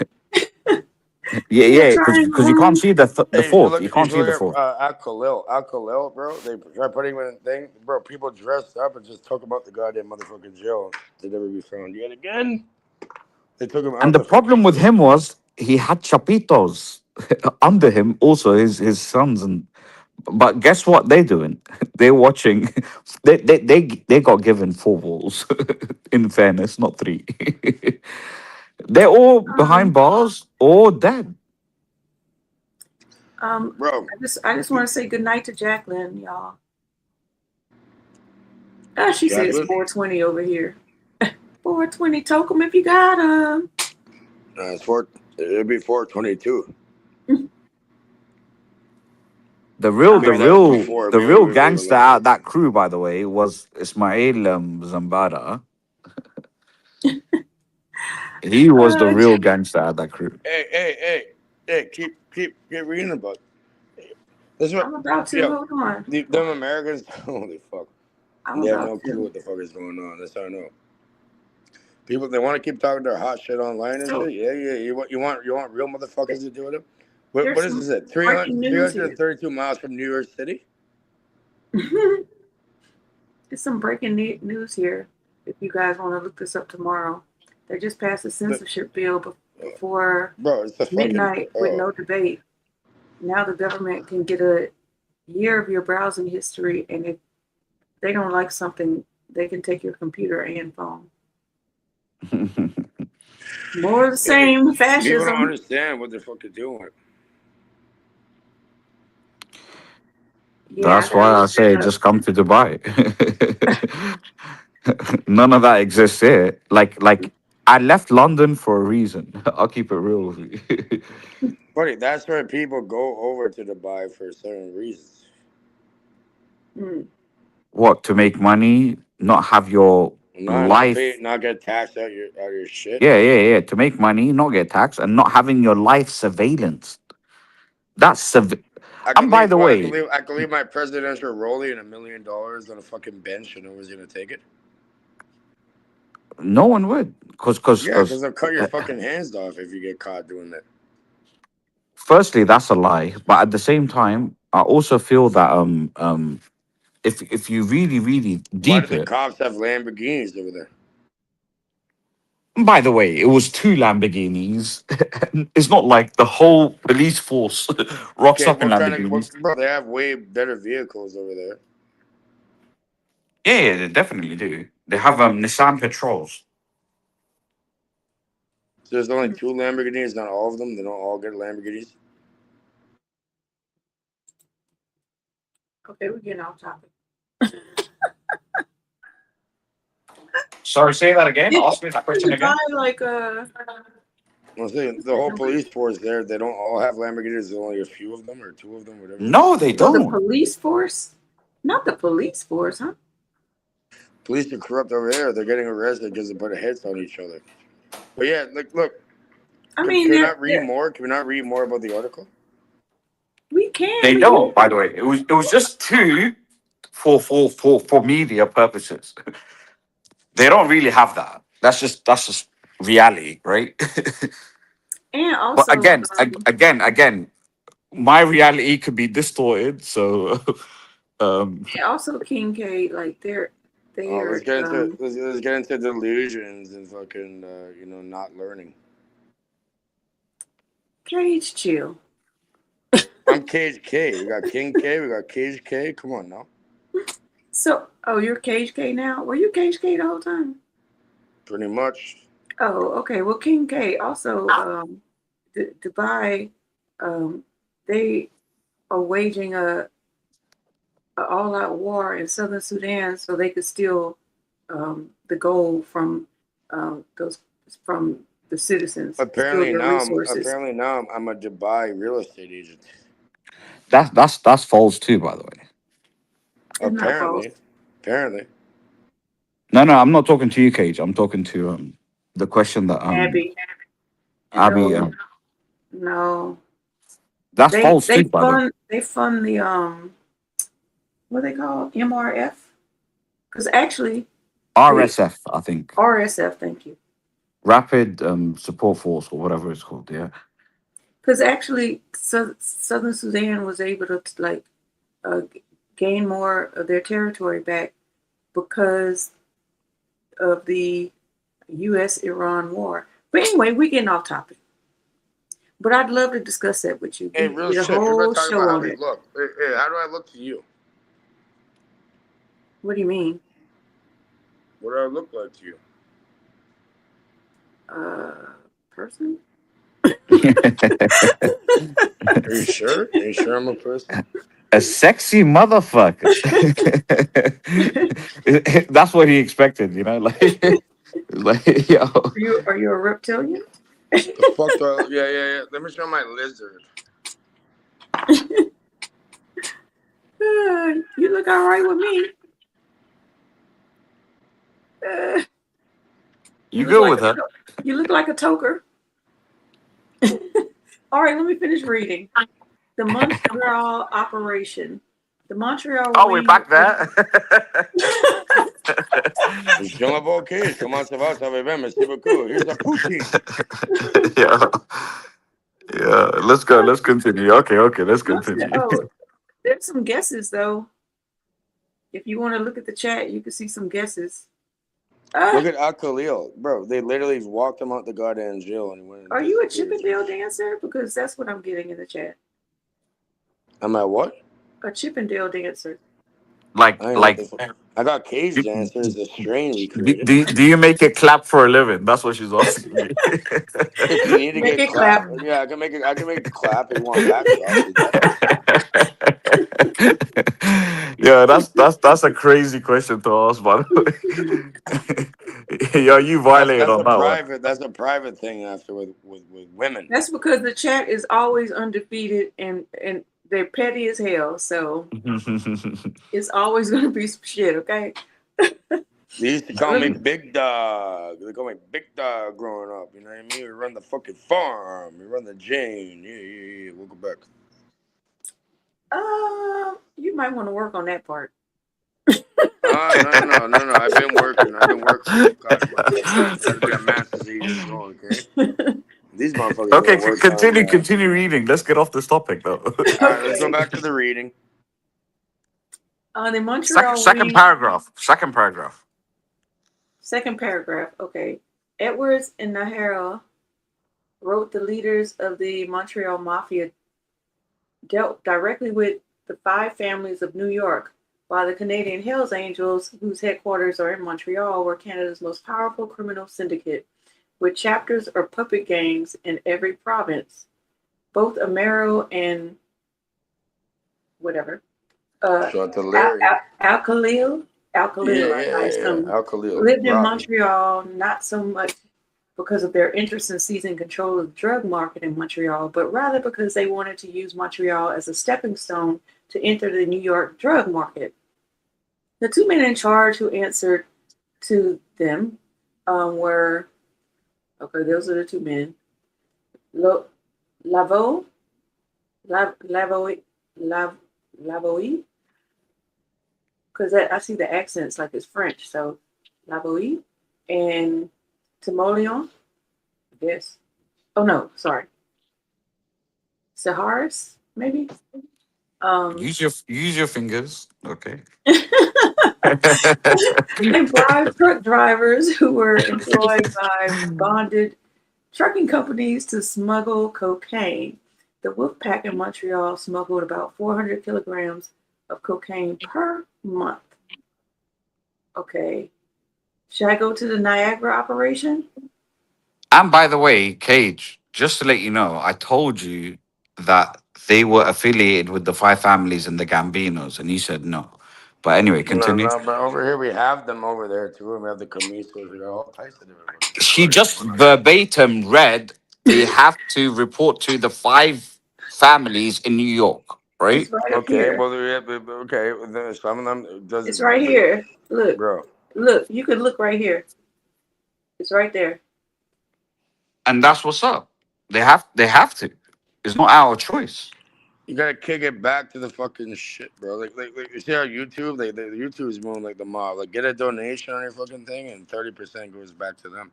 Yeah, because you can't see the Hey, fourth. You can't see the look fourth. at Al-Khalil, bro. They tried putting him in a thing, bro. People dressed up and just talk about the goddamn motherfucking jail to never be found yet again. They took him out. And the problem with him was he had chapitos under him, also his sons. But guess what they're doing? They're watching. They got given 4 walls. In fairness, not 3. They're all behind bars or dead. Bro. I just want to say good night to Jacqueline, y'all. She says Jacqueline? 420 over here. 420, toke 'em if you got 'em. It'd be 422. The real before gangster out that crew, by the way, was Ismail Zambada. He was the real gangster out that crew. Hey, keep reading about it. This is what, I'm about to, hold on. Them Americans, holy fuck. I'm They have about no to. clue what the fuck is going on. That's how I know. People, they want to keep talking their hot shit online and shit. Yeah. You want real motherfuckers to do with them? What There's is some this? breaking news here. 332 miles from New York City? There's some breaking news here. If you guys want to look this up tomorrow, they just passed a censorship bill before It's the midnight with no debate. Now the government can get a year of your browsing history, and if they don't like something, they can take your computer and phone. More of the same People fascism. don't understand what they're fucking doing. That's why I say just come to Dubai. None of that exists here. Like I left London for a reason. I'll keep it real with you. Buddy, that's where people go over to Dubai for certain reasons. What, to make money, not have your life? Not get taxed out your shit. Yeah. To make money, not get taxed, and not having your life surveillance. That's and by the way, I could leave my presidential rollie and $1 million on a fucking bench and nobody's gonna take it. no one would, because they'll cut your fucking hands off if you get caught doing that. Firstly, that's a lie, but at the same time, I also feel that if you really Why deep do the it. cops have Lamborghinis over there? By the way, it was 2 Lamborghinis. It's not like the whole police force rocks up in Lamborghinis. Bro, they have way better vehicles over there. Yeah, they definitely do. They have Nissan Patrols. So there's only 2 Lamborghinis, not all of them. They don't all get Lamborghinis. Okay, we're getting off topic. Sorry, say that again. Ask me that question again. Like I'm saying the whole police force there, they don't all have Lamborghinis. There's only a few of them or 2 of them, whatever. No, they the don't. police force? Not the police force, huh? Police are corrupt over there. They're getting arrested because they put hits on each other. But yeah, look. I mean, can we not read more? Can we not read more about the article? We can. They don't, by the way. It was just 2 for media purposes. They don't really have that. That's just reality, right? And But also, again, my reality could be distorted. So, and also King K, like Oh, they're let's get into delusions and fucking not learning. Cage chill. I'm Cage K. We got King K. We got Cage K. Come on now. So, oh, you're Cage K now? Were you Cage K the whole time? Pretty much. Oh, okay. Well, King K also, Dubai, they are waging a all-out war in southern Sudan, so they could steal the gold from those from the citizens, steal Apparently their now, resources. I'm a Dubai real estate agent. that's false too, by the way. It's not false. Apparently. No, I'm not talking to you, Cage. I'm talking to the question that Abby. Abby. No, no. That's They false they too, by the way. fund the what they call MRF, because actually RSF, I think. RSF. Thank you. Rapid Support Force or whatever it's called. Yeah. Because actually, Southern Sudan was able to gain more of their territory back because of the U.S.-Iran war. But anyway, we're getting off topic. But I'd love to discuss that with you. Hey, We real did a shit. People whole are talking show about how on we it. look. Hey, how do I look to you? What do you mean? What do I look like to you? Person? Are you sure? Are you sure I'm a person? A sexy motherfucker. That's what he expected, like yo. Are you a reptilian? The fuck do I, yeah. Let me show my lizard. You look all right with me. You go with her. You look like a toker. All right, let me finish reading. The Montreal operation. The Montreal. Oh, we're back there. Comment ça va? Ça va bien? Merci beaucoup. Here's a poutine. Yeah. Let's go. Let's continue. Okay. Let's continue. Oh, there's some guesses though. If you want to look at the chat, you can see some guesses. Look at Al Khalil, bro. They literally walked him out the goddamn jail and he went. Are you a Chippendale dancer? Because that's what I'm getting in the chat. Am I what? A Chippendale dancer. Like I got cage dancers, a strain we created. do you make it clap for a living? That's what she's asking me. If you need to Make get it clap. Yeah, I can make it clap if you want back. Yeah, that's a crazy question to ask, by the way. Yeah, you violated on that one. That's a private thing after with women. That's because the chat is always undefeated and they're petty as hell. So it's always gonna be some shit, okay? They used to call me Big Dog. They call me Big Dog growing up. You know what I mean? We run the fucking farm. We run the Jane. Yeah. Welcome back. You might want to work on that part. No. I've been working. God, I've been a master's 8 years old, okay? These motherfuckers. Okay, continue reading. Let's get off this topic, though. All right, let's go back to the reading. The Montreal second paragraph. Second paragraph. Okay. Edwards and Nahara wrote the leaders of the Montreal Mafia dealt directly with the 5 families of New York, while the Canadian Hells Angels, whose headquarters are in Montreal, were Canada's most powerful criminal syndicate, with chapters or puppet gangs in every province. Both Amaro and whatever. Al Khalil lived in Montreal, not so much because of their interest in seizing control of the drug market in Montreal, but rather because they wanted to use Montreal as a stepping stone to enter the New York drug market. The 2 men in charge who answered to them were, okay, those are the 2 men. Lavoie, because I see the accents like it's French, so Lavoie and Timoleon, I guess. Oh no, sorry. Saharis, maybe. Use your fingers. Okay. And bribed truck drivers who were employed by bonded trucking companies to smuggle cocaine. The Wolfpack in Montreal smuggled about 400 kilograms of cocaine per month. Okay. Should I go to the Niagara operation? And by the way, Cage, just to let you know, I told you that they were affiliated with the five families and the Gambinos, and you said no. But anyway, continue. No, but over here we have them over there too, and we have the Camisos. We got all types of different. She just verbatim read they have to report to the five families in New York, right? It's right up Okay, here. well, okay, then some of them does. It's right here. Look, bro. Look, you can look right here. It's right there. And that's what's up. They have to. It's not our choice. You gotta kick it back to the fucking shit, bro. Like you see our YouTube, the YouTube is moving like the mob. Like, get a donation on your fucking thing, and 30% goes back to them.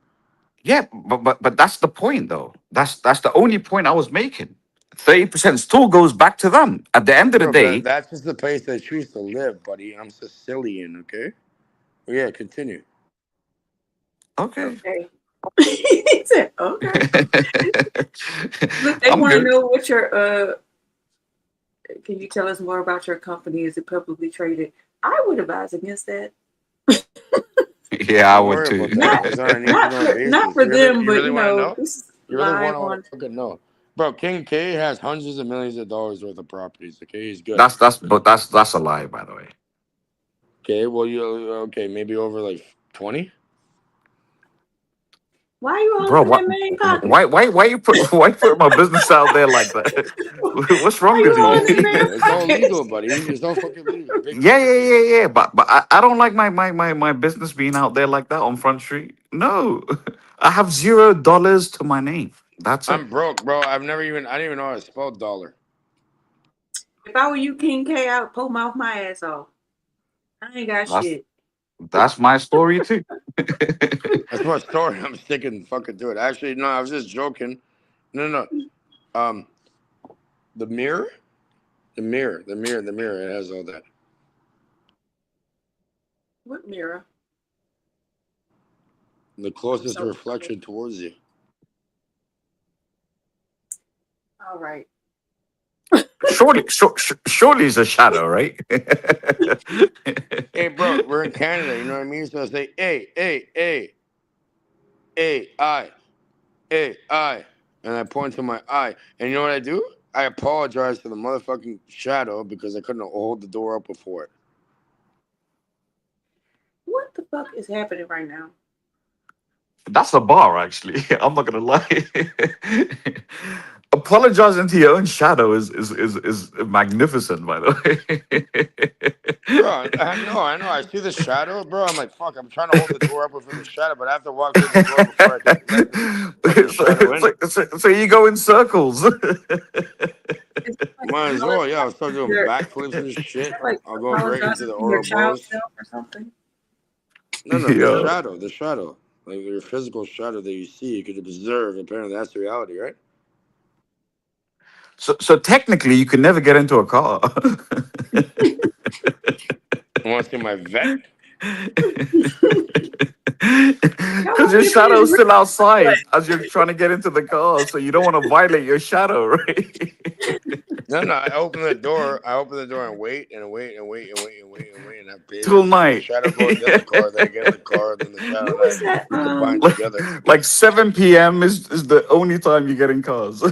Yeah, but that's the point, though. That's the only point I was making. 30% still goes back to them. At the end of the Bro, day, that's just the place they choose to live, buddy. I'm Sicilian, okay? Well, yeah, continue. Okay. He said, okay. Look, they I'm want to good. know what your can you tell us more about your company? Is it publicly traded? I would advise against that. Yeah, I would too. Not for them, but you know, this is You really live want on. to fucking know. Bro, King K has hundreds of millions of dollars worth of properties, okay? He's good. That's a lie, by the way. Okay, well, maybe over like 20? Why are you all Bro, in what, that main pocket? why you put my business out there like that? What's wrong with you? It's all legal, buddy. It's all fucking legal. Yeah. But I don't like my business being out there like that on Front Street. No, I have $0 to my name. That's it. I'm broke, bro. I didn't even know how to spell dollar. If I were you, King K, I would pull mouth my ass off. I ain't got shit. That's my story too. That's my story. I'm sticking fucking to it. Actually, no, I was just joking. No. The mirror. It has all that. What mirror? The closest reflection towards you. All right. Surely it's a shadow, right? Hey, bro, we're in Canada. You know what I mean? So I say, I, and I point to my eye. And you know what I do? I apologize to the motherfucking shadow because I couldn't hold the door up before it. What the fuck is happening right now? That's a bar, actually. I'm not gonna lie. Apologizing to your own shadow is magnificent, by the way. Bro, I know. I see the shadow, bro. I'm like, fuck. I'm trying to hold the door up for the shadow, but I have to walk through the door before I can get so you go in circles. Might as well, yeah. I'll start doing backflips and shit. Like, I'll go right into the your child Ouroboros. self or something. No, Yeah. the shadow. Like your physical shadow that you see, you could observe. Apparently, that's the reality, right? So technically, you could never get into a car. I want to see my vet. Because your shadow's still outside as you're trying to get into the car, so you don't want to violate your shadow, right? No. I open the door and wait and have patience. Till night. The shadow goes in the car, then I get in the car, then the shadow and I combine together. Like 7 p.m. is the only time you get in cars.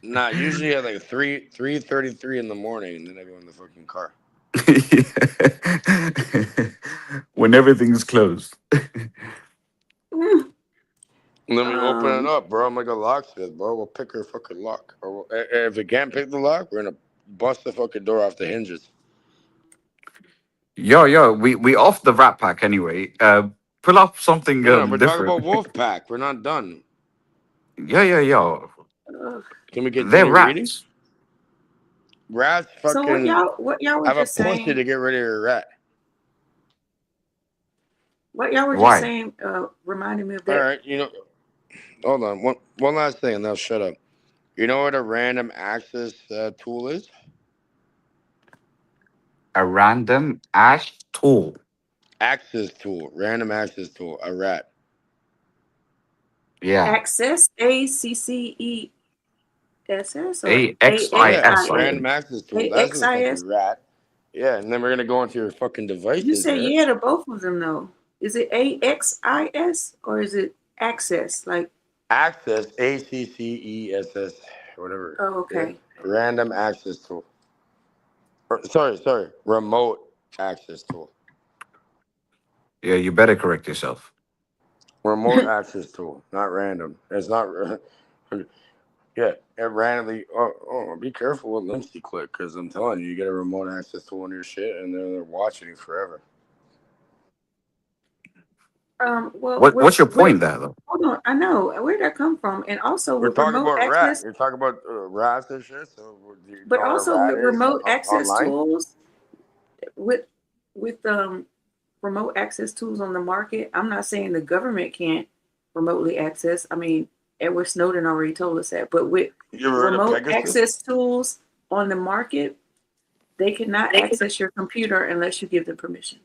Nah, usually at like 3:33 in the morning, and then I go in the fucking car. When everything's closed. And then we open it up, bro. I'm like a locksmith, bro. We'll pick her fucking lock. Or if it can't pick the lock, we're gonna bust the fucking door off the hinges. Yo, we off the Rat Pack anyway. Pull up something No, we're different. talking about Wolfpack. We're not done. Yeah. Can we get They're reading? rats. Rats So fucking what y'all were have a just pussy saying? to get rid of your rat. What y'all were Why? just saying reminded me of All that. right, Hold on. One last thing, and then I'll shut up. You know what a random access tool is? A random ash tool. Access tool. Random access tool. A rat. Yeah. Access, ACCESS or AXIS, Yeah, AXIS? random access tool. That's the AXIS? fucking rat. Yeah, and then we're gonna go into your fucking devices. You say right? yeah to both of them though. Is it AXIS or is it access? Like, Access, ACCESS, whatever. oh, okay. Yeah. Random access tool. Sorry. Remote access tool. Yeah, you better correct yourself. Remote access tool, not random. It's not. Yeah, it randomly. Oh, be careful what links you click, because I'm telling you, you get a remote access tool on your shit, and then they're watching you forever. Well, What's your point there, though? hold on, I know where'd that come from, and also We're with talking remote about access, rat. You're talking about rats and shit. So, you but know what a also rat with is remote access online? tools, with remote access tools on the market. I'm not saying the government can't remotely access. I mean, Edward Snowden already told us that, but with You ever heard of remote Pegasus? access tools on the market, they cannot access your computer unless you give them permission.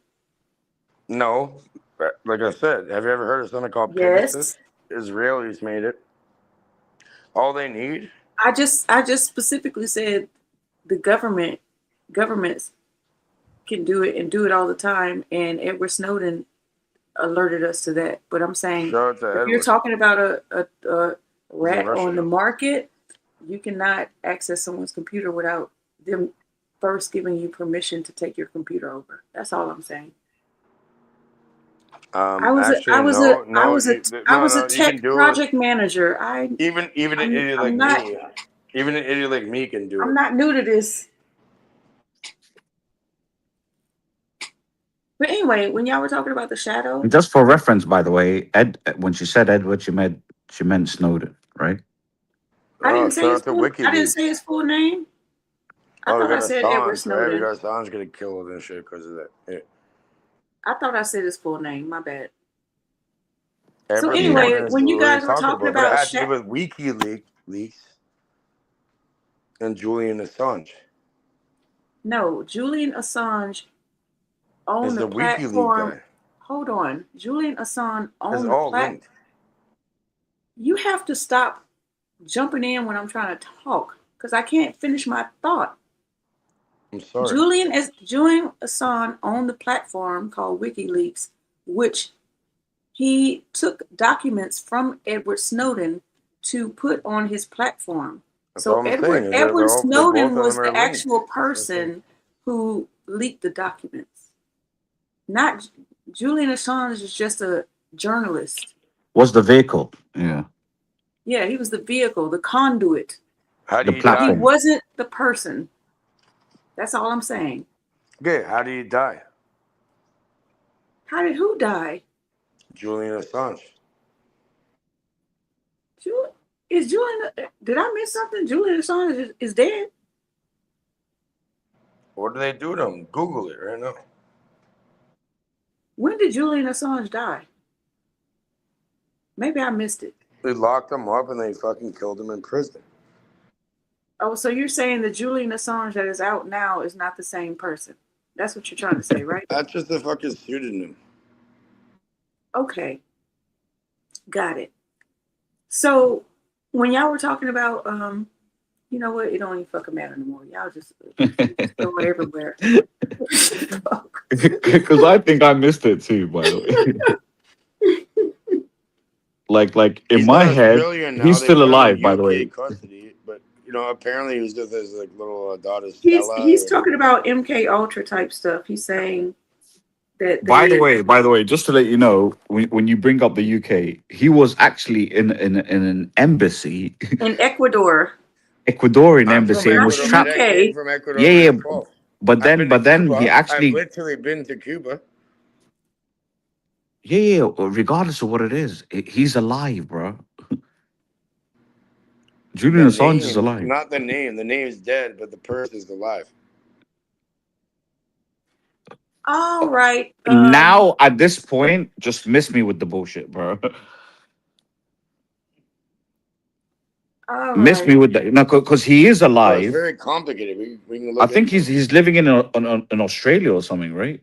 No, like I said, have you ever heard of something called Yes. Pegasus? Israelis made it. All they need. I just specifically said the governments can do it and do it all the time, and Edward Snowden alerted us to that. But I'm saying Shout out to if you're Edward. talking about a rat Russia. on the market, you cannot access someone's computer without them first giving you permission to take your computer over. That's all I'm saying. I was a tech project manager. Even an idiot like me, even an idiot like me can do it. I'm not new to this. But anyway, when y'all were talking about the shadow, Just for reference, by the way, when she said Edward, she meant Snowden, right? I didn't say shout his out to full. I didn't WikiLeaks. say his full name. I Oh, we thought I got said Edward Assange, right? We Snowden. got Assange getting killed and shit because of that. Yeah. I thought I said his full name. My bad. So Edward anyway, Snowden is when you what we're guys were talking but it about had to do with WikiLeaks and Julian Assange. no, Julian Assange on Is the the WikiLeaks platform. guy. Hold on, Julian Assange It's on the all platform. linked. You have to stop jumping in when I'm trying to talk because I can't finish my thought. I'm sorry. Julian Assange on the platform called WikiLeaks, which he took documents from Edward Snowden to put on his platform. That's So all I'm saying, Edward is they're both Snowden of was them are the linked. actual person who leaked the documents. Not Julian Assange is just a journalist. Was the vehicle? Yeah. Yeah, he was the vehicle, the conduit. How do The you platform. He die? wasn't the person. That's all I'm saying. Okay, how do you die? How did who die? Julian Assange. Is Julian? Did I miss something? Julian Assange is dead. What do they do to him? Google it right now. When did Julian Assange die? Maybe I missed it. They locked him up and they fucking killed him in prison. Oh, so you're saying the Julian Assange that is out now is not the same person? That's what you're trying to say, right? That's just a fucking pseudonym. Okay. Got it. So when y'all were talking about, you know what? It don't even fucking matter anymore. Y'all just go everywhere. Because I think I missed it too, by the way. like in He's my not head, Australian now. he's They still put him in alive, by the UK way. Custody, but apparently he was with his like little daughter Stella. He's talking about MK Ultra type stuff. He's saying that By the way, just to let you know, when you bring up the UK, he was actually in an embassy, in Ecuador. Ecuadorian I'm from embassy, and was Ecuador, but trapped. I came from Ecuador Yeah, when I was 12. but I've been then to he Cuba. actually, I've literally been to Cuba. yeah. Regardless of what it is, he's alive, bro. Julian The Assange is name, alive. not the name. The name is dead, but the person is alive. All right. Now at this point, just miss me with the bullshit, bro. All Miss me right. with that. No, because he is Bro, it's alive. very complicated. We can I look think into it. he's living in Australia or something, right?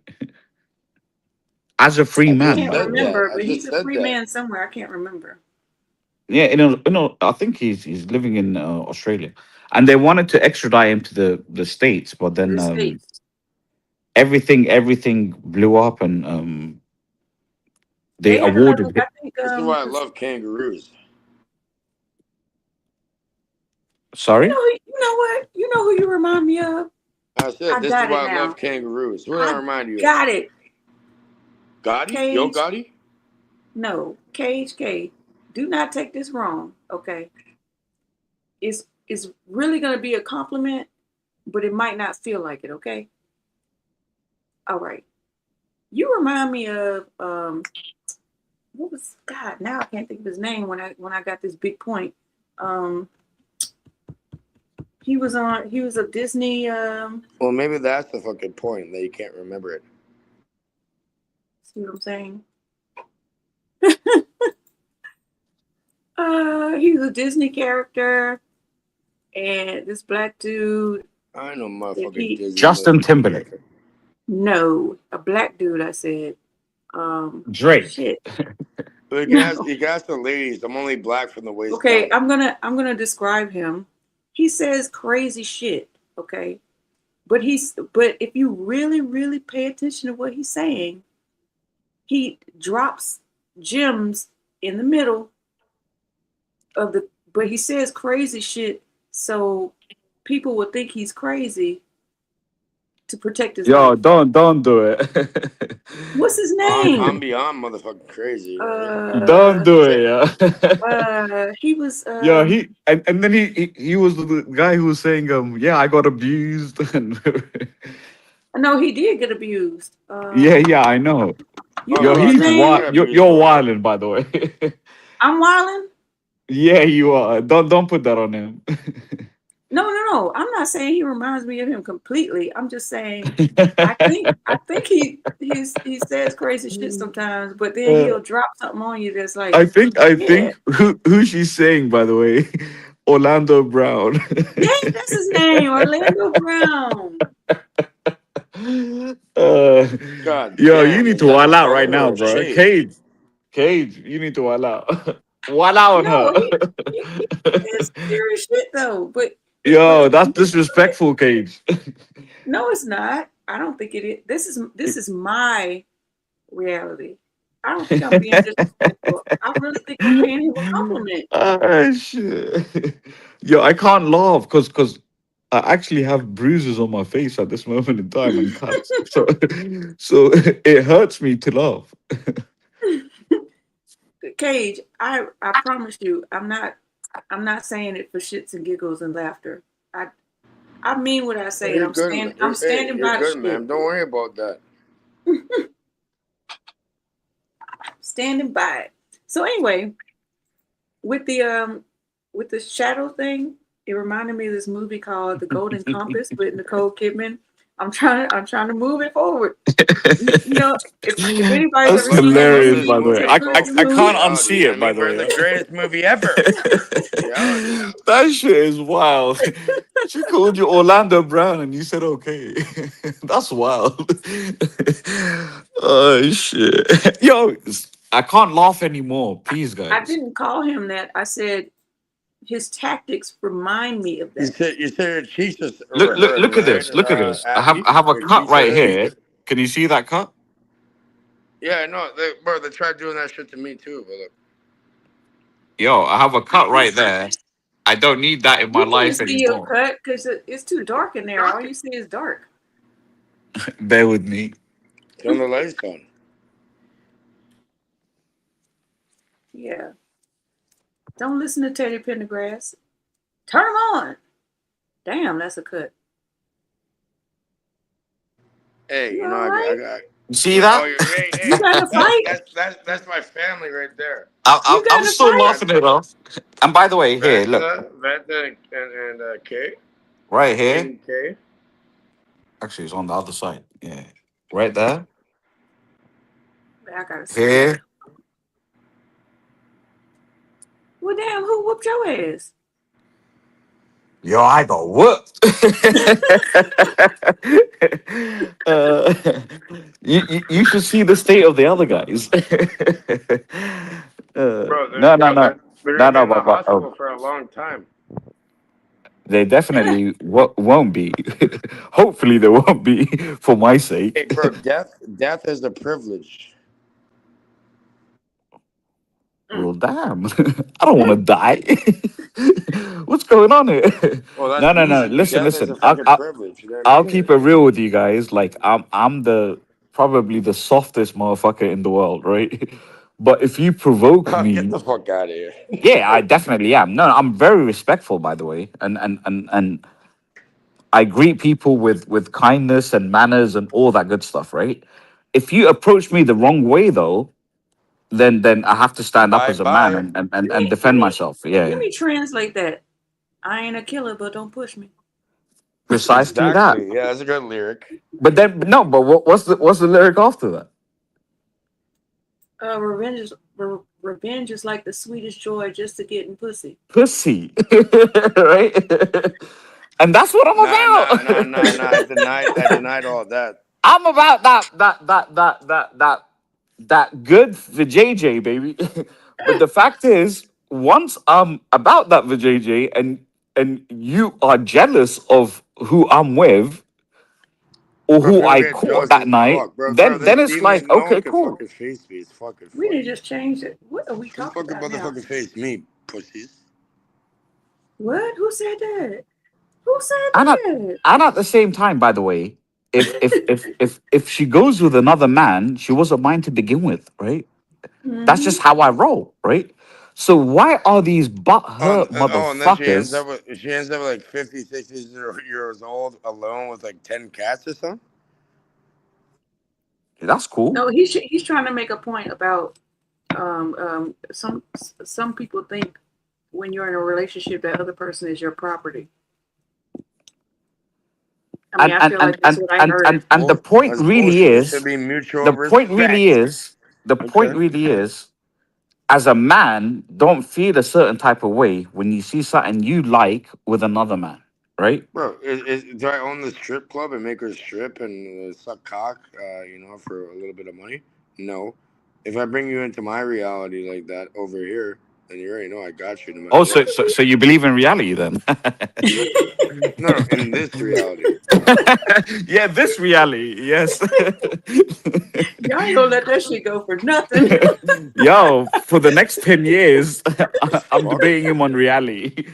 As a free I I just man, can't by said the way. that. remember, I but just he's a said free that. man somewhere. I can't remember. Yeah, I think he's living in Australia, and they wanted to extradite him to the states, but then The states. everything blew up, and they They had another. awarded him. I think. This is why I love kangaroos. Sorry. You know what? You know who you remind me of? I said I this is got it why I love now. kangaroos. Who did I I remind you of? got it. Gotti? Yo, Cage. Gotti? No, Cage K. Do not take this wrong. Okay. It's really gonna be a compliment, but it might not feel like it. Okay. All right. You remind me of what was God? Now I can't think of his name when I got this big point. Um, he was a Disney. Well, maybe that's the fucking point that you can't remember it. See what I'm saying? He's a Disney character, and this black dude. I know motherfucking Disney. Justin Timberlake. No, a black dude. I said. Drake. Shit. Look, you ask the ladies. I'm only black from the waist Okay, down. I'm gonna describe him. He says crazy shit. Okay, but if you really pay attention to what he's saying, he drops gems in the middle of the. But he says crazy shit, so people would think he's crazy to protect his Yo, life. don't do it. What's his I'm name? beyond motherfucking crazy. Right? Don't do it, yeah. He was. Yeah, and then he was the guy who was saying, yeah, I got abused, and No, he did get abused. yeah, I know. You Oh, know Yo, his he's name? wild. You're wilding, by the way. I'm wilding. Yeah, you are. Don't put that on him. No. I'm not saying he reminds me of him completely. I'm just saying I think he says crazy shit sometimes, but then he'll drop something on you that's like, I think yeah, who she's saying, by the way, Orlando Brown. yeah, that's his name, Orlando Brown. God Yo, damn, you need to that's wild out a right now, little bro. shade. Cage, you need to wild out. Wild out on No, her. he says serious shit though, but Yo, that's disrespectful, Cage. no, it's not. I don't think it is. This is my reality. I don't think I'm being disrespectful. I really think I'm paying him a compliment. Ah, shit. Yo, I can't laugh because I actually have bruises on my face at this moment in time and cuts. So it hurts me to laugh. Cage, I promise you, I'm not saying it for shits and giggles and laughter. I mean what I say, and You're good. I'm standing You're by the good, shit. man. Don't worry about that. Standing by it. So anyway, with the shadow thing, it reminded me of this movie called The Golden Compass with Nicole Kidman. I'm trying to move it forward. You know, if anybody's That's ever seen that hilarious, movie, by the way. it's I a good movie. can't unsee it, by the way. The greatest movie ever. That shit is wild. She called you Orlando Brown and you said okay. That's wild. Oh shit. Yo, I can't laugh anymore. Please, I guys. didn't call him that. I said his tactics remind me of that. You said your cheeks was Look at this. Look at this. I have a cut right here. Can you see that cut? Yeah, no, bro, they tried doing that shit to me too, but look. Yo, I have a cut right there. I don't need that in my You life can't see your anymore. cut because it's too dark in there. All you see is dark. Bear with me. Turn the lights on. Yeah. Don't listen to Teddy Pendergrass. Turn them on. Damn, that's a cut. Hey, you know, right? I got. See that? Oh, hey, You got to fight. That's my family right there. I'm still laughing it off. And by the way, here, look. Vanta and Kay. Right here. Kay. Actually, it's on the other side. Yeah. Right there. I gotta see. Here. Well, damn, who whooped your ass? Yo, I got whooped. uh, you should see the state of the other guys. Bro, No, no, no, they're no, gonna be no, in the but hospital for a long time. they definitely won't be. Hopefully, they won't be for my Hey, sake. bro, death is a privilege. Well, damn, I don't want to die. What's going on here? Well, No, that's no, no. easy. Listen, Death is listen. a fucking privilege. You know what I I'll mean? keep it real with you guys. Like I'm the probably the softest motherfucker in the world, right? But if you provoke Get me, the fuck out of here. yeah, I definitely am. No, I'm very respectful, by the way, and I greet people with kindness and manners and all that good stuff, right? If you approach me the wrong way, though, then I have to stand up Bye as a man bye. and defend myself. Yeah, Let yeah. me translate that. I ain't a killer, but don't push me. Precisely that. Exactly. Yeah, that's a good lyric. But then no, but what's the lyric after that? Revenge is like the sweetest joy just to get in pussy. Pussy, right? And that's what I'm about. Nah. I denied all that. I'm about that good for JJ, baby. But the fact is, once I'm about that for JJ, and you are jealous of who I'm with or Bro, who people I get caught jealous that as night, fuck. Bro, then this it's demon, like, no one okay, can cool. fucking face me. It's fucking We funny. didn't just change it. What are we Who talking fucking about now? motherfucking face me, pussies? What? Who said that? Who said And that? at the same time, by the way, if she goes with another man, she wasn't mine to begin with, right? That's just how I roll, right? So why are these butthurt And then she ends motherfuckers? up with like 50, 60 years old alone with like 10 cats or something. That's cool. No, he's trying to make a point about some people think when you're in a relationship that other person is your property. I mean, I feel like that's what I heard. And the point That's really bullshit. It is should be mutual the point really respect. is the point really is as a man, don't feel a certain type of way when you see something you like with another man, right? Bro, do I own the strip club and make her strip and suck cock, for a little bit of money? No. If I bring you into my reality like that over here, then you already know I got you no matter Oh, what. so you believe in reality then? No, in this reality. Yeah, this reality, yes. Y'all ain't gonna let that shit go for nothing. Yo, for the next 10 years, I'm debating him on reality.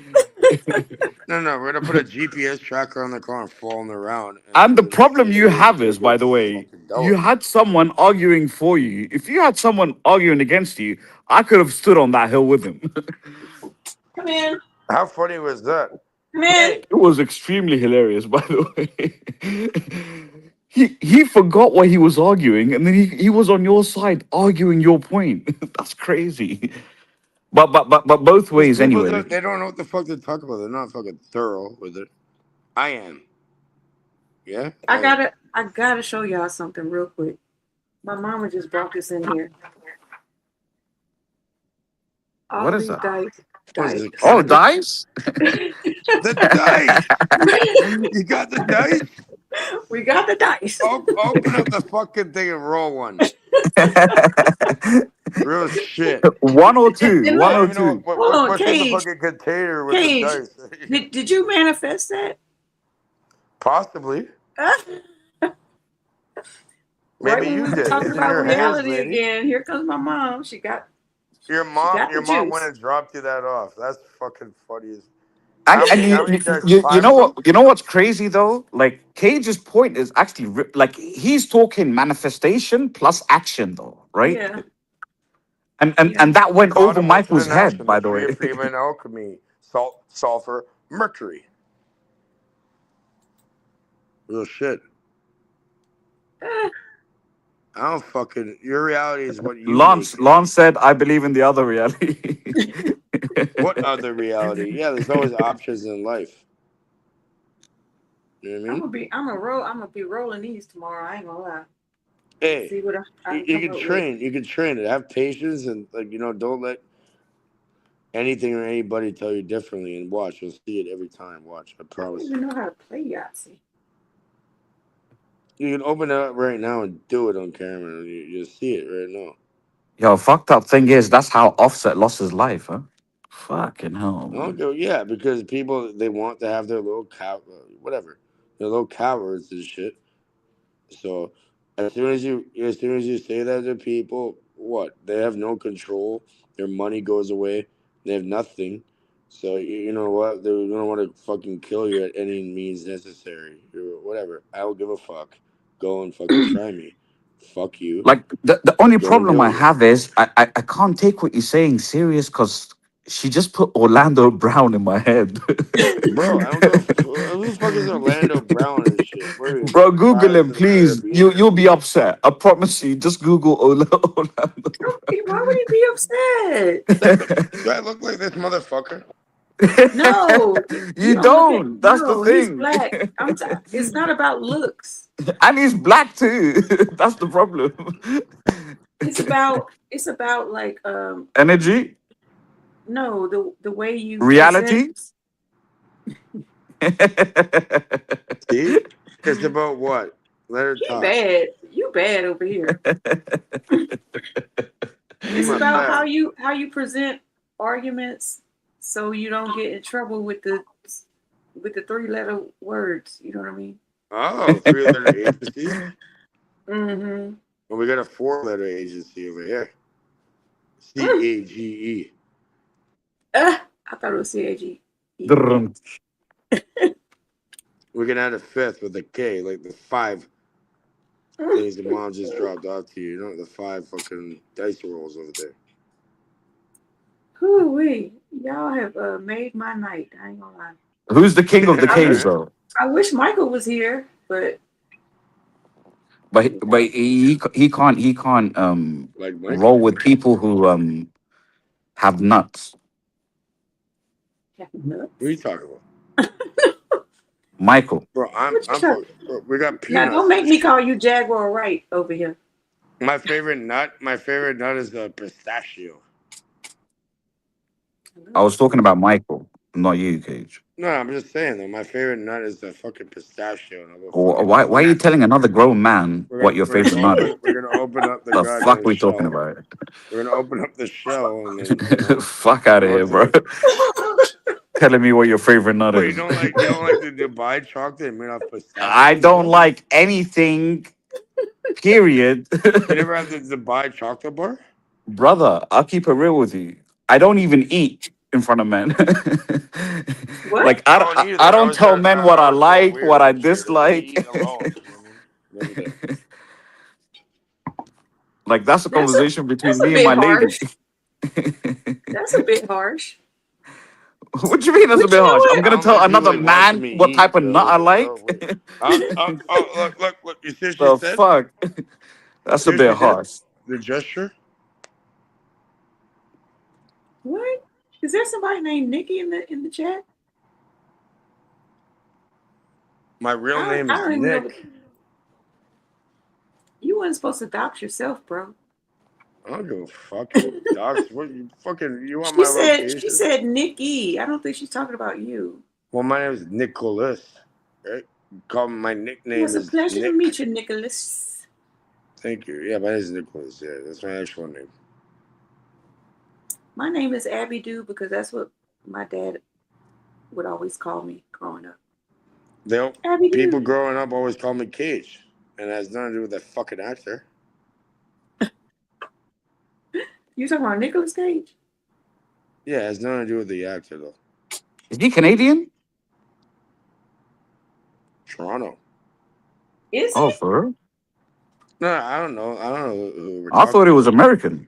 No, we're gonna put a GPS tracker on the car and following around. And the problem you have is, by the way, you Dope. had someone arguing for you. If you had someone arguing against you, I could have stood on that hill with him. Come in. How funny was that? Come in. It was extremely hilarious, by the way. He forgot what he was arguing, and then he was on your side arguing your point. That's crazy. But both ways People anyway. they don't know what the fuck to talk about. They're not fucking thorough with it. I am. Yeah. I gotta show y'all something real quick. My mama just brought this in here. All What is these that? dice. Oh, dice? The dice. You got the dice? We got the dice. Open up the fucking thing and roll one. Real shit. 1 or 2. 1 or 2. Hold on, What's in the Cage. fucking container with Cage, the dice? did you manifest that? Possibly. Maybe Right when you we were did. talking It's in about your hands, reality lady. again. Here comes my mom. She got Your mom the went juice. and dropped you that off. That's fucking funny as. And, How many dice? you 5 know of them? what? You know what's crazy though? Like Cage's point is actually like he's talking manifestation plus action though, right? Yeah. And that went over Quantum Michael's in head, action, by the the way. three of Freeman alchemy, salt, sulfur, mercury. Real shit. I don't fucking. Your reality is what you Lance said, "I believe in the other reality." make. What other reality? Yeah, there's always options in life. You know what I mean? I'm gonna be rolling these tomorrow. I ain't gonna lie. Hey, See what I you can train. You can train it. Have patience and don't let. anything or anybody tell you differently, and watch, you'll see it every time. Watch, I I don't promise. even know how to play Yahtzee. You can open it up right now and do it on camera. And you'll see it right now. Yo, fucked up thing is that's how Offset lost his life, huh? Fucking hell, I don't man. go, yeah, because people they want to have their little whatever, their little cowards and shit. So as soon as you say that to people, what they have no control, their money goes away, they have nothing. So you know what? They're gonna want to fucking kill you at any means necessary. Whatever. I don't give a fuck. Go and fucking try me. Fuck you. Like the only Go and problem I do it. have is I can't take what you're saying serious because she just put Orlando Brown in my head. Bro, I don't know who the fuck is Orlando Brown and shit. What is Bro, it, Google Pirates him, of the please. Caribbean? You'll be upset. I promise you. Just Google Orlando. Why would he be upset? Do I look like this motherfucker? No, You don't look at don't. That's the no. He's thing. black. It's not about looks. And he's black too. That's the problem. It's about like Energy, no the way you reality. See? It's about what? Let her You talk. bad. You bad over here. It's My about bad. how you present arguments so you don't get in trouble with the 3-letter words. You know what I mean? Oh, 3-letter agency. Mm-hmm. Well, we got a 4-letter agency over here. CAGE. I thought it was CAG. We can add a 5th with a K, like the 5 things the mom just dropped off to you. You know, the 5 fucking dice rolls over there. Whoo-wee. Y'all have made my night. I ain't gonna lie. Who's the king of the caves, though? I wish Michael was here, but But he can't Like Mike? roll with people who have nuts. nuts. What are you talking about? Michael. Bro, bro, we got peanuts. Now don't make me call you Jaguar Wright over here. My favorite nut is the pistachio. I was talking about Michael, not you, Cage. No, I'm just saying though. My favorite nut is the fucking pistachio. Why are you telling another grown man what your favorite nut is? We're gonna open up the The goddamn fuck we shell. talking about? We're gonna open up the shell and then Fuck out of here, bro. Telling me what your favorite nut Wait, is. you don't like the Dubai chocolate made off pistachio? I don't like anything. Period. You never had the Dubai chocolate bar? Brother, I'll keep it real with you. I don't even eat in front of men. What? Like I don't tell men what I like, what I dislike. Like that's a conversation between me and my lady. That's a bit harsh. What do you mean that's a bit harsh? I'm gonna tell another man what type of nut I like. Look, you see what The she said? fuck? That's a See what bit she did? harsh. The gesture? What? Is there somebody named Nikki in the chat? My real I name don't is even know Nick. You weren't supposed to dox yourself, bro. I don't give a fuck. Docs, what you fucking? You want my location? She said Nikki. I don't think she's talking about you. Well, my name is Nicholas. Right? Call me, my nickname It was a is pleasure Nick. to meet you, Nicholas. Thank you. Yeah, my name is Nicholas. Yeah, that's my actual name. My name is Abby Doo because that's what my dad would always call me growing up. Abby people growing up always call me Cage, and it has nothing to do with that fucking actor. You talking about Nicolas Cage? Yeah, it has nothing to do with the actor though. Is he Canadian? Toronto. Is Oh, for real? No, I don't know. I don't know who we're I talking thought it was American.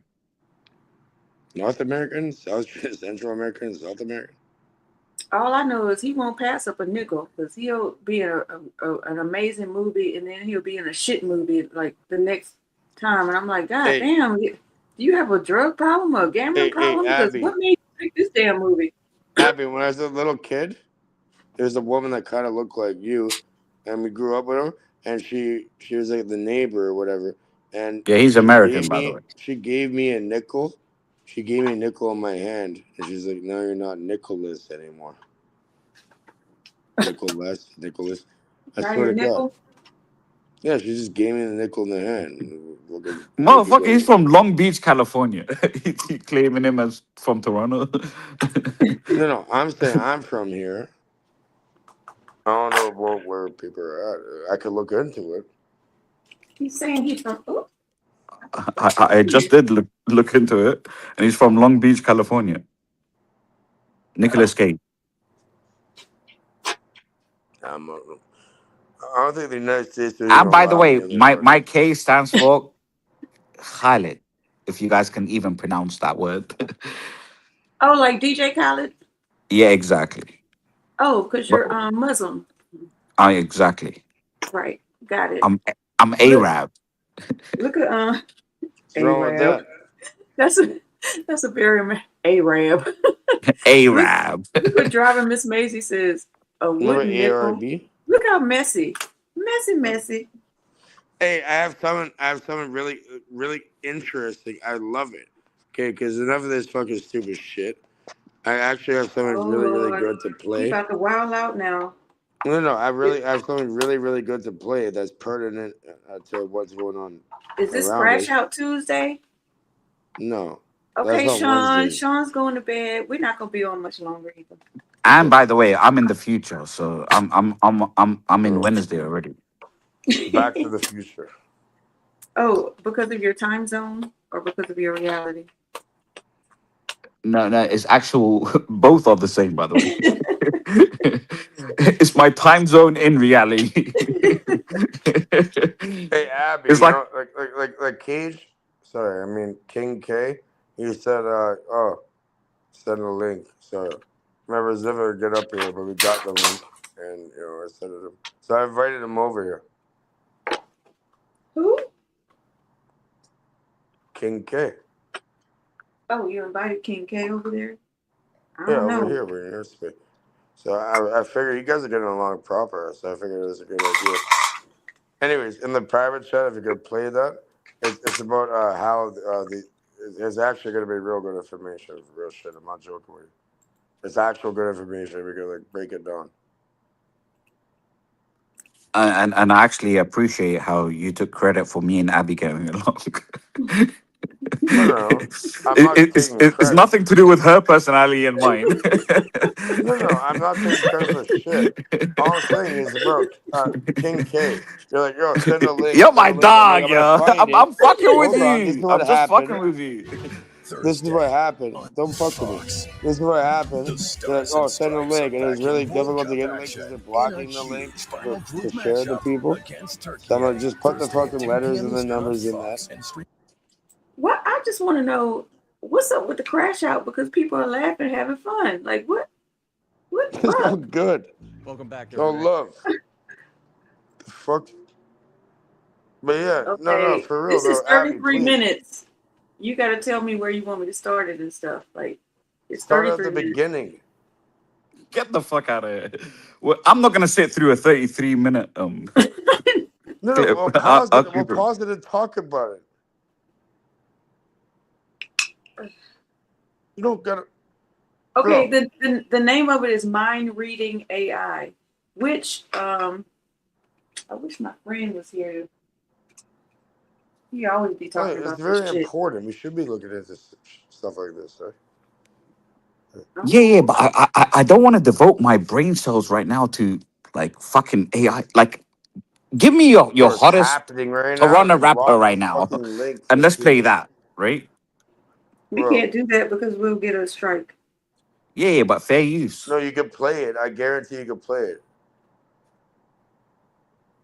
North American, Central American, South American. All I know is he won't pass up a nickel because he'll be in an amazing movie and then he'll be in a shit movie like the next time. And I'm like, God damn, do you have a drug problem or a gambling problem? Because Abby. what made you pick this damn movie? Abby, when I was a little kid, there's a woman that kind of looked like you, and we grew up with her, and she was like the neighbor or whatever. And Yeah, he's she American, gave by the me- way. She gave me a nickel She gave me a nickel in my hand, and she's like, "No, you're not Nicholas anymore. Nicholas. I Now swear your to God. nickel. Yeah, she just gave me the nickel in the hand. Motherfucker, he's from Long Beach, California. He claiming him as from Toronto. No, I'm saying I'm from here. I don't know where people are at. I could look into it. He's saying he's from. Oh, I just did look into it, and he's from Long Beach, California. Nicholas Cage. I don't think the United States would even And by the allow me way, in their my country. K stands for Khaled, if you guys can even pronounce that word. oh, like DJ Khaled. Yeah, exactly. Oh, because But you're Muslim, exactly. right? Got it. I'm Arab. Look at What's wrong with Arab. that? That's a very Arab. Arab. Look what Driving Miss Maisie says. A Remember wooden nickel. ARB? Look how messy. Messy. Hey, I have something really, really interesting. I love it. Okay, because enough of this fucking stupid shit. I actually have something Oh really, really Lord. good to You play. about to wild out now. No, I have something really, really good to play that's pertinent to what's going on Is this around Crash us. Out Tuesday? No, Okay, that's on Sean. Wednesday. Sean's going to bed. We're not gonna be on much longer either. And by the way, I'm in the future, so I'm in Wednesday already. Back to the Future. Oh, because of your time zone or because of your reality? No, it's actual. Both are the same, by the way. It's my time zone in reality. Hey Abby, It's you like know, like Cage. Sorry, I mean King K. He said, send a link. So remember, Ziver get up here, but we got the link, and I sent it him. So I invited him over here. Who? King K. Oh, you invited King K over there? I Yeah, don't over know. here, we're in your space. So I figured you guys are getting along proper, so I figured it was a good idea. Anyways, in the private chat, if you could play that, it's about how it's actually going to be real good information, real shit. I'm not joking with you. It's actual good information. We can break it down. and I actually appreciate how you took credit for me and Abby getting along. No, I'm not taking It's credit. nothing to do with her personality and mine. No, I'm not taking credit for shit. All I'm saying is, bro, King K, you're like, yo, send a link. You're Send my a link. I'm like, dog, I'm yo. gonna find it. I'm fucking with Hold on, this is you. what I'm just happened. fucking with you. This is what happened. Don't fuck with me. This is what happened. They're like, oh, send a link. And it was really difficult to get a link because they're blocking the link to share to people. So I'm going to just put the fucking letters and the numbers in that. What? I just want to know what's up with the Crash Out because people are laughing, having fun. Like what? It's all good. Welcome back, Oh, love. The fuck? But yeah, no, Okay, for real this is though. Abby, 33 please. minutes. You got to tell me where you want me to start it and stuff. Like it's Start at 33 the minutes. beginning. Get the fuck out of here. Well, I'm not gonna sit through a 33-minute No, clip. we'll pause I'll it. We'll keep it. pause it and talk about it. You don't gotta. Okay, Bro. the name of it is Mind Reading AI, which I wish my friend was here. He always be Oh, talking it's about very this shit. important. We should be looking into stuff like this, right? Yeah, but I don't want to devote my brain cells right now to like fucking AI. Like, give me your What's hottest happening right now? Toronto They're rapper blocking right now, fucking links and of let's play people. that, right? We Bro. can't do that because we'll get a strike. Yeah, but fair use. No, you can play it. I guarantee you can play it.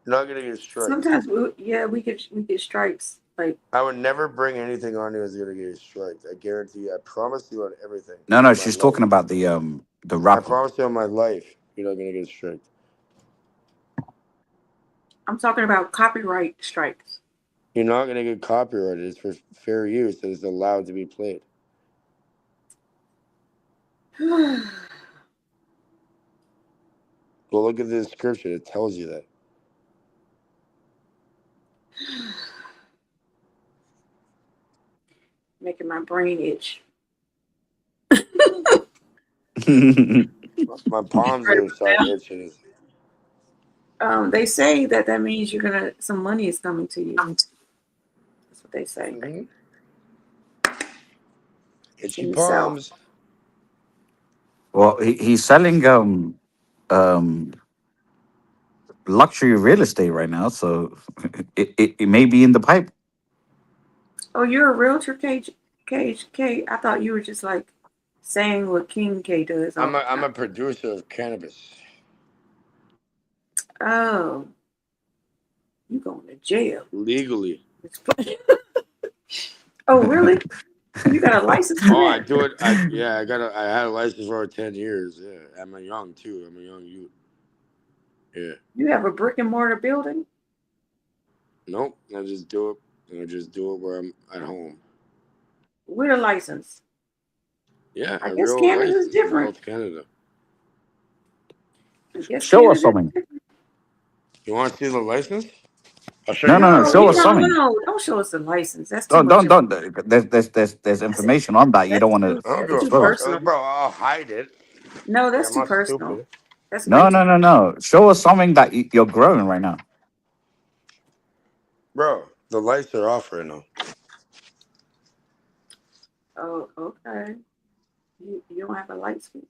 You're not gonna get strikes. Sometimes we get strikes. Like I would never bring anything on you that's gonna get strikes. I guarantee you. I promise you on everything. No, On my she's life. talking about the I rapper. promise you on my life, you're not gonna get strikes. I'm talking about copyright strikes. You're not gonna get copyrighted. It's for fair use, and it's allowed to be played. Well, look at the description. It tells you that. Making my brain itch. My palms are starting itching. They say that means you're gonna some money is coming to you. That's what they say. Mm-hmm. Itchy Can you sell? palms. Well, he's selling luxury real estate right now, so it may be in the pipe. Oh, you're a realtor, Cage K. I thought you were just like saying what King K does. I'm a producer of cannabis. Oh, you going to jail Legally. Oh, really? You got a license for Oh, I that? do it. I had a license for over 10 years. Yeah, I'm a young too. I'm a young youth. Yeah. You have a brick and mortar building? Nope. I just do it. I just do it where I'm at home. With a license? Yeah, I a guess real Canada's license in different. Health Canada. I guess Show us Canada's something. different. You want to see the license? I'll show No, you. no, no. No, Show us something. no, don't show us the license. That's too Don't, much. don't. There's information on that you don't want to I don't give a disclose. fuck, bro. I'll hide it. No, Yeah, that's I'm too not personal. stupid. That's No, way no, too. no, no. Show us something that you're growing right now. Bro, the lights are off right now. Oh, okay. You don't have a light switch.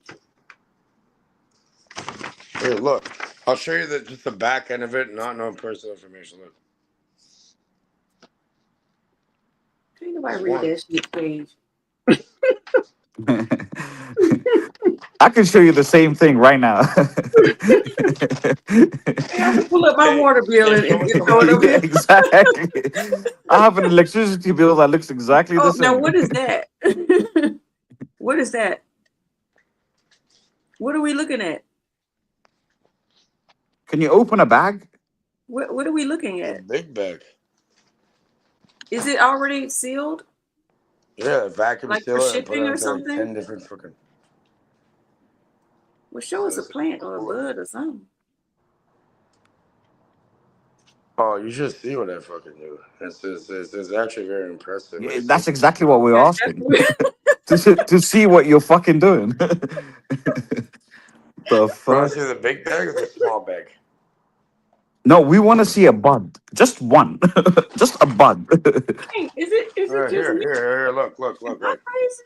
Here, look. I'll show you just the back end of it, not no personal information. Look. Ain't nobody read that shit page. I can show you the same thing right now. Hey, I can pull up my water bill and throw it over Yeah, here. exactly. I have an electricity bill that looks exactly the Oh, same. now what is that? What is that? What are we looking at? Can you open a bag? What are we looking at? Big bag. Is it already sealed? Yeah, vacuum Like for seal it and put it shipping or into like something? 10 different fucking. Well, show us a plant or a bud or something. Oh, you should see what I fucking do. It's actually very impressive. Yeah, Like, that's exactly what we're asking. to see what you're fucking doing. The want fuck? to see the big bag or the small bag? No, we want to see a bud. Just one. Just a bud. Hey, is it just Here, me? here, look. Am I crazy?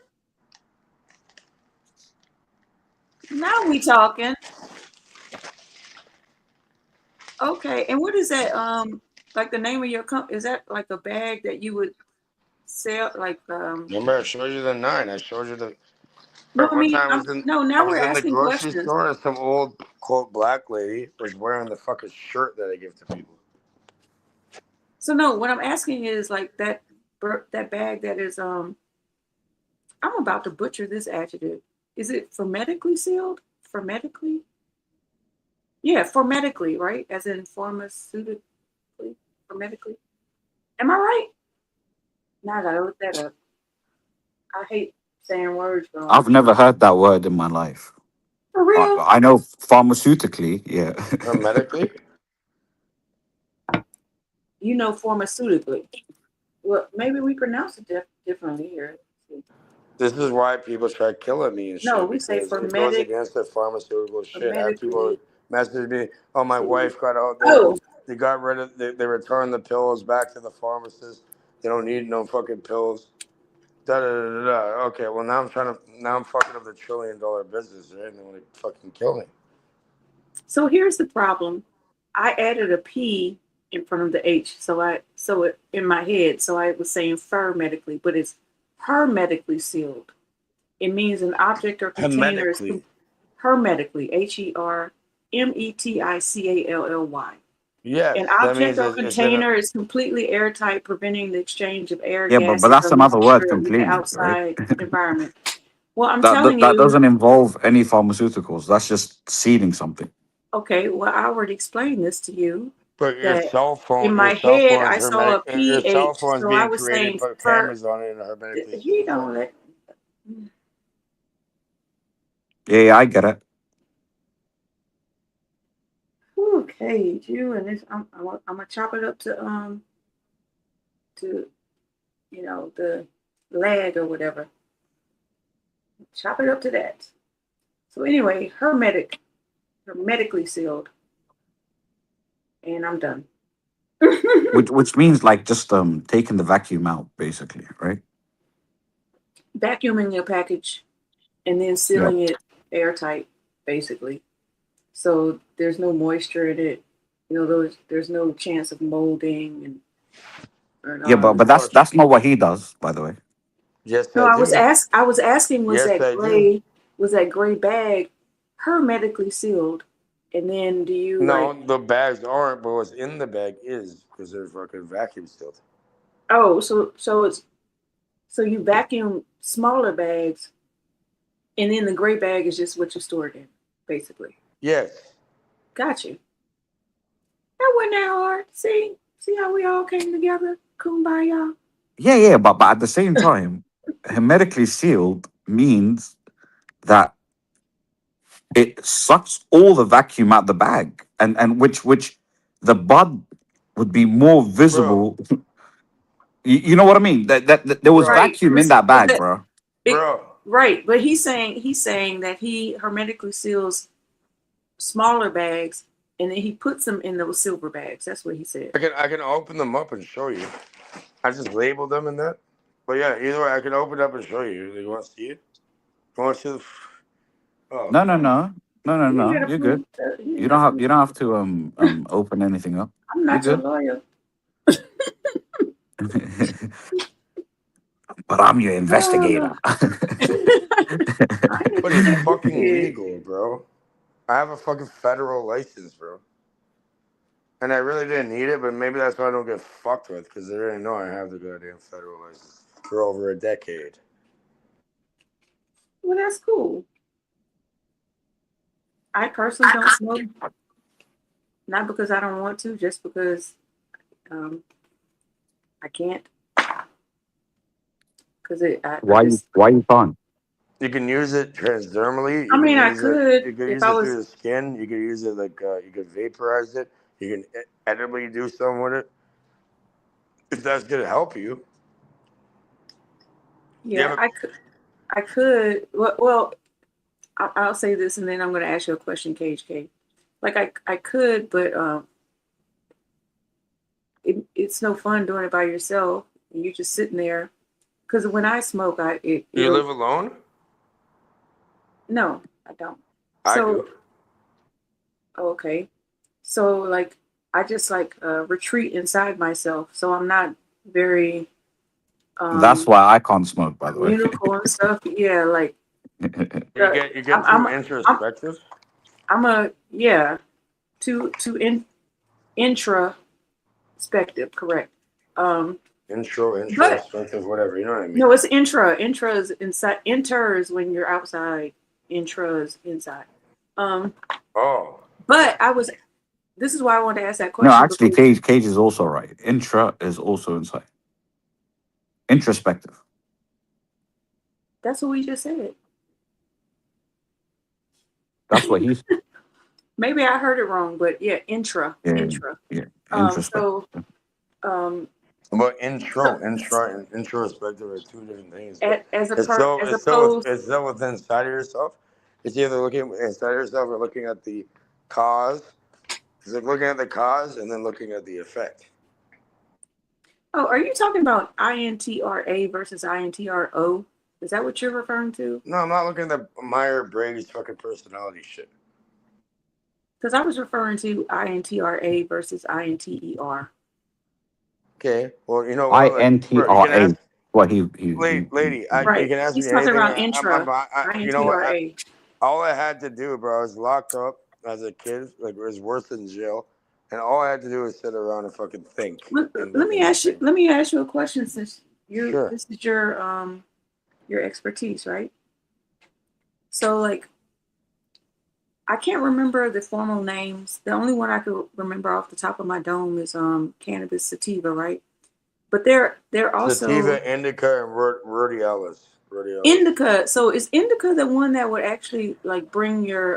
Now we talking. Okay, and what is that? Like the name of your company? Is that like a bag that you would sell? Like Remember, I showed you the 9. I showed you the. No, I One mean, time I was no. I Now was we're in the asking grocery questions. store and some old quote black lady was wearing the fucking shirt that I give to people. So no, what I'm asking is like that bag that is I'm about to butcher this adjective. Is it hermetically sealed? Hermetically? Yeah, hermetically, right? As in pharmaceutically, hermetically. Am I right? Now I gotta look that up. I hate saying words wrong. I've never heard that word in my life. For real? I know pharmaceutically, yeah. Hermetically? You know, pharmaceutically. Well, maybe we pronounce it differently here. This is why people try killing me and shit. No, we say because it goes hermetic. against the pharmaceutical shit. I have people Hermetically. message me, oh, my wife got out there. Oh. They got rid of, they returned the pills back to the pharmacist. They don't need no fucking pills. Da, da, da, da, da. Okay, well, now I'm fucking up the $1 trillion business, right? And they want to fucking kill me. So here's the problem. I added a P in front of the H, in my head, so I was saying hermetically, but it's hermetically sealed. It means an object or container is hermetically, HERMETICALLY. Yes, An that object means or it's in a, container is completely airtight, preventing the exchange of air, Yeah, gases, but that's or another word moisture with the completely, right? outside environment. Well, I'm telling That you. doesn't involve any pharmaceuticals. That's just seeding something. Okay, well, I already explained this to you. but your That cell phone, in my your cell head, phone's I saw a hermetic. Your cell PH, phone's so I being was created, saying put for cameras on it, and hermetically he sealed. don't let. Yeah, I get it. Okay, you and this. I'm gonna chop it up to the lag or whatever. Chop it up to that. So anyway, hermetically sealed, and I'm done. which means like just taking the vacuum out, basically, right? Vacuuming your package and then Yeah. sealing it airtight, basically. So there's no moisture in it. You know, there's no chance of molding and Yeah, but Oh, that's not what he does, by the way. yes, no. I I was do. asking, was Yes, I do. that gray bag hermetically sealed? And then do you No, like? the bags aren't, but what's in the bag is because they're fucking vacuum sealed. Oh, so you vacuum smaller bags, and then the gray bag is just what you stored in, basically. Yes. Got you. That wasn't that hard. See how we all came together, kumbaya. Yeah, but at the same time, hermetically sealed means that it sucks all the vacuum out the bag, and which the bud would be more Bro, visible. You know what I mean? That there was bro, Right. vacuum in that But bag, bro. bro. right, but he's saying that he hermetically seals smaller bags and then he puts them in those silver bags. That's what he said. I can open them up and show you. I just labeled them in that. But yeah, either way, I can open it up and show you. You want to see it? You want to see the? Oh, No. You ain't gotta You're good. prove you ain't You gotta prove. don't have to open anything up. I'm You're not your good. lawyer. But I'm your investigator. I ain't but it's investigating fucking shit. legal, bro. I have a fucking federal license, bro. And I really didn't need it, but maybe that's why I don't get fucked with, because they didn't know I have the goddamn federal license for over a decade. Well, that's cool. I personally don't smoke, not because I don't want to, just because I can't. Because Why you can't? You can use it transdermally. I mean, I You could can if use I it was. through the skin. You can use it like you can vaporize it. You can edibly do something with it. If that's gonna help you. Yeah, I could. Well, I'll say this, and then I'm going to ask you a question, KHK. Like I could, but it's no fun doing it by yourself. And you're just sitting there. Because when I smoke, You live alone? No, I don't. I So do. okay, so like I just like retreat inside myself. So I'm not very That's why I can't smoke, by the way. communical and stuff. Yeah, like You get too introspective. I'm a too introspective, correct. Introspective, whatever, you know what I mean? No, it's intra. Intra is inside. Enters when you're outside. Intra is inside. Oh. But this is why I wanted to ask that No, question. actually, because Cage is also right. Intra is also inside. Introspective. that's what we just said. That's what he's. Maybe I heard it wrong, but yeah, intra. Yeah, Intra. yeah, introspective. But intro and introspective are two different things. As It's opposed, so within inside of yourself. It's either looking inside of yourself or looking at the cause. It's like looking at the cause and then looking at the effect. oh, are you talking about INTRA versus INTRO? Is that what you're referring to? No, I'm not looking at the Myers-Briggs fucking personality shit. Because I was referring to INTRA versus INTER. Okay, well, you know what? INTRA. What he Lady, Right. you can ask He's me talking anything. about intra. You know what? INTRA. All I had to do, bro, I was locked up as a kid. Like, it was worse than jail. And all I had to do was sit around and fucking think. Let me ask you a question, since Sure. this is your expertise, right? So like I can't remember the formal names. The only one I could remember off the top of my dome is cannabis sativa, right? But they're also Sativa, indica, and rhodiola. indica. So is indica the one that would actually like bring your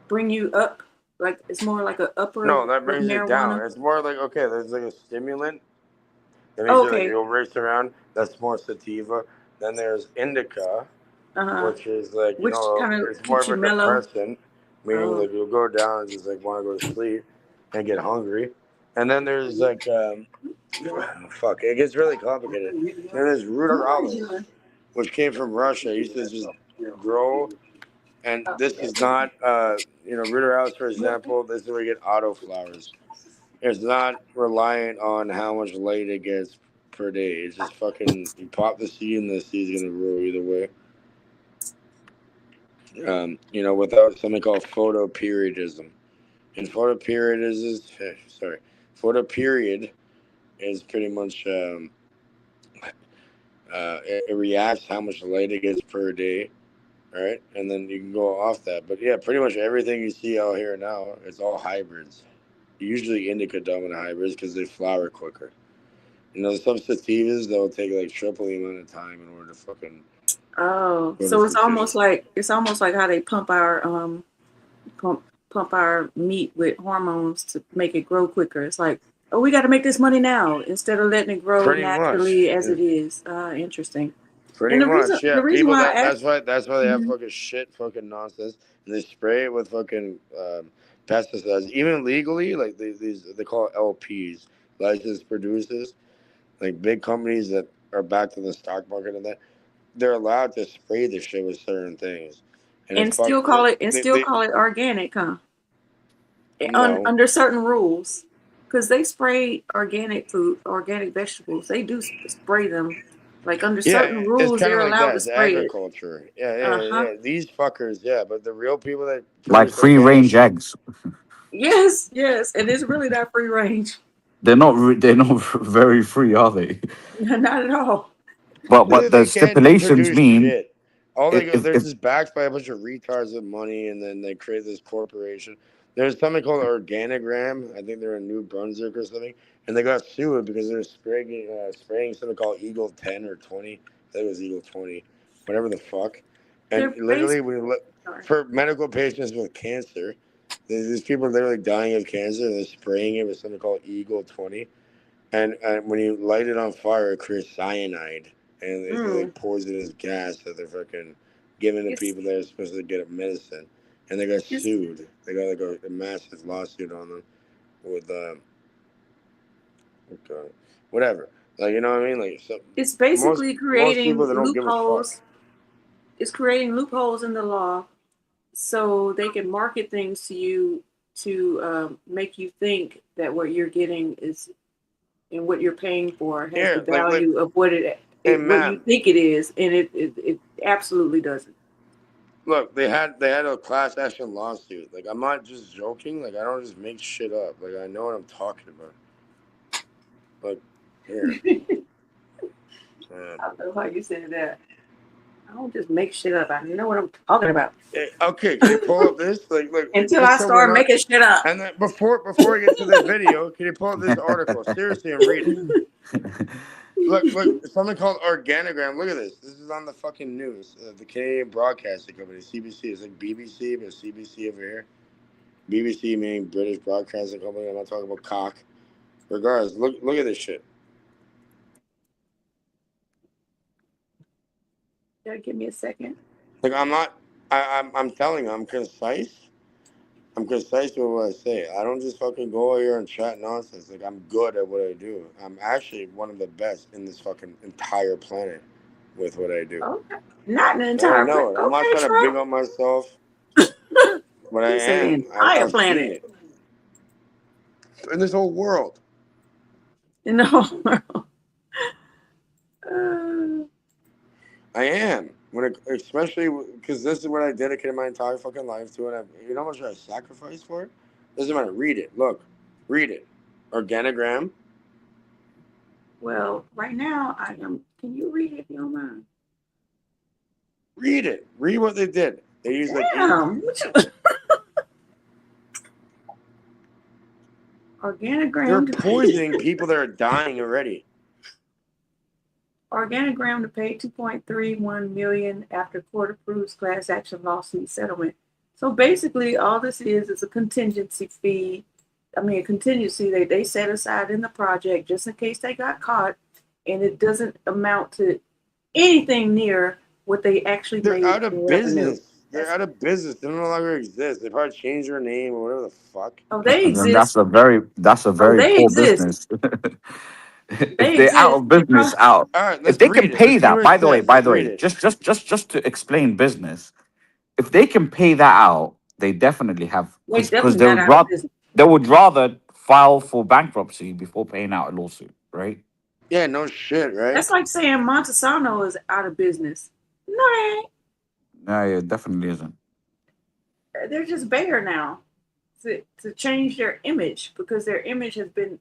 bring you up? Like it's more like a upper. No, that brings you down. marijuana? It's more like, okay, there's like a stimulant. That means Okay. you'll race around. That's more sativa. Then there's indica. which is like, Which kind of it's more keeps of you a mellow. depressant, meaning Oh. like you'll go down and just like want to go to sleep and get hungry. And then there's like, fuck, it gets really complicated. Then there's ruderalis, which came from Russia. It used to just grow. And this is not, ruderalis, for example, this is where you get autoflowers. It's not reliant on how much light it gets per day. It's just fucking, you pop the seed and the seed's gonna grow either way. Without something called photoperiodism. And photoperiod is pretty much, it reacts how much light it gets per day. All right, and then you can go off that. But yeah, pretty much everything you see out here now, it's all hybrids. Usually indica dominant hybrids because they flower quicker. Some sativas, they'll take like triple the amount of time in order to fucking. Oh, so it's almost like how they pump our meat with hormones to make it grow quicker. It's like, oh, we got to make this money now instead of letting it grow Pretty naturally much. as it is. Interesting. Pretty And the much, reason- yeah. the reason People why I that's why they have Mhm. fucking shit, fucking nonsense, and they spray it with fucking pesticides, even legally. Like they call it LPs, licensed producers, like big companies that are backed in the stock market and that they're allowed to spray the shit with certain things, and it's still fucked. call it They- organic, huh? No. Under certain rules, because they spray organic food, organic vegetables. They do spray them, like under certain it's rules. kind They're of like allowed that. to It's spray it. agriculture. Yeah. Uh-huh. These fuckers, yeah. But the real people that Like produce free organic range shit- eggs. Yes, and it's really not free range. They're not. They're not very free, are they? Not at all. But the They can't stipulations produce mean shit. All they if, they're if just backed by a bunch of retards with money, and then they create this corporation. There's something called Organigram. I think they're in New Brunswick or something, and they got sued because they're spraying something called Eagle 10 or 20. I think it was Eagle 20, whatever the fuck. And They're literally, Sorry. for medical patients with cancer, these people are literally dying of cancer, and they're spraying it with something called Eagle 20. And when you light it on fire, it creates cyanide. And it's like poisonous gas that they're fucking giving to people that are supposed to get medicine. And they got sued. They got like a massive lawsuit on them with, whatever. Like, you know what I mean? Like, so It's basically most creating people, they don't give a loopholes. fuck. It's creating loopholes in the law, so they can market things to you to make you think that what you're getting is and what you're paying for has the value of what what you think it is, and it absolutely doesn't. Look, they had a class action lawsuit. Like, I'm not just joking. Like, I don't just make shit up. Like, I know what I'm talking about. Like, here. I don't know how you said that. I don't just make shit up. I know what I'm talking about. Okay, can you pull up this? Like, Until just I so start we're not- making shit up. And then before I get to the video, can you pull up this article? Seriously, I'm reading. Look, something called Organigram. Look at this. This is on the fucking news. The Canadian Broadcasting Company, CBC. It's like BBC, but CBC over here. BBC meaning British Broadcasting Company. I'm not talking about cock. Regardless, look at this shit. Give me a second. Like, I'm telling you, I'm concise. I'm concise with what I say. I don't just fucking go out here and chat nonsense. Like, I'm good at what I do. I'm actually one of the best in this fucking entire planet with what I do. Okay. Not an And entire I know it. I'm not trying to big up myself, but I You said the am. entire I've planet. seen it. In this whole world. In the whole world. I am. Especially because this is what I dedicated my entire fucking life to, and you know how much I sacrificed for it? Doesn't matter. Read it. Look. Read it. Organigram. Well, right now I am. Can you read it if you don't mind? Read it. Read what they did. They use like Damn. Organigram. they're to pay- poisoning people that are dying already. Organigram to pay $2.31 million after court approves class action lawsuit settlement. So basically, all this is a contingency fee. I mean, a contingency that they set aside in the project just in case they got caught, and it doesn't amount to anything near what they actually They're made out of in revenue. business. They're out of business. They no longer exist. They probably changed their name or whatever the fuck. Oh, they And then that's exist. a very They poor exist. business. If They they're out exist. of business, out. All right, If let's they read can it. pay Let's see that, where by it the way, says. Let's read it. just to explain business, if they can pay that out, they definitely have They because definitely not out of business. they would rather file for bankruptcy before paying out a lawsuit, right? Yeah, no shit, right? That's like saying Montesano is out of business. No, they ain't. No, it definitely isn't. They're just Bayer now to change their image because their image has been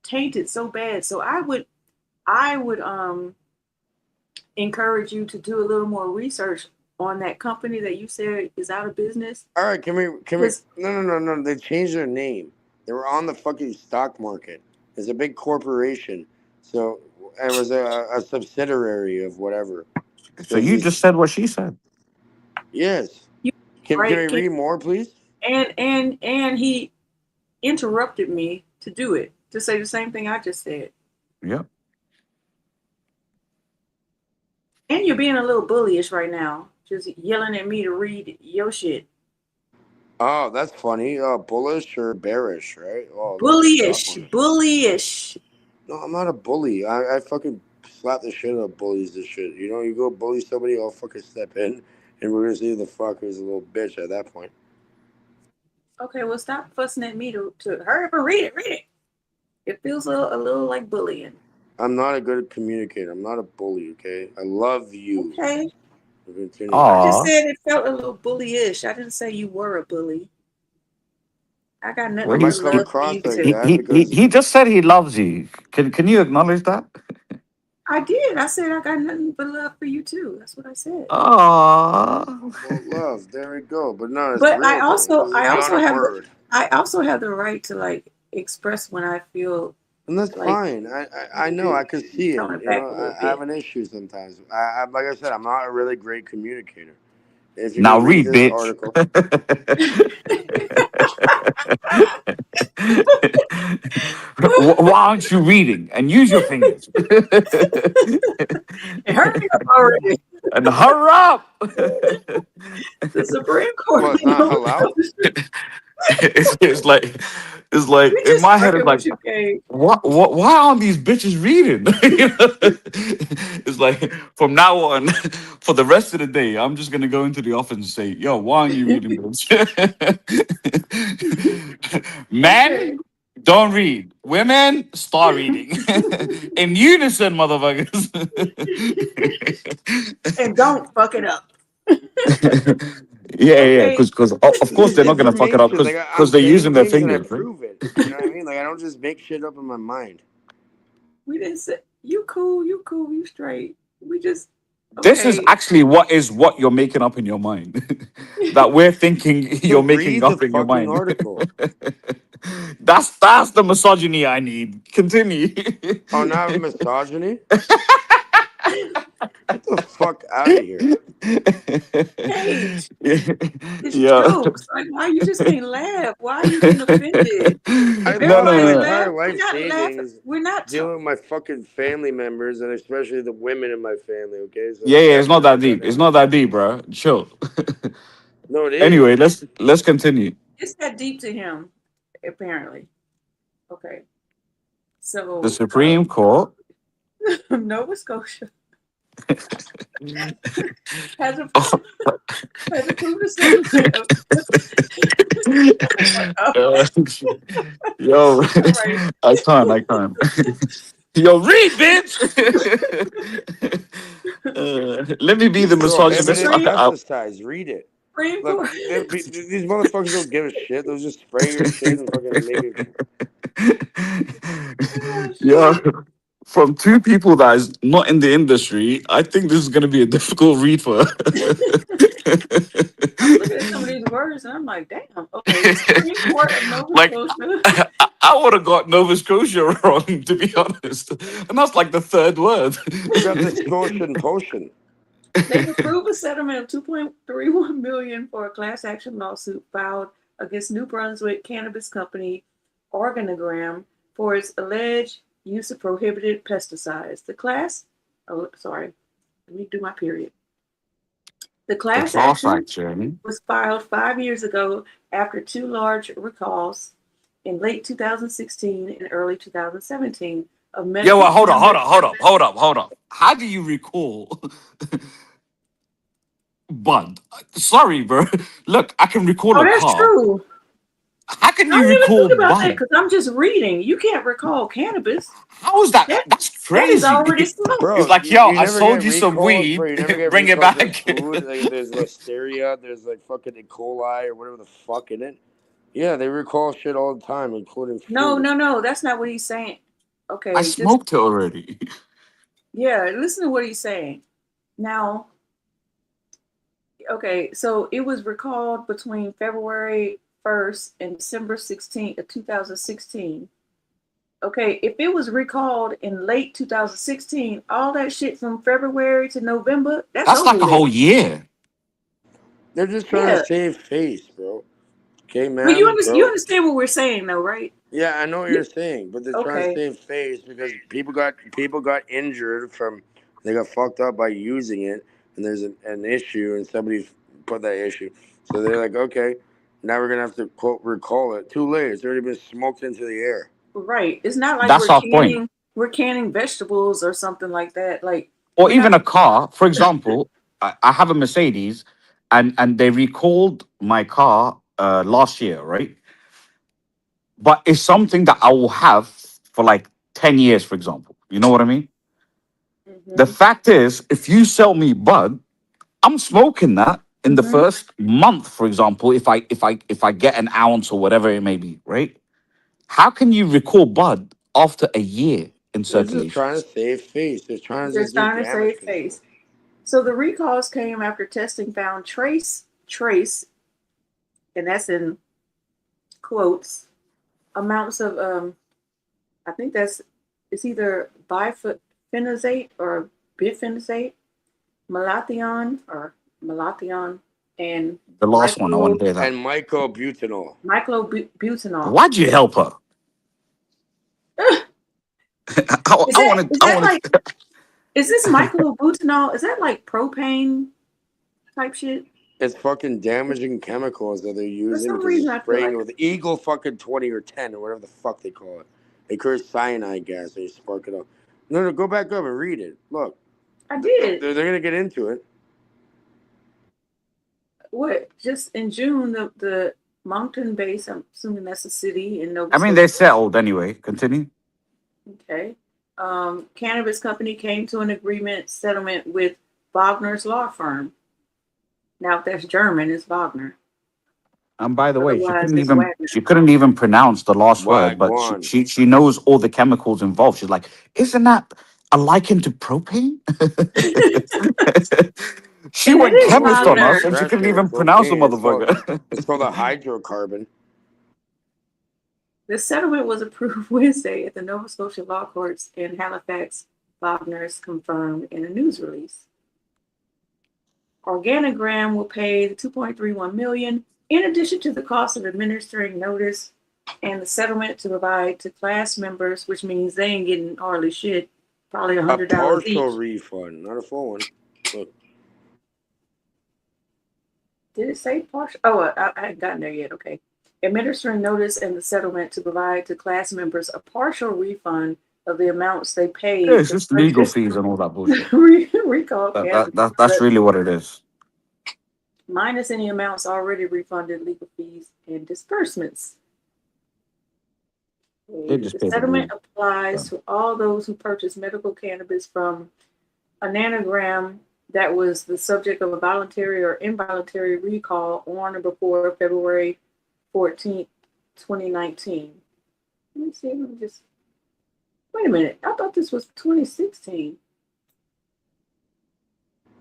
tainted so bad. So I would encourage you to do a little more research on that company that you said is out of business. All right, can we? No. They changed their name. They were on the fucking stock market. It's a big corporation, so it was a subsidiary of whatever. So you just said what she said. Yes. Can I read more, please? And he interrupted me to do it, to say the same thing I just said. Yep. And you're being a little bullyish right now, just yelling at me to read your shit. Oh, that's funny. Bullish or bearish, right? Oh, Bullyish. No, I'm not a bully. I fucking slap the shit out of bullies and shit. You know, you go bully somebody, I'll fucking step in, and we're gonna see the fucker's a little bitch at that point. Okay, well, stop fussing at me to hurry up and read it. Read it. It feels a little like bullying. I'm not a good communicator. I'm not a bully, okay? I love you. Okay. I I just said it felt a little bullyish. I didn't say you were a bully. I got nothing Well, but he's- love for you too. he just said he loves you. Can you acknowledge that? I did. I said I got nothing but love for you too. That's what I said. Oh. Well, love. There we go. But no, it's But real, I also word. have the right to like express when I feel. And that's like, fine. I know. I can see it. tone it You back know, a little I have an issue sometimes. I like I said, I'm not a really great communicator. If you Now can read read, this bitch. article. Why aren't you reading? And use your fingers. Hurry up already. And hurry up. The Supreme Court. Well, it's not allowed. It's like We in just my head it's fucking like with you, Gabe. why aren't these bitches reading? You know? It's like from now on, for the rest of the day, I'm just gonna go into the office and say, yo, why aren't you reading, bitch? Men, don't read. Women, start reading. In unison, motherfuckers. And don't fuck it up. Yeah, because of course they're not gonna fuck it up Like, because they're using their fingers. And I Right? prove it. You know what I mean? Like I don't just make shit up in my mind. We didn't say you cool, you straight. We just This is okay. actually what you're making up in your mind. That we're thinking you're making read up the in your fucking mind. article. That's the misogyny I need. Continue. Oh, not misogyny? Get the fuck out of here. Hey, it's Yeah. jokes. Like, why you just can't laugh? Why are you getting offended? I No, love no, my no. entire We're life not laughing. savings We're not dealing with my fucking family members and especially the women in my family, okay? So Yeah, it's not that deep. It's not that deep, bro. Chill. No, it is. Anyway, let's continue. It's that deep to him, apparently. Okay. So The Supreme Court. Nova Scotia has approved the settlement. Yo, Right. I can't. Yo, read, bitch. Let me be the misogynist. Pesticides, read it. Supreme Look, Court. these motherfuckers don't give a shit. They'll just spray your shit and fucking make it. Yeah. From two people that is not in the industry, I think this is going to be a difficult read for her. I'm looking at some of these words and I'm like, damn. Okay, the Supreme Court of Nova Like, Scotia. I would have got Nova Scotia wrong, to be honest. And that's like the third word. You got the Scotian potion. They've approved a settlement of $2.31 million for a class action lawsuit filed against New Brunswick cannabis company Organogram for its alleged use of prohibited pesticides. The class, let me do my period. The The class class action action. was filed 5 years ago after 2 large recalls in late 2016 and early 2017 of Yeah, medical well, hold on, hold cannabis. on, hold up, hold up, hold up. How do you recall Bud? Sorry, bro. Look, I can recall Oh, a that's car. true. How can I you didn't even recall think about that Bud? because I'm just reading. You can't recall cannabis. How is that? That That's that is crazy. already smoked. It's Bro, like, you, yo, you I never sold get you some recalled, bro. weed. You never get Bring it recalled to back. food. Like there's listeria, there's like fucking E. coli or whatever the fuck in it. Yeah, they recall shit all the time, including No, food. no, that's not what he's saying. I Okay, just smoked it already. yeah, listen to what he's saying. Now, okay, so it was recalled between February 1st and December 16th of 2016. Okay, if it was recalled in late 2016, all that shit from February to November, that's That's over like a with. whole year. They're just trying Yeah. to save face, bro. Okay, But you man, understand, bro. you understand what we're saying though, right? Yeah, I know what you're saying, but they're trying to Okay. save face because people got injured from they got fucked up by using it, and there's an issue, and somebody put that issue, so they're like, okay, now we're gonna have to quote recall it. Too late. It's already been smoked into the air. Right. It's not like That's our point. we're canning vegetables or something like that. Like Or we're not even a car. For example, I have a Mercedes, and they recalled my car last year, right? But it's something that I will have for like 10 years, for example. You know what I mean? The fact is, if you sell me bud, I'm smoking that in the first month, for example, if I get an ounce or whatever it may be, right? How can you recall bud after a year in They're just circulation? trying to save face. They're trying to they're just do trying to damage save control. face. So the recalls came after testing found trace, and that's in quotes, amounts of I think it's either biphenazate or bifenazate, malathion, and The last one, I want to hear that. And mycobutanol. myclobutanol. Why'd you help her? I want to. I want to. Is this myclobutanol? Is that like propane type shit? It's fucking damaging chemicals that they're using some because reason they're I feel spraying like with Eagle fucking 20 or 10 or whatever the fuck they call it. They create cyanide gas and you spark it up. No, go back up and read it. Look. I did. They're going to get into it. What? Just in June, the Moncton base, I'm assuming that's a city in Nova I mean, Scotia. they settled anyway. Continue. Okay. Cannabis company came to an agreement settlement with Wagner's law firm. Now, if that's German, it's Wagner. And by the way, Otherwise, it's Wagner. she couldn't even pronounce the last word, but Wagwan. she knows all the chemicals involved. She's like, isn't that a liken to propane? She And went it is chemist on Wagner. us, and she couldn't even pronounce the motherfucker. It's called a hydrocarbon. The settlement was approved Wednesday at the Nova Scotia Law Courts in Halifax, Wagner's confirmed in a news release. Organigram will pay the $2.31 million in addition to the cost of administering notice and the settlement to provide to class members, which means they ain't getting hardly shit, probably A $100 partial each. refund, not a full one. Look. Did it say partial? Oh, I hadn't gotten there yet. Okay. Administering notice and the settlement to provide to class members a partial refund of the amounts they paid. Yeah, it's just legal fees and all that bullshit. Recall cannabis, That's really what it is. minus any amounts already refunded, legal fees and disbursements. They just The paid the settlement bill. applies to all those who purchase medical cannabis from a nanogram that was the subject of a voluntary or involuntary recall on or before February 14th, 2019. Let me see. Let me just wait a minute. I thought this was 2016.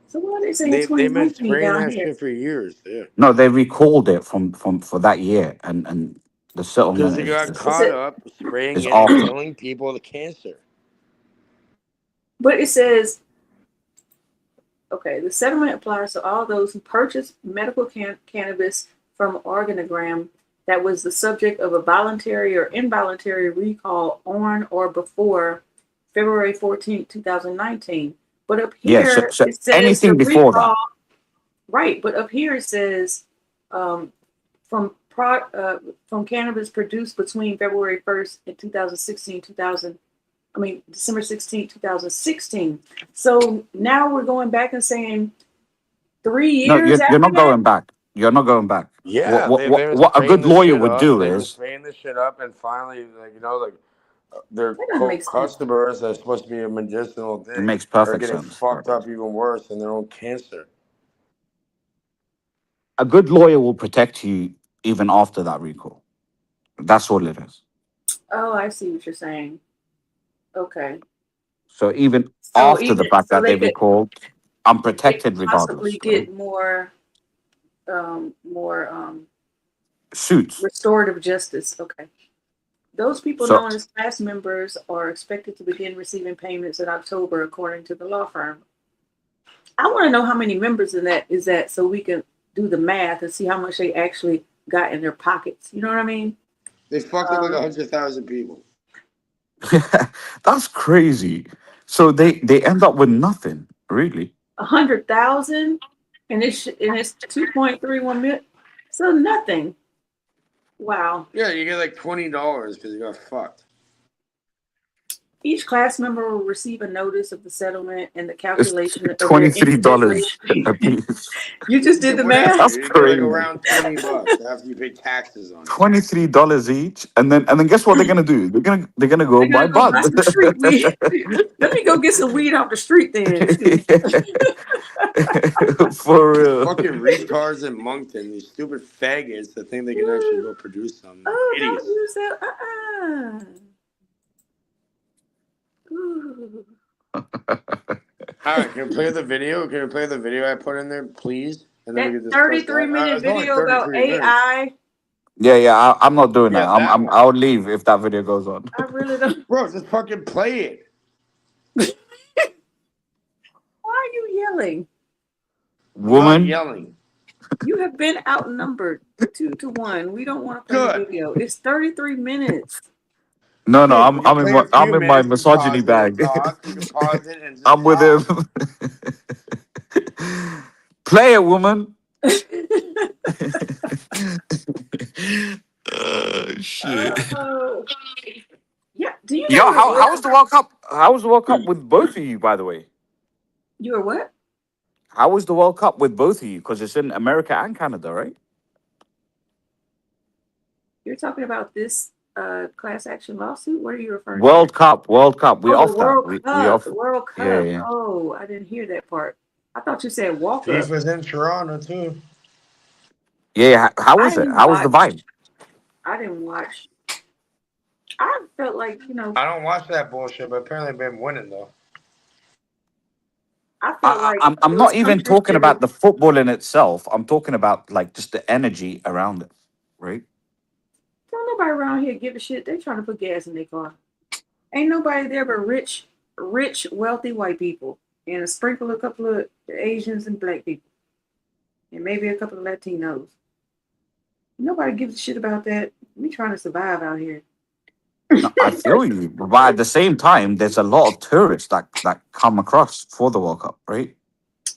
So why are they saying They've been 2019 spraying down that here? shit for years. Yeah. No, they recalled it from for that year, and the Because settlement they got is caught up spraying is it and after. killing people with cancer. But it says, okay, the settlement applies to all those who purchase medical cannabis from Organigram that was the subject of a voluntary or involuntary recall on or before February 14th, 2019. But up Yeah, here, so it says anything the before that. recall Right, but up here it says from cannabis produced between February 1st and 2016, December 16, 2016. So now we're going back and saying 3 No, years you're after not that? going back. You're not going back. Yeah, they were What a spraying good this lawyer shit would up. do They were is spraying this shit up, and finally, their That doesn't make sense. customers that's supposed to be a medicinal it thing makes are perfect getting sense. fucked up even worse in their own cancer. A good lawyer will protect you even after that recall. That's all it is. Oh, I see what you're saying. Okay. So even So after the even fact so that they they could recalled, I'm protected possibly regardless. Right? get more Suits. restorative justice. Okay. Those people So known as class members are expected to begin receiving payments in October, according to the law firm. I want to know how many members in that is that so we can do the math and see how much they actually got in their pockets. You know what I mean? They fucked up like 100,000 people. that's crazy. So they end up with nothing, really. 100,000 and it's 2.31 million. So nothing. Wow. Yeah, you get like $20 because you got fucked. Each class member will receive a notice of the settlement and the It's calculation of their $23 a piece. You just did the Whatever. math? That's You get like crazy. around $20 after you pay taxes on it. $23 each, and then guess what they're gonna do? They're gonna go They're buy gonna go bud. buy some street weed. Let me go get some weed off the street then. Shit. For real. Fucking retards in Moncton, these stupid faggots that think they can actually go produce something. Oh, Idiots. don't use that. Ooh. All right, can we play the video? Can we play the video I put in there, please? And then we That can discuss 33-minute It's only video about 33 minutes. AI. Yeah, I'm not doing Yeah, that. that one. I'll leave if that video goes on. I really don't. Bro, just fucking play it. Why are you yelling? I'm not Woman, yelling. You have been outnumbered 2-1. We don't want to play the Good. video. It's 33 minutes. no, Good. I'm You can play a I'm few in my minutes and misogyny pause it and bag. talk. You can pause it and just I'm with talk. him. Play it, woman. Shit. Oh. Yeah. Do you Yo, know how was the World Cup? How was the World Cup with both of you, by the way? You are what? How was the World Cup with both of you? Because it's in America and Canada, right? You're talking about this class action lawsuit? What are you referring to? World Cup. We Oh, off the that. World We Cup. off. The World Cup. Yeah, yeah. Oh, I didn't hear that part. I thought you said walk up. FIFA's in Toronto too. Yeah, how I was it? didn't How was the watch. vibe? I didn't watch. I felt like, I don't watch that bullshit, but apparently they've been winning though. I felt like I'm those not even countries talking they were. about the football in itself. I'm talking about like just the energy around it, right? Don't nobody around here give a shit. They trying to put gas in their car. Ain't nobody there but rich, wealthy white people, and a sprinkle, a couple of Asians and black people, and maybe a couple of Latinos. Nobody gives a shit about that. We trying to survive out here. No, I feel you, but at the same time, there's a lot of tourists that come across for the World Cup, right?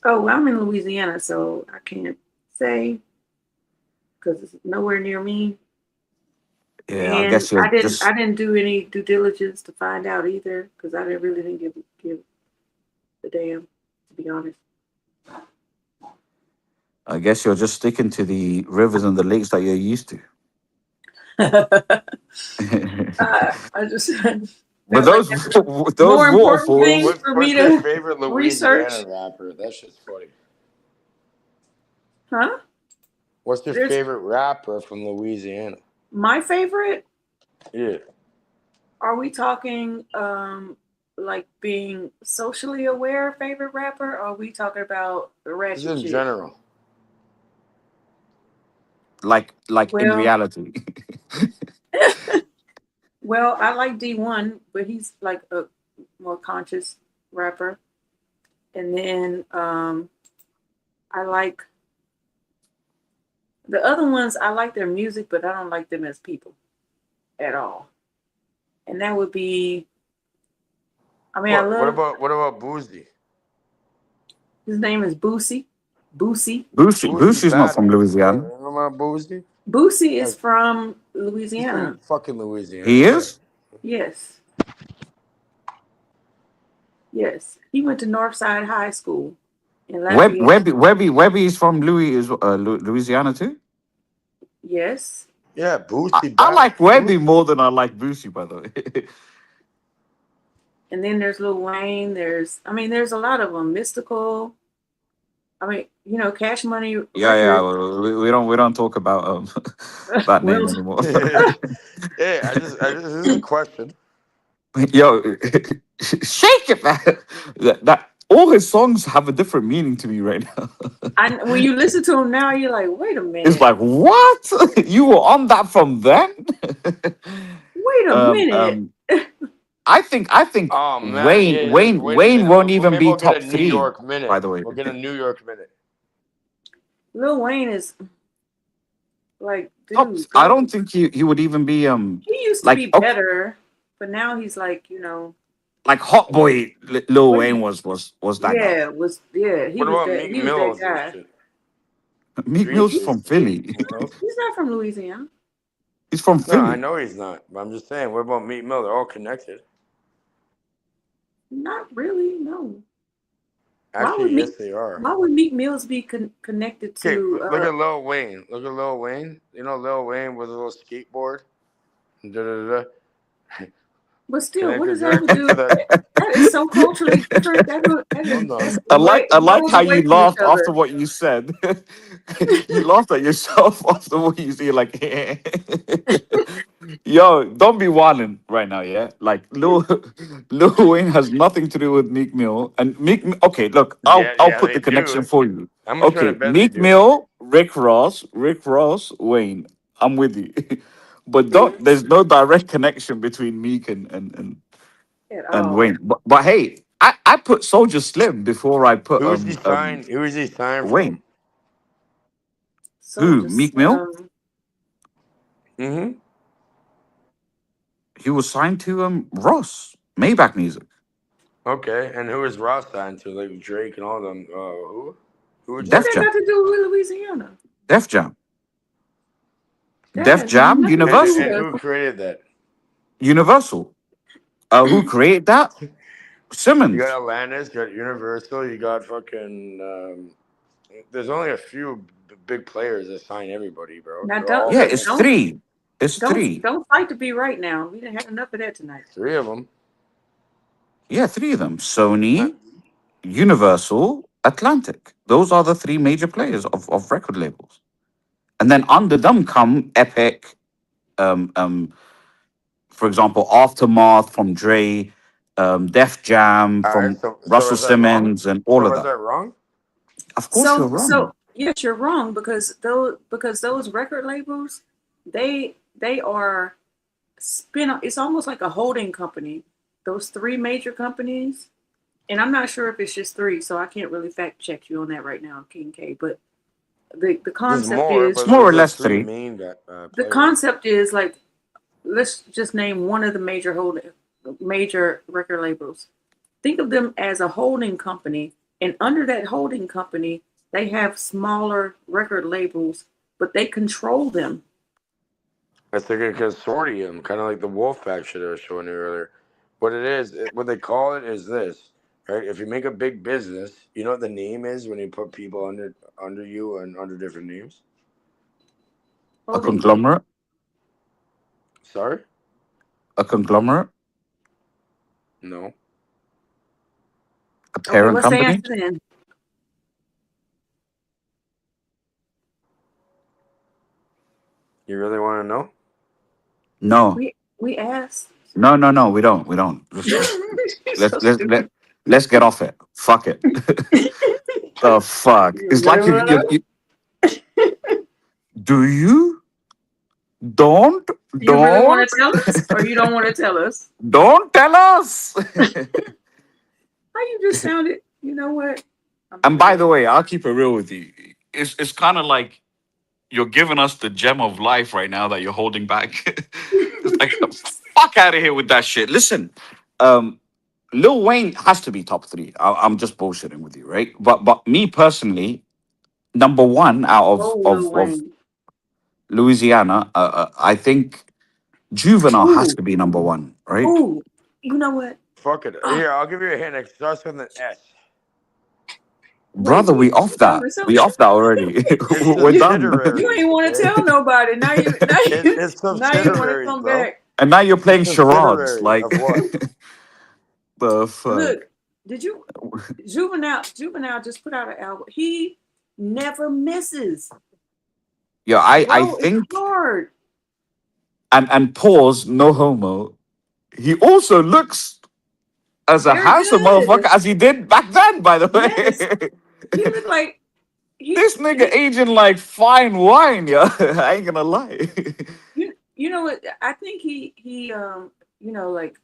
Oh, well, I'm in Louisiana, so I can't say because it's nowhere near me. Yeah, I And guess you're just. I didn't do any due diligence to find out either because I didn't give the damn, to be honest. I guess you're just sticking to the rivers and the lakes that you're used to. I just But felt like those more important waterfalls. things for me What's your to favorite research. Louisiana rapper? That shit's funny. Huh? What's your There's favorite rapper from Louisiana? my favorite. Yeah. Are we talking like being socially aware favorite rapper? Or are we talking about the Just ratchet in shit? general. like in Well, reality. well, I like D1, but he's like a more conscious rapper. And then I like the other ones. I like their music, but I don't like them as people at all. And that would be, I mean, I What love about Boozy? his name is Boosie. Boosie. Boosie's not bad, from man. Louisiana. Remember Boosie? Boosie is Like, from he's Louisiana. from fucking Louisiana. He is? Yes. Yes. He went to Northside High School in Lafayette. Webby is from Louisiana too. Yes. Yeah, Boosie. I like Webby more than I like Boosie, by the way. And then there's Lil Wayne. There's a lot of them. Mystical. I mean, Cash Money. Yeah. Records. We don't talk about that name anymore. Yeah, I just this is a question. Yo, shake it, man. That all his songs have a different meaning to me right now. When you listen to him now, you're like, wait a minute. It's like, what? You were on that from then? Wait a minute. I think Oh man, Wayne wait a minute. won't even Maybe be we'll top get a New 3. York minute. By the way. We'll get a New York minute. Lil Wayne is like, dude. I don't think he would even be He used to like, be okay, better, but now he's like, like Hot Boy Lil Wayne was that guy. he was What about that, Meek he was Mills that and guy. shit? Meek Mill's from Philly. He's not from Louisiana. He's from No, Philly. I know he's not. But I'm just saying, what about Meek Mill? They're all connected. Not really, no. Actually, yes, they are. Why would Meek Mills be connected Okay, to? look at Lil Wayne. Look at Lil Wayne. You know Lil Wayne with a little skateboard. Da-da-da-da. But still, what Connected does that have to do? that- That is so culturally different. That's I like goes how away you from laughed each other. after what you said. You laughed at yourself after what you said. Like, yo, don't be wilding right now, yeah. Like Lil Wayne has nothing to do with Meek Mill and Okay, look, I'll Yeah, put they the connection do. for you. How much Okay, better bet Meek they do? Mill, Rick Ross, Wayne. I'm with you, but there's no direct connection between Meek and At all. Wayne. But hey, I put Soldier Slim before I put Who is he signed? Who is he signed Wayne. So Who? just, Meek Mill? Mm-hmm. He was signed to Ross Maybach Music. Okay, and who is Ross signed to? Like Drake and all them. Who? Who is Def What Jam. that got to do with Louisiana? Def Jam. That Def has Jam. nothing to do Universal. And who created that? Universal. Who created that? Simmons. You got Atlantis, you got Universal, you got fucking. There's only a few big players that sign everybody, bro. Now, They're all Yeah, it's don't- 3. It's 3. Don't fight to be right now. We didn't have enough of that tonight. 3 of them. Yeah, 3 of them. Sony, Universal, Atlantic. Those are the 3 major players of record labels. And then under them come Epic, for example, Aftermath from Dre, Def Jam from Alright, so Russell is that wrong? Simmons and all So of is that. that wrong? Of course you're wrong. So yes, you're wrong because those record labels, they are it's almost like a holding company. Those 3 major companies, and I'm not sure if it's just 3, so I can't really fact check you on that right now, King K. But the There's concept more, is but more or there's less 3 3. main the players. concept is like, let's just name one of the major record labels. Think of them as a holding company, and under that holding company, they have smaller record labels, but they control them. It's like a consortium, kind of like the Wolfpack shit I was showing you earlier. What it is, what they call it is this, right? If you make a big business, you know what the name is when you put people under you and under different names? A conglomerate? Sorry? A conglomerate? No. A parent what's the company? answer then? You really want to know? No. We asked. No, we don't. We don't. Let's get off it. Fuck it. The fuck. It's like you do you? Don't Do you really want to tell us, or you don't want to tell us? Don't tell us. How you just sounded? You know what? And by the way, I'll keep it real with you. It's kind of like you're giving us the gem of life right now that you're holding back. It's like, fuck out of here with that shit. Listen, Lil Wayne has to be top 3. I'm just bullshitting with you, right? But me personally, number one out Oh, Lil of Wayne. Louisiana, I think Juvenile has Ooh, to be number one, right? ooh. You know what? Fuck it. Oh, Here, I'll give you a hint. It starts with an S. wait, Brother, we off tell that. me We something. off that already. It's We're done. You subsidiaries, ain't want to okay? tell nobody. Now you It's now you want to subsidiaries, come bro. back. And now you're It's a playing charades. subsidiary Like, of what? the fuck? Look, did you Juvenile just put out an album. He never misses. Yeah, I Bro, it's think, hard. and pause, no homo. He also looks as a Very handsome good. motherfucker as he did back then, by the way. Yes. He looked like This nigga aging like fine wine, yo. I ain't gonna lie. you know what? I think he you know, like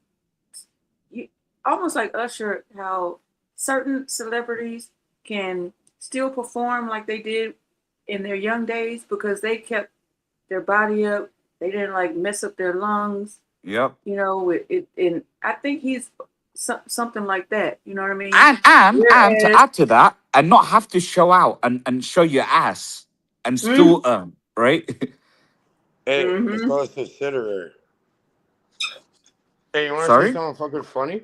you, almost like Usher, how certain celebrities can still perform like they did in their young days because they kept their body up. They didn't like mess up their lungs. Yep. You know, and I think he's something like that. You know what I mean? And to Whereas, add to that, and not have to show out and show your ass and still earn, right? Hey, it's mm-hmm. called a subsidiary. Hey, you want to Sorry? see something fucking funny?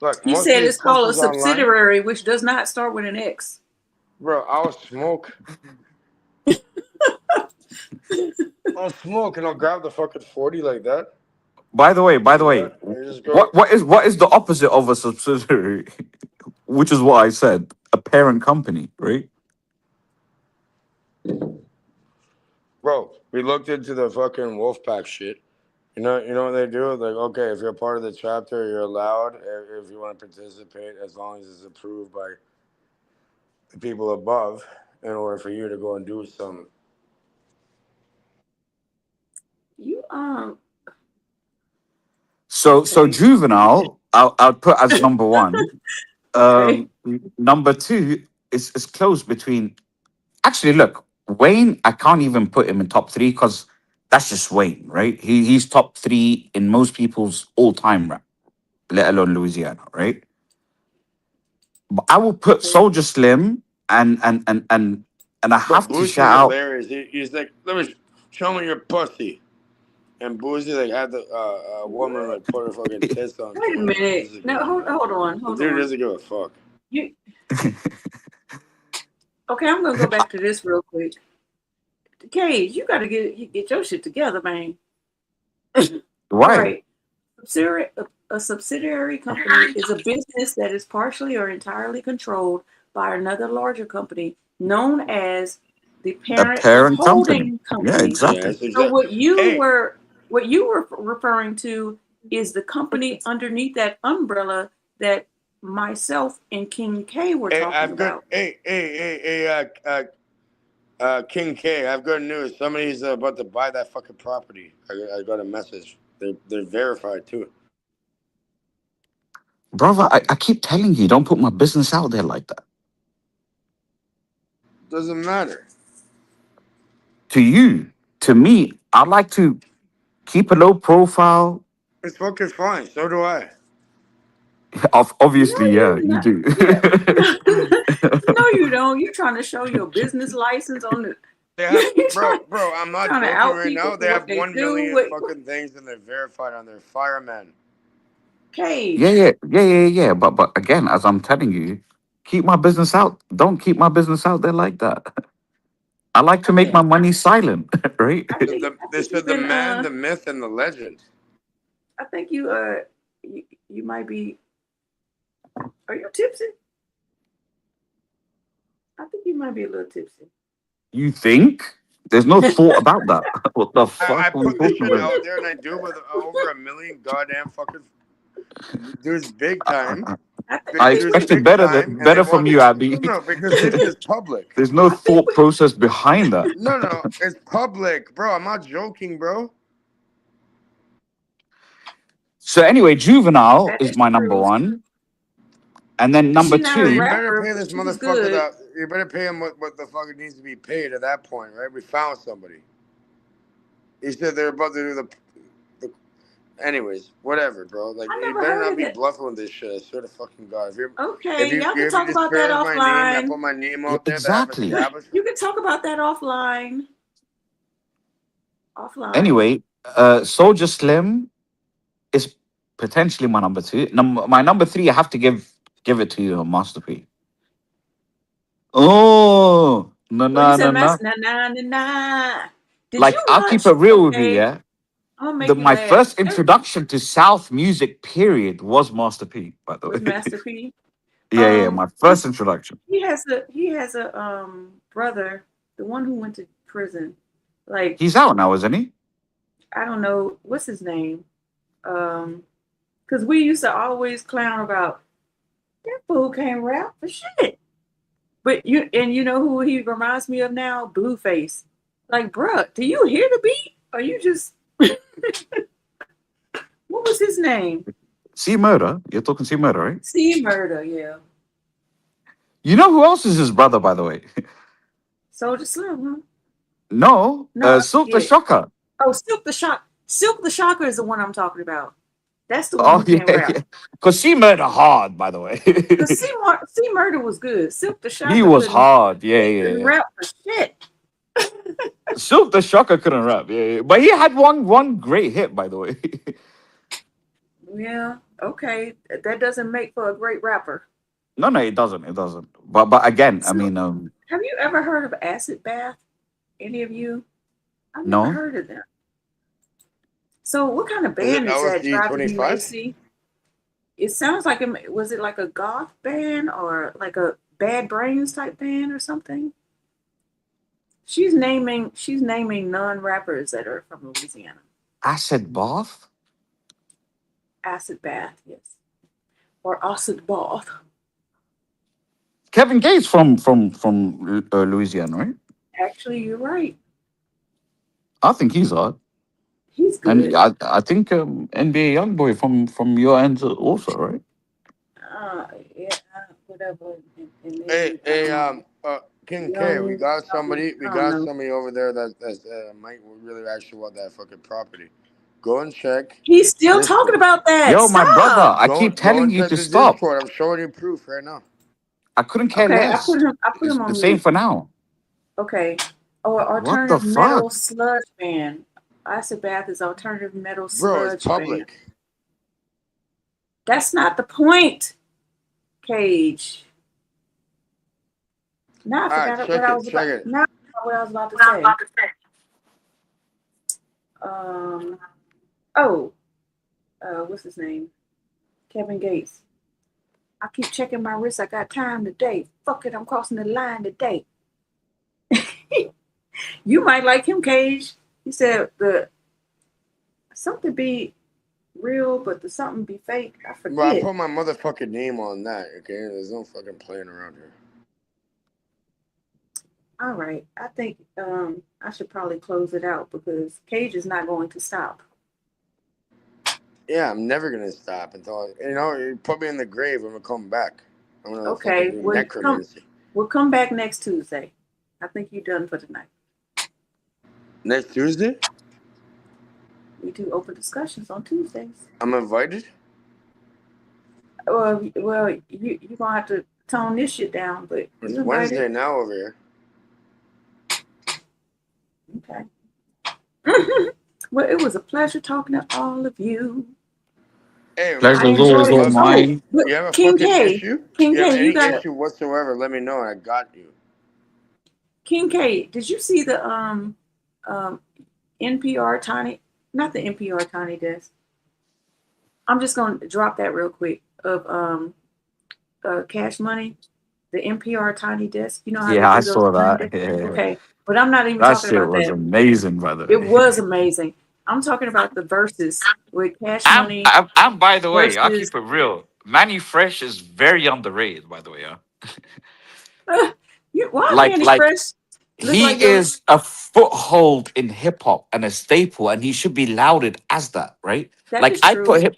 Look, He most of said these it's called a pussies online, subsidiary, which does not start with an X. bro, I'll smoke. I'll smoke and I'll grab the fucking 40 like that. By the way, And just go. what is the opposite of a subsidiary? Which is what I said, a parent company, right? Bro, we looked into the fucking Wolfpack shit. You know what they do? Like, okay, if you're part of the chapter, you're allowed if you want to participate, as long as it's approved by the people above, in order for you to go and do some. You So Juvenile, I'll put as number one. Okay. Number two is close between. Actually, look, Wayne. I can't even put him in top three because that's just Wayne, right? He's top three in most people's all-time rap, let alone Louisiana, right? But I will put Soldier Slim and I But have to Boosie's shout out. hilarious. He's like, let me show me your pussy. And Boosie like had the woman like put her fucking tits on. Wait a minute. No, hold on. The dude doesn't give a fuck. Okay, I'm gonna go back to this real quick. Cage, you gotta get your shit together, man. Why? Right. A subsidiary company is a business that is partially or entirely controlled by another larger company known as the parent, parent or holding company. company. Yeah, exactly. So what you were referring to is the company underneath that umbrella that myself and King K were talking about. King K, I have good news. Somebody's about to buy that fucking property. I got a message. They're verified too. Brother, I keep telling you, don't put my business out there like that. Doesn't matter. To you, to me, I like to keep a low profile. It's fucking fine. So do I. Obviously, yeah, you do. No, you don't. You're trying to show your business license on the. They have, bro, I'm not trying to joking out right people now. for They what have they 1 do. million Wait, fucking things and they're verified on their firemen. Cage. Yeah. But again, as I'm telling you, keep my business out. Don't keep my business out there like that. I like to make my money silent, right? They said the man, the myth, and the legend. I think you might be. Are you tipsy? I think you might be a little tipsy. You think? There's no thought about that. What the fuck? I are we put this talking shit about? out there and I do with over 1 million goddamn fucking dudes big time. I expected better from you, Abby. No, because this is public. There's no thought process behind that. No, it's public, bro. I'm not joking, bro. So anyway, Juvenile is my number one. And then number two. You better pay this motherfucker that. You better pay him what the fuck needs to be paid at that point, right? We found somebody. He said they're about to do Anyways, whatever, bro. Like, I you never better heard not of be it. bluffing with this shit. I swear to fucking God. If Okay, y'all can you talk about that disparage my name, I offline. put my name Yeah, out there. exactly. That happens. You can talk about that offline. Offline. Anyway, Soldier Slim is potentially my number two. My number three, I have to give it to you, Master P. Oh, no, Well, no, you said no, no. nah, nah, nah, nah. Did Like, you I'll keep watch? it real with you, Okay, yeah? I'm gonna make you My laugh. first introduction to South music, period, was Master P, by the way. With Master P. Yeah, my first introduction. He has a brother, the one who went to prison. Like, He's out now, isn't he? I don't know what's his name. Because we used to always clown about that fool can't rap for shit. But you know who he reminds me of now? Blueface. Like, bruh, do you hear the beat? Or you just what was his name? C Murder. You're talking C Murder, right? C Murder, yeah. You know who else is his brother, by the way? Soldier Slim, huh? No, No, Silk the yeah. Shocker. Oh, Silk the Shock. Silk the Shocker is the one I'm talking about. That's the one who Yeah, can't rap. yeah. Because C Murder hard, by the way. Because C Murder was good. Silk the Shocker He was couldn't- hard. Yeah, he yeah, couldn't yeah. rap for shit. Silk the Shocker couldn't rap. Yeah, but he had one great hit, by the way. Yeah, okay. That doesn't make for a great rapper. No, it doesn't. It doesn't. But again, I mean, Have you ever heard of Acid Bath? Any of you? I've No. never heard of them. So what kind of Is it band is that? LSD Driving You 25? Lacy? It sounds like was it like a goth band or like a Bad Brains type band or something? She's naming non-rappers that are from Louisiana. Acid Bath. Acid Bath, yes, or Acid Bath. Kevin Gates from Louisiana, right? Actually, you're right. I think he's hard. He's good. And I think NBA YoungBoy from your end also, right? Yeah, whatever. Hey, King K, we got somebody over there that might really actually want that fucking property. Go and check. He's still talking about that. Yo, my Stop. brother, I Go keep and telling you check to the stop. Discord. I'm showing you proof right now. I couldn't care Okay, less. I put him on The same mute. for now. Okay. Oh, the alternative metal fuck? sludge band. Acid Bath is alternative metal Bro, sludge it's public. band. That's not the point, Cage. Now I Alright, forgot check what I it, was check about. it. Now I forgot what I was about to say. What's his name? Kevin Gates. I keep checking my wrist. I got time today. Fuck it, I'm crossing the line today. You might like him, Cage. He said the something be real, but the something be fake. I forget. Bro, I put my motherfucking name on that, okay? There's no fucking playing around here. All right. I think I should probably close it out because Cage is not going to stop. Yeah, I'm never gonna stop until you put me in the grave. I'm gonna come back. I'm gonna Okay, fucking do well, necromancy. We'll come back next Tuesday. I think you're done for tonight. Next Tuesday, We do open discussions on Tuesdays. I'm invited. Well, you're gonna have to tone this shit down, but It's you Wednesday invited. now over here. Okay. Well, it was a pleasure talking to all of you. Hey, Pleasure I is always enjoyed all it. mine. But you have a King fucking K, issue? King You have K, any you got issue whatsoever? Let me know. I got you. King K. Did you see the NPR Tiny? Not the NPR Tiny Desk. I'm just gonna drop that real quick of Cash Money, the NPR Tiny Desk. You know how Yeah, they I do those saw tiny that. desks? Yeah. Okay, but I'm not even That talking shit about was that. amazing, by the way. It was amazing. I'm talking about the verses with Cash Money And by the way, I'll versus. keep it real. Manny Fresh is very underrated, by the way. Why Like, Manny like Fresh look he like the is a foothold in hip hop and a staple, and he should be lauded as that, right? That Like is true.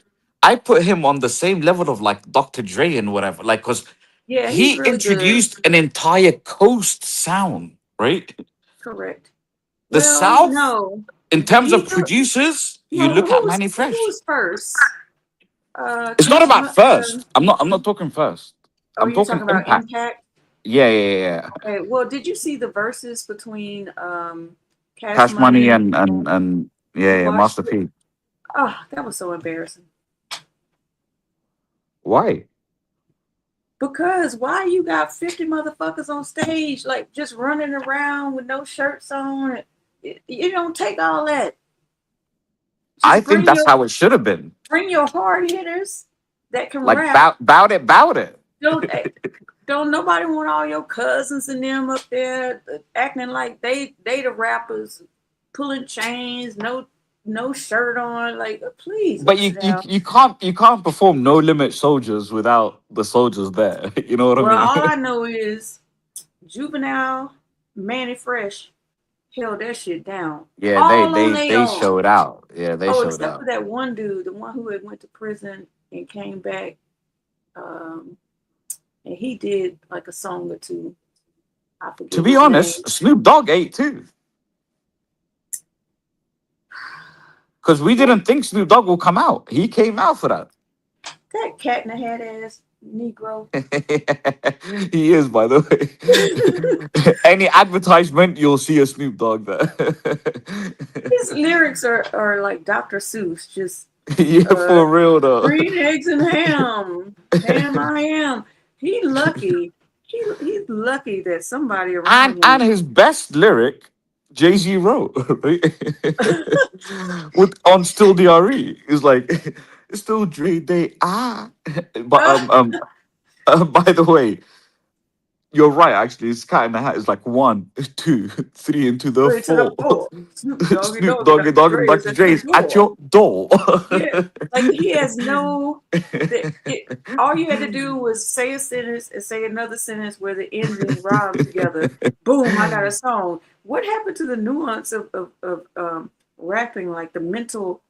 I put him on the same level of like Dr. Dre and whatever, like because Yeah, he he's really good. introduced an entire coast sound, right? Correct. The Well, South, no. in terms He of producers, You look at Manny Fresh. Who was first? It's not Cash about first. I'm not talking first. Oh, I'm you're talking talking about impact. Impact? Yeah. Okay. Well, did you see the verses between Cash Money and Watched Master it? P. Oh, that was so embarrassing. Why? Because why you got 50 motherfuckers on stage, like just running around with no shirts on? You don't take all that. I think that's how it should have been. Bring your hard hitters that can Like rap. bout it. Don't nobody want all your cousins and them up there acting like they the rappers, pulling chains, no shirt on, like please. But you can't perform No Limit Soldiers without the soldiers there. You know what Well, I all mean? I know is Juvenile, Manny Fresh held that shit down. Yeah, All on they their own. showed out. Yeah, they showed Except out. for that one dude, the one who had went to prison and came back, and he did like a song or two. I forget To be his honest, name. Snoop Dogg ate too. Because we didn't think Snoop Dogg will come out. He came out for that. That cat in the hat ass Negro. He is, by the way. Any advertisement, you'll see a Snoop Dogg there. His lyrics are like Dr. Seuss, just Yeah, for real though. green eggs and ham. Ham I am. He lucky. He's lucky that somebody around And his best lyric, Jay-Z wrote, right? on Still DRE. It's like, it's still Dre Day. But by the way, you're right, actually. It's Cat in the Hat. It's like 1, 2, 3 into the 4. Snoop Snoop Doggy Dogg and Dr. Dre's at your door. Yeah, like he has no. All you had to do was say a sentence and say another sentence where the endings rhyme together. Boom! I got a song. What happened to the nuance of rapping, like the mental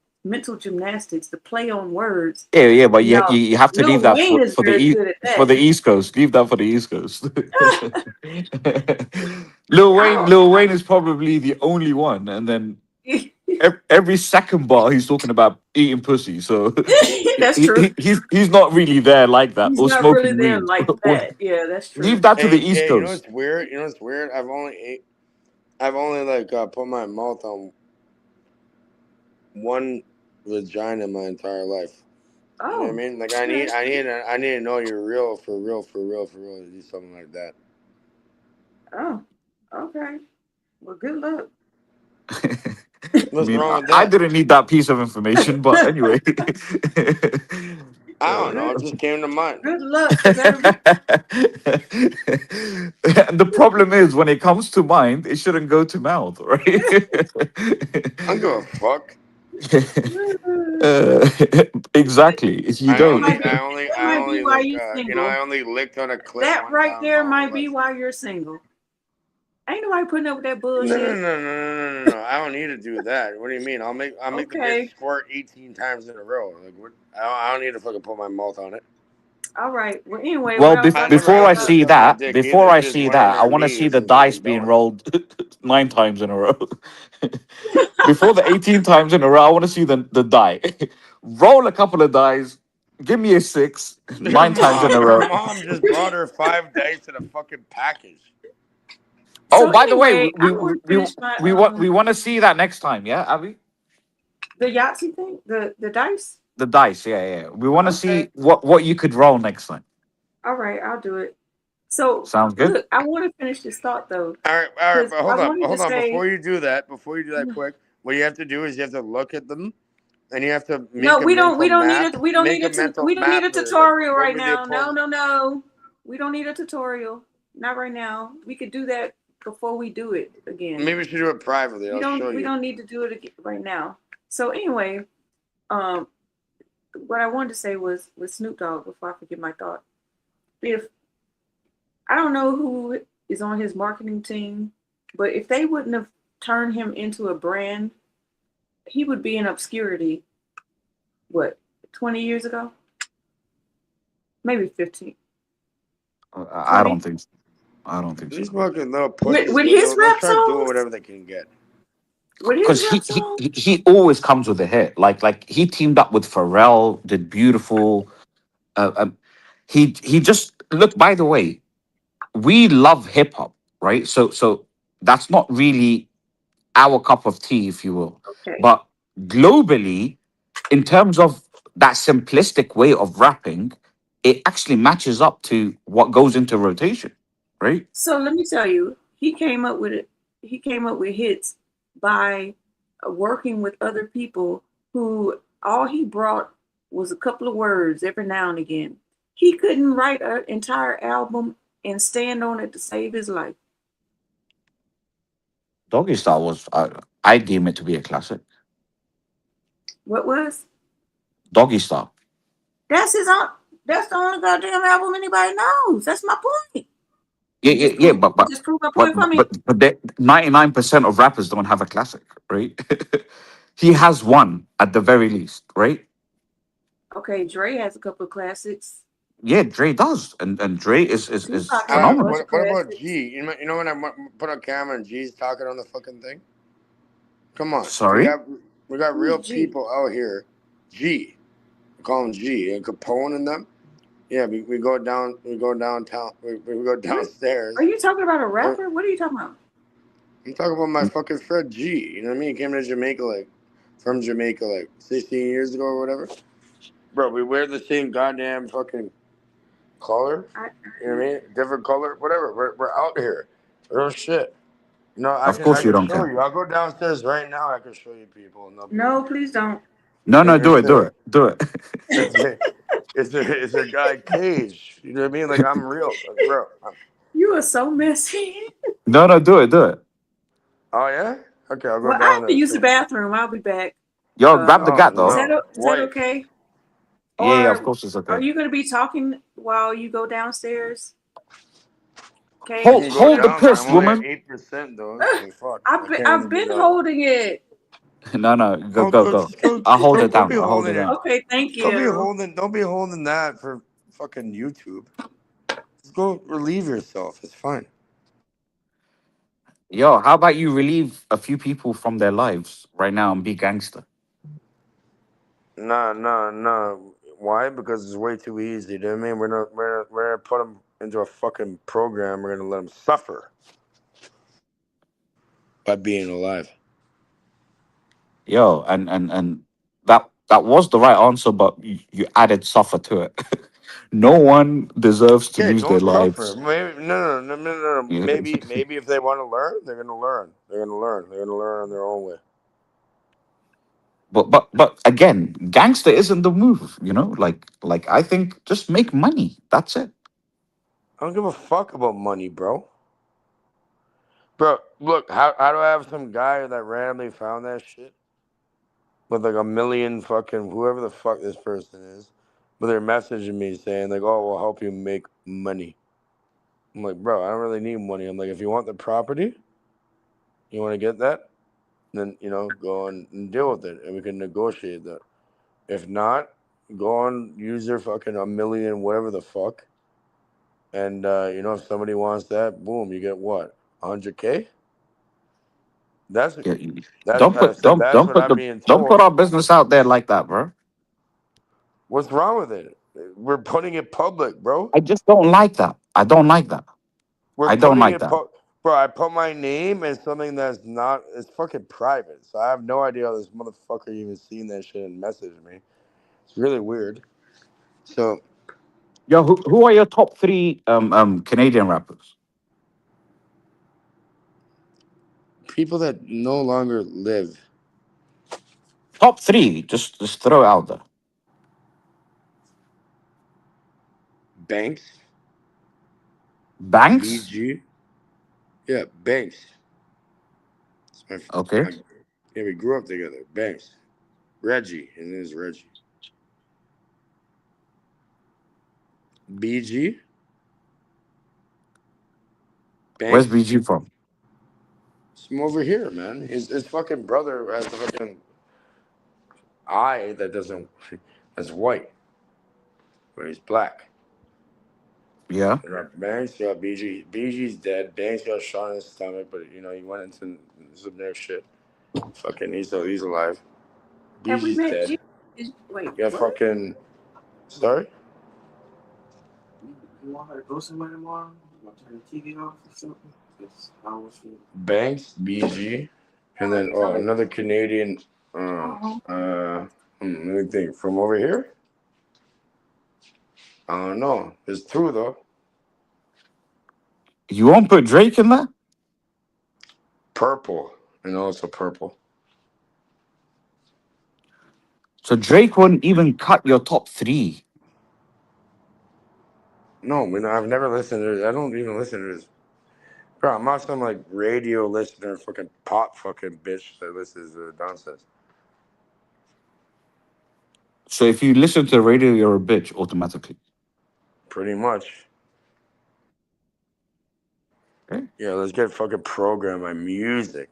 gymnastics, the play on words? Yeah, but No, you have to Lil leave that Wayne is for the very good at that. for the East Coast. Leave that for the East Coast. Lil Wayne is probably the only one, and then every second bar he's talking about eating pussy. So That's true. He's not really there like that. He's or not smoking really there weed. like that. Yeah, that's true. Leave that to the East You know Coast. what's weird? I've only like put my mouth on one vagina my entire life. You know what I mean? Like I need to know you're real for real to do something like that. Oh, okay. Well, good luck. What's wrong with that? I didn't need that piece of information, but anyway. I don't know. It just came to mind. Good luck. And the problem is, when it comes to mind, it shouldn't go to mouth, right? I don't give a fuck. Exactly. If you don't, I only licked on a clip. That right there might be why you're single. Ain't nobody putting up with that bullshit. No. I don't need to do that. What do you mean? I'll make the bitch squirt 18 times in a row. Like what? I don't need to fucking put my mouth on it. All right. Well, anyway. well, before I see that, I want to see the dice being rolled 9 times in a row. Before the 18 times in a row, I want to see the die. Roll a couple of dice. Give me a 6, 9 times in a row. Her mom just brought her 5 dice in a fucking package. Oh, by the way, we want to see that next time, yeah, Abby? The Yahtzee thing, the dice. The dice, yeah. We want to see what you could roll next time. All right, I'll do it. So sounds good. Look, I want to finish this thought though. All right, but hold on. Say, Before you do that quick, what you have to do is you have to look at them, and you have to. No, we don't need a tutorial right now. No. We don't need a tutorial. Not right now. We could do that before we do it again. Maybe we should do it privately. I'll show you. We don't need to do it again right now. So anyway, what I wanted to say was with Snoop Dogg, before I forget my thought. If I don't know who is on his marketing team, but if they wouldn't have turned him into a brand, he would be in obscurity. What, 20 years ago? Maybe 15. I don't think so. These fucking little pussies. With his rap doing songs? whatever they can get. What because is rap song? he always comes with a hit. Like he teamed up with Pharrell, did Beautiful. He just look. By the way, we love hip hop, right? So that's not really our cup of tea, if you will. Okay. But globally, in terms of that simplistic way of rapping, it actually matches up to what goes into rotation, right? So let me tell you, he came up with it. He came up with hits by working with other people who all he brought was a couple of words every now and again. He couldn't write an entire album and stand on it to save his life. Doggy Style was, I deem it to be a classic. What was? Doggy Style. That's his own. That's the only goddamn album anybody knows. That's my point. Yeah, but Just prove my point for me. 99% of rappers don't have a classic, right? He has one at the very least, right? Okay, Dre has a couple of classics. Yeah, Dre does, and Dre is Tupac has a phenomenal. bunch of What about classics. G? You know when I put on camera and G's talking on the fucking thing? Come on. Sorry? We got real Who's G? people out here. G. We call him G. And Capone and them. Yeah, we go downtown. We go downstairs. Are you talking about a rapper? What are you talking about? I'm talking about my fucking friend G. You know what I mean? He came to Jamaica from Jamaica 16 years ago or whatever. Bro, we wear the same goddamn fucking color. You know what I mean? Different color, whatever. We're out here. Real shit. You know, I Of can course you don't show care. you. I'll go downstairs right now. I can show you people. And No, please don't. No, do it. It's a guy Cage. You know what I mean? Like I'm real, bro. You are so messy. No, do it. Oh yeah? Okay, I'll go Well, I down have to there. use the bathroom. I'll be back. Yo, grab the gat Is though. that okay? Yeah, of Or course it's okay. Are you going to be talking while you go downstairs? Okay. Hold the piss, I'm only woman. at 8% though. So fuck. I've been holding it. No, go. I'll hold it down. I'll hold it down. Okay, thank Don't be you. holding that for fucking YouTube. Just go relieve yourself. It's fine. Yo, how about you relieve a few people from their lives right now and be gangster? Nah. Why? Because it's way too easy. You know what I mean? We're gonna put them into a fucking program. We're gonna let them suffer by being alive. Yo, and that was the right answer, but you added suffer to it. No one deserves to Okay, lose their don't suffer. lives. Maybe no. Yeah. Maybe if they want to learn, they're gonna learn. They're gonna learn on their own way. But again, gangster isn't the move, you know? Like I think just make money. That's it. I don't give a fuck about money, bro. Bro, look, how do I have some guy that randomly found that shit with like a million fucking whoever the fuck this person is, but they're messaging me saying like, "Oh, we'll help you make money." I'm like, bro, I don't really need money. I'm like, if you want the property, you want to get that, then go on and deal with it, and we can negotiate that. If not, go on, use your fucking a million, whatever the fuck, and if somebody wants that, boom, you get what, 100K. That's Don't what I'm being put told. our business out there like that, bro. What's wrong with it? We're putting it public, bro. I just don't like that. I don't like that. I don't like that. Bro, I put my name in something that's not. It's fucking private. So I have no idea how this motherfucker even seen that shit and messaged me. It's really weird. So, Yo, who are your top 3 Canadian rappers? people that no longer live. Top 3, just throw it out there. Banks. Banks? BG. Yeah, Banks. Okay. Yeah, we grew up together. Banks. Reggie. And there's Reggie. BG. Banks. Where's BG from? It's from over here, man. His fucking brother has a fucking eye that's white, but he's black. Yeah. Banks got BG. BG's dead. Banks got shot in his stomach, but he went into some near shit. Fucking, he's alive. Have we BG's met dead. G? Wait, Yeah, what? fucking. Sorry? You want her to go somewhere tomorrow? You want to turn the TV off or something? Because I don't feel. Banks, BG, and then another Canadian. Let me think. From over here? I don't know. There's two though. You won't put Drake in there? Purple and also purple. So Drake wouldn't even cut your top 3. No, I've never listened to this. I don't even listen to this. Bro, I'm not some like radio listener, fucking pop fucking bitch that listens to nonsense. So if you listen to the radio, you're a bitch automatically. Pretty much. Okay. Yeah, let's get fucking programmed by music.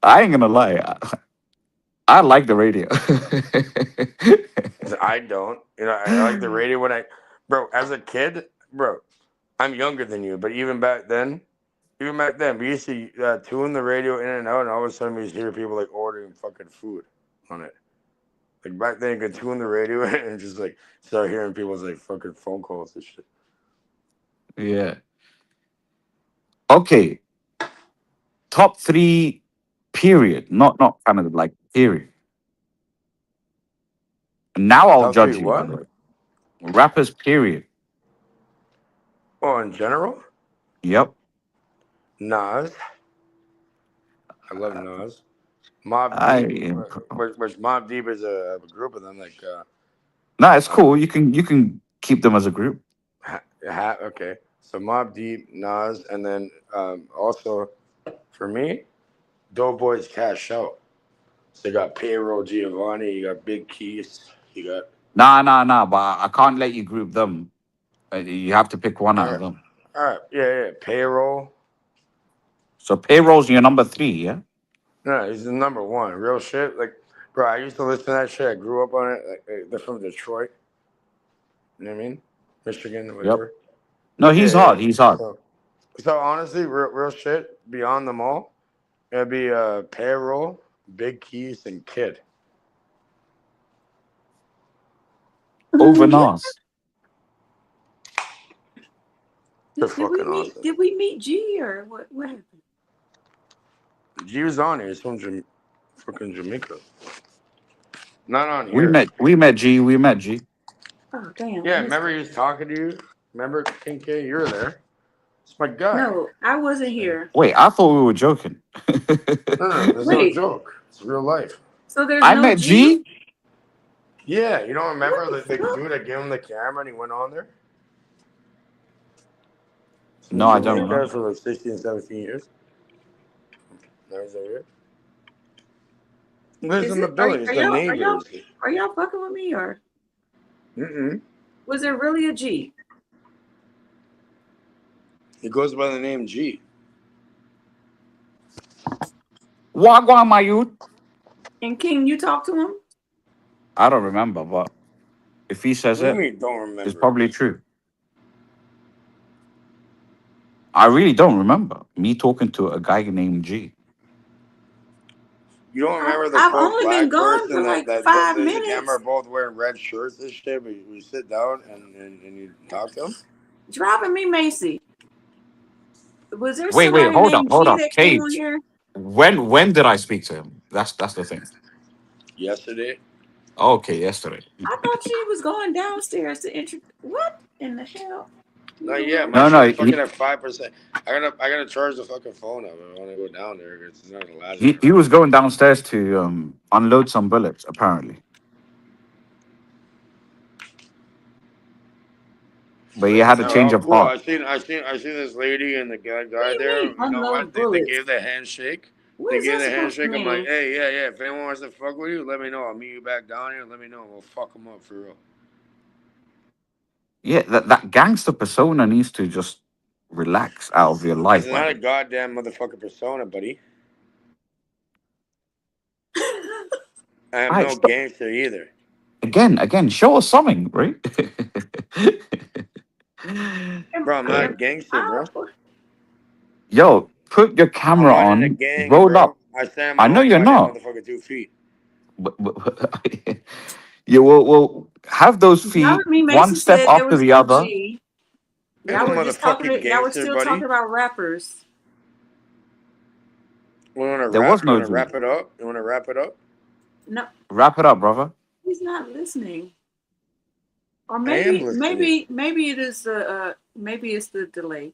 I ain't gonna lie. I like the radio. I don't. You know, I like the radio when bro, as a kid, bro, I'm younger than you, but even back then, we used to tune the radio in and out, and all of a sudden we used to hear people like ordering fucking food on it. Like back then, you could tune the radio and just like start hearing people's like fucking phone calls and shit. Yeah. Okay. Top 3, period. Not kind of like period. Now I'll Top judge 3 you. what? By the way. Rappers, period. Oh, in general? Yep. Nas. I love Nas. Mob Deep, which Mob Deep is a group of them. Like, No, it's cool. You can keep them as a group. Okay. So Mob Deep, Nas, and then also for me, Doughboys Cash Out. So you got Payroll Giovanni, you got Big Keys, you got. Nah. But I can't let you group them. You have to pick one out of them. All right. Yeah. Payroll. So Payroll's your number 3, yeah? No, he's the number 1. Real shit. Like, bro, I used to listen to that shit. I grew up on it. Like, they're from Detroit. You know what I mean? Michigan, whatever. Yep. No, he's hard. He's hard. So honestly, real shit, beyond them all, it'd be Payroll, Big Keys, and Kid. Over Nas. They're fucking awesome. Did we meet G or what happened? G was on here. He's from fucking Jamaica. Not on here. We met G. Oh damn. Yeah, remember he was talking to you? Remember King K? You were there. It's my guy. No, I wasn't here. Wait, I thought we were joking. No, it's no joke. It's real life. So there's I no met G? Yeah, you don't remember the dude that gave him the camera and he went on there? No, I don't He remember. was there for like 16, 17 years. Now he's over here. Lives in the building. It's the neighbors. Are y'all fucking with me or? Mm-mm. Was it really a G? He goes by the name G. Wagwan, my youth. And King, you talk to him? I don't remember, but if he says What do it, you mean, don't remember? it's probably true. I really don't remember me talking to a guy named G. You don't remember the I've quote only black been gone person for like that 5 there's minutes. a camera both wearing red shirts and shit, but we sit down and you talk to him? Driving me Macy. Was there Wait, somebody hold named up, G that came on Cage. here? When did I speak to him? That's the thing. Yesterday. Okay, yesterday. I thought she was going downstairs to what in the hell? Not yet. My No, shit's fucking at 5%. I gotta charge the fucking phone up. I want to go down there because it's not gonna last. He was going downstairs to unload some bullets, apparently. But he had a change of Cool. heart. I seen this lady and the guy do you there. mean You know what? unload They bullets? gave the handshake. What They is gave that the supposed to handshake. I'm like, mean? hey, yeah. If anyone wants to fuck with you, let me know. I'll meet you back down here. Let me know. We'll fuck them up for real. Yeah, that gangster persona needs to just relax out of your life, It's not a man. goddamn motherfucking persona, buddy. I am Alright, no stop. gangster either. Again, show us something, right? Bro, I'm not a gangster, bro. Yo, put your I'm camera not in a on, gang, roll up. bro. I stand I on my know own you're goddamn not. motherfucking 2 feet. Yeah, we'll have those Y'all, feet me, one Mason step said there after was the no other. G. Ain't Y'all no were just talking. motherfucking Y'all were gangster, still buddy. talking about rappers. We want to There rap? was You no want to G. wrap it up? You want to wrap it up? No, Wrap it up, brother. he's not listening. Or I am maybe, listening. maybe it is maybe it's the delay.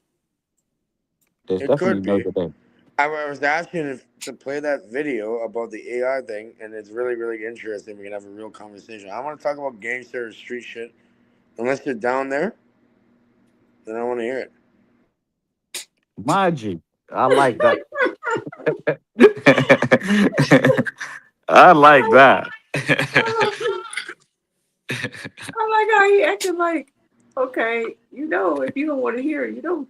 There's It definitely could no be. debate. I was asking to play that video about the AI thing, and it's really, really interesting. We can have a real conversation. I want to talk about gangster and street shit. Unless you're down there, then I want to hear it. My G. I like that. I like that. I like how he acting like, okay, if you don't want to hear it, you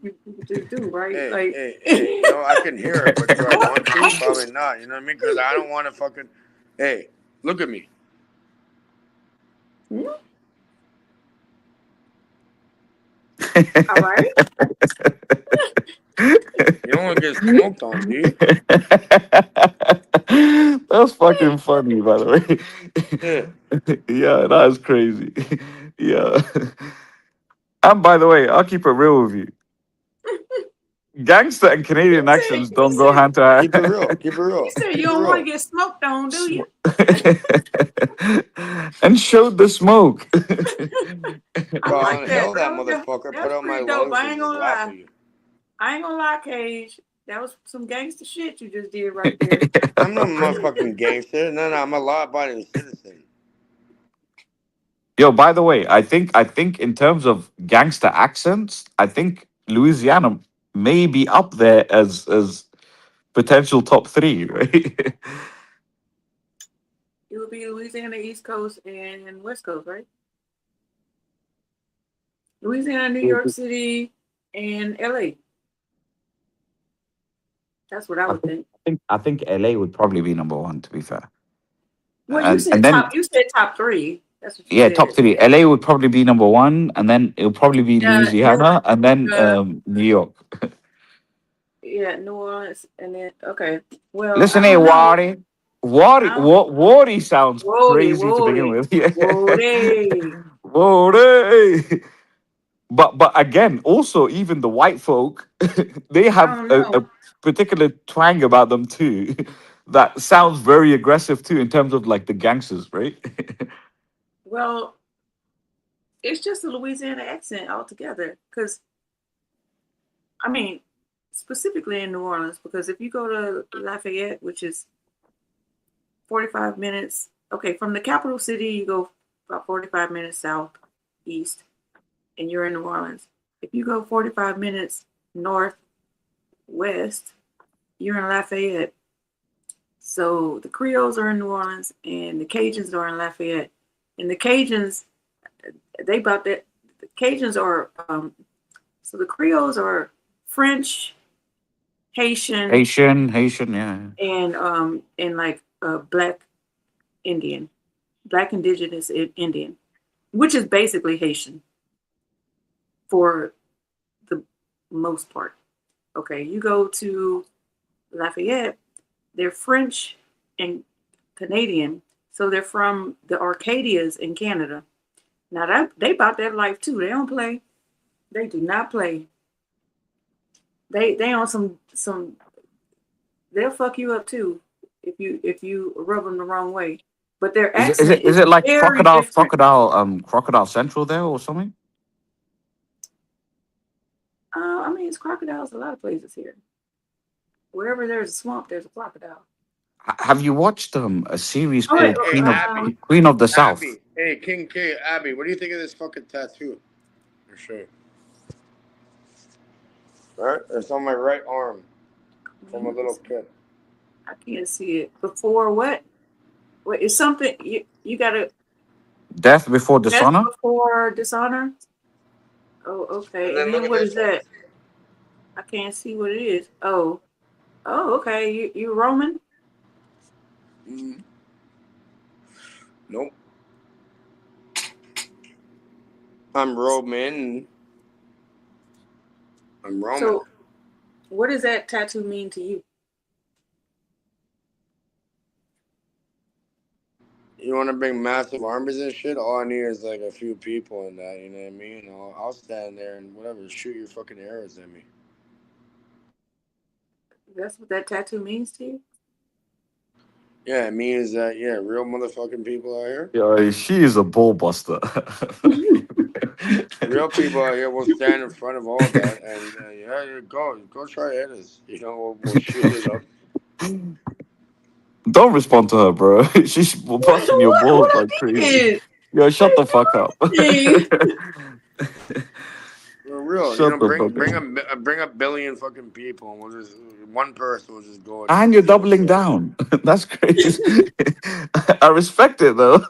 just do, right? Hey, I can hear it, but do I want to? Probably not. You know what I mean? Because I don't want to fucking. Hey, look at me. All right. You don't want to get smoked on, dude. That's fucking funny, by the way. Yeah, that is crazy. Yeah. And by the way, I'll keep it real with you. Gangster and Canadian accents don't go hand to hand. Keep it real. Keep it real. You said Keep you it don't want to real. get smoked on, do you? And showed the smoke. I Bro, like that, inhale that bro. motherfucker. That Put was out my pretty dope. lungs I and ain't just gonna laugh lie. at you. I ain't gonna lie, Cage. That was some gangster shit you just did right there. I'm no motherfucking gangster. No, I'm a law-abiding citizen. Yo, by the way, I think in terms of gangster accents, I think Louisiana may be up there as potential top 3, right? It would be Louisiana, East Coast, and West Coast, right? Louisiana, New York City, and LA. That's what I would think. I think LA would probably be number 1, to be fair. Well, you said then top 3. That's what you yeah, said. top 3. LA would probably be number 1, and then it'll probably be Louisiana, and then New York. Yeah, New Orleans, and then okay. Well, Listen I here, don't know. Wadi sounds crazy to begin with. Yeah. Wody. But again, also even the white folk, they have don't a know. particular twang about them too, that sounds very aggressive too in terms of like the gangsters, right? Well, it's just a Louisiana accent altogether. Because, I mean, specifically in New Orleans, because if you go to Lafayette, which is 45 minutes, okay, from the capital city, you go about 45 minutes southeast, and you're in New Orleans. If you go 45 minutes northwest, you're in Lafayette. So the Creoles are in New Orleans, and the Cajuns are in Lafayette. And the Cajuns, they about that. The Cajuns are so the Creoles are French, Haitian, Haitian, yeah. And like Black Indian, Black Indigenous Indian, which is basically Haitian for the most part. Okay, you go to Lafayette, they're French and Canadian, so they're from the Arcadias in Canada. Now they about that life too. They don't play. They do not play. They on some. They'll fuck you up too if you rub them the wrong way. But their accent Is it like very different. Crocodile Central there or something? I mean, it's crocodiles a lot of places here. Wherever there's a swamp, there's a crocodile. Have you watched a series Oh, called wait, Queen of the South? Abby. Hey, King K, Abby, what do you think of this fucking tattoo? For sure. Right? It's on my right arm from a little kid. I can't see it. Before what? Wait, it's something you gotta. Death Before Dishonor? Death Before Dishonor? Oh, okay. And then look at what this is that? I can't see what it is. Oh, okay. You Roman? Nope. I'm Roman. I'm Roman. So, what does that tattoo mean to you? You want to bring massive armies and shit? All I need is like a few people in that. You know what I mean? I'll stand there and whatever, shoot your fucking arrows at me. That's what that tattoo means to you? Yeah, it means that real motherfucking people out here. Yeah, she is a ball buster. Real people out here will stand in front of all that, and go try Edis. You know, we'll shoot it up. Don't respond to her, bro. She's busting your balls like crazy. Yo, shut the fuck up. For real, Shut you know, the bring a billion fucking people, and we'll just one person will just go. And you're doubling down. That's crazy. I respect it though.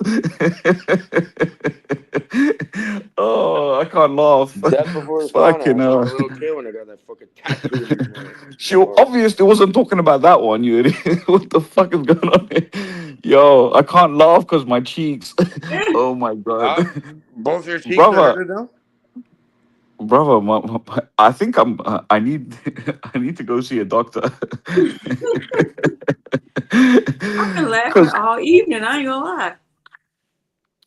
Oh, I can't laugh. Death before the sauna. Fucking I was hell. a little kid when I got that fucking tattoo. in my She obviously wasn't talking about that one, you idiot. What the fuck is going on here? Yo, I can't laugh because my cheeks. Oh my god. Both your cheeks Brother. are hurting now? Brother, I think I need I need to go see a doctor. I've been laughing all evening. I ain't gonna lie.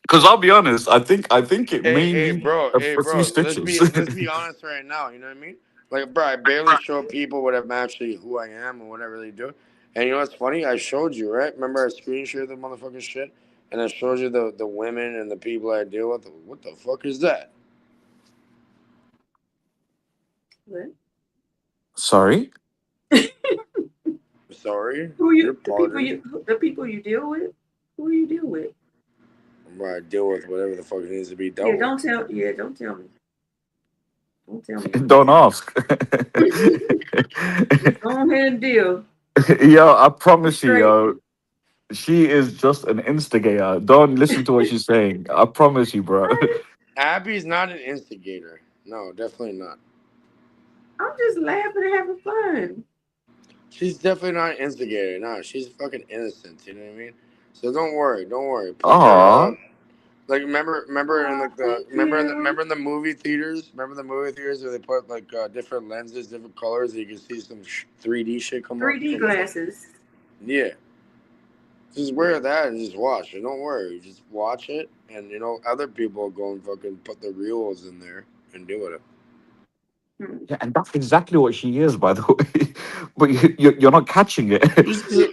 Because I'll be honest, I think it may Hey, need bro, a few let's stitches. be honest right now. You know what I mean? Like, bro, I barely show people what I'm actually who I am and whatever they do. And you know what's funny? I showed you, right? Remember I screen shared the motherfucking shit, and I showed you the women and the people I deal with. What the fuck is that? What? Sorry? Sorry. Who you? Your pardon. The people you deal with? Who you deal with? Bro, I deal with whatever the fuck needs to be dealt Yeah, with. don't tell me. Don't tell me. Don't ask. Just go ahead and deal. Yo, I promise you, yo, she is just an instigator. Don't listen to what she's saying. I promise you, bro. Abby's not an instigator. No, definitely not. I'm just laughing and having fun. She's definitely not an instigator. No, she's fucking innocent. You know what I mean? So don't worry. Pick her Aw. up. Like remember in like the remember in the movie theaters. Remember the movie theaters where they put like different lenses, different colors, so you can see some 3D shit come up. 3D glasses. Yeah. Just wear that and just watch it. Don't worry. Just watch it, and you know other people go and fucking put the reels in there and deal with it. Yeah, and that's exactly what she is, by the way. But you're not catching it.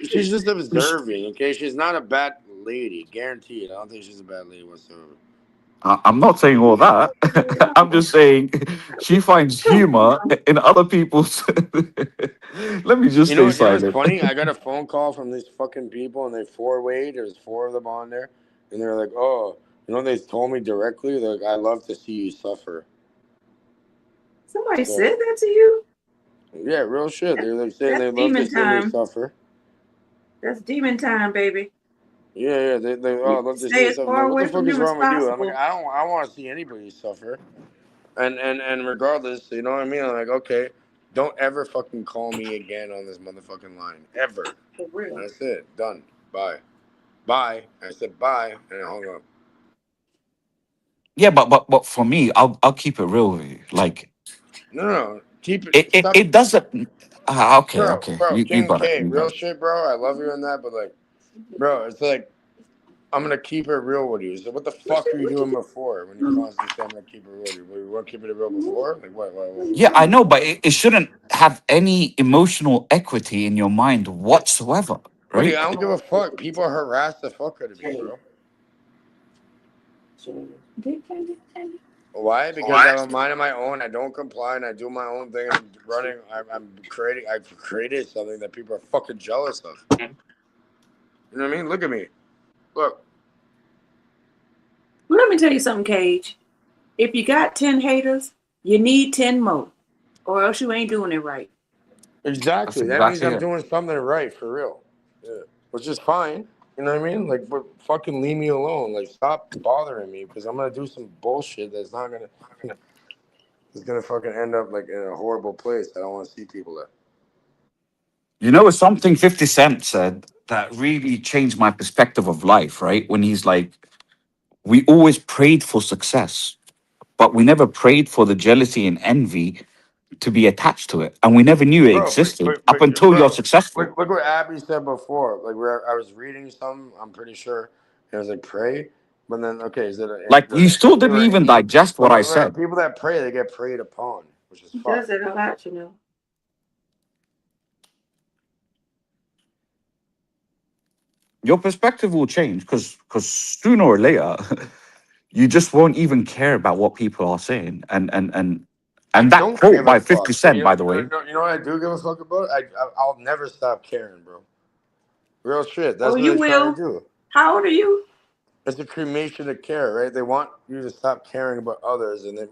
She's just observing. Okay, she's not a bad lady, guaranteed. I don't think she's a bad lady whatsoever. I'm not saying all that. I'm just saying she finds humor in other people's. Let me just You know stay what's silent. funny? I got a phone call from these fucking people, and they four-wayed. There's 4 of them on there, and they're like, "Oh, you know," they told me directly, they're like, "I love to see you suffer." Somebody said that to you? Yeah, real shit. They're like saying That's they love to demon see me time. suffer. That's demon time, baby. Yeah, they love to see Stay you as suffer. far Like, what away the fuck from is them as wrong with you? I'm possible. like, I want to see anybody suffer. And regardless, you know what I mean? I'm like, okay, don't ever fucking call me again on this motherfucking line. Ever. For real. That's it. Done. Bye. Bye. I said bye, and I hung up. Yeah, but for me, I'll keep it real with you. Like No. Keep it. Stop. it doesn't. Okay. Bro, You King got it. K, You real got it. shit, bro. I love you in that, but like, bro, it's like, I'm gonna keep it real with you. So what the fuck were you doing before when you constantly say I'm gonna keep it real with you? Were you weren't keeping it real before? Like what? Yeah, I know, but it shouldn't have any emotional equity in your mind whatsoever, Buddy, right? I don't give a fuck. People harass the fuck out of me, bro. Why? Because I'm a mind of my own. I don't comply and I do my own thing. I'm running. I've created something that people are fucking jealous of. You know what I mean? Look at me. Look. Well, let me tell you something, Cage. If you got 10 haters, you need 10 more, or else you ain't doing it right. Exactly. That means I'm doing something right for real. Yeah. Which is fine. You know what I mean? Like, but fucking leave me alone. Like, stop bothering me because I'm gonna do some bullshit that's not gonna. It's gonna fucking end up like in a horrible place. I don't want to see people at. You know, it's something 50 Cent said that really changed my perspective of life, right? When he's like, we always prayed for success, but we never prayed for the jealousy and envy to be attached to it, and we never knew it Bro, existed up until you're successful. look what Abby said before. Like, where I was reading some, I'm pretty sure it was like pray, but then okay, is it Like you still didn't right? even digest what I But said. people that pray, they get preyed upon, which is He fucked. does it a lot, you know. Your perspective will change because sooner or later, you just won't even care about what people are saying. And that Don't quote give by a 50 fuck. Cent, by the way. You know what I do give a fuck about? I'll never stop caring, bro. Real shit. That's Oh, what you they try to will? do. How old are you? It's a cremation of care, right? They want you to stop caring about others, and then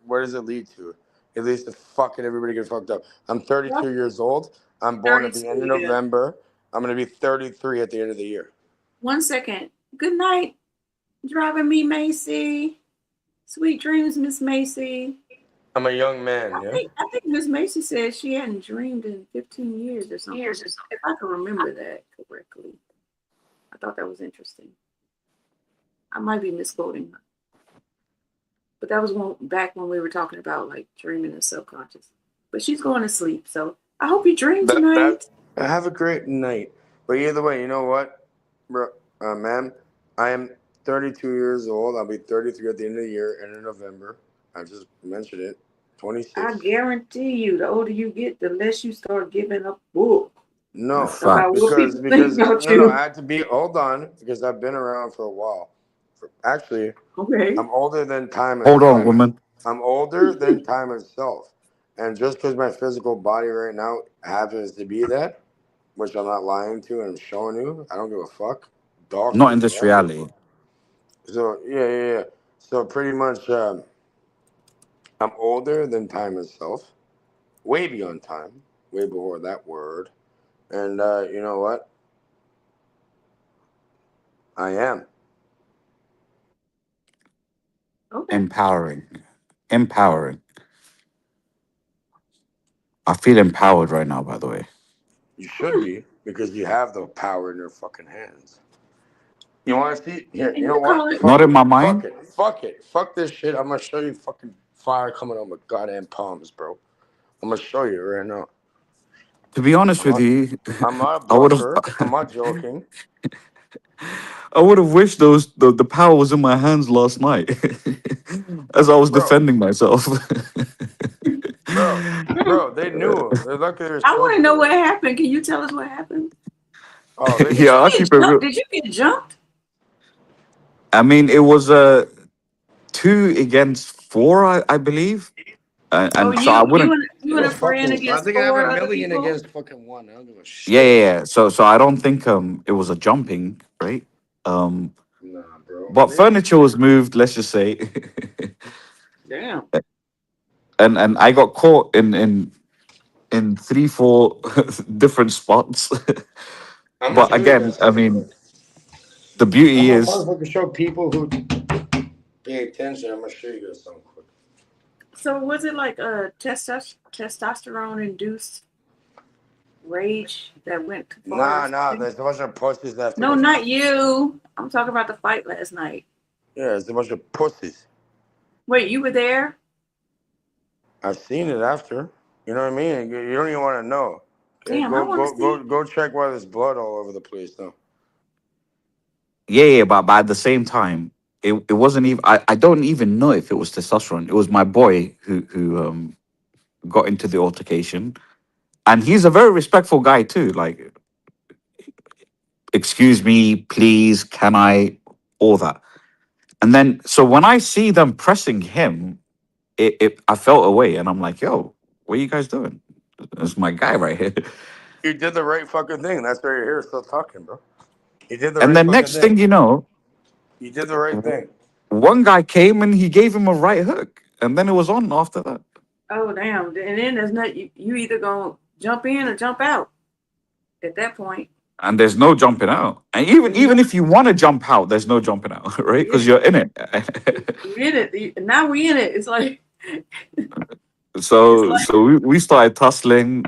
where does it lead to? It leads to fucking everybody get fucked up. I'm 32 years old. I'm born at the end of 32, yeah. November. I'm gonna be 33 at the end of the year. 1 second. Good night, driving me, Macy. Sweet dreams, Miss Macy. I'm a young man, yeah. I think Miss Macy said she hadn't dreamed in 15 years or something. If I can remember that correctly. I thought that was interesting. I might be misquoting her. But that was back when we were talking about like dreaming and subconscious. But she's going to sleep, so I hope you dream tonight. Have a great night. But either way, you know what, bro, ma'am? I am 32 years old. I'll be 33 at the end of the year, end of November. I just mentioned it. 26. I guarantee you, the older you get, the less you start giving up book. No, About what because people think about you. no, I had to be. Hold on, because I've been around for a while. Actually, Okay. I'm older than time. Hold on, itself. woman. I'm older than time itself, and just because my physical body right now happens to be that, which I'm not lying to and I'm showing you, I don't give a fuck. Doctors, Not in this reality. So yeah. So pretty much, I'm older than time itself, way beyond time, way before that word. And you know what? I am. Okay. Empowering. I feel empowered right now, by the way. You should be, because you have the power in your fucking hands. You want to see? Here, you know what? Not in my mind. Fuck it. Fuck this shit. I'm gonna show you fucking fire coming out my goddamn palms, bro. I'm gonna show you right now. To be honest with you, I'm not a I would have. bluffer. I'm not joking. I would have wished the power was in my hands last night, as I was defending myself. Bro, they knew. They're lucky they're I want to know what happened. Can you tell us what happened? Oh, Yeah, I'll keep it real. Did you get jumped? I mean, it was 2 against 4, I believe, and so I wouldn't. You and a friend against I think I have 4 a other million people? against fucking one. I don't give a shit. Yeah. So I don't think it was a jumping, right? Nah, bro. But furniture was moved. Let's just say. Damn. And I got caught in 3-4 different spots. But again, I mean, the beauty is I'm gonna show people who pay attention. I'm gonna show you guys something quick. So was it like a testosterone induced rage that went too far? Nah. There's a bunch of pussies that. No, not you. I'm talking about the fight last night. Yeah, there's a bunch of pussies. Wait, you were there? I've seen it after. You know what I mean? You don't even want to know. Okay, Damn, I want to see. go check why there's blood all over the place now. yeah, but at the same time, it wasn't even. I don't even know if it was testosterone. It was my boy who got into the altercation, and he's a very respectful guy too. Like, excuse me, please, can I, all that. And then, so when I see them pressing him, I felt away, and I'm like, yo, what are you guys doing? It's my guy right here. You did the right fucking thing. That's why you're here still talking, bro. You did the And right then fucking next thing thing. you know, You did the right thing. one guy came and he gave him a right hook, and then it was on after that. Oh, damn. And then there's not, you either going to jump in or jump out at that point. And there's no jumping out. And even if you want to jump out, there's no jumping out, right? Because you're in it. You're in it. Now we in it. It's like. So we started tussling.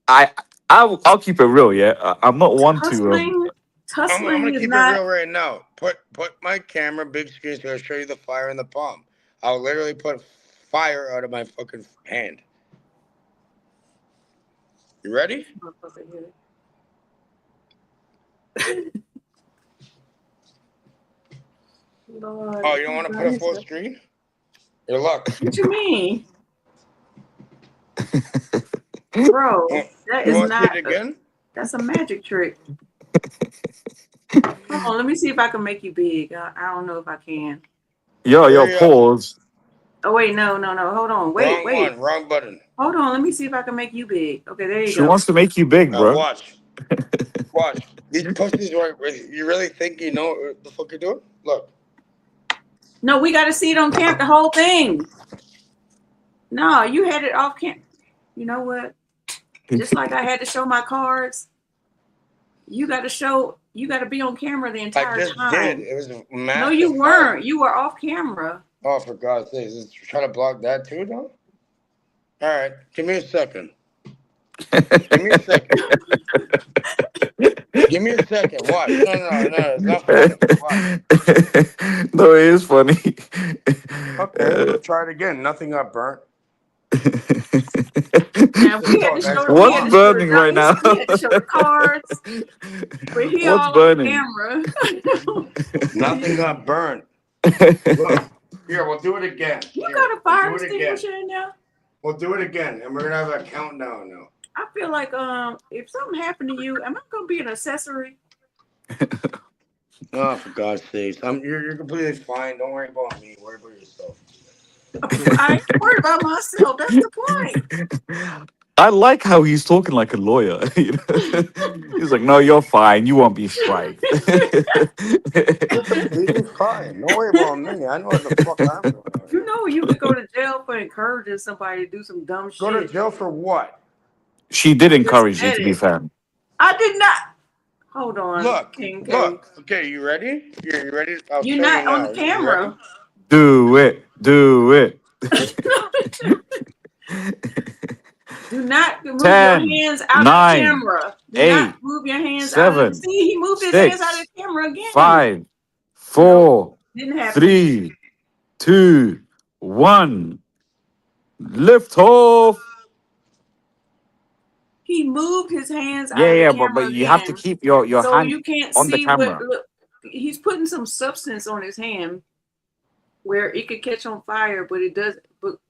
I'll keep it real, yeah. I'm not one to. I'm Tussling gonna is keep not. it real right now. Put my camera, big screen, so I'll show you the fire in the palm. I'll literally put fire out of my fucking hand. You ready? Lord, Oh, you don't want to put a full screen? Your luck. what you mean? Bro, that You is want to see not it again? that's a magic trick. Hold on, let me see if I can make you big. I don't know if I can. Yo, Hurry up. pause. Oh wait, no. Hold on. Wait. Wrong one. Wrong button. Hold on, let me see if I can make you big. Okay, there you She go. wants to make you big, Now bro. watch. Watch. These pussies you really think you know what the fuck you're doing? Look. No, we gotta see it on camera, the whole thing. No, you had it off camera. You know what? Just like I had to show my cards, you gotta be on camera the I entire just time. did. It was a massive. No, you weren't. You were off camera. Oh, for God's sake. Is trying to block that too, though? All right. Give me a second. Give me a second. Give me a second. Watch. No. It's not funny. Watch. No, it is funny. Okay, let's try it again. Nothing got burnt. Now we had to show What's burning right now? We had to show the cards. We're here What's all burning? on camera. Nothing got burnt. Look, here, we'll do it again. You Here, got a fire we'll do it again. extinguisher in there? We'll do it again, and we're gonna have a countdown now. I feel like if something happened to you, am I gonna be an accessory? Oh, for God's sakes. You're completely fine. Don't worry about me. Worry about yourself. I ain't worried about myself. That's the point. I like how he's talking like a lawyer. You know? He's like, no, you're fine. You won't be striked. You're fine. Don't worry about me. I know what the fuck I'm doing. You know you could go to jail for encouraging somebody to do some dumb shit. Go to jail for what? She did encourage you, to be edit. fair. I did not. Hold on. Look, King K. look. Okay, you ready? You ready? I'll You're show not you on now. the You camera. Do it. Do it. Do not move 10, your hands out 9, of the camera. Do 8, not move your hands out of 7, the See, he moved his 6, hands out of the camera again. 5, 4, Didn't happen. 3, 2, 1. Lift off. He moved his hands out Yeah, of the yeah, camera but you have to again. keep your So hand you can't on the see camera. what look, he's putting some substance on his hand where it could catch on fire, but it does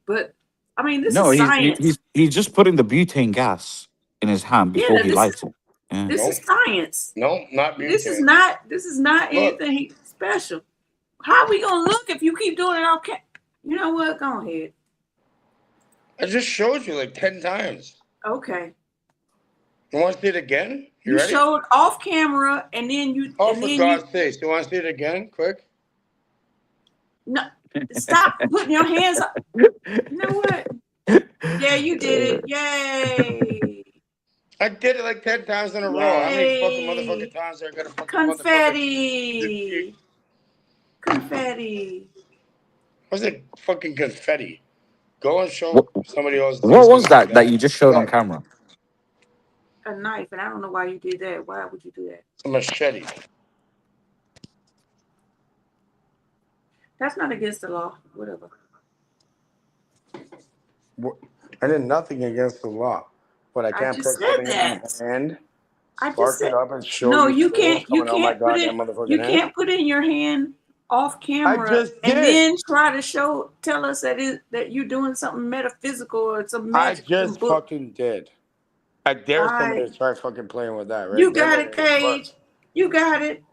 but I mean this No, is science. he's just putting the butane gas in his hand before Yeah, he lights it. Yeah. This is science. No, not butane. This is not Look. anything special. How are we gonna look if you keep doing it on camera? You know what? Go ahead. I just showed you like 10 times. Okay. You want to see it again? You ready? showed off camera and then you Oh, and for then God's sake. You want to see it again? Quick. no stop putting your hands up. You know what? Yeah, you did it. Yay. I did it like 10 times in a row. How many fucking motherfucking times I got to fucking Confetti. Confetti. What's it fucking confetti? Go and show somebody else. What was that you just showed on camera? A knife, and I don't know why you did that. Why would you do that? A machete. That's not against the law. Whatever. I did nothing against the law, but I can't put just something said in my hand, I spark just said it up, and show no. you. You can't. You coming out my can't put it. goddamn motherfucking You hand. can't put it in your hand off camera just and did. then try to tell us that you're doing something metaphysical or some I magic. just fucking did. I dare somebody Right. to try fucking playing with that, right? You got it, Cage. You got it.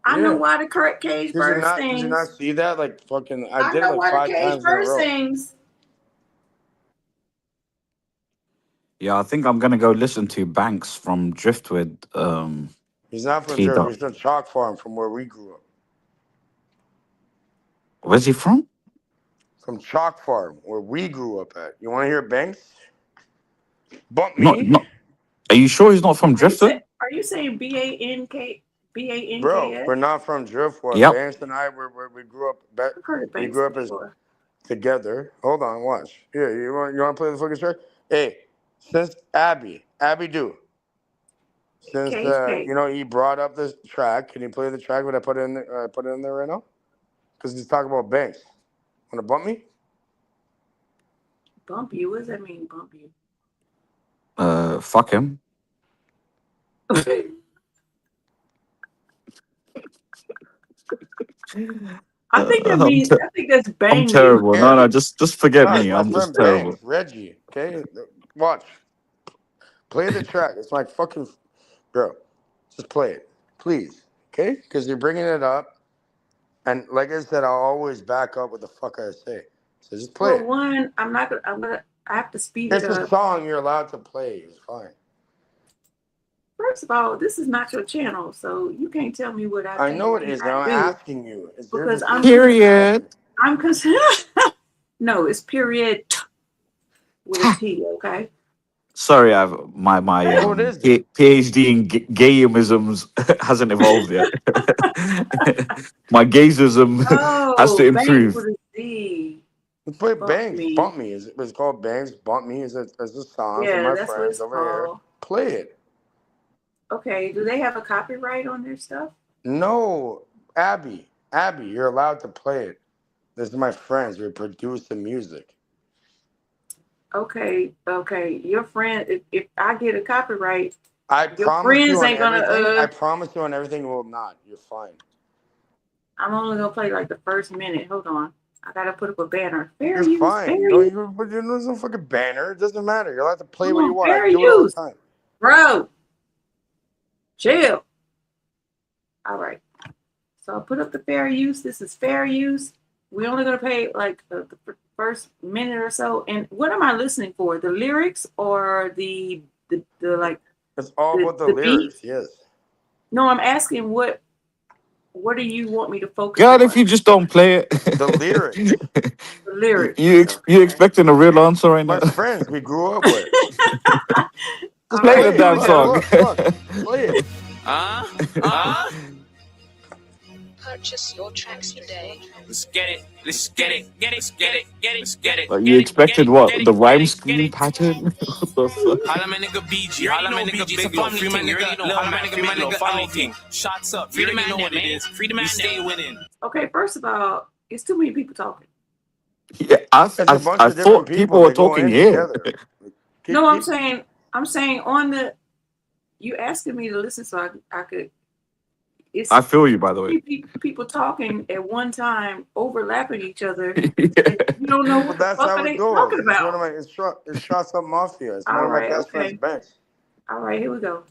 I know Yeah. why the correct cage Did you burns not things. see that? Like fucking, I I did it know like why 5 the cage times in a burns row. things. Yeah, I think I'm gonna go listen to Banks from Driftwood. He's not from T-Dot. Jersey. He's from Chalk Farm, from where we grew up. Where's he from? From Chalk Farm, where we grew up at. You want to hear Banks? Bump me, Not. Are you sure he's not from Driftwood? Are you saying BANK? bro. We're not from Driftwood. Yep. Banks and I, we grew up. I've heard of We Banks grew up as before. together. Hold on, watch. Yeah, you want to play the fucking track? Hey, since Abby do. Since Cage. you know he brought up this track, can you play the track when I put it in there right now? Because he's talking about Banks. Want to bump me? Bump you? What does that mean, bump you? Fuck him. I think that means I think that's I'm bang you. terrible. No, just forget No, it's me. my I'm just friend terrible. Bangs, Reggie. Okay, watch. Play the track. It's my fucking bro. Just play it, please. Okay, because you're bringing it up, and like I said, I'll always back up what the fuck I say. So just play Well, it. one, I'm not gonna. I'm gonna. I have to speed It's it a up. song you're allowed to play. It's fine. First of all, this is not your channel, so you can't tell me what I can know and it is. cannot Now I'm do asking you. Is there because just I'm Period. I'm concerned. No, it's period with a T. Okay. Sorry, I've my Oh, it is. PhD in gayisms hasn't evolved yet. My gaysism has to Oh, bangs improve. with a Z. Let's play Fuck Bangs. me. Bump Me. It's called Bangs. Bump Me is a song for Yeah, my that's what friends it's over here. called. Play it. Okay. Do they have a copyright on their stuff? No, Abby, you're allowed to play it. This is my friends. We produce the music. Okay. Your friend, if I get a copyright, I your promise friends you on ain't gonna. everything. I promise you on everything will not. You're fine. I'm only gonna play like the first minute. Hold on. I gotta put up a banner. Fair You're use. fine. Fair Don't use. you? But there's no fucking banner. It doesn't matter. You're allowed to play Come what on, you want. I fair do it all the use. time. Bro. Chill. All right. So I put up the fair use. This is fair use. We're only gonna pay like the first minute or so. And what am I listening for? The lyrics or the like? It's all about the beat? lyrics. Yes. No, I'm asking what do you want me to focus God, on? if you just don't play it, The lyrics. The lyrics. you expecting a real answer right My now? friends we grew up with. Just play the damn song. Look, play it. Purchase your tracks today. Let's get it. Let's get it. Get it. Get it. Get it. Get it. Like you expected what? The rhyme scheme pattern? What the fuck? Holla my nigga BG. Holla my nigga Big Low. Free my nigga. Holla my nigga Big Low. Family thing. Shots up. Free the man. Know what it is. Free the man. We stay winning. Okay, first of all, it's too many people talking. Yeah, I It's a bunch of thought different people were that go talking in here. together. No, I'm saying on the. You asking me to listen so I could. It's I feel you, by the way. people talking at one time, overlapping each other. And you don't know what the That's fuck how are they it goes. talking It's one about. of my. It's Shots Up Mafia. It's one All of my right, best okay. friends, Banks. All right, here we go.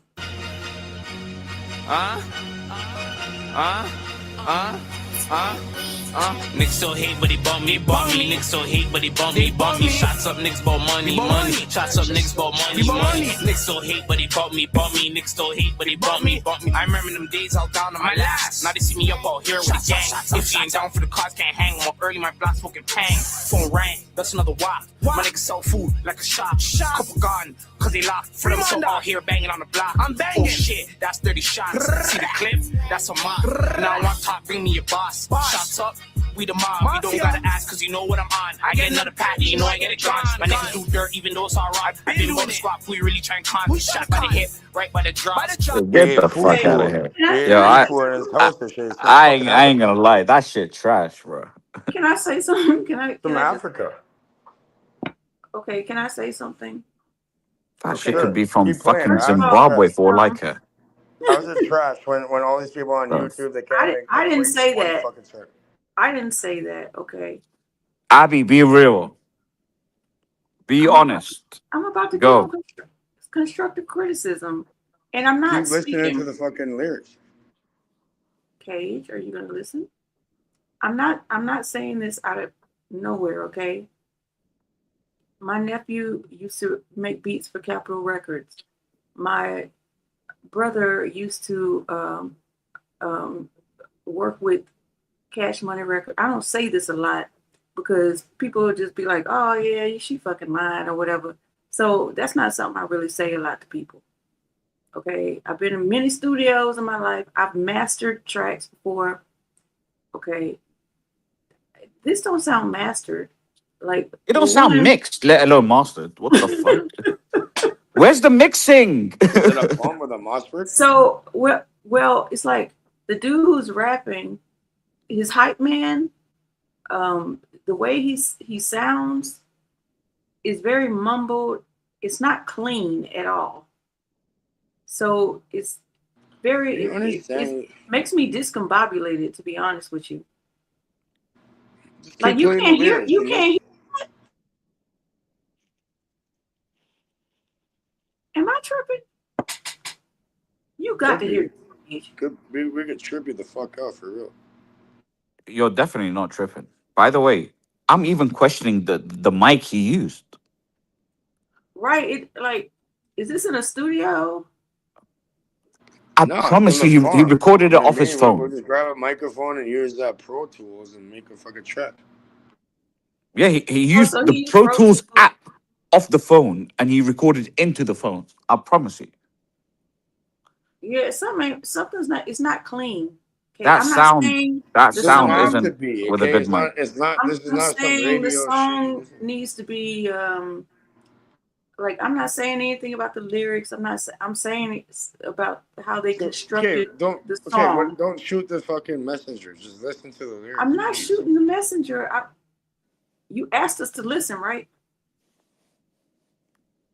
Niggas so hate, but he bump me, bump me. Niggas so hate, but he bump me, bump me. Shots up, niggas bought money, money. Shots up, niggas bought money, money. Niggas so hate, but he bump me, bump me. Niggas so hate, but he bump me, bump me. I remember them days all down on my last. Now they see me up out here with a gang. If you ain't down for the cause, can't hang. I'm up early, my block smoking pang. Phone rang, that's another wop. My niggas sell food like a shop. Couple gone, cause they locked. For them so out here banging on the block. I'm banging. Oh shit, that's 30 shots. See the clip? That's a mob. Now on top, bring me your boss. Shots up. We the mob, we don't gotta ask cause you know what I'm on. I get another patty, you know I get it gone. My niggas do dirt even though it's all wrong. I been with the squad, we really trying to con. Shot by the hip, right by the drums. Get the fuck out of here. Yo, I ain't gonna lie. That shit trash, bro. Can I say something? From Africa. Okay, can I say something? That shit could be from Keep playing. fucking I- Zimbabwe for like her. How's it trash when all these people on YouTube they can't make I didn't say one that. fucking track. I didn't say that. Okay, Abby, be real. Be honest. I'm about to Go. give constructive criticism, and I'm not Keep listening speaking. to the fucking lyrics. Cage, are you gonna listen? I'm not saying this out of nowhere. Okay. My nephew used to make beats for Capitol Records. My brother used to work with Cash Money Records. I don't say this a lot because people will just be like, oh yeah, she fucking lying or whatever. So that's not something I really say a lot to people. Okay. I've been in many studios in my life. I've mastered tracks before. Okay. This don't sound mastered. Like It don't sound mixed, let alone mastered. What the fuck? Where's the mixing? Is it a bomb with a Mossberg? So well, it's like the dude who's rapping, his hype man, the way he sounds is very mumbled it's not clean at all. So it's very, You it understand? makes me discombobulated, to be honest with you. Just Like keep you playing the can't hear, lyrics. you can't hear. Am I tripping? You got to hear. We could trip you the fuck out for real. You're definitely not tripping. By the way, I'm even questioning the mic he used. Right? It like, is this in a studio? I No, it's promise from you, the he farm. recorded it You know what off I his mean? phone. We'll just grab a microphone and use that Pro Tools and make a fucking track. Yeah, he Oh, used so the he Pro Pro Tools Tools. app off the phone and he recorded into the phone. I promise you. Yeah, something's not. It's not clean. Okay, That I'm not sound saying that the sound Doesn't have song. to isn't be, with a okay? good It's mic. not. This is I'm not some saying the radio song shit. needs to be like, I'm not saying anything about the lyrics. I'm saying it's about how they Okay, constructed don't. the Okay, song. don't shoot the fucking messenger. Just listen to the lyrics. I'm not please. shooting the messenger. You asked us to listen, right?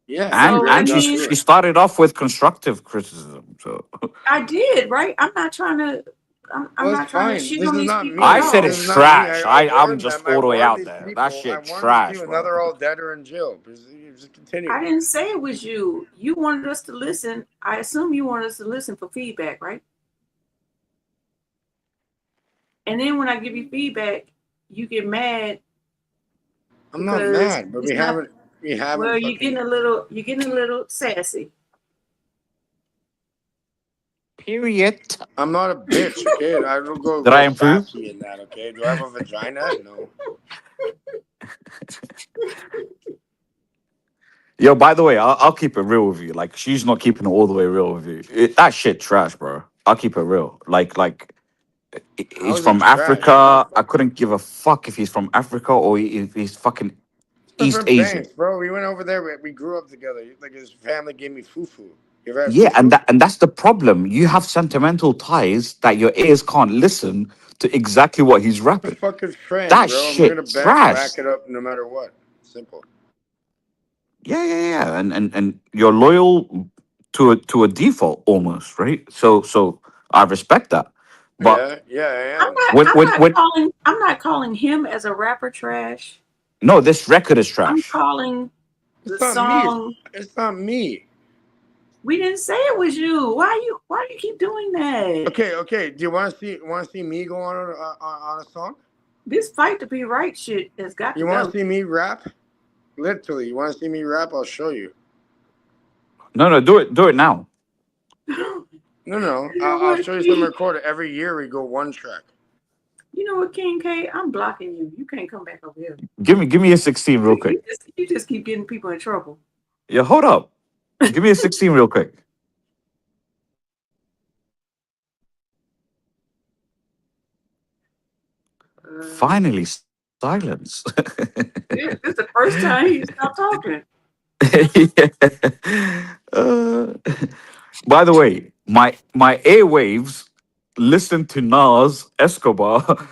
Yeah, And So we already and got she through she it. started off with constructive criticism. So I did, right? I'm not trying to. I'm Well, not it's trying to fine. shit This on is these not people at I me. said all. This it's is not me. trash. I I'm warned just them. I all the way warned out these there. people. That I shit warned these trash, people. Now bro. they're all dead or in jail. Just continue. I didn't say it was you. You wanted us to listen. I assume you wanted us to listen for feedback, right? And then when I give you feedback, you get mad I'm not because mad, but it's not. we haven't Well, fucking. you're getting a little sassy. Period. I'm not a bitch, okay? I don't Did I go improve? sassy in that, okay? Do I have a vagina? No. Yo, by the way, I'll keep it real with you. Like, she's not keeping it all the way real with you. That shit trash, bro. I'll keep it real. Like, How he's is it from trash? I'm not Africa. I fucking. couldn't give a fuck if he's from Africa or if he's fucking East Different Asian. banks, bro. We went over there. We grew up together. Like his family gave me fufu. You ever had Yeah, fufu? and that's the problem. You have sentimental ties that your ears can't listen to exactly what he's We're rapping. fucking friends, That bro. And we're gonna shit trash. back it up no matter what. Simple. Yeah. And you're loyal to a default almost, right? So I respect that. But Yeah, I I'm am. not. I'm not calling him as a rapper trash. no, this record is I'm trash. calling the It's not me. song. It's not me. We didn't say it was you. Why do you keep doing that? Okay. Do you want to see me go on a song? This fight to be right shit has got You to want go. to see me rap? Literally, you want to see me rap? I'll show you. No, do it now. No. You know I'll what, show you some King? recorded. Every year we go one track. You know what, King K? I'm blocking you. You can't come back over here. Give me a 16 real quick. You just keep getting people in trouble. Yeah, hold up. Give me a 16 real quick. Finally, silence. This is the first time he stopped talking. By the way, my airwaves listen to Nas Escobar,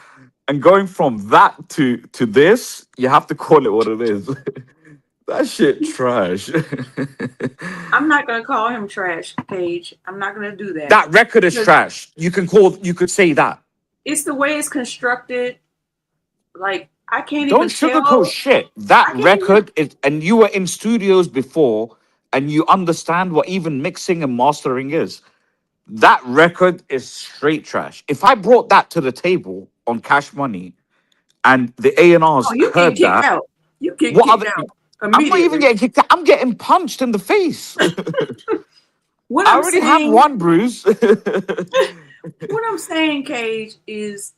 and going from that to this, you have to call it what it is. That shit trash. I'm not gonna call him trash, Paige. I'm not gonna do that. That record is Because trash. You could say that. it's the way it's constructed. Like I can't Don't even sugarcoat tell. shit. That I can't record is, and you were in studios before, and you understand what even mixing and mastering is. That record is straight trash. If I brought that to the table on Cash Money, and the A&Rs Oh, you get heard kicked that, out. You get what kicked other? out I'm not even immediately. getting kicked out. I'm getting punched in the face. What I I'm already have saying, one bruise. what I'm saying, Cage, is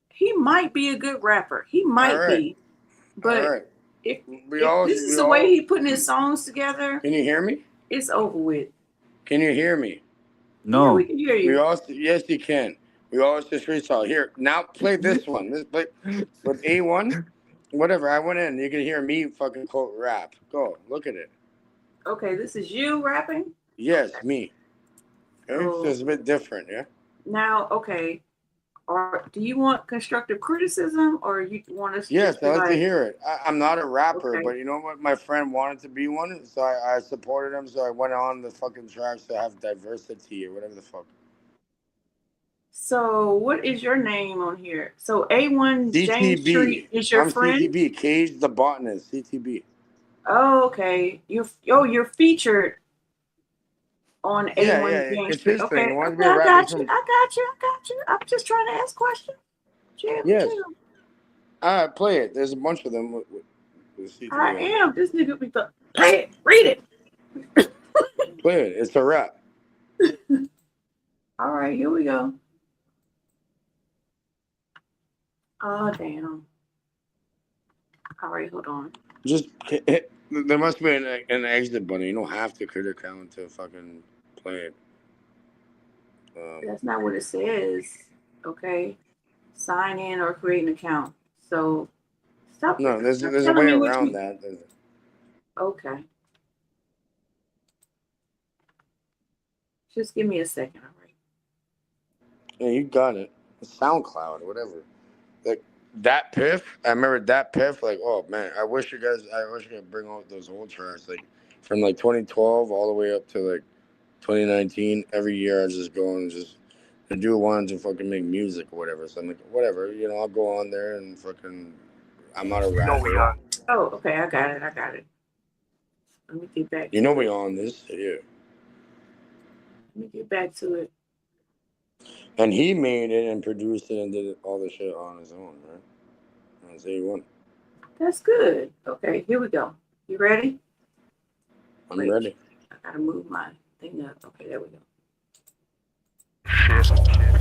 he might be a good rapper. He All might right. be, All but right. if We all. this is We the way all. he putting his songs together, Can you hear me? it's over with. Can you hear me? Yeah, we No. can hear We you. all. Yes, you can. We always just freestyle. Here, now play this one. This play with A1. Whatever. I went in. You can hear me fucking quote rap. Go. Look at it. Okay, this is you rapping. Yes, me. Okay? So Oh, it's a bit different, yeah? now, okay, Or do you want constructive criticism, or you want us? Yes, just I to like to hear it. I'm not a rapper, Okay. but you know what? My friend wanted to be one, so I supported him. So I went on the fucking tracks to have diversity or whatever the fuck. So, what is your name on here? So, A1 James Street CTB. is your I'm friend? CTB. Cage the botanist. CTB. Oh, okay. You're featured on Yeah, A1 yeah. James It's Street. his Okay, thing. He wants to be okay, a I rapper got you. from. I got you. I'm just trying to ask questions. Chill, Yes. chill. Play it. There's a bunch of them with CTB. I am. This nigga be play it. Read it. Play it. It's a rap. All right, here we go. Oh, damn. All right, hold on. Just there must be an exit button. You don't have to create an account to fucking play it. That's not what it says. Okay. Sign in or create an account. So stop. No, there's stop a way telling me what around you- that. Okay. Just give me a second, all right? Yeah, you got it. SoundCloud, whatever. Like that Piff. I remember that Piff. Like, oh man, I wish you could bring out those old tracks, like from like 2012 all the way up to like 2019. Every year I just go and just do one to fucking make music or whatever. So I'm like, whatever, I'll go on there and fucking. I'm not a rapper. Oh, okay, I got it. Let me get back. You know we on this, yeah. Let me get back to it. And he made it and produced it and did all the shit on his own, right? That's A1. That's good. Okay, here we go. You ready? I'm ready. I gotta move my thing up. Okay, there we go.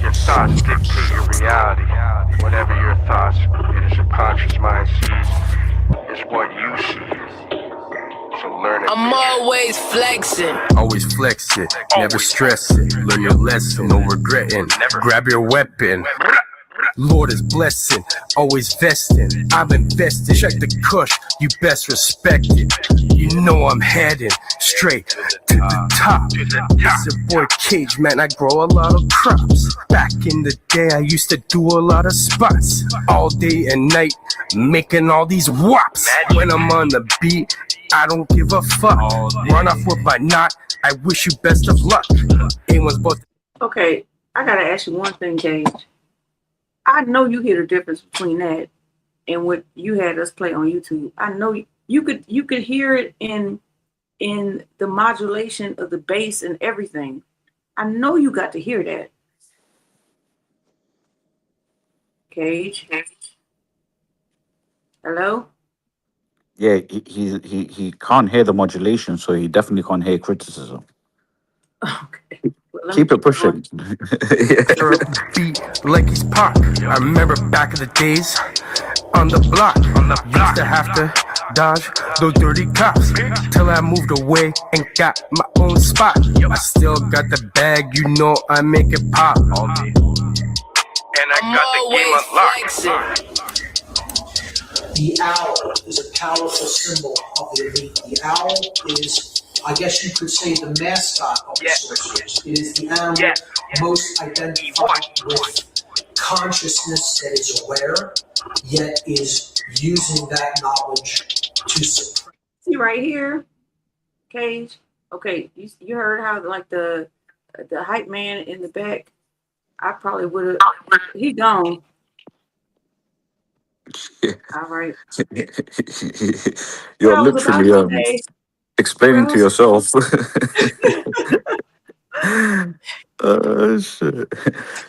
Your thoughts dictate your reality. Whatever your thoughts, it is your conscious mind sees, is what you see. So learn it. I'm always flexing. Always flex it, never stress it. Learn your lesson, no regretting. Grab your weapon. Lord is blessing, always vesting. I'm invested. Check the cush, you best respect it. You know I'm heading straight to the top. It's your boy Cage, man. I grow a lot of crops. Back in the day, I used to do a lot of spots all day and night, making all these wops. When I'm on the beat, I don't give a fuck. Run off with my knot. I wish you best of luck. Anyone's both. Okay, I gotta ask you one thing, Cage. I know you hear the difference between that and what you had us play on YouTube. I know you could hear it in the modulation of the bass and everything. I know you got to hear that. Cage. Hello? Yeah, he can't hear the modulation, so he definitely can't hear criticism. Keep it pushing. Beat like he's Pac. I remember back in the days on the block. Used to have to dodge those dirty cops till I moved away and got my own spot. I still got the bag, I make it pop. And I got the game unlocked. The owl is a powerful symbol of the elite. The owl is, I guess you could say, the mascot of the sorcerers. It is the animal most identified with consciousness that is aware, yet is using that knowledge to suppress. See right here, Cage. Okay, you heard how like the hype man in the back. I probably would have. He gone. All right. You're That was about literally today. explaining to yourself. Shit.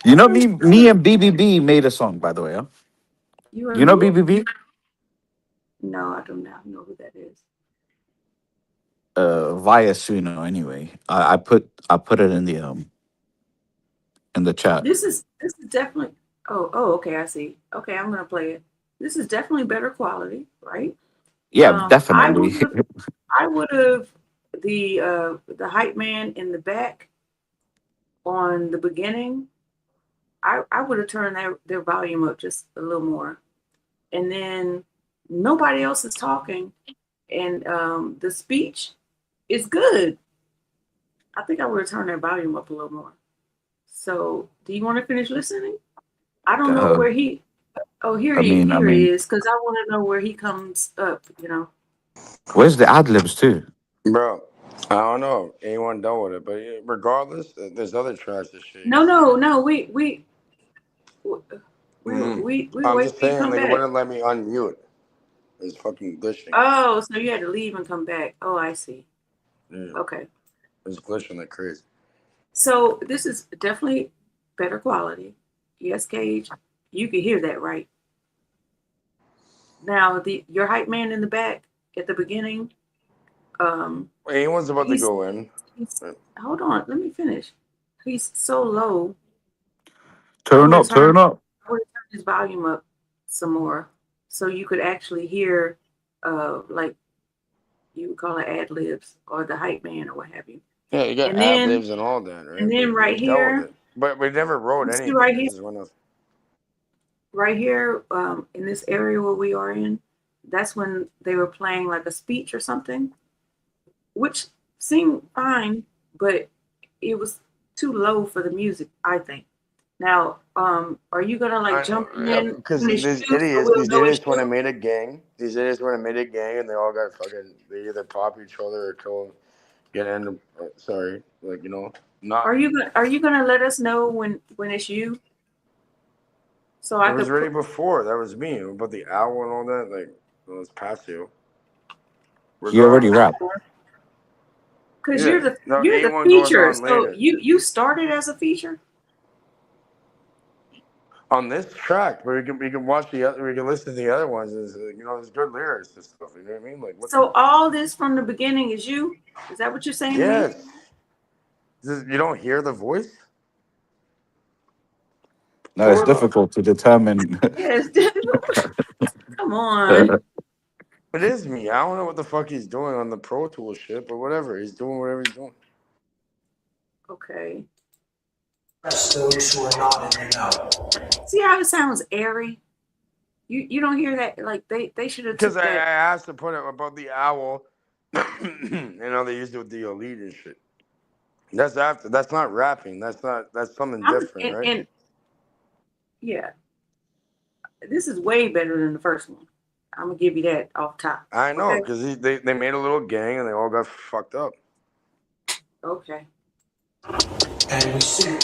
You know, me and BBB made a song, by the way. Huh? You know BBB? No, I do not know who that is. Via Suno. Anyway, I put it in the chat. This is definitely. Oh, okay. I see. Okay, I'm gonna play it. This is definitely better quality, right? Yeah, definitely. I would have the hype man in the back on the beginning. I would have turned their volume up just a little more, and then nobody else is talking, and the speech is good. I think I would have turned their volume up a little more. So, do you want to finish listening? I don't know where he. Oh, here I he mean, is. Because I want to know where he comes up. You know. where's the ad libs too? Bro, I don't know. Anyone done with it, but regardless, there's other tracks that shit. No. We I'm wait just till you saying, come they back. wouldn't let me unmute. It's fucking glitching. Oh, so you had to leave and come back. Oh, I see. Yeah, Okay. it's glitching like crazy. So this is definitely better quality. Yes, Cage, you can hear that, right? Now, your hype man in the back at the beginning. Anyone's about to go in. Hold on, let me finish. He's so low. Turn up. I would turn his volume up some more, so you could actually hear, like you would call it ad libs or the hype man or what have you. Yeah, you got And ad then- libs and all that, right? and then We right dealt with here- it. But we never wrote You see anything. right here? This is one of Right here, in this area where we are in, that's when they were playing like a speech or something, which seemed fine, but it was too low for the music, I think. Now, are you gonna like jump in? because finish these you, so idiots, we'll these know idiots it's want to you? make a gang. These idiots want to make a gang, and they all got fucking. They either pop each other or kill, get into. Sorry, like not. Are you gonna let us know when it's you? So I It was could ready before. That was me. About the owl and all that. Like it was past you. You already rap. because Yeah. you're the No, you're the anyone goes feature. on So later. you started as a feature. On this track, but we can watch the other. We can listen to the other ones. There's good lyrics and stuff. You know what I mean? Like what? So all this from the beginning is you. Is that what you're saying? to me? Yes. You don't hear the voice? No, it's difficult to determine. Yes. Come on. It is me. I don't know what the fuck he's doing on the Pro Tool shit, but whatever. He's doing whatever he's doing. Okay. That's those who are not in the know. See how it sounds airy? You don't hear that? Like they should have took Because I that. asked to put it about the owl. They used it with the elite and shit. That's after. That's not rapping. That's something different, right? And yeah, this is way better than the first one. I'm gonna give you that off top. I know, Okay? because they made a little gang and they all got fucked up. Okay. And we see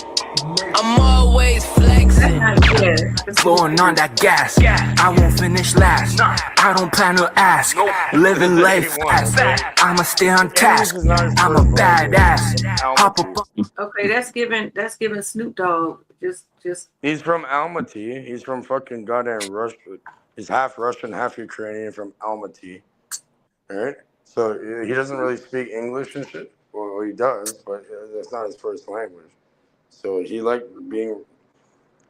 I'm always flexing. Blowing on that gas, I won't finish last. I don't plan to ask. Living life fast. I'ma stay on task. I'm a badass. Hop up. Okay, that's giving Snoop Dogg just. He's from Almaty. He's from fucking goddamn Russia. He's half Russian, half Ukrainian from Almaty. Alright? So he doesn't really speak English and shit. Well, he does, but that's not his first language. So he liked being.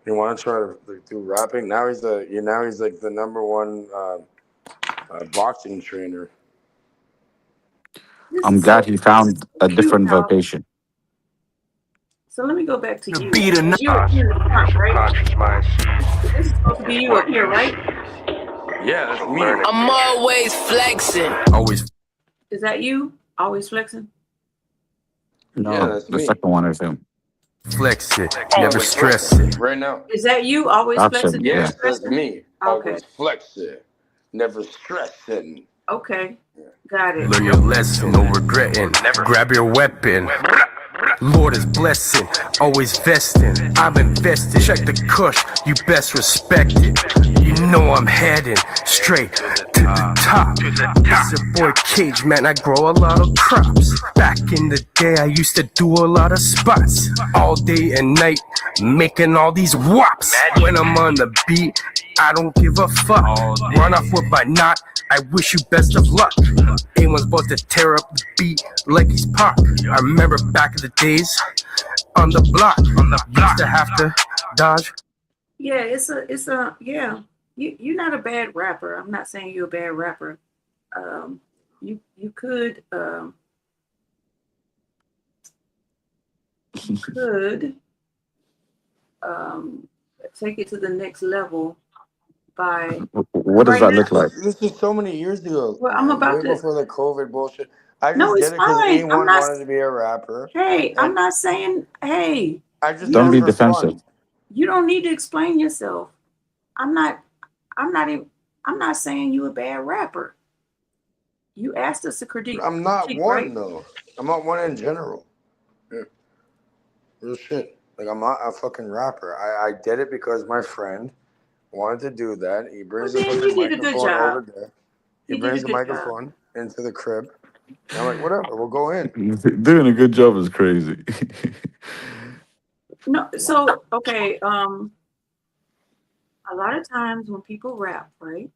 He wanted to try to do rapping. Now he's like the number one boxing trainer. I'm glad he found a different vocation. So let me go back to you. Beat enough. You're up here in the front, right? Subconscious mind sees. This is supposed to be you up here, right? Yeah, that's me. I'm always flexing. Always. Is that you? Always flexing? No, Yeah, that's the me. second one is him. Flex it. Never stress it. Right now. Is that you? Always That's flexing? him, never Yes, that's stressing? me. Okay. Always flexing. Never stressing. Okay. Got it. Learn your lesson, no regretting. Grab your weapon. Lord is blessing, always vesting. I'm invested. Check the cush, you best respect it. You know I'm heading straight to the top. It's your boy Cage, man. I grow a lot of crops. Back in the day, I used to do a lot of spots. All day and night, making all these wops. When I'm on the beat, I don't give a fuck. Run off with my knot. I wish you best of luck. Anyone's about to tear up the beat like he's Pac. I remember back in the days on the block. Used to have to dodge. Yeah, it's a yeah. You're not a bad rapper. I'm not saying you're a bad rapper. You could take it to the next level by. What does that look like? This is so many years ago. Well, I'm about way to. before the COVID bullshit. I just No, did it's it because fine. anyone I'm not. wanted to be a rapper. Hey, I'm not saying. Hey, I just Don't did be it for fun. defensive. You don't need to explain yourself. I'm not saying you a bad rapper. You asked us to critique. I'm not critique, one right? though. I'm not one in general. Yeah. Real shit. Like I'm not a fucking rapper. I did it because my friend wanted to do that. He brings the Well, then fucking you did a good microphone job. over there. He You did a brings the good job. microphone into the crib. And I'm like, whatever, we'll go in. Doing a good job is crazy. No, so okay. A lot of times when people rap, right?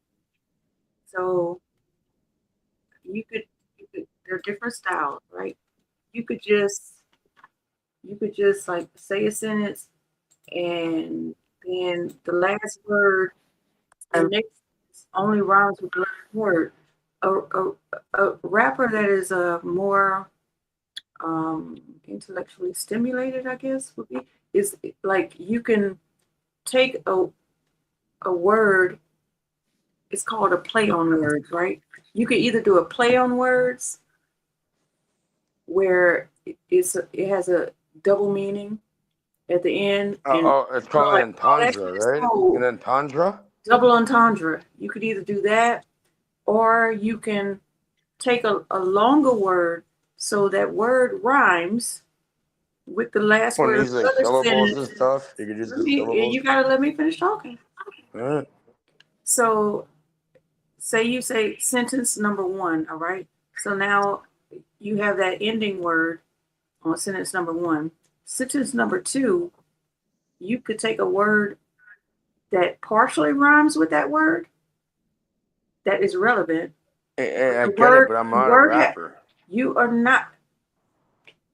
So there are different styles, right? You could just like say a sentence and then the last word, the next only rhymes with the last word. A rapper that is more intellectually stimulated, I guess, would be is like you can take a word. It's called a play on words, right? You can either do a play on words where it has a double meaning at the end. And It's called an entendre, right? An entendre? Double entendre. You could either do that or you can take a longer word so that word rhymes with the last When word of these the like other syllables sentence. and stuff, you could just do syllables. You gotta let me finish talking. All right. So say you say sentence number 1, all right? So now you have that ending word on sentence number 1. Sentence number 2, you could take a word that partially rhymes with that word that is relevant. I get it, but I'm not a rapper. You are not.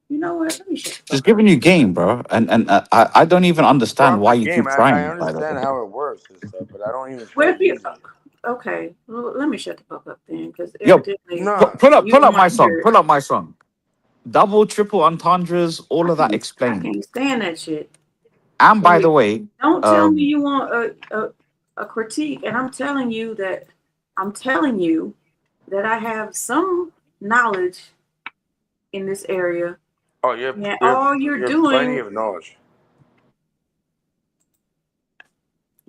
You know what? Let me shut Just giving you game, bro. And I don't even understand why you keep I trying. By the understand way. how it works and stuff, but I don't even Well, try if you, using it. okay, well, let me shut the fuck up then, because Yo, evidently pull up you don't my want to song. hear it. Pull up my song. Double, triple entendres, all of that I explained. can't stand that shit. And by the way, Don't tell me you want a critique, and I'm telling you that I have some knowledge in this area. Oh, And all you're you have doing, plenty of knowledge.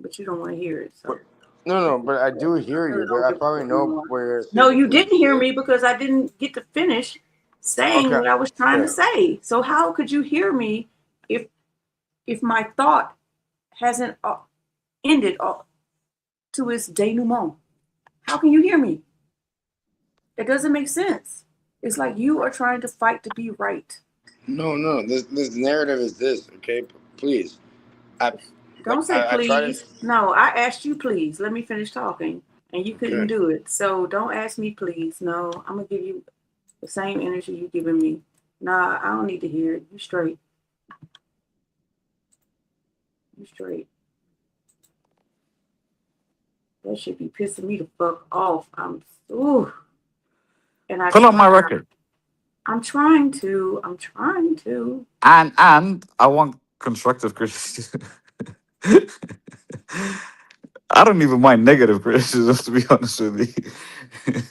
but you don't want to hear it. So. No, but I do hear you. But I probably know where you're. No, you didn't hear me because I didn't get to finish saying Okay. what I was trying to Yeah. say. So how could you hear me if my thought hasn't ended to its denouement? How can you hear me? It doesn't make sense. It's like you are trying to fight to be right. No. This narrative is this. Okay, please. Don't say I try to. please. No, I asked you please. Let me finish talking, and you couldn't do it. So don't ask me please. No, I'm gonna give you the same energy you giving me. Nah, I don't need to hear it. You straight. You straight. That should be pissing me the fuck off. And I pull up my record. I'm trying to. And I want constructive criticism. I don't even mind negative criticism, to be honest with you.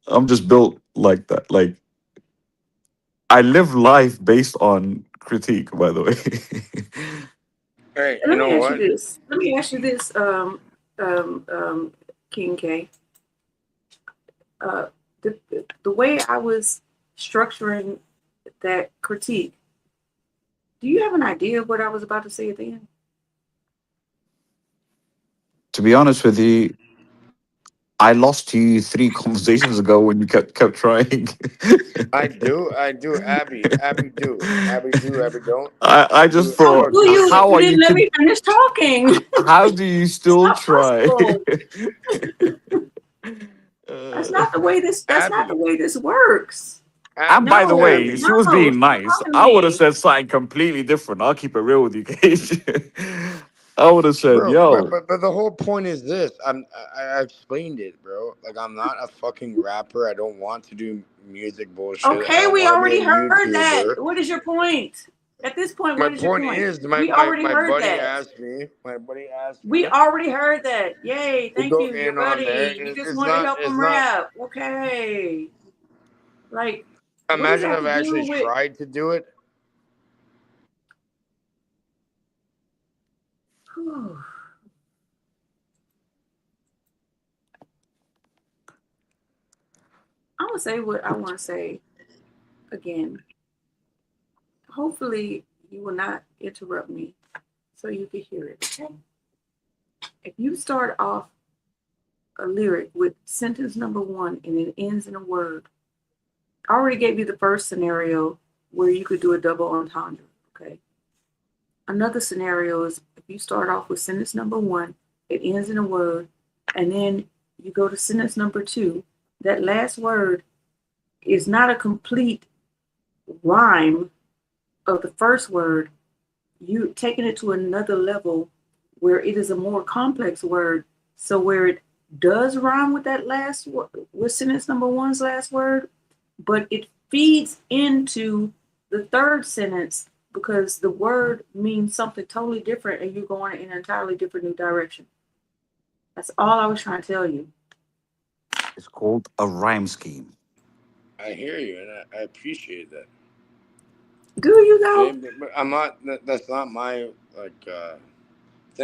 I'm just built like that. Like, I live life based on critique, by the way. Hey, Let me ask you this, King K. The way I was structuring that critique, do you have an idea of what I was about to say at the end? To be honest with you, I lost to you 3 conversations ago when you kept trying. I do, Abby do, Abby don't. I just thought, how are you? Let me finish talking. How do you still try? That's not the way this. That's not the way this works. And by the way, she was being nice. I would have said something completely different. I'll keep it real with you, Cage. I would have said, bro, yo. But the whole point is this. I explained it, bro. Like, I'm not a fucking rapper. I don't want to do music bullshit. Okay, we already heard that. What is your point? At this point, what is your point? My point is, my buddy asked me. My buddy asked me. We already heard that. Yay, thank you, your buddy. There. You just want to help him rap. Okay. Like, imagine if I actually tried to do it. Whew. I'm gonna say what I want to say again. Hopefully, you will not interrupt me so you can hear it. Okay? If you start off a lyric with sentence number 1 and it ends in a word, I already gave you the first scenario where you could do a double entendre. Okay. Another scenario is if you start off with sentence number 1, it ends in a word, and then you go to sentence number 2. That last word is not a complete rhyme of the first word. You taking it to another level where it is a more complex word. So where it does rhyme with that last word, with sentence number 1's last word, but it feeds into the third sentence because the word means something totally different and you're going in an entirely different new direction. That's all I was trying to tell you. It's called a rhyme scheme. I hear you, and I appreciate that. Do you though? But I'm not. That's not my thing.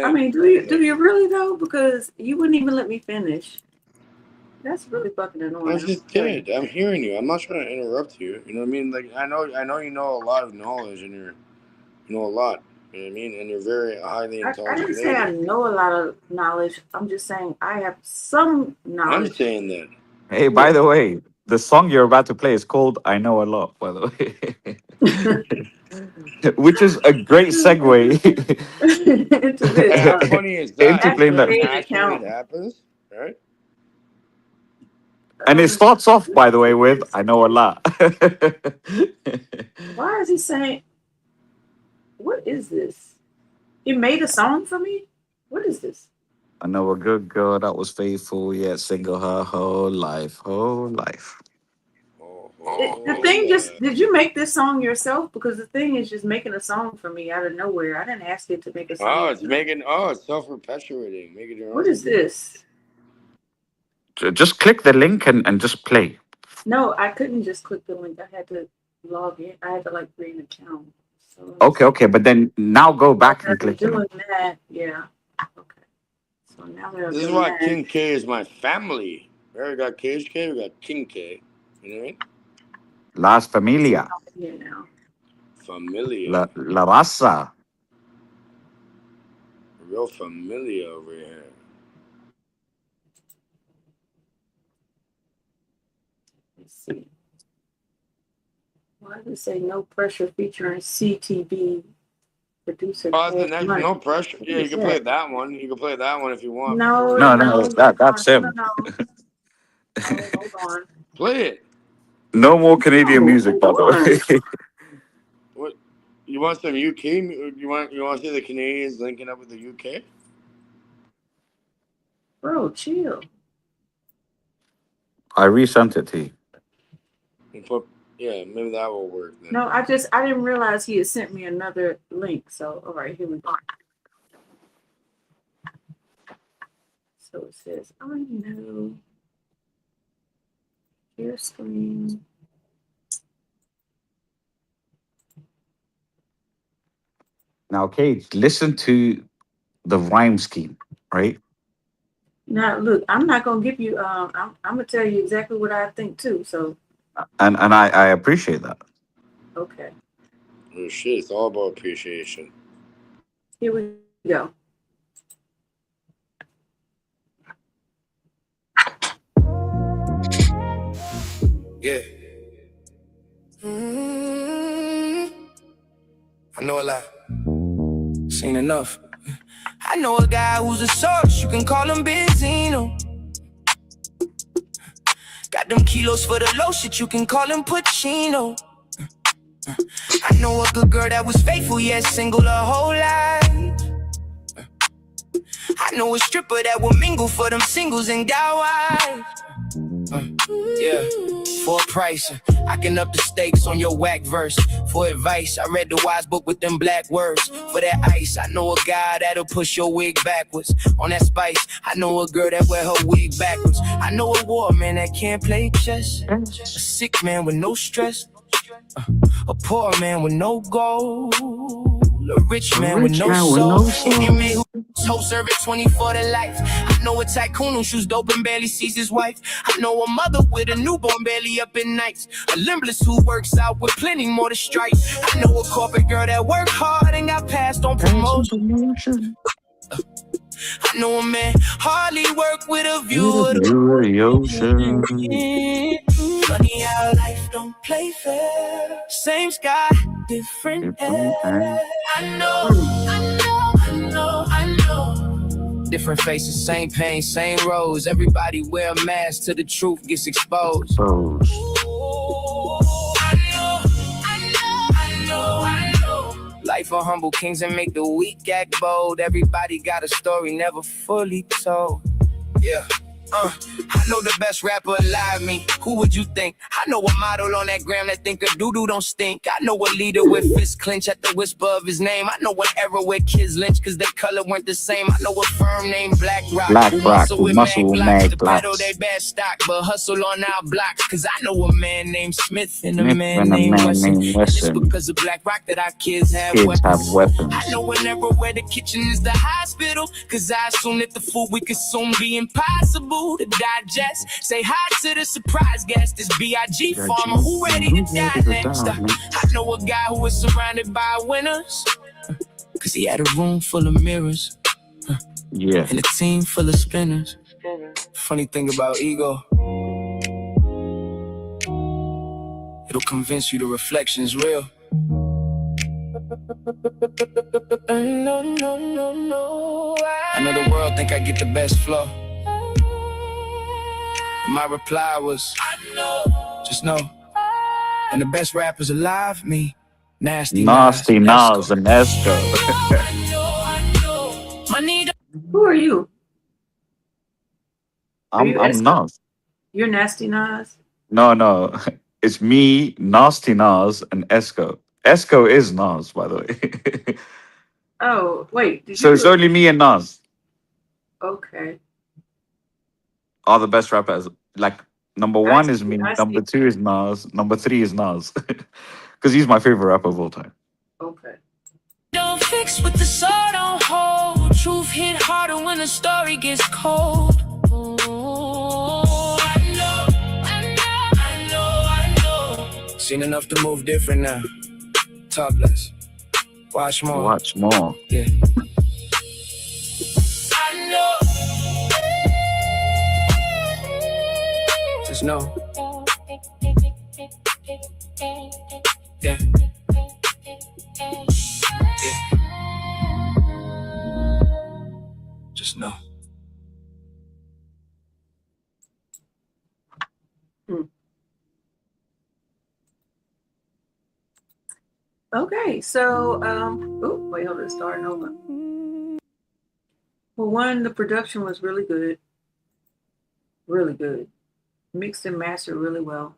I mean, do you really though? Because you wouldn't even let me finish. That's really fucking annoying. I just did. I'm hearing you. I'm not trying to interrupt you. You know what I mean? Like I know you know a lot of knowledge, and you know a lot. You know what I mean? And you're very highly intelligent. I didn't say I know a lot of knowledge. I'm just saying I have some knowledge. I'm saying that. Hey, by the way, the song you're about to play is called "I Know a Lot," by the way, which is a great segue into this. How funny is that? into playing that. Actually, it happens, right? And it starts off, by the way, with "I know a lot." Why is he saying? What is this? You made a song for me? What is this? I know a good girl that was faithful, yet single her whole life, The thing just, did you make this song yourself? Because the thing is just making a song for me out of nowhere. I didn't ask it to make a song. It's self-perpetuating. Make it your own. What is this? Just click the link and just play. No, I couldn't just click the link. I had to log in. I had to like create an account. So Okay, but then now go back and click the doing link. that, yeah. Okay. So now they're This is doing why that. King K is my family. We already got KHK, we got King K. You know what I mean? Las Familia, Here now. Familia. La Raza. Real familiar over here. Let's see. Why does it say no pressure featuring CTV producer? The next, no pressure. Yeah, you can play that one. You can play that one if you want. No, that's him. No. Hold on. Play it. No more Canadian music, by the way. What? You want some UK? You want to see the Canadians linking up with the UK? Bro, chill. I resent it to you. Yeah, maybe that will work then. No, I didn't realize he had sent me another link. So, all right, here we go. So it says, I know your screen. Now, Cage, listen to the rhyme scheme, right? Now, look, I'm not gonna give you. I'm gonna tell you exactly what I think too. So, And I appreciate that. okay, Oh shit! It's all about appreciation. here we go. Yeah. I know a lot. Seen enough. I know a guy who's a source. You can call him Benzino. Got them kilos for the low shit. You can call him Pacino. I know a good girl that was faithful, yet single her whole life. I know a stripper that will mingle for them singles and got wives. Yeah, for a price, I can up the stakes on your whack verse. For advice, I read the wise book with them black words. For that ice, I know a guy that'll push your wig backwards. On that spice, I know a girl that wear her wig backwards. I know a war man that can't play chess. A sick man with no stress. A poor man with no goals. A rich man with no soul. Inmate who whole service 24 to life. I know a tycoon who shoots dope and barely sees his wife. I know a mother with a newborn barely up in nights. A limbless who works out with plenty more to strike. I know a corporate girl that worked hard and got passed on promotion. I know a man hardly work with a view of the ocean. Funny how life don't play fair. Same sky, different air. I know. Different faces, same pain, same roads. Everybody wear a mask till the truth gets exposed. I know. Life of humble kings and make the weak act bold. Everybody got a story never fully told. Yeah. I know the best rapper alive, me. Who would you think? I know a model on that gram that think a doo-doo don't stink. I know a leader with fists clench at the whisper of his name. I know an era where kids lynch cause their color weren't the same. I know a firm named Black Rock. Who muscle with Mag to battle they bad stock, but hustle on our blocks. Cause I know a man named Smith and a man named Wesson. It's because of Black Rock that our kids have weapons. I know an era where the kitchen is the hospital. Cause I assume that the food we consume be impossible to digest. Say hi to the surprise guest. This B.I.G. farmer who ready to die next. I know a guy who was surrounded by winners. Cause he had a room full of mirrors. Yeah. And a team full of spinners. Funny thing about ego, it'll convince you the reflection's real. No. I know the world think I get the best flow. My reply was, I know. Just know. And the best rappers alive, me. Nasty Nas and Esco. Who are you? I'm Nas. You're Nasty Nas? No. It's me, Nasty Nas, and Esco. Esco is Nas, by the way. Oh, wait. So it's only me and Nas Okay. are the best rappers. Like, number I one is see, me, I number see. 2 is Nas, number 3 is Nas. Because he's my favorite rapper of all time. Okay. Don't fix with the sword on hold. Truth hit harder when the story gets cold. I know. Seen enough to move different now. Talk less. Watch more. Watch more. Yeah. I know. Just know. Yeah. Just know. Okay, so wait, hold on, starting over. Well, one, the production was really good. Really good. Mixed and mastered really well.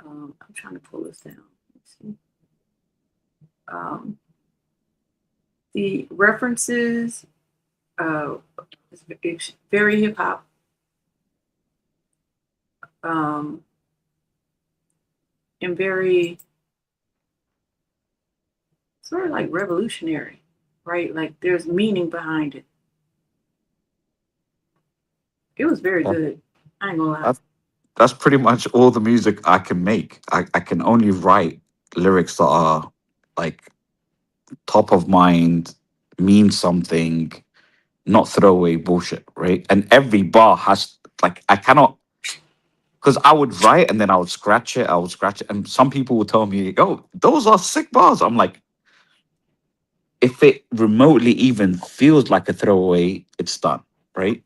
I'm trying to pull this down. Let's see. The references, it's very hip hop. And very sort of like revolutionary, right? Like there's meaning behind it. It was very good. I ain't gonna lie. That's pretty much all the music I can make. I can only write lyrics that are like top of mind, mean something, not throwaway bullshit, right? And every bar has, like, I cannot, because I would write and then I would scratch it, and some people would tell me, oh, those are sick bars. I'm like, if it remotely even feels like a throwaway, it's done, right?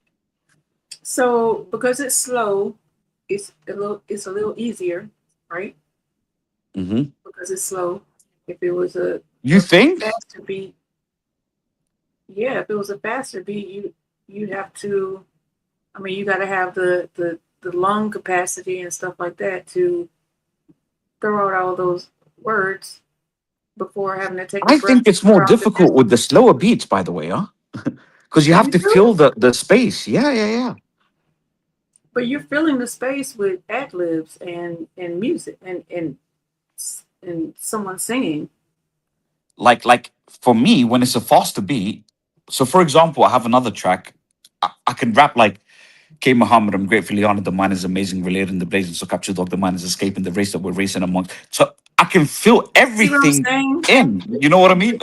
So because it's slow, it's a little easier, right? Mm-hmm. Because it's slow. If it was a faster beat, yeah, if it was a faster beat, you'd have to. I mean, you got to have the lung capacity and stuff like that to throw out all those words before having to take. I think it's more difficult with the slower beats, by the way, huh? Because you have to fill the space. Yeah. But you're filling the space with ad libs and music and someone singing. Like for me, when it's a faster beat, so for example, I have another track, I can rap like K Muhammad, I'm gratefully honored, the mind is amazing, related in the blazing, so capture dog, the mind is escaping the race that we're racing amongst. So I can feel See what I'm everything saying? in. You know what I mean?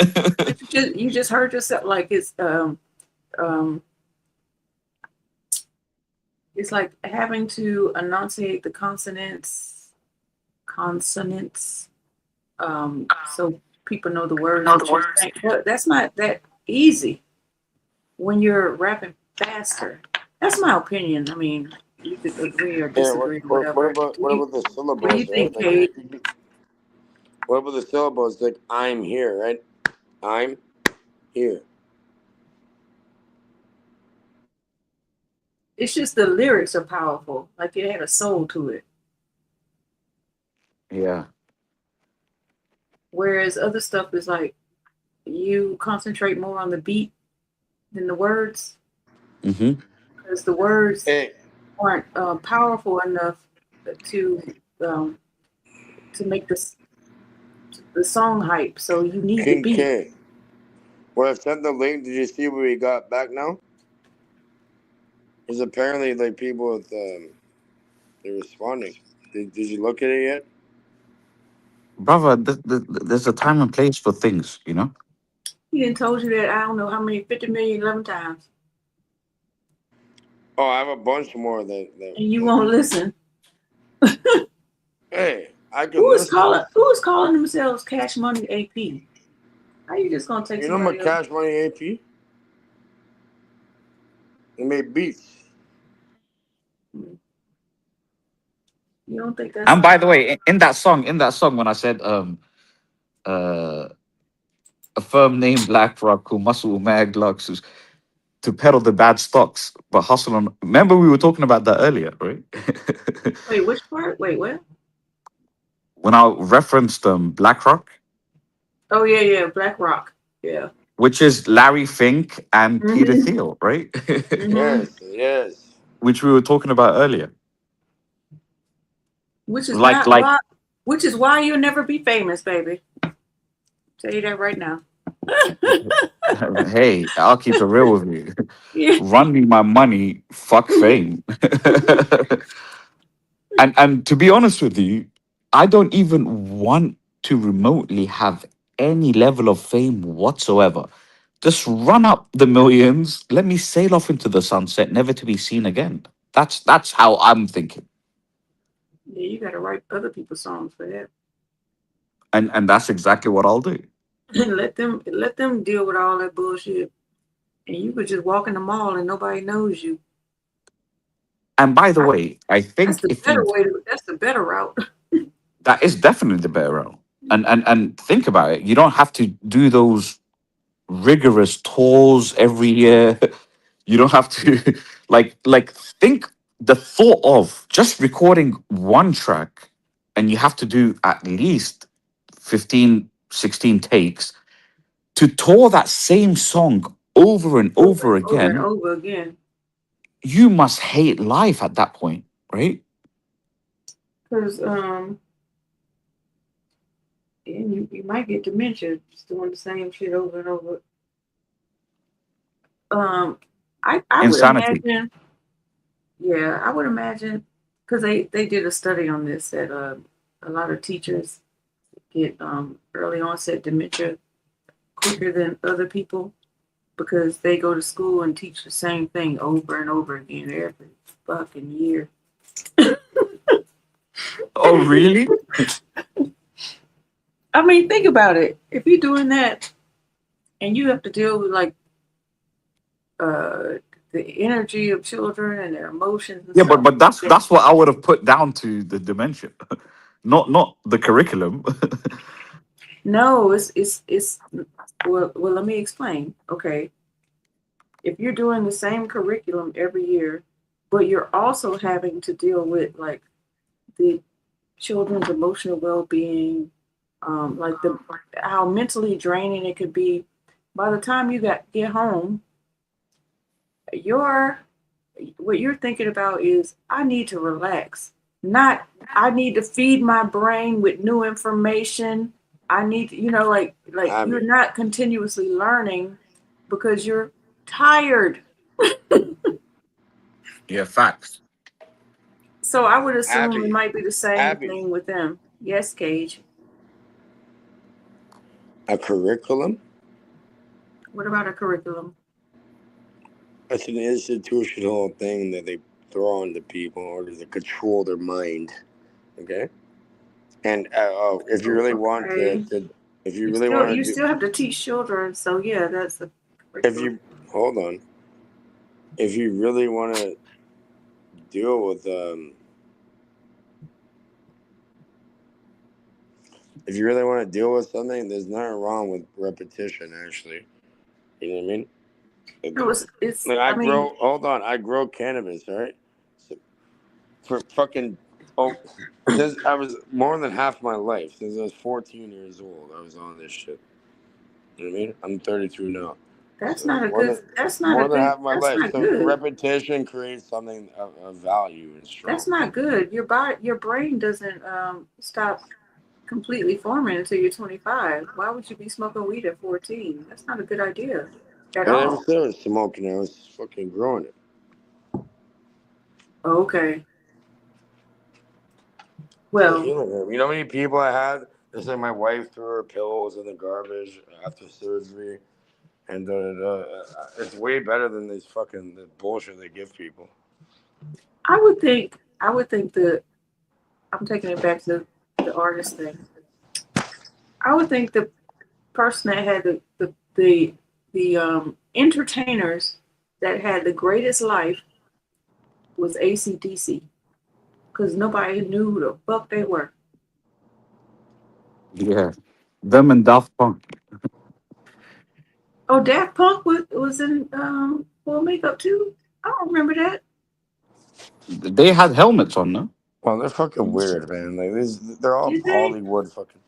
You just heard yourself like it's like having to enunciate the consonants, so people know the words. that you're saying. But that's not that easy when you're rapping faster. That's my opinion. I mean, you could agree or Yeah, disagree, what whatever. about the syllables? What do you think, right? Kate? What about the syllables? Like I'm here, right? I'm here. It's just the lyrics are powerful. Like it had a soul to it. Yeah. Whereas other stuff is like you concentrate more on the beat than the words, Mm-hmm. because the words aren't powerful enough to make the song hype. So you need the King beat. K. Well, I sent the link. Did you see what we got back now? There's apparently like people with they're responding. Did you look at it yet? Brother, there's a time and place for things, you know? He didn't told you that I don't know how many 50 million 11 times, Oh, I have a bunch more that and you won't listen. Hey, I can Who is listen. calling themselves Cash Money AP? How you just gonna take You know my somebody else? Cash Money AP? They made beats. You don't think that's And by the way, in that song, when I said a firm name BlackRock who muscle mag lux who's to peddle the bad stocks, but hustle on. Remember, we were talking about that earlier, right? Wait, which part? Wait, what? When I referenced BlackRock, Oh yeah, BlackRock. Yeah. which is Larry Fink and Peter Mhm. Thiel, right? Yes. Which we were talking about earlier. Which is Like- which is why you'll never be famous, baby. Tell you that right now. Hey, I'll keep it real with you. Yeah. Run me my money, fuck fame. and to be honest with you, I don't even want to remotely have any level of fame whatsoever. Just run up the millions, let me sail off into the sunset, never to be seen again. That's how I'm thinking. Yeah, you gotta write other people's songs for that. And that's exactly what I'll do. let them deal with all that bullshit. And you could just walk in the mall and nobody knows you. And by the way, I think That's the if better you way that's the better route. that is definitely the better route. And think about it. You don't have to do those rigorous tours every year. You don't have to like think the thought of just recording one track, and you have to do at least 15, 16 takes to tour that same song over and over again. Over and over again. You must hate life at that point, right? Because and you might get dementia just doing the same shit over and over. I would Insanity. imagine. Yeah, I would imagine because they did a study on this that a lot of teachers get early onset dementia quicker than other people because they go to school and teach the same thing over and over again every fucking year. Oh, really? I mean, think about it. If you're doing that and you have to deal with like the energy of children and their emotions and Yeah, stuff. but that's what I would have put down to the dementia, not the curriculum. No, it's well, let me explain. Okay. If you're doing the same curriculum every year, but you're also having to deal with like the children's emotional well-being, like how mentally draining it could be. By the time you get home, what you're thinking about is I need to relax, not I need to feed my brain with new information I need, like you're not continuously learning because you're tired. Yeah, facts. So I would assume Abby, it might be the same Abby, thing with them. Yes, Cage. a curriculum? What about a curriculum? It's an institutional thing that they throw on the people in order to control their mind. Okay? And if you really want Okay. if you really want You to still have to teach children. So yeah, that's the if you really want to deal with if you really want to deal with something, there's nothing wrong with repetition. Actually, you know what I mean? No, it's Like I grow cannabis, right? So for fucking since I was more than half my life, since I was 14 years old, I was on this shit. You know what I mean? I'm 32 now. That's So not a more good. than- That's not more a than good. half my That's life. not So good. repetition creates something of value and strong. That's not good. Your brain doesn't stop completely forming until you're 25. Why would you be smoking weed at 14? That's not a good idea at I never all. said I was smoking. I was fucking growing it. Okay. Well, You know how many people I had? They said my wife threw her pillows in the garbage after surgery, and it's way better than the bullshit they give people. I would think that I'm taking it back to the artist thing. I would think the person that had the entertainers that had the greatest life was AC/DC, because nobody knew who the fuck they were. Yeah, them and Daft Punk. Oh, Daft Punk was in full makeup too. I don't remember that. They had helmets on, no? Well, they're fucking weird, man. Like they're all Did they? Hollywood fucking.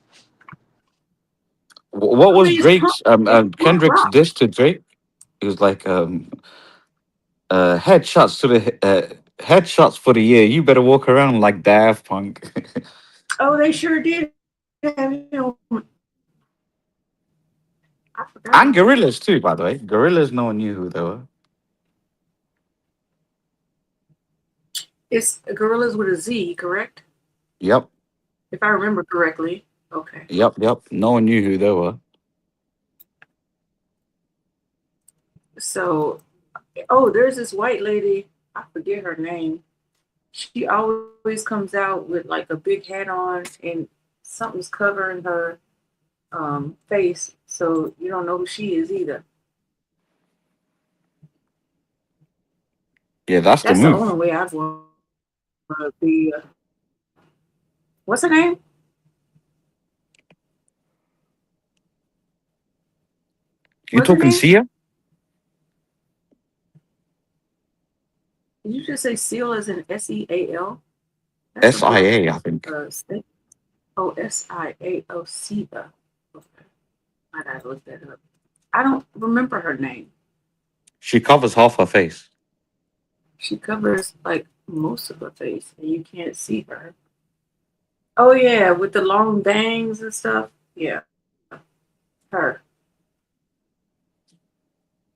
What was It's Drake's punk Kendrick's rock. diss to Drake? It was like headshots to the headshots for the year. You better walk around like Daft Punk. Oh, they sure did have him. I forgot. And Gorillas too, by the way. Gorillas, no one knew who they were. It's Gorillas with a Z, correct? Yep, If I remember correctly. Okay. yep. No one knew who they were. So, there's this white lady. I forget her name. She always comes out with like a big hat on and something's covering her face, so you don't know who she is either. Yeah, that's the That's the move. only way I'd want to be. What's her name? You What's her talking name? Sia? Did you just say Seal as in SEAL? SIA, I think. SIA. SIA. Okay. I gotta look that up. I don't remember her name. She covers half her face. She covers like most of her face, and you can't see her. Oh yeah, with the long bangs and stuff. Yeah, her.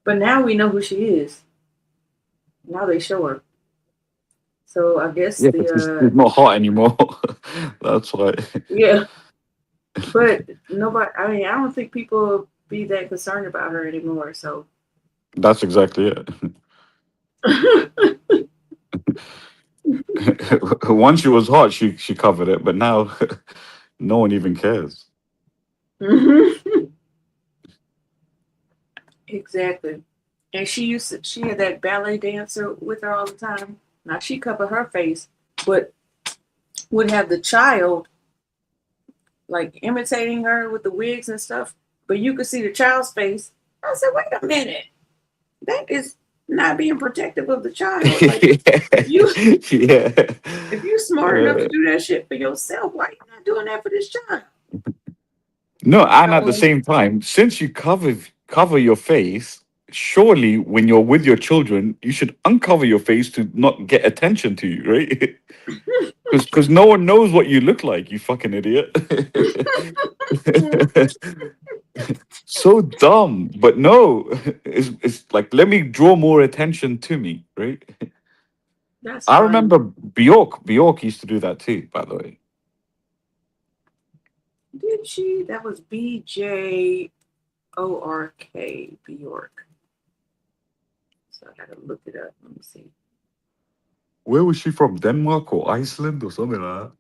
But now we know who she is. Now they show her. So I guess Yeah, but she's not hot anymore. That's why. yeah. But nobody. I mean, I don't think people be that concerned about her anymore. So. That's exactly it. Once she was hot, she covered it, but now no one even cares. Exactly. And she had that ballet dancer with her all the time. Now she covered her face, but would have the child like imitating her with the wigs and stuff. But you could see the child's face. I said, wait a minute. That is not being protective of the child. Like, if you're smart enough to do that shit for yourself, why are you not doing that for this child? No, and at the same time, since you cover your face, surely when you're with your children, you should uncover your face to not get attention to you, right? Because no one knows what you look like, you fucking idiot. So dumb, but no, it's like, let me draw more attention to me, right? That's I funny. remember Bjork used to do that too, by the way. Did she? That was BJORK, Bjork. So I gotta look it up. Let me see. Where was she from? Denmark or Iceland or something like that?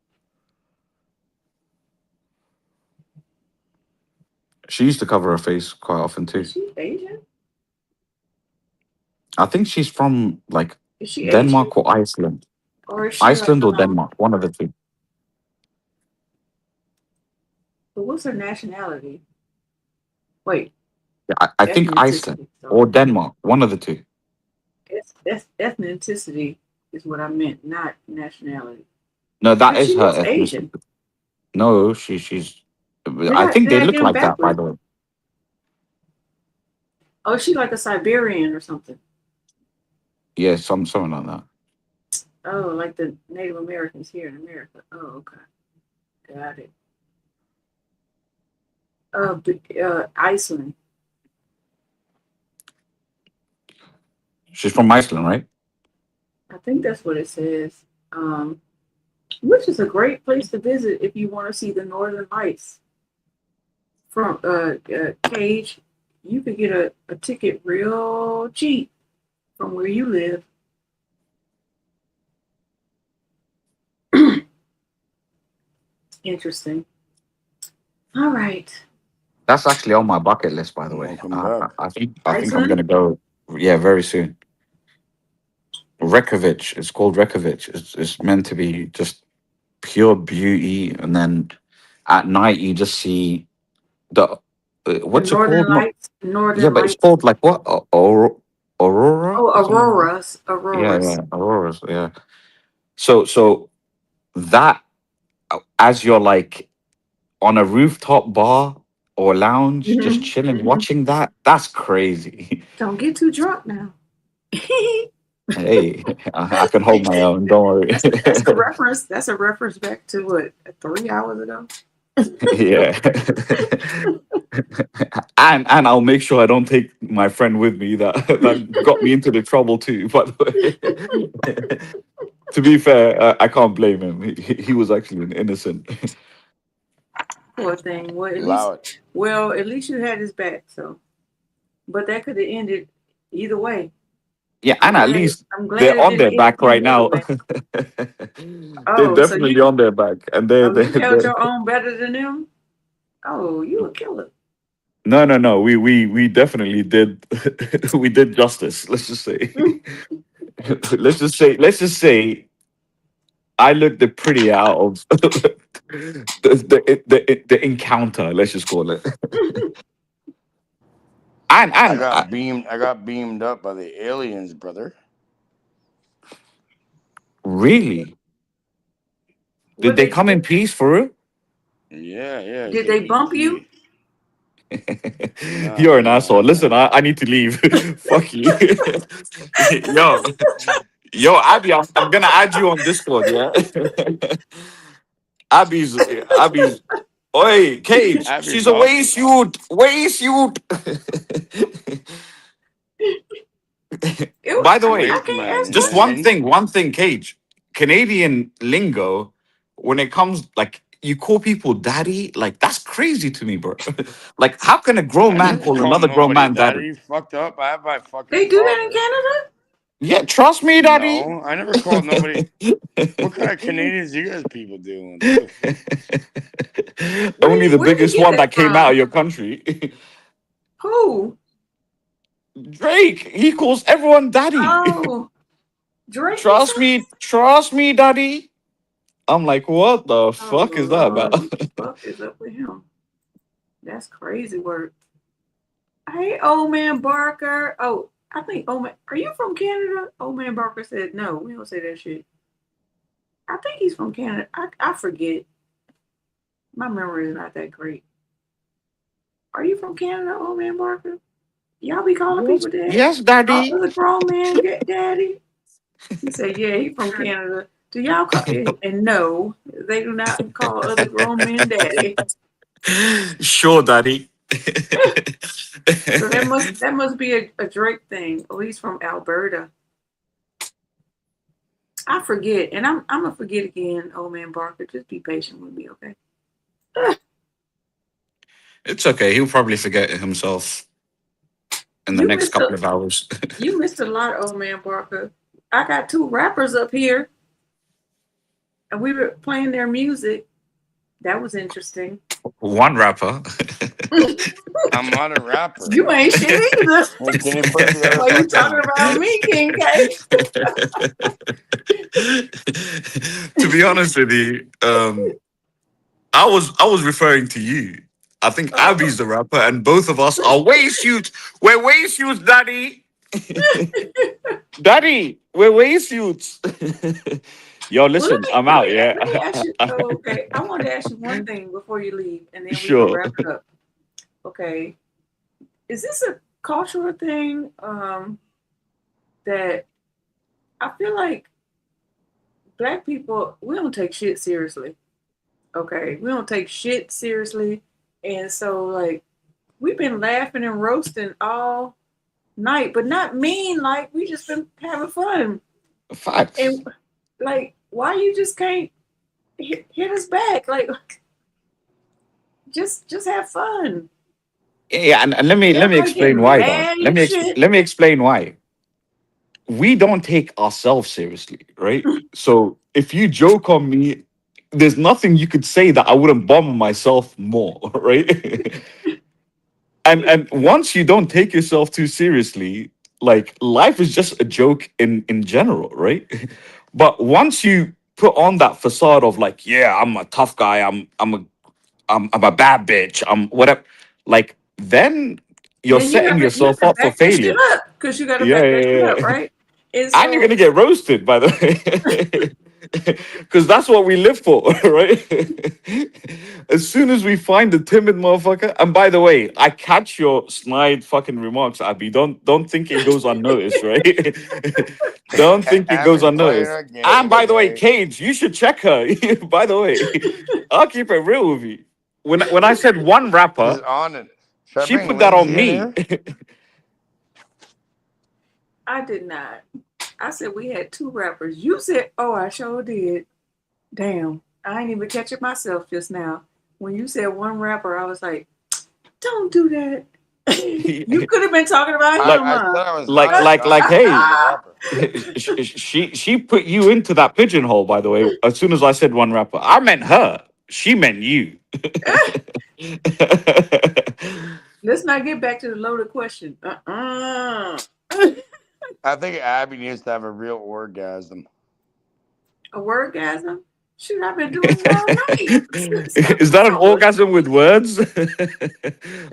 She used to cover her face quite often too. Is she Asian? I think she's from like Is she Denmark Asian? or Iceland. Or is she Iceland like, or Denmark, one of the two. but what's her nationality? Wait, Yeah, I think Iceland ethnicity. or Sorry. Denmark, one of the two. That's ethnicity is what I meant, not nationality. No, that But is she her looks Asian. ethnicity. No, she's. Did I think did they I look get 'em like that, by backwards? the way. Oh, is she like a Siberian or something? Yeah, something like that. Oh, like the Native Americans here in America. Oh, okay. Got it. Iceland. She's from Iceland, right? I think that's what it says. Which is a great place to visit if you want to see the Northern Lights. From Cage, you could get a ticket real cheap from where you live. Interesting. All right. That's actually on my bucket list, by the way. Welcome back. I think I'm Iceland? gonna go. Yeah, very soon. Reykjavik. It's called Reykjavik. It's meant to be just pure beauty, and then at night you just see the what's The it Northern called? Not, Lights. Northern yeah, but it's Lights. called like what? Aurora? Oh, Or something like auroras. that? Auroras. Yeah, auroras. Yeah. So that as you're like on a rooftop bar or lounge, just Mhm, chilling, mhm. watching that, that's crazy. Don't get too drunk now. Hey, I can hold my own. Don't worry. That's a reference. That's a reference back to what 3 hours ago. Yeah. and I'll make sure I don't take my friend with me that got me into the trouble too, by the way. To be fair, I can't blame him. He was actually an innocent. Poor thing. Allow it. Well, at least you had his back. So, but that could have ended either way. Yeah, and at least I'm glad they're it on their didn't back end right the other now. way. They're Oh, so definitely on their back, and you held your own better than them. Oh, you a killer. No. We definitely did. We did justice. Let's just say. Let's just say. I looked the pretty out of the encounter. Let's just call it. And I got beamed up by the aliens, brother. really, did they come in peace for real? Yeah. Did they bump you? You're an asshole. Listen, I need to leave. Fuck you. Yo, Abby, I'm gonna add you on Discord, yeah? Abby's. Oi, Cage, Abby's she's a awesome. Waysuit. By the way, just one thing, Cage. Canadian lingo, when it comes like you call people daddy, like that's crazy to me, bro. Like, how can a grown man call another grown man daddy? You fucked up. I have my fucking. They do that in Canada? Yeah, trust me, daddy. No, I never called nobody. What kind of Canadians you guys people doing? Only the where did you biggest get one that that came from? out of your country. Who? Drake. He calls everyone daddy. Oh, Drake. Trust me, daddy. I'm like, what the fuck is that about? What the fuck is up with him? That's crazy work. Hey, old man Barker. Oh, I think old man. Are you from Canada? Old man Barker said no. We don't say that shit. I think he's from Canada. I forget. My memory is not that great. Are you from Canada, old man Barker? Y'all be calling people daddy? Yes, daddy. Oh, the grown man, daddy. He said, yeah, he from Canada. Do y'all call and no, they do not call other grown men daddy. Sure, daddy. So that must be a Drake thing. Oh, he's from Alberta. I forget, and I'm gonna forget again, old man Barker. Just be patient with me, okay? It's okay. He'll probably forget it himself in the You next missed couple a, of hours. you missed a lot, old man Barker. I got 2 rappers up here, and we were playing their music. That was interesting. One rapper. I'm not a rapper. You ain't shit either. Hey, can you put the other Why you fucking talking about me, King K? To be honest with you, I was referring to you. I think Abby's the rapper, and both of us are waistsuits. We're waistsuits, daddy. Daddy, we're waistsuits. Yo, listen, I'm out. Yeah. Let me ask you. Oh, okay, I wanted to ask you one thing before you leave, and then we Sure. can wrap it up. Okay, is this a cultural thing that I feel like Black people, we don't take shit seriously. Okay, we don't take shit seriously, and so like we've been laughing and roasting all night, but not mean. Like we just been having fun. Facts. And like, why you just can't hit us back? Like, just have fun. Yeah, and let me Everybody explain getting why, mad dog. and shit. Let me explain why. We don't take ourselves seriously, right? So if you joke on me, there's nothing you could say that I wouldn't bomb myself more, right? and once you don't take yourself too seriously, like life is just a joke in general, right? But once you put on that facade of like, yeah, I'm a tough guy, I'm a bad bitch, I'm whatever, like then you're Then setting you yourself have up to for back that shit failure. up because you got to Yeah, back that shit yeah, up, yeah. right? And And you're so, gonna get roasted, by the way. Because that's what we live for, right? As soon as we find the timid motherfucker, and by the way, I catch your snide fucking remarks, Abby. Don't think it goes unnoticed, right? Don't think it goes Abby's playing unnoticed. her game And by the way, today. Cage, you should check her. By the way, I'll keep it real with you. When I said one rapper, She's on it. Should I she bring put that on Lindsay in me. here? I did not. I said we had 2 rappers. You said, oh, I sure did. Damn, I ain't even catch it myself just now. When you said one rapper, I was like, don't do that. You could have been talking about him, Like- I huh? said I was not a like, hey, rapper. she put you into that pigeonhole. By the way, as soon as I said one rapper, I meant her. She meant you. Let's not get back to the loaded question. I think Abby needs to have a real orgasm. A wordgasm? Shoot, I've been doing it all night. Is that an orgasm with words? Yeah,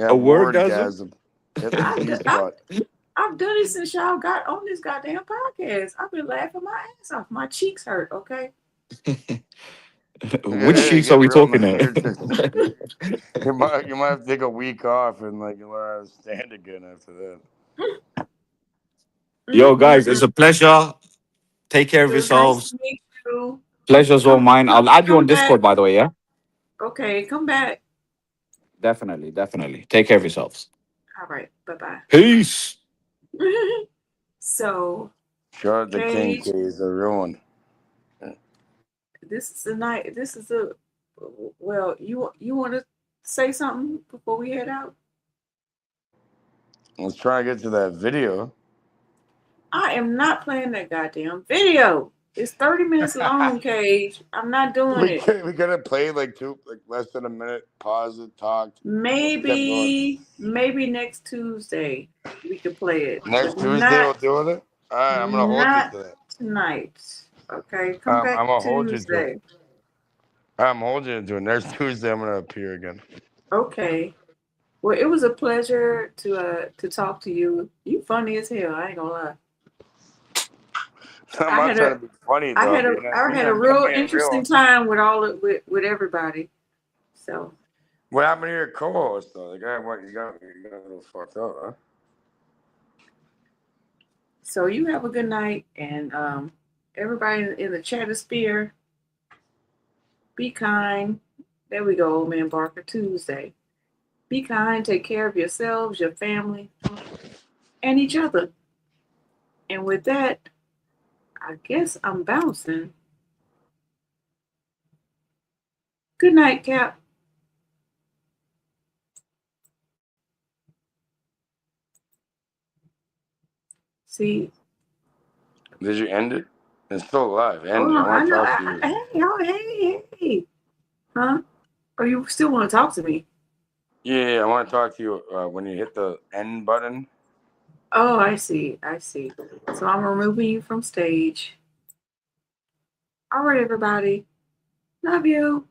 A wordgasm? Hit the G spot. I've done it since y'all got on this goddamn podcast. I've been laughing my ass off. My cheeks hurt, okay? Which cheeks are we talking at? You might have to take a week off and like you learn how to stand again after that. Yo, guys, it's a pleasure. Take care of It was yourselves. nice to meet you. Pleasure's all mine. I'll add you on Come back. Discord, by the way, yeah? Okay, come back. Definitely. Take care of yourselves. All right, bye-bye. Peace. So, Shout out to King Cage. K is a real one. This is the night. This is the, well, you want to say something before we head out? Let's try and get to that video. I am not playing that goddamn video. It's 30 minutes long, Cage. I'm not doing it. We could have played like less than a minute, pause it, talked. Maybe next Tuesday we could play it. Next But Tuesday we'll deal with it. All right, I'm gonna hold not you to that. tonight. Okay, come back I'm gonna hold you to Tuesday. it. I'm holding you to it. Next Tuesday I'm gonna appear again. Okay. Well, it was a pleasure to talk to you. You funny as hell. I ain't gonna lie. I'm not trying to be funny though. I had a real interesting time with everybody. So. What happened to your co-host though? The guy, you got a little fucked up, huh? So you have a good night, and Everybody in the chatosphere, be kind. There we go, Old Man Barker Tuesday. Be kind, take care of yourselves, your family, and each other. And with that, I guess I'm bouncing. Good night, Cap. See, Did you end it? It's still live. End hold it. I on, I want to know. talk to you. Hey. Huh? Or you still want to talk to me? Yeah, I want to talk to you when you hit the end button. Oh, I see. So I'm removing you from stage. All right, everybody. Love you.